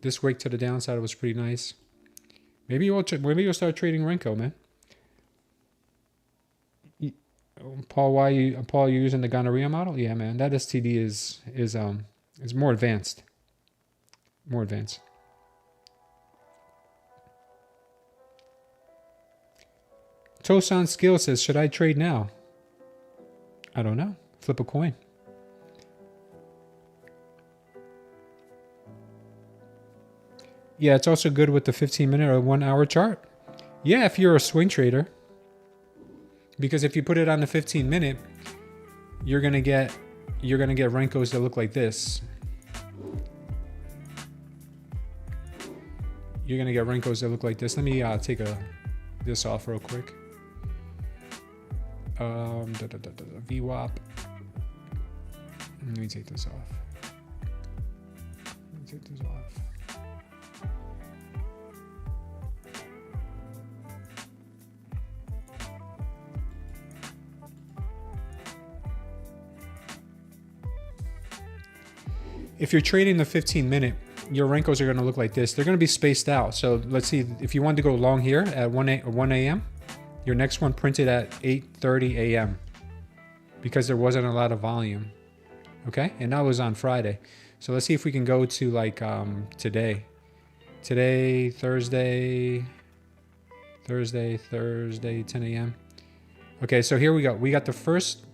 This wick to the downside was pretty nice. Maybe you'll start trading Renko, man. Paul, you're using the gonorrhea model? Yeah, man. That STD is more advanced. More advanced. Tosan Skill says, should I trade now? I don't know. Flip a coin. Yeah, it's also good with the 15-minute or 1-hour chart. Yeah, if you're a swing trader. Because if you put it on the 15-minute, you're gonna get Renkos that look like this. You're gonna get Renkos that look like this. Let me take this off real quick. VWAP. Let me take this off. If you're trading the 15-minute, your Renkos are going to look like this. They're going to be spaced out. So let's see, if you want to go long here at 1 a.m., your next one printed at 8:30 a.m. because there wasn't a lot of volume. Okay, and that was on Friday. So let's see if we can go to like today, Thursday, 10 a.m. Okay, so here we go. We got the first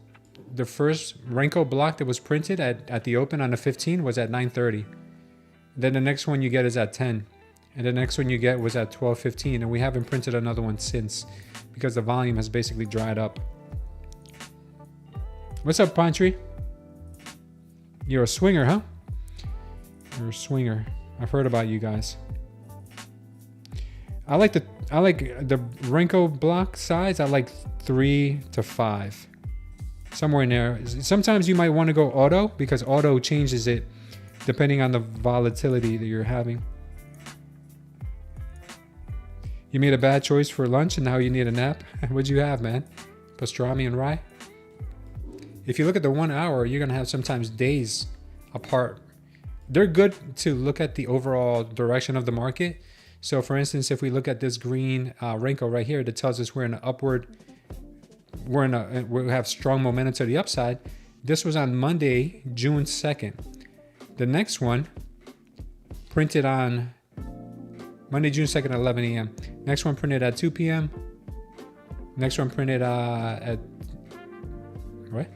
Renko block that was printed at the open on the 15 was at 9:30. Then the next one you get is at 10. And the next one you get was at 12:15. And we haven't printed another one since because the volume has basically dried up. What's up, Pine Tree? You're a swinger, huh? You're a swinger. I've heard about you guys. I like the Renko block size. I like 3 to 5, somewhere in there. Sometimes you might want to go auto because auto changes it depending on the volatility that you're having. You made a bad choice for lunch and now you need a nap. What'd you have, man? Pastrami and rye? If you look at the 1 hour, you're gonna have sometimes days apart. They're good to look at the overall direction of the market. So for instance, if we look at this green Renko right here, that tells us we're in an upward, we have strong momentum to the upside. This was on Monday, June 2nd. The next one printed on Monday, June 2nd at 11 a.m. Next one printed at 2 p.m. Next one printed at, what?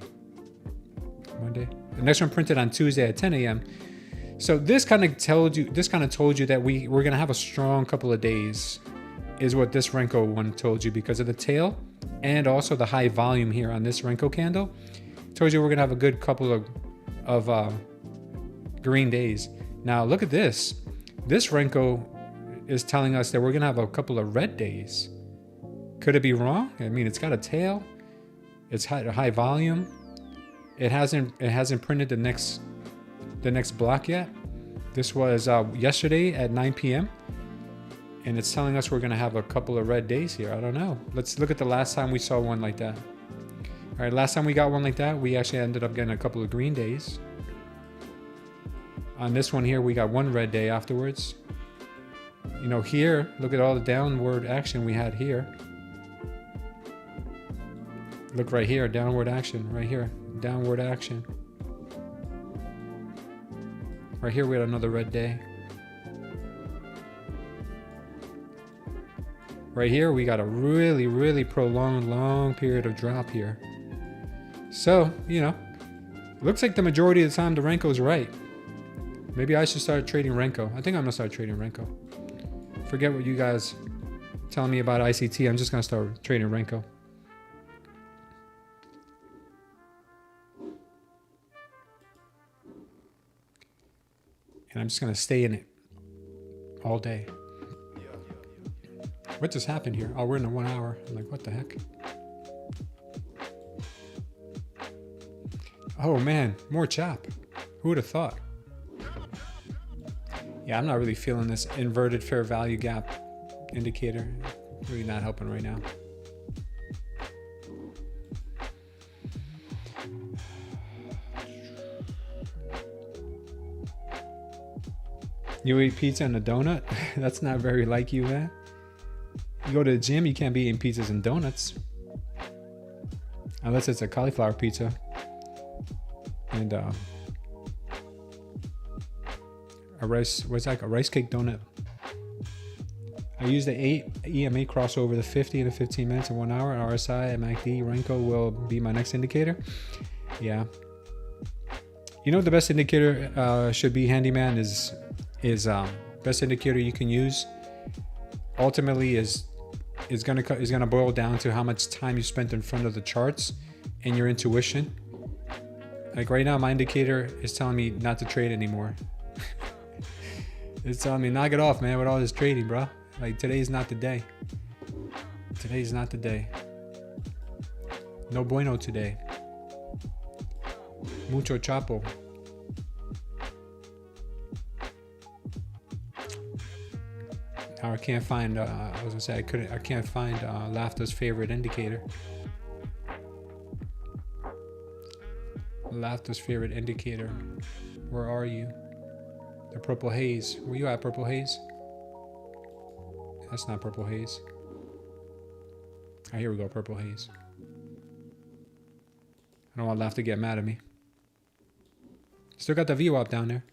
Monday. The next one printed on Tuesday at 10 a.m. So this kind of told you that we're going to have a strong couple of days, is what this Renko one told you, because of the tail and also the high volume here on this Renko candle. It told you we're going to have a good couple of green days. Now look at this. This Renko is telling us that we're going to have a couple of red days. Could it be wrong? I mean, it's got a tail. It's high volume. It hasn't printed the next block yet. This was yesterday at 9 p.m. and it's telling us we're going to have a couple of red days here. I don't know. Let's look at the last time we saw one like that. All right, last time we got one like that, we actually ended up getting a couple of green days. On this one here, we got one red day afterwards. You know, here, look at all the downward action we had here. Look right here, downward action, right here, downward action. Right here, we had another red day. Right here, we got a really, really prolonged, long period of drop here. So, you know, looks like the majority of the time the Renko is right. Maybe I should start trading Renko. I think I'm gonna start trading Renko. Forget what you guys telling me about ICT. I'm just gonna start trading Renko. And I'm just gonna stay in it all day. What just happened here? Oh, we're in the 1 hour. I'm like, what the heck? Oh man, more chop. Who would have thought? Yeah, I'm not really feeling this inverted fair value gap indicator. Really not helping right now. You eat pizza and a donut? That's not very like you, man. You go to the gym, you can't be eating pizzas and donuts. Unless it's a cauliflower pizza. And a rice, what's that? A rice cake donut. I use the 8 EMA crossover, the 50 and the 15 minutes in 1 hour. RSI and MACD Renko will be my next indicator. Yeah. You know what the best indicator should be, handyman, is best indicator you can use ultimately is gonna boil down to how much time you spent in front of the charts and your intuition. Like right now, my indicator is telling me not to trade anymore. It's telling me knock it off, man, with all this trading, bro. Like today's not the day. Today's not the day. No bueno today. Mucho chapo. Now I can't find. I was gonna say I can't find Lafta's favorite indicator. Lafta's favorite indicator. Where are you? The purple haze. Where you at, purple haze? That's not purple haze. Oh, here we go, purple haze. I don't want Lafta to get mad at me. Still got the VWAP down there.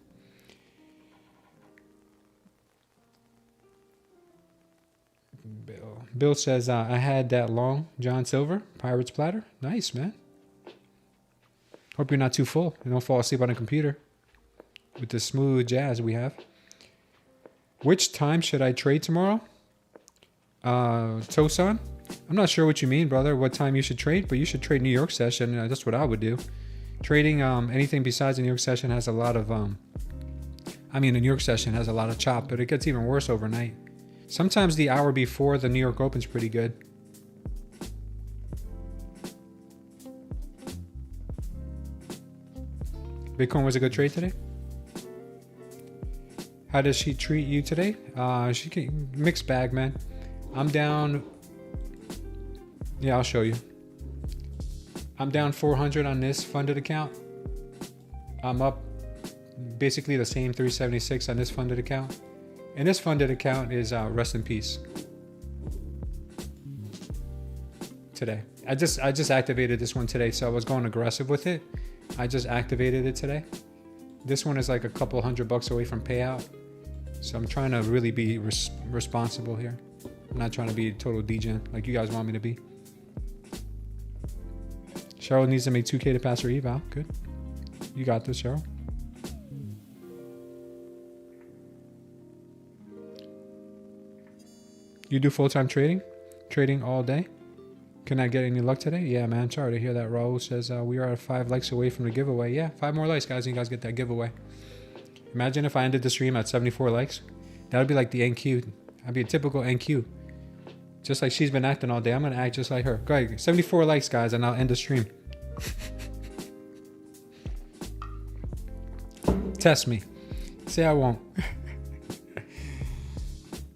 Bill says, I had that long John Silver, Pirate's Platter. Nice, man. Hope you're not too full. You don't fall asleep on a computer with the smooth jazz we have. Which time should I trade tomorrow? Tosan? I'm not sure what you mean, brother, what time you should trade, but you should trade New York session. That's what I would do. Trading anything besides the New York session has a lot of, the New York session has a lot of chop, but it gets even worse overnight. Sometimes the hour before the New York Open's pretty good. Bitcoin was a good trade today. How does she treat you today? She can mixed bag, man. I'm down. Yeah, I'll show you. I'm down 400 on this funded account. I'm up basically the same 376 on this funded account. And this funded account is rest in peace. Today. I just activated this one today, so I was going aggressive with it. I just activated it today. This one is like a couple $100 away from payout. So I'm trying to really be responsible here. I'm not trying to be a total degen like you guys want me to be. Cheryl needs to make 2K to pass her eval. Good. You got this, Cheryl. You do full-time trading? Trading all day? Can I get any luck today? Yeah, man. Sorry to hear that. Raul says we are 5 likes away from the giveaway. Yeah, 5 more likes, guys, and you guys get that giveaway. Imagine if I ended the stream at 74 likes. That would be like the NQ. I'd be a typical NQ. Just like she's been acting all day. I'm going to act just like her. Go ahead. 74 likes, guys, and I'll end the stream. Test me. Say I won't.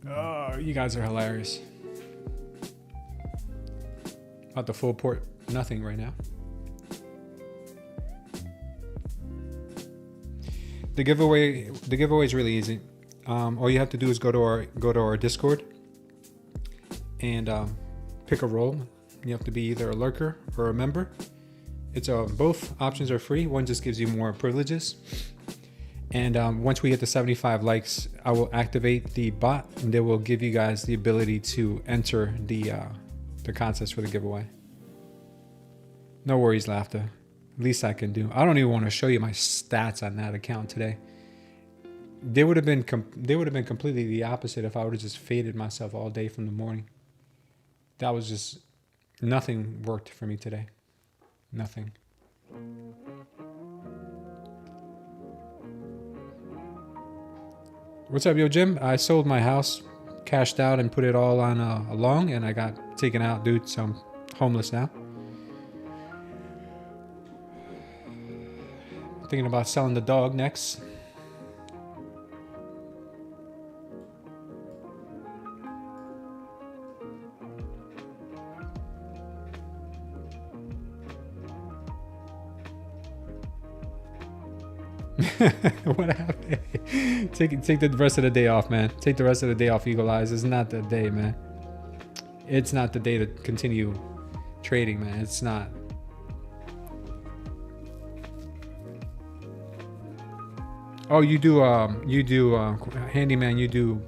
Oh, you guys are hilarious. About the full port, nothing right now. The giveaway is really easy. All you have to do is go to our Discord and pick a role. You have to be either a lurker or a member. It's both options are free. One just gives you more privileges. And once we get to 75 likes, I will activate the bot, and they will give you guys the ability to enter the contest for the giveaway. No worries, laughter. Least I can do. I don't even want to show you my stats on that account today. They would have been completely the opposite if I would have just faded myself all day from the morning. That was just nothing worked for me today. Nothing. What's up, yo, Jim? I sold my house, cashed out, and put it all on a long, and I got taken out, dude. So I'm homeless now. Thinking about selling the dog next. What happened? Take the rest of the day off, man. Take the rest of the day off, Eagle Eyes. It's not the day, man. It's not the day to continue trading, man. It's not. Oh, you do handyman. You do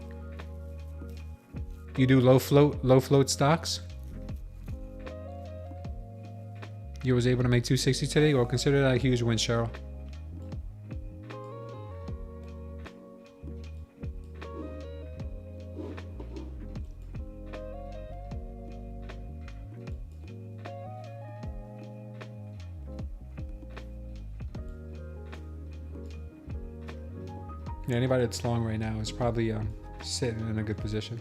low float stocks. You was able to make 260 today. Well, consider that a huge win, Cheryl. Yeah, anybody that's long right now is probably sitting in a good position.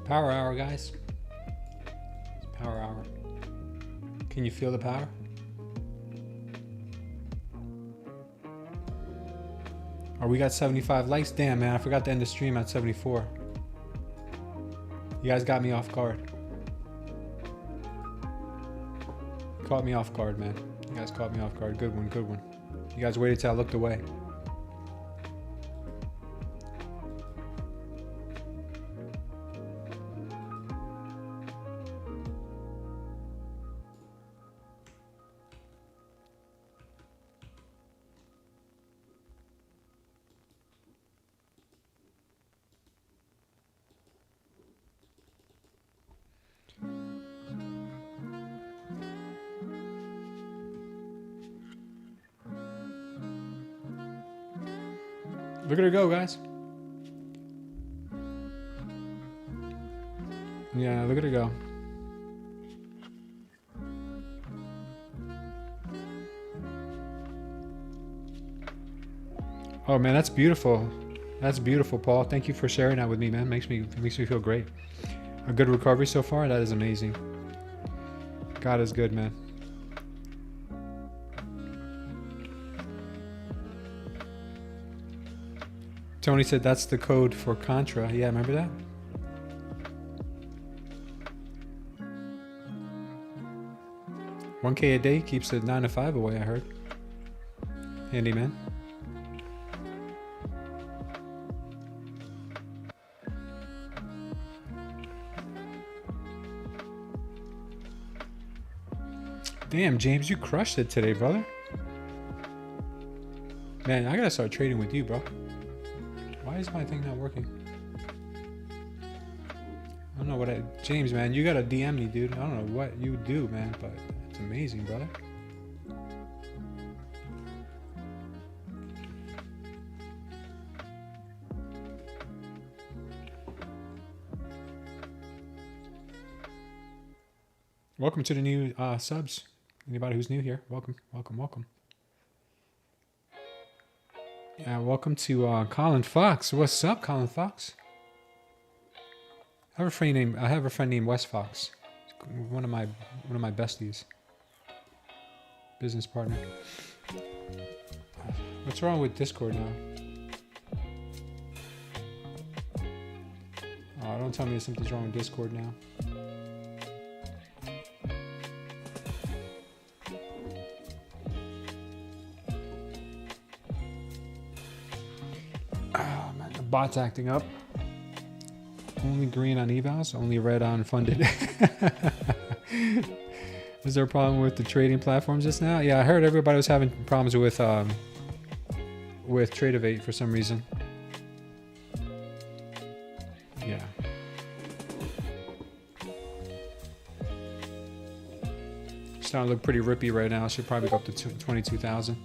Power hour, guys. It's power hour. Can you feel the power? Oh, we got 75 likes. Damn, man, I forgot to end the stream at 74. You guys got me off guard. Caught me off guard, man. You guys caught me off guard. Good one, good one. You guys waited till I looked away. Look at her go, guys. Yeah, look at her go. Oh man, that's beautiful. That's beautiful, Paul. Thank you for sharing that with me, man. Makes me feel great. A good recovery so far. That is amazing. God is good, man. Tony said that's the code for Contra. Yeah, remember that? $1K a day keeps the 9 to 5 away, I heard. Handy, man. Damn, James, you crushed it today, brother. Man, I gotta start trading with you, bro. Why is my thing not working? I don't know what James, man, you gotta DM me, dude. I don't know what you do, man, but it's amazing, brother. Welcome to the new subs. Anybody who's new here, welcome, welcome, welcome. Yeah, welcome to Colin Fox. What's up, Colin Fox? I have a friend named Wes Fox. One of my besties. Business partner. What's wrong with Discord now? Oh, don't tell me something's wrong with Discord now. Bot's acting up. Only green on evals, only red on funded. Is there a problem with the trading platforms just now? Yeah, I heard everybody was having problems with Tradeify for some reason. Yeah. Starting to look pretty rippy right now. Should probably go up to 22,000.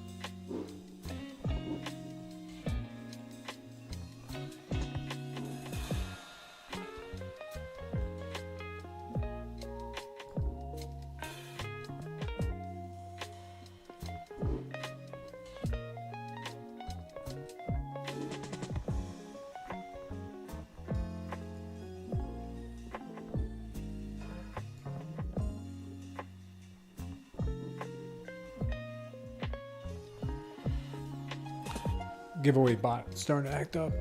Giveaway bot starting to act up.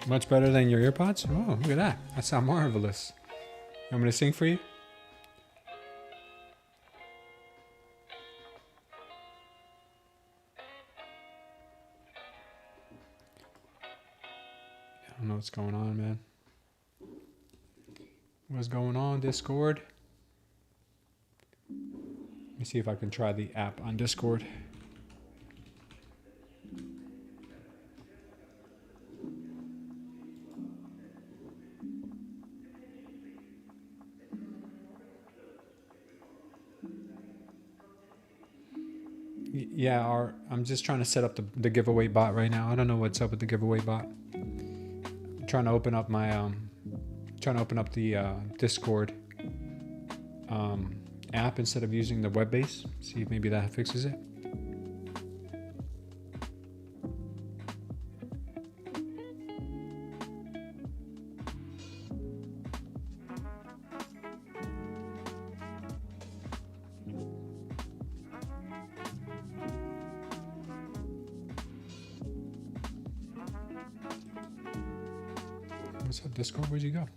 Much better than your earpods? Oh, look at that. That sounds marvelous. You want me to sing for you? I don't know what's going on, man. What's going on, Discord? Let me see if I can try the app on Discord. Yeah, I'm just trying to set up the giveaway bot right now. I don't know what's up with the giveaway bot. I'm trying to open up my the Discord app instead of using the web base. See if maybe that fixes it. What's up, Discord? Where'd you go?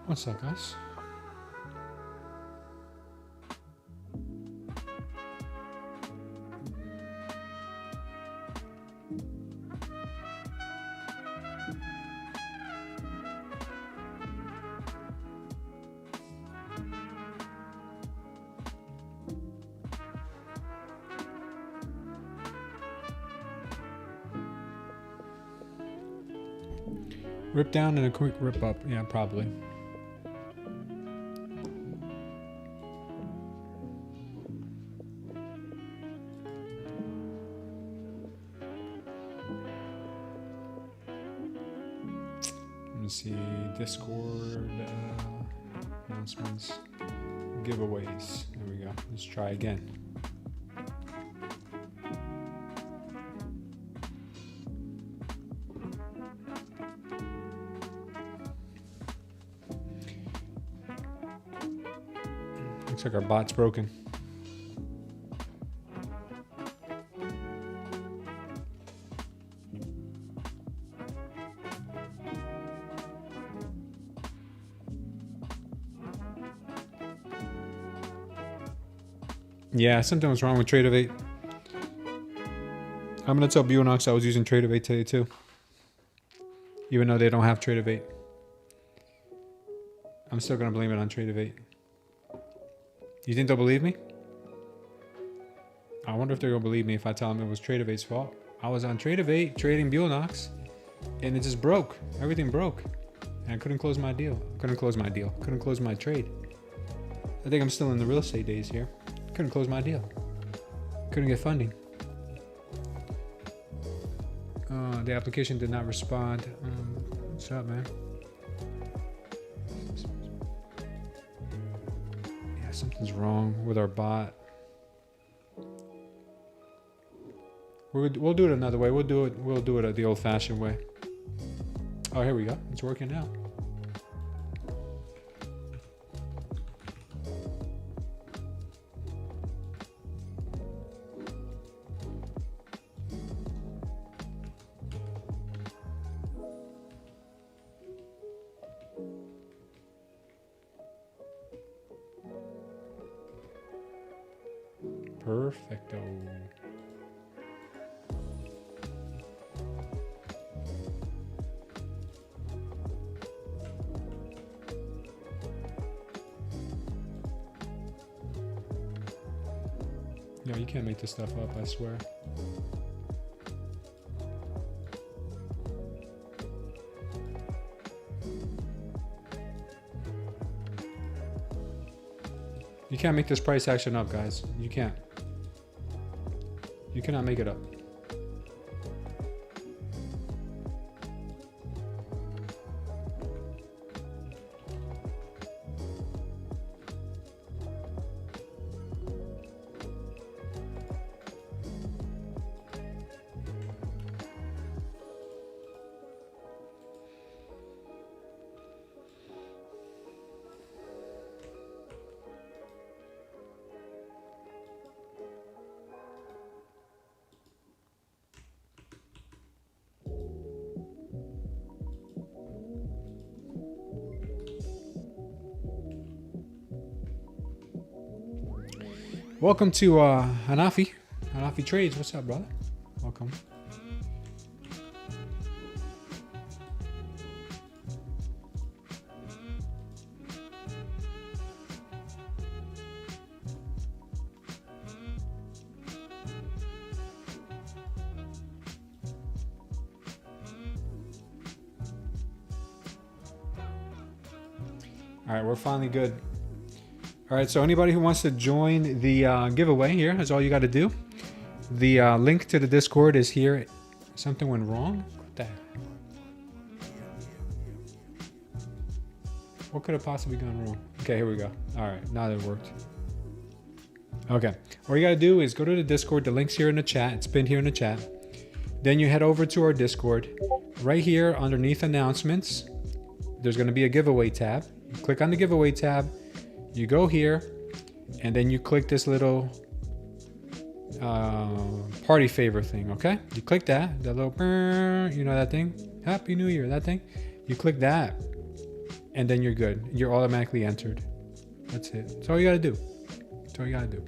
What's up, guys? Rip down and a quick rip up. Yeah, probably. Let me see. Discord announcements, giveaways. There we go. Let's try again. Looks like our bot's broken. Yeah, something was wrong with Tradeify. I'm gonna tell Bulenox I was using Tradeify today too, even though they don't have Tradeify. I'm still gonna blame it on Tradeify. You think they'll believe me? I wonder if they're gonna believe me if I tell them it was Tradeify's fault. I was on Tradeify trading Bulenox, and it just broke. Everything broke, and I couldn't close my deal. Couldn't close my trade. I think I'm still in the real estate days here. Couldn't close my deal. Couldn't get funding. The application did not respond. What's up, man? Yeah, something's wrong with our bot. We'll do it another way. We'll do it the old-fashioned way. Oh, here we go. It's working now. Perfecto. No, you can't make this stuff up, I swear. You can't make this price action up, guys. You can't. You cannot make it up. Welcome to Hanafi Trades. What's up, brother? Welcome. All right, we're finally good. All right, so anybody who wants to join the giveaway here, that's all you got to do. The link to the Discord is here. Something went wrong? What the heck? What could have possibly gone wrong? Okay, here we go. All right, now that it worked. Okay, all you got to do is go to the Discord. The link's here in the chat. It's pinned here in the chat. Then you head over to our Discord. Right here underneath announcements, there's going to be a giveaway tab. You click on the giveaway tab. You go here, and then you click this little party favor thing, okay? You click that little, you know that thing? Happy New Year, that thing? You click that. and then you're good. You're automatically entered. That's it. That's all you gotta do. That's all you gotta do.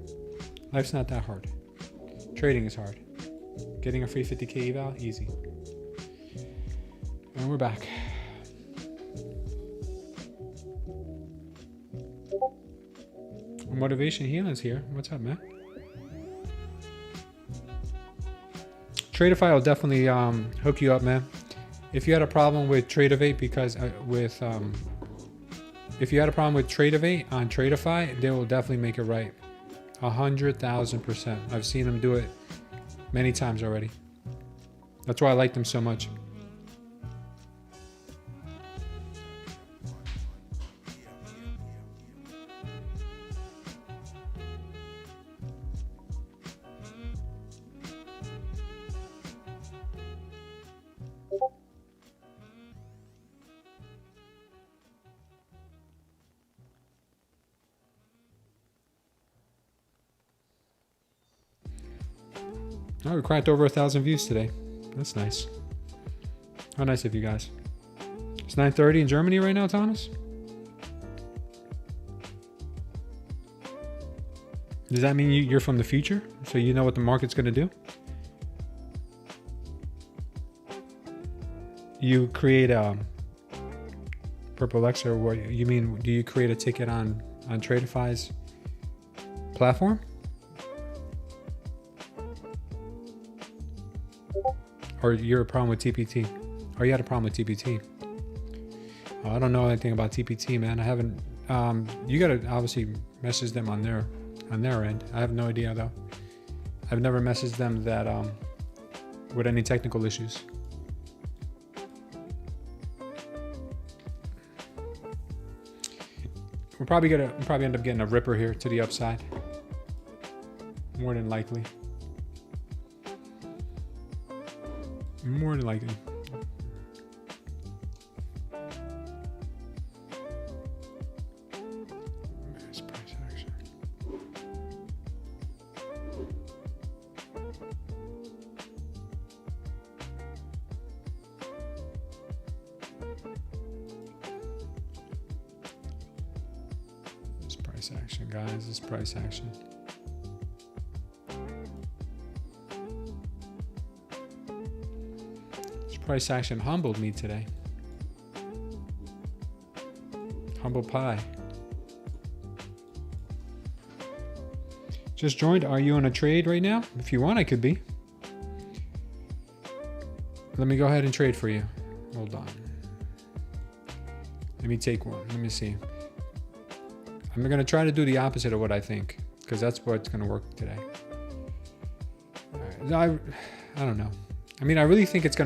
Life's not that hard. Trading is hard. Getting a free 50K eval, easy. And we're back. Motivation Healing's here. What's up, man? Tradeify will definitely hook you up, man. If you had a problem with Tradeify, if you had a problem with Tradeify on Tradeify, they will definitely make it right. 100,000%. I've seen them do it many times already. That's why I like them so much. Oh, we cracked over 1,000 views today. That's nice. How nice of you guys. It's 9:30 in Germany right now, Thomas? Does that mean you're from the future? So you know what the market's going to do? You create a Purple X, or what you mean? Do you create a ticket on Tradeify's platform? Or you're a problem with TPT? Or you had a problem with TPT? Oh, I don't know anything about TPT, man. I haven't. You gotta obviously message them on their end. I have no idea though. I've never messaged them that with any technical issues. We're probably end up getting a ripper here to the upside. More than likely. More than likely. There's price action. This price action, guys. This price action. Price action humbled me today. Humble pie. Just joined. Are you in a trade right now? If you want, I could be. Let me go ahead and trade for you. Hold on. Let me take one. Let me see. I'm going to try to do the opposite of what I think, because that's what's going to work today. All right. I don't know. I mean, I really think it's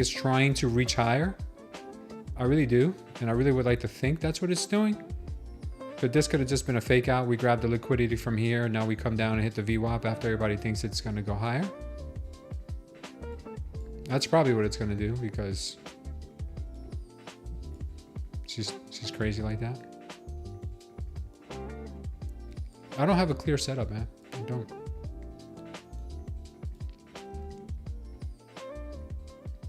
trying to reach higher. I really do. And I really would like to think that's what it's doing. But this could have just been a fake out. We grabbed the liquidity from here. Now we come down and hit the VWAP after everybody thinks it's going to go higher. That's probably what it's going to do, because she's crazy like that. I don't have a clear setup, man. I don't.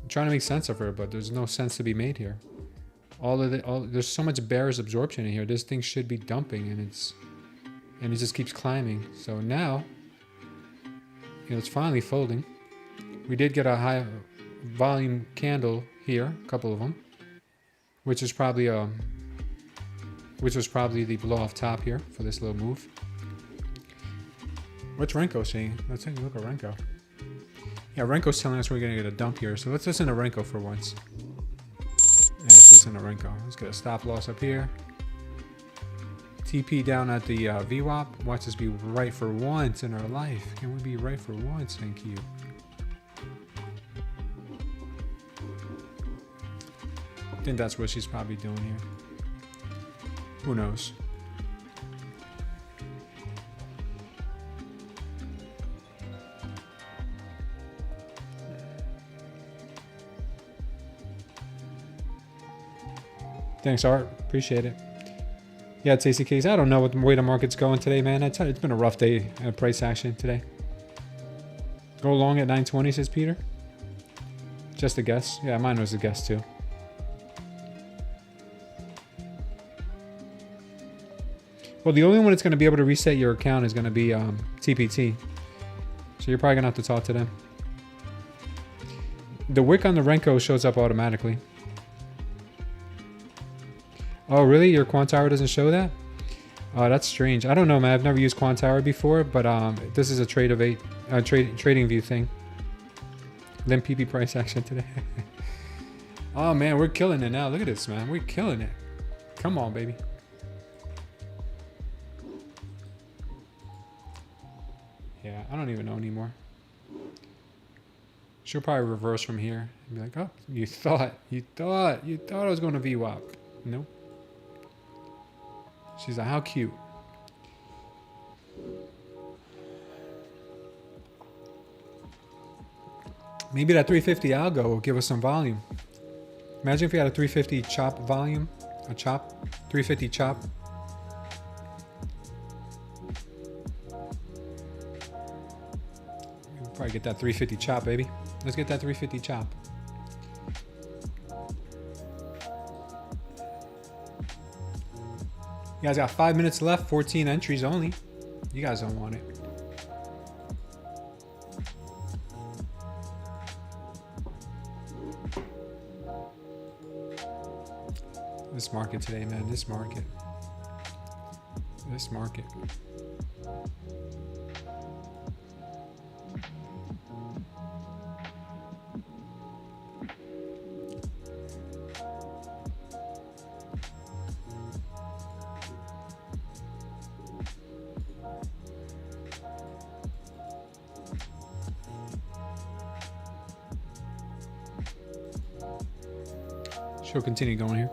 Trying to make sense of her, but there's no sense to be made here. There's so much bearish absorption in here. This thing should be dumping, and it just keeps climbing. So now, it's finally folding. We did get a high volume candle here, a couple of them, which was probably the blow off top here for this little move. What's Renko saying? Let's take a look at Renko. Yeah, Renko's telling us we're going to get a dump here. So let's listen to Renko for once. Yeah, let's listen to Renko. Let's get a stop loss up here. TP down at the VWAP. Watch us be right for once in our life. Can we be right for once? Thank you. I think that's what she's probably doing here. Who knows? Thanks, Art. Appreciate it. Yeah, it's ACKs. I don't know what the way the market's going today, man. It's been a rough day price action today. Go long at 920, says Peter. Just a guess. Yeah, mine was a guess too. Well, the only one that's going to be able to reset your account is going to be TPT. So you're probably going to have to talk to them. The wick on the Renko shows up automatically. Oh, really? Your quant hour doesn't show that? Oh, that's strange. I don't know, man. I've never used quant hour before, but this is a trading view thing. Then PP price action today. Oh, man, we're killing it now. Look at this, man. We're killing it. Come on, baby. Yeah, I don't even know anymore. She'll probably reverse from here and be like, oh, you thought I was going to VWAP. Nope. She's like, how cute. Maybe that 350 algo will give us some volume. Imagine if we had a 350 chop volume. A chop. 350 chop. We'll probably get that 350 chop, baby. Let's get that 350 chop. You guys got 5 minutes left, 14 entries only. You guys don't want it. This market today, man, this market. This market. She'll continue going here.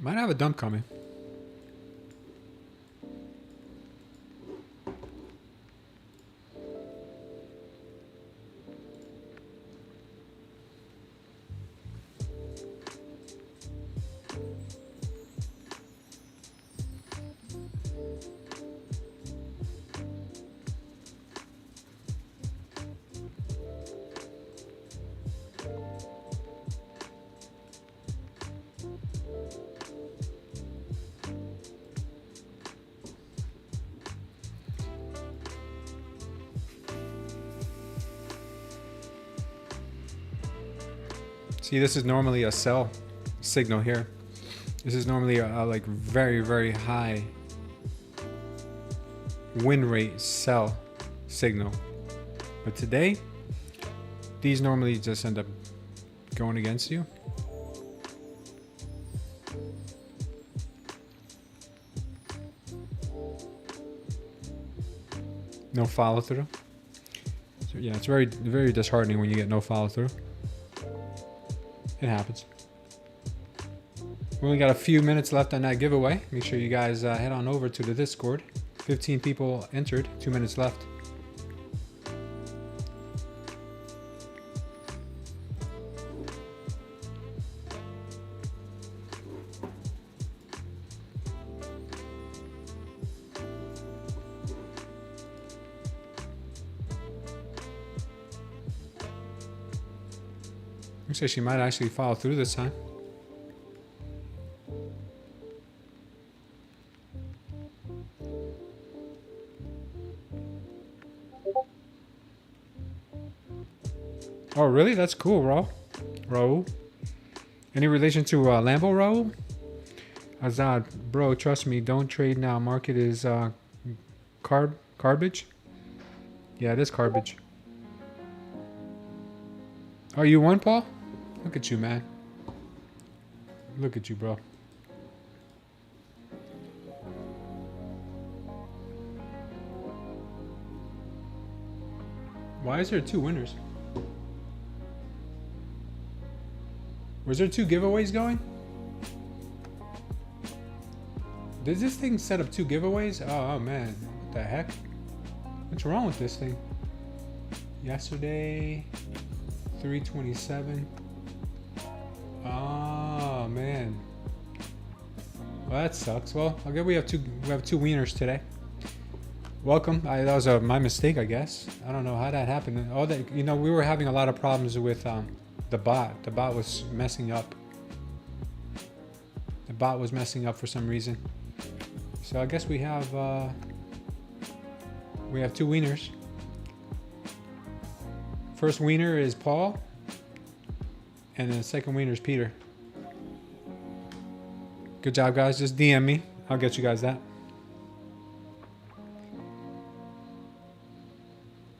Might have a dump coming. See, this is normally a sell signal here. This is normally a like very, very high win rate sell signal. But today, these normally just end up going against you. No follow through. So yeah, it's very, very disheartening when you get no follow through. It happens. We only got a few minutes left on that giveaway. Make sure you guys head on over to the Discord. 15 people entered, 2 minutes left. Looks like she might actually follow through this time. Oh, really? That's cool, Raul. Any relation to Lambo, Raul? Azad, bro, trust me, don't trade now. Market is garbage. Yeah, it is garbage. Oh, you won, Paul? Look at you, man. Look at you, bro. Why is there 2 winners? Was there 2 giveaways going? Did this thing set up 2 giveaways? Oh man, what the heck? What's wrong with this thing? Yesterday, 327. Oh man. Well, that sucks. Well, I guess we have two wieners today. Welcome. That was my mistake, I guess. I don't know how that happened. All that, we were having a lot of problems with the bot. The bot was messing up. The bot was messing up for some reason. So I guess we have two wieners. First wiener is Paul, and then the second wiener is Peter. Good job, guys. Just DM me. I'll get you guys that.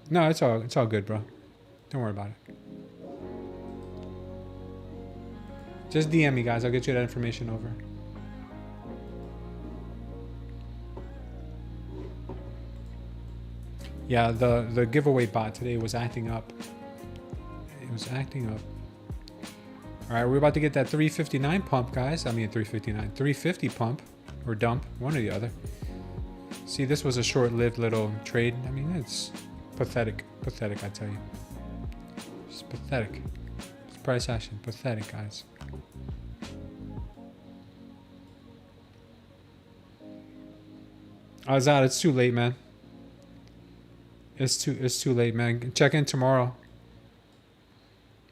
No, it's all good, bro. Don't worry about it. Just DM me, guys. I'll get you that information over. Yeah, the giveaway bot today was acting up. It was acting up. All right, we're about to get that 359 pump, guys. I mean 359, 350 pump or dump, one or the other. See, this was a short-lived little trade. I mean, it's pathetic, I tell you. It's pathetic. It's price action, pathetic, guys. I was out. It's too late, man. It's too late, man. Check in tomorrow.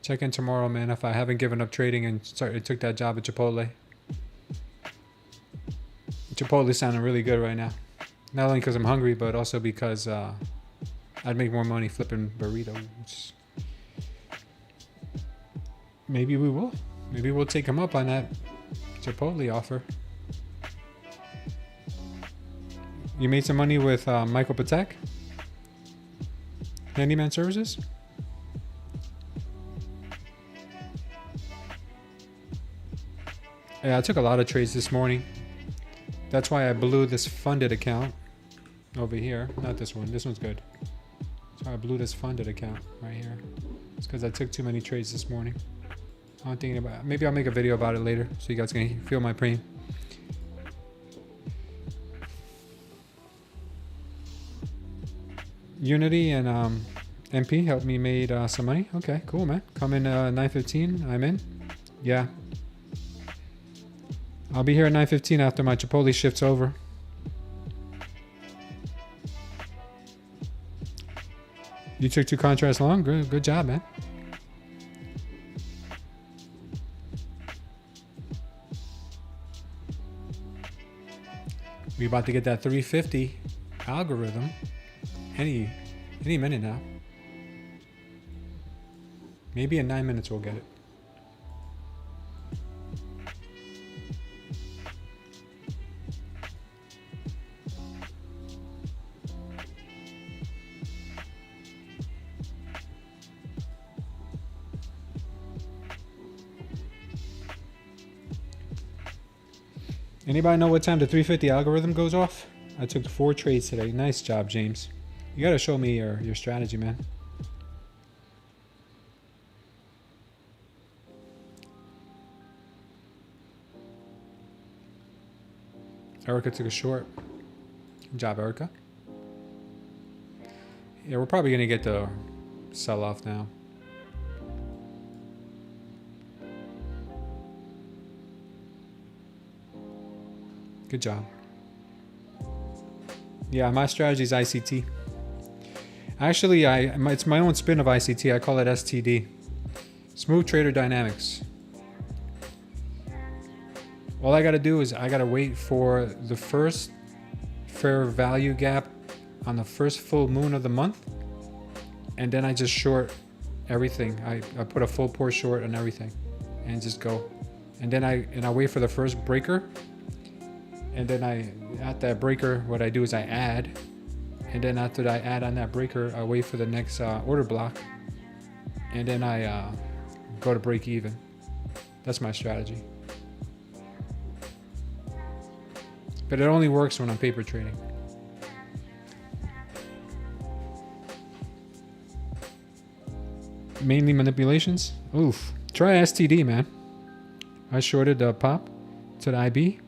Check in tomorrow, man. If I haven't given up trading and took that job at Chipotle. Chipotle sounding really good right now. Not only because I'm hungry, but also because I'd make more money flipping burritos. Maybe we will. Maybe we'll take him up on that Chipotle offer. You made some money with Michael Patek? Handyman Services? Yeah, I took a lot of trades this morning. That's why I blew this funded account over here. Not this one. This one's good. So I blew this funded account right here. It's because I took too many trades this morning. I'm thinking about, maybe I'll make a video about it later so you guys can feel my pain. Unity and MP helped me made some money. Okay, cool, man. Come in 9:15. I'm in. Yeah. I'll be here at 9:15 after my Chipotle shifts over. You took 2 contracts long. Good job, man. We about to get that 350 algorithm any minute now. Maybe in 9 minutes we'll get it. Anybody know what time the 350 algorithm goes off? I took 4 trades today. Nice job, James. You gotta show me your strategy, man. Erica took a short. Good job, Erica. Yeah, we're probably gonna get the sell-off now. Good job. Yeah, my strategy is ICT. Actually, it's my own spin of ICT. I call it STD. Smooth Trader Dynamics. All I got to do is I got to wait for the first fair value gap on the first full moon of the month. And then I just short everything. I put a full pour short on everything and just go. And then I wait for the first breaker. And then at that breaker, what I do is I add. And then after I add on that breaker, I wait for the next order block. And then I go to break even. That's my strategy. But it only works when I'm paper trading. Mainly manipulations. Oof. Try STD, man. I shorted the pop to the IB.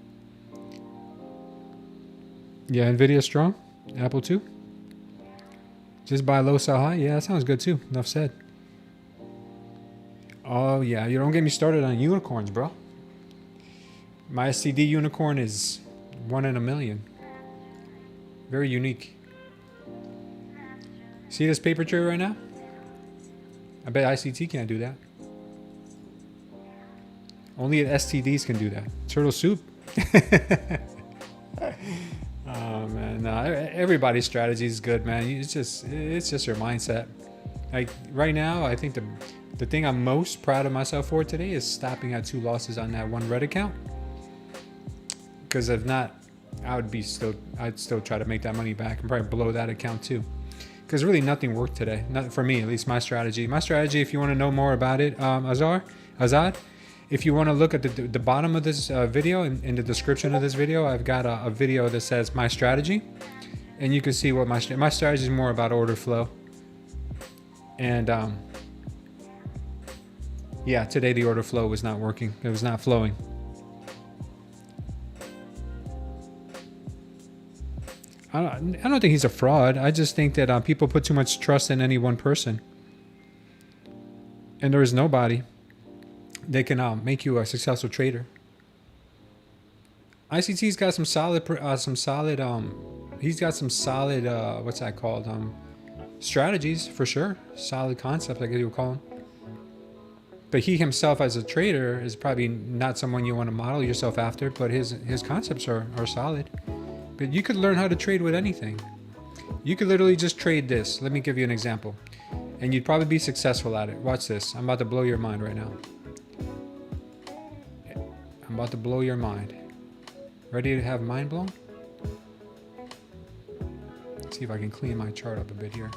Yeah, Nvidia strong. Apple too. Just buy low, sell high. Yeah, that sounds good too. Enough said. Oh yeah, you don't get me started on unicorns, bro. My STD unicorn is 1 in a million. Very unique. See this paper trade right now? I bet ICT can't do that. Only STDs can do that. Turtle soup. Oh man, no, everybody's strategy is good, man. It's just your mindset. Like right now, I think the thing I'm most proud of myself for today is stopping at 2 losses on that one red account. Because if not, I'd still try to make that money back and probably blow that account too. Because really nothing worked today. Not for me, at least my strategy. My strategy, if you want to know more about it, Azad, if you want to look at the bottom of this video, in the description of this video, I've got a video that says my strategy. And you can see what my strategy is more about order flow. And yeah, today the order flow was not working. It was not flowing. I don't think he's a fraud. I just think that people put too much trust in any one person. And there is nobody that can make you a successful trader. ICT's got some solid, he's got some solid, what's that called? Strategies for sure. Solid concepts, I guess you would call them. But he himself as a trader is probably not someone you want to model yourself after, but his concepts are solid. But you could learn how to trade with anything. You could literally just trade this. Let me give you an example. And you'd probably be successful at it. Watch this. I'm about to blow your mind right now. I'm about to blow your mind. Ready to have mind blown? Let's see if I can clean my chart up a bit here.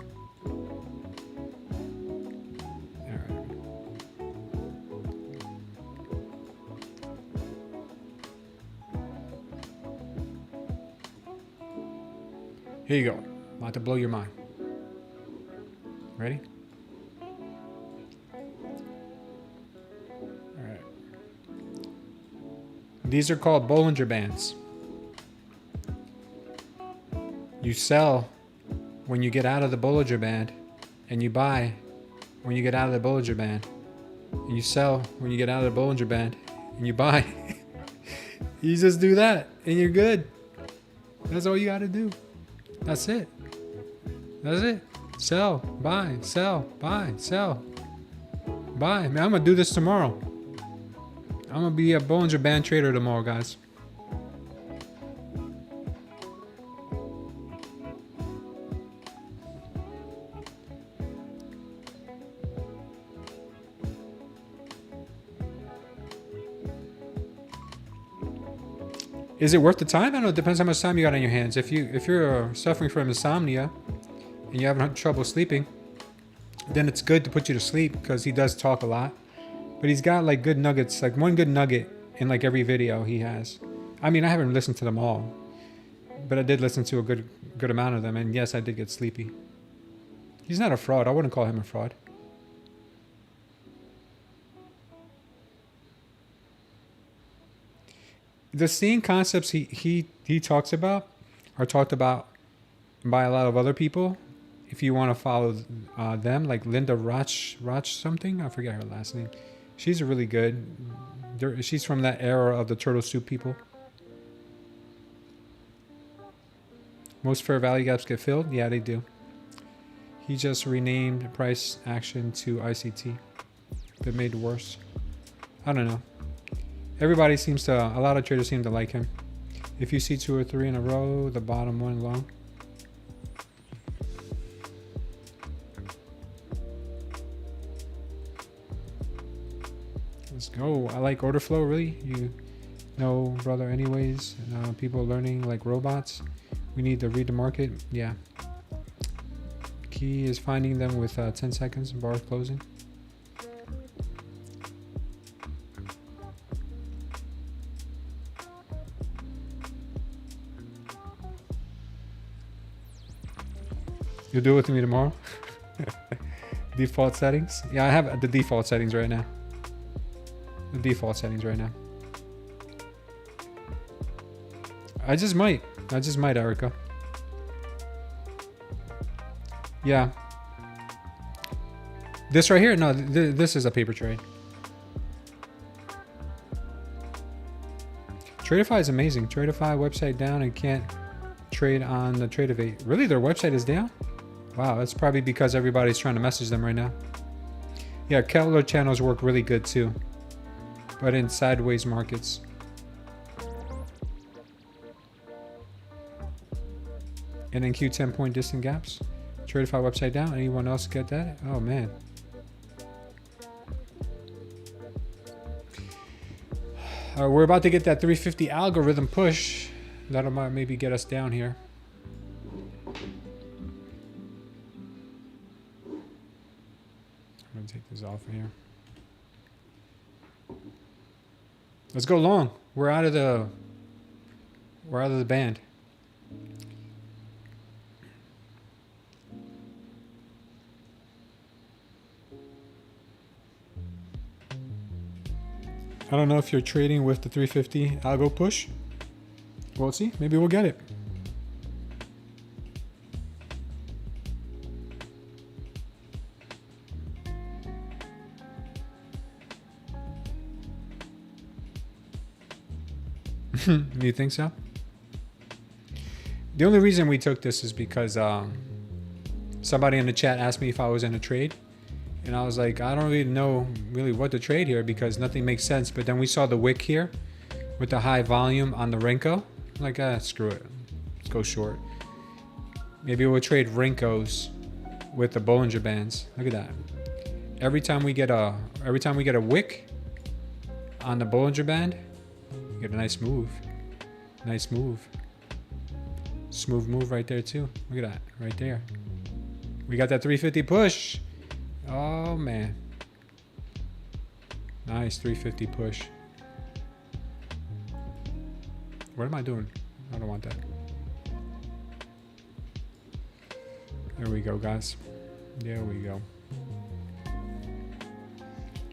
Here you go. I'm about to blow your mind. Ready? All right. These are called Bollinger Bands. You sell when you get out of the Bollinger Band, and you buy when you get out of the Bollinger Band. And you sell when you get out of the Bollinger Band, and you buy. You just do that, and you're good. That's all you got to do. That's it. That's it. Sell, buy, sell, buy, sell, buy. Man, I'm going to do this tomorrow. I'm going to be a Bollinger Band trader tomorrow, guys. Is it worth the time? I don't know. It depends how much time you got on your hands. If you're suffering from insomnia and you're having trouble sleeping, then it's good to put you to sleep because he does talk a lot. But he's got like good nuggets, like one good nugget in like every video he has. I mean, I haven't listened to them all, but I did listen to a good amount of them. And yes, I did get sleepy. He's not a fraud. I wouldn't call him a fraud. The same concepts he talks about are talked about by a lot of other people. If you want to follow them, like Linda Roch something, I forget her last name. She's really good. She's from that era of the turtle soup people. Most fair value gaps get filled. Yeah, they do. He just renamed price action to ICT. That made it worse. I don't know. A lot of traders seem to like him. If you see 2 or 3 in a row, the bottom one long. Let's go. I like order flow, really. You know, brother, anyways. People learning like robots. We need to read the market. Yeah. Key is finding them with 10 seconds, bars closing. You'll do it with me tomorrow? Default settings? Yeah, I have the default settings right now. I just might, Erica. Yeah. This right here? No, this is a paper trade. Tradeify is amazing. Tradeify website down and can't trade on the Tradeify. Really, their website is down? Wow, that's probably because everybody's trying to message them right now. Yeah, Kettler channels work really good too, but in sideways markets. And then Q10 point distant gaps. Tradeify website down. Anyone else get that? Oh man. We're about to get that 350 algorithm push. That'll maybe get us down here. I'm gonna take this off of here. Let's go long. We're out of the band. I don't know if you're trading with the 350 algo push. We'll see. Maybe we'll get it. You think so? The only reason we took this is because somebody in the chat asked me if I was in a trade. And I was like, I don't really know what to trade here because nothing makes sense. But then we saw the wick here with the high volume on the Renko. Like, screw it. Let's go short. Maybe we'll trade Renkos with the Bollinger Bands. Look at that. Every time we get a wick on the Bollinger Band, we get a nice move. Nice move. Smooth move right there too. Look at that. Right there. We got that 350 push. Oh man. Nice 350 push. What am I doing? I don't want that. There we go, guys. There we go.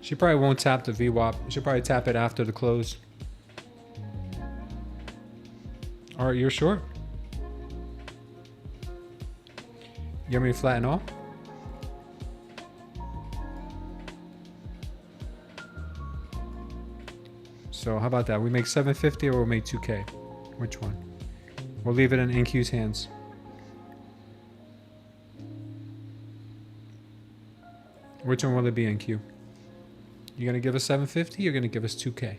She probably won't tap the VWAP. She'll probably tap it after the close. All right, you're short? You want me to flatten off? So how about that? We make 750 or we'll make 2K? Which one? We'll leave it in NQ's hands. Which one will it be, NQ? You're gonna give us 750 or you're gonna give us 2K?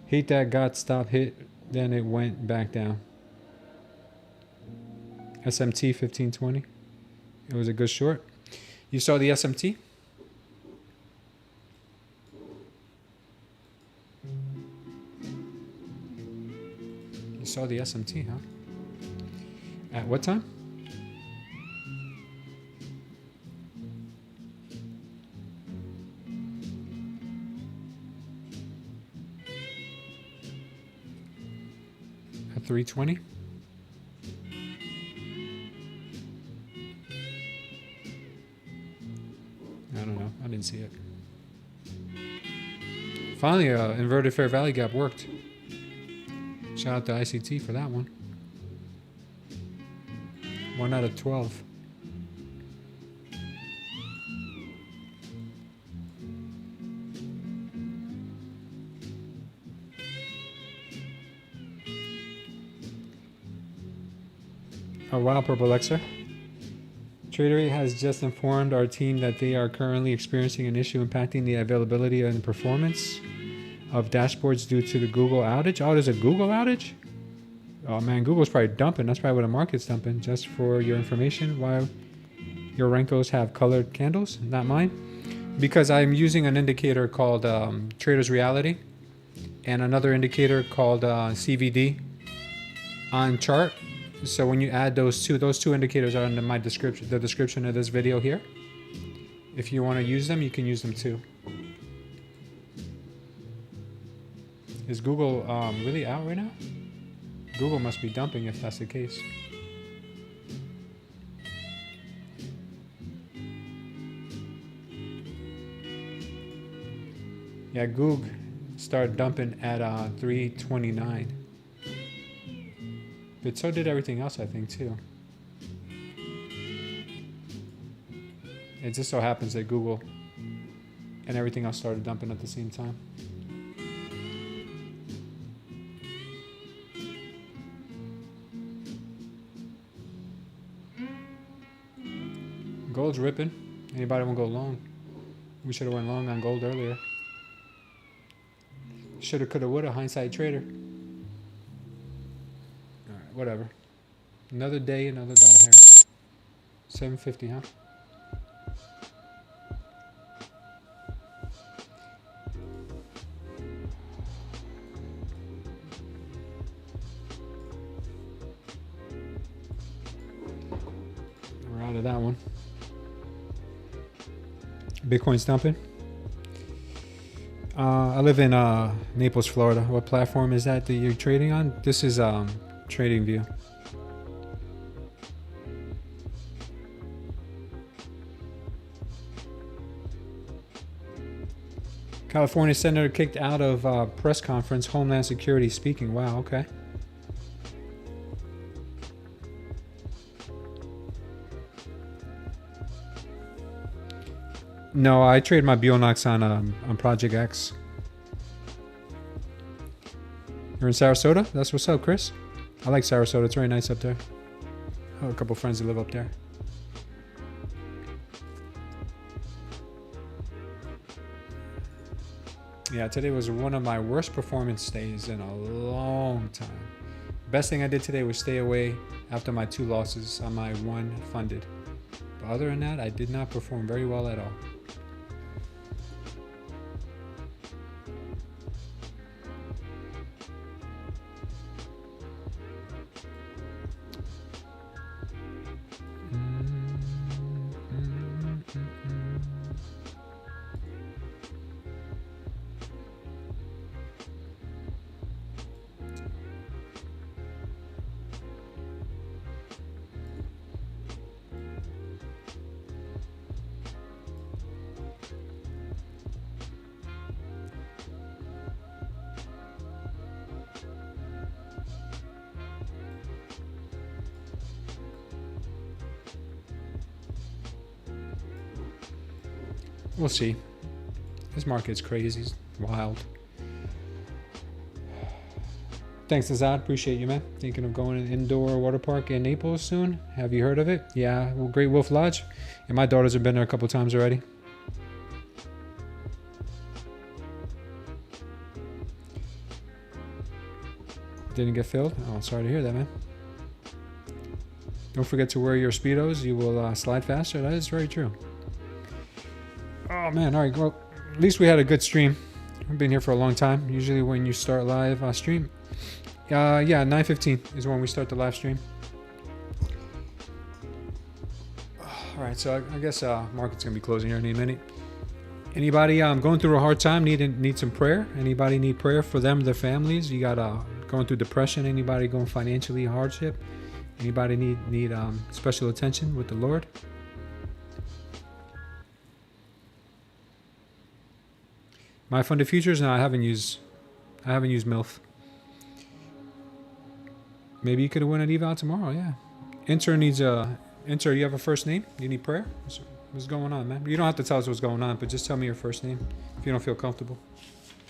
Hate that got stop hit, then it went back down. SMT 1520. It was a good short. You saw the SMT? You saw the SMT, huh? At what time? At 320? I don't know. I didn't see it. Finally, inverted fair value gap worked. Shout out to ICT for that one. 1 out of 12. Oh wow, Purple Alexa. Tradeday has just informed our team that they are currently experiencing an issue impacting the availability and performance of dashboards due to the Google outage. Oh, there's a Google outage? Oh man, Google's probably dumping. That's probably what the market's dumping. Just for your information, why your Renkos have colored candles, not mine. Because I'm using an indicator called Trader's Reality and another indicator called CVD on chart. So when you add those two indicators are in my description, the description of this video here. If you want to use them, you can use them too. Is Google really out right now? Google must be dumping if that's the case. Yeah, Google started dumping at 329. But so did everything else, I think, too. It just so happens that Google and everything else started dumping at the same time. Gold's ripping. Anybody want to go long? We should have went long on gold earlier. Shoulda, coulda, woulda. Hindsight trader. All right, whatever. Another day, another doll hair. 750, huh? We're out of that one. Bitcoin's dumping. I live in Naples, Florida. What platform is that you're trading on? This is TradingView. California senator kicked out of press conference, Homeland Security speaking. Wow, okay. No, I trade my Bulenox on Project X. You're in Sarasota? That's what's up, Chris. I like Sarasota. It's very nice up there. I have a couple friends that live up there. Yeah, today was one of my worst performance days in a long time. Best thing I did today was stay away after my 2 losses on my 1 funded. But other than that, I did not perform very well at all. We'll see. This market's crazy. It's wild. Thanks, Azad. Appreciate you, man. Thinking of going to an indoor water park in Naples soon. Have you heard of it? Yeah, well, Great Wolf Lodge. And my daughters have been there a couple times already. Didn't get filled? Oh, sorry to hear that, man. Don't forget to wear your Speedos. You will slide faster. That is very true. Oh, man. All right. Well, at least we had a good stream. I've been here for a long time. Usually when you start live stream. Yeah, 9:15 is when we start the live stream. All right. So I guess market's going to be closing here in a minute. Anybody going through a hard time, need some prayer? Anybody need prayer for them, their families? You got going through depression? Anybody going financially hardship? Anybody need special attention with the Lord? My funded futures? No, I haven't used MILF. Maybe you could win an eval tomorrow. Yeah. Inter needs Inter. You have a first name? You need prayer? What's going on, man? You don't have to tell us what's going on, but just tell me your first name if you don't feel comfortable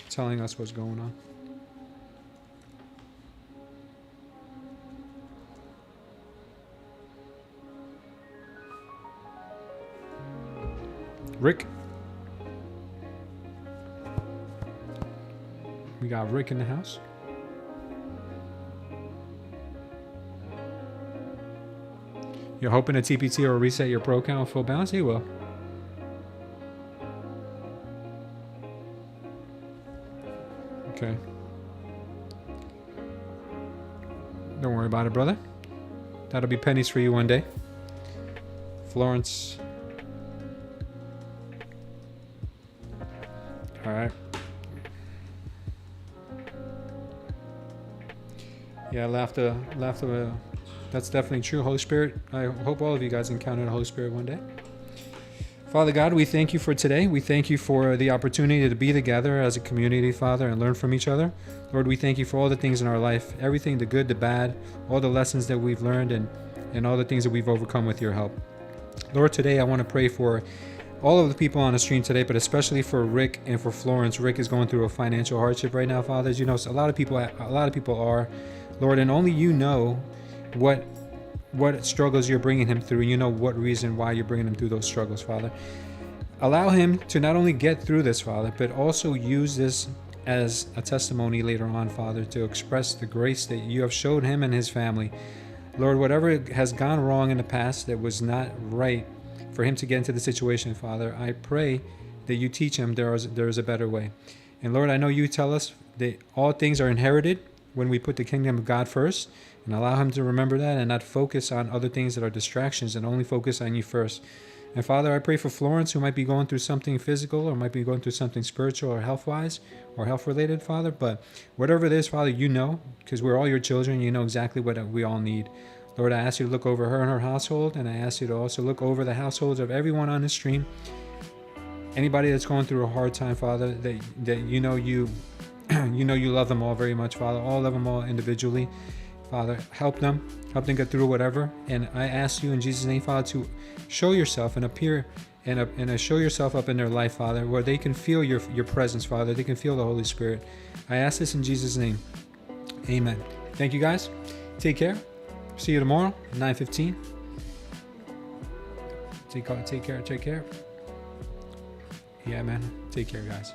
telling us what's going on. Rick. We got Rick in the house. You're hoping a TPT will reset your pro account with full balance? He will. Okay. Don't worry about it, brother. That'll be pennies for you one day. Florence. All right. Yeah, laughter. That's definitely true. Holy Spirit. I hope all of you guys encounter the Holy Spirit one day. Father God, we thank you for today. We thank you for the opportunity to be together as a community, Father, and learn from each other. Lord, we thank you for all the things in our life, everything, the good, the bad, all the lessons that we've learned, and all the things that we've overcome with your help. Lord, today I want to pray for all of the people on the stream today, but especially for Rick and for Florence. Rick is going through a financial hardship right now, Father. As you know, a lot of people are, Lord, and only you know what struggles you're bringing him through. You know what reason why you're bringing him through those struggles, Father. Allow him to not only get through this, Father, but also use this as a testimony later on, Father, to express the grace that you have showed him and his family. Lord, whatever has gone wrong in the past that was not right for him to get into the situation, Father, I pray that you teach him there is a better way. And Lord, I know you tell us that all things are inherited when we put the kingdom of God first, and allow him to remember that and not focus on other things that are distractions and only focus on you first. And Father, I pray for Florence, who might be going through something physical or might be going through something spiritual or health-wise or health-related, Father. But whatever it is, Father, you know, because we're all your children. You know exactly what we all need. Lord, I ask you to look over her and her household, and I ask you to also look over the households of everyone on the stream. Anybody that's going through a hard time, Father, that you know you love them all very much, Father. All of them all individually. Father, help them get through whatever. And I ask you in Jesus' name, Father, to show yourself and appear and show yourself up in their life, Father, where they can feel your presence, Father. They can feel the Holy Spirit. I ask this in Jesus' name. Amen. Thank you, guys. Take care. See you tomorrow, 9:15. Take care. Yeah, man. Take care, guys.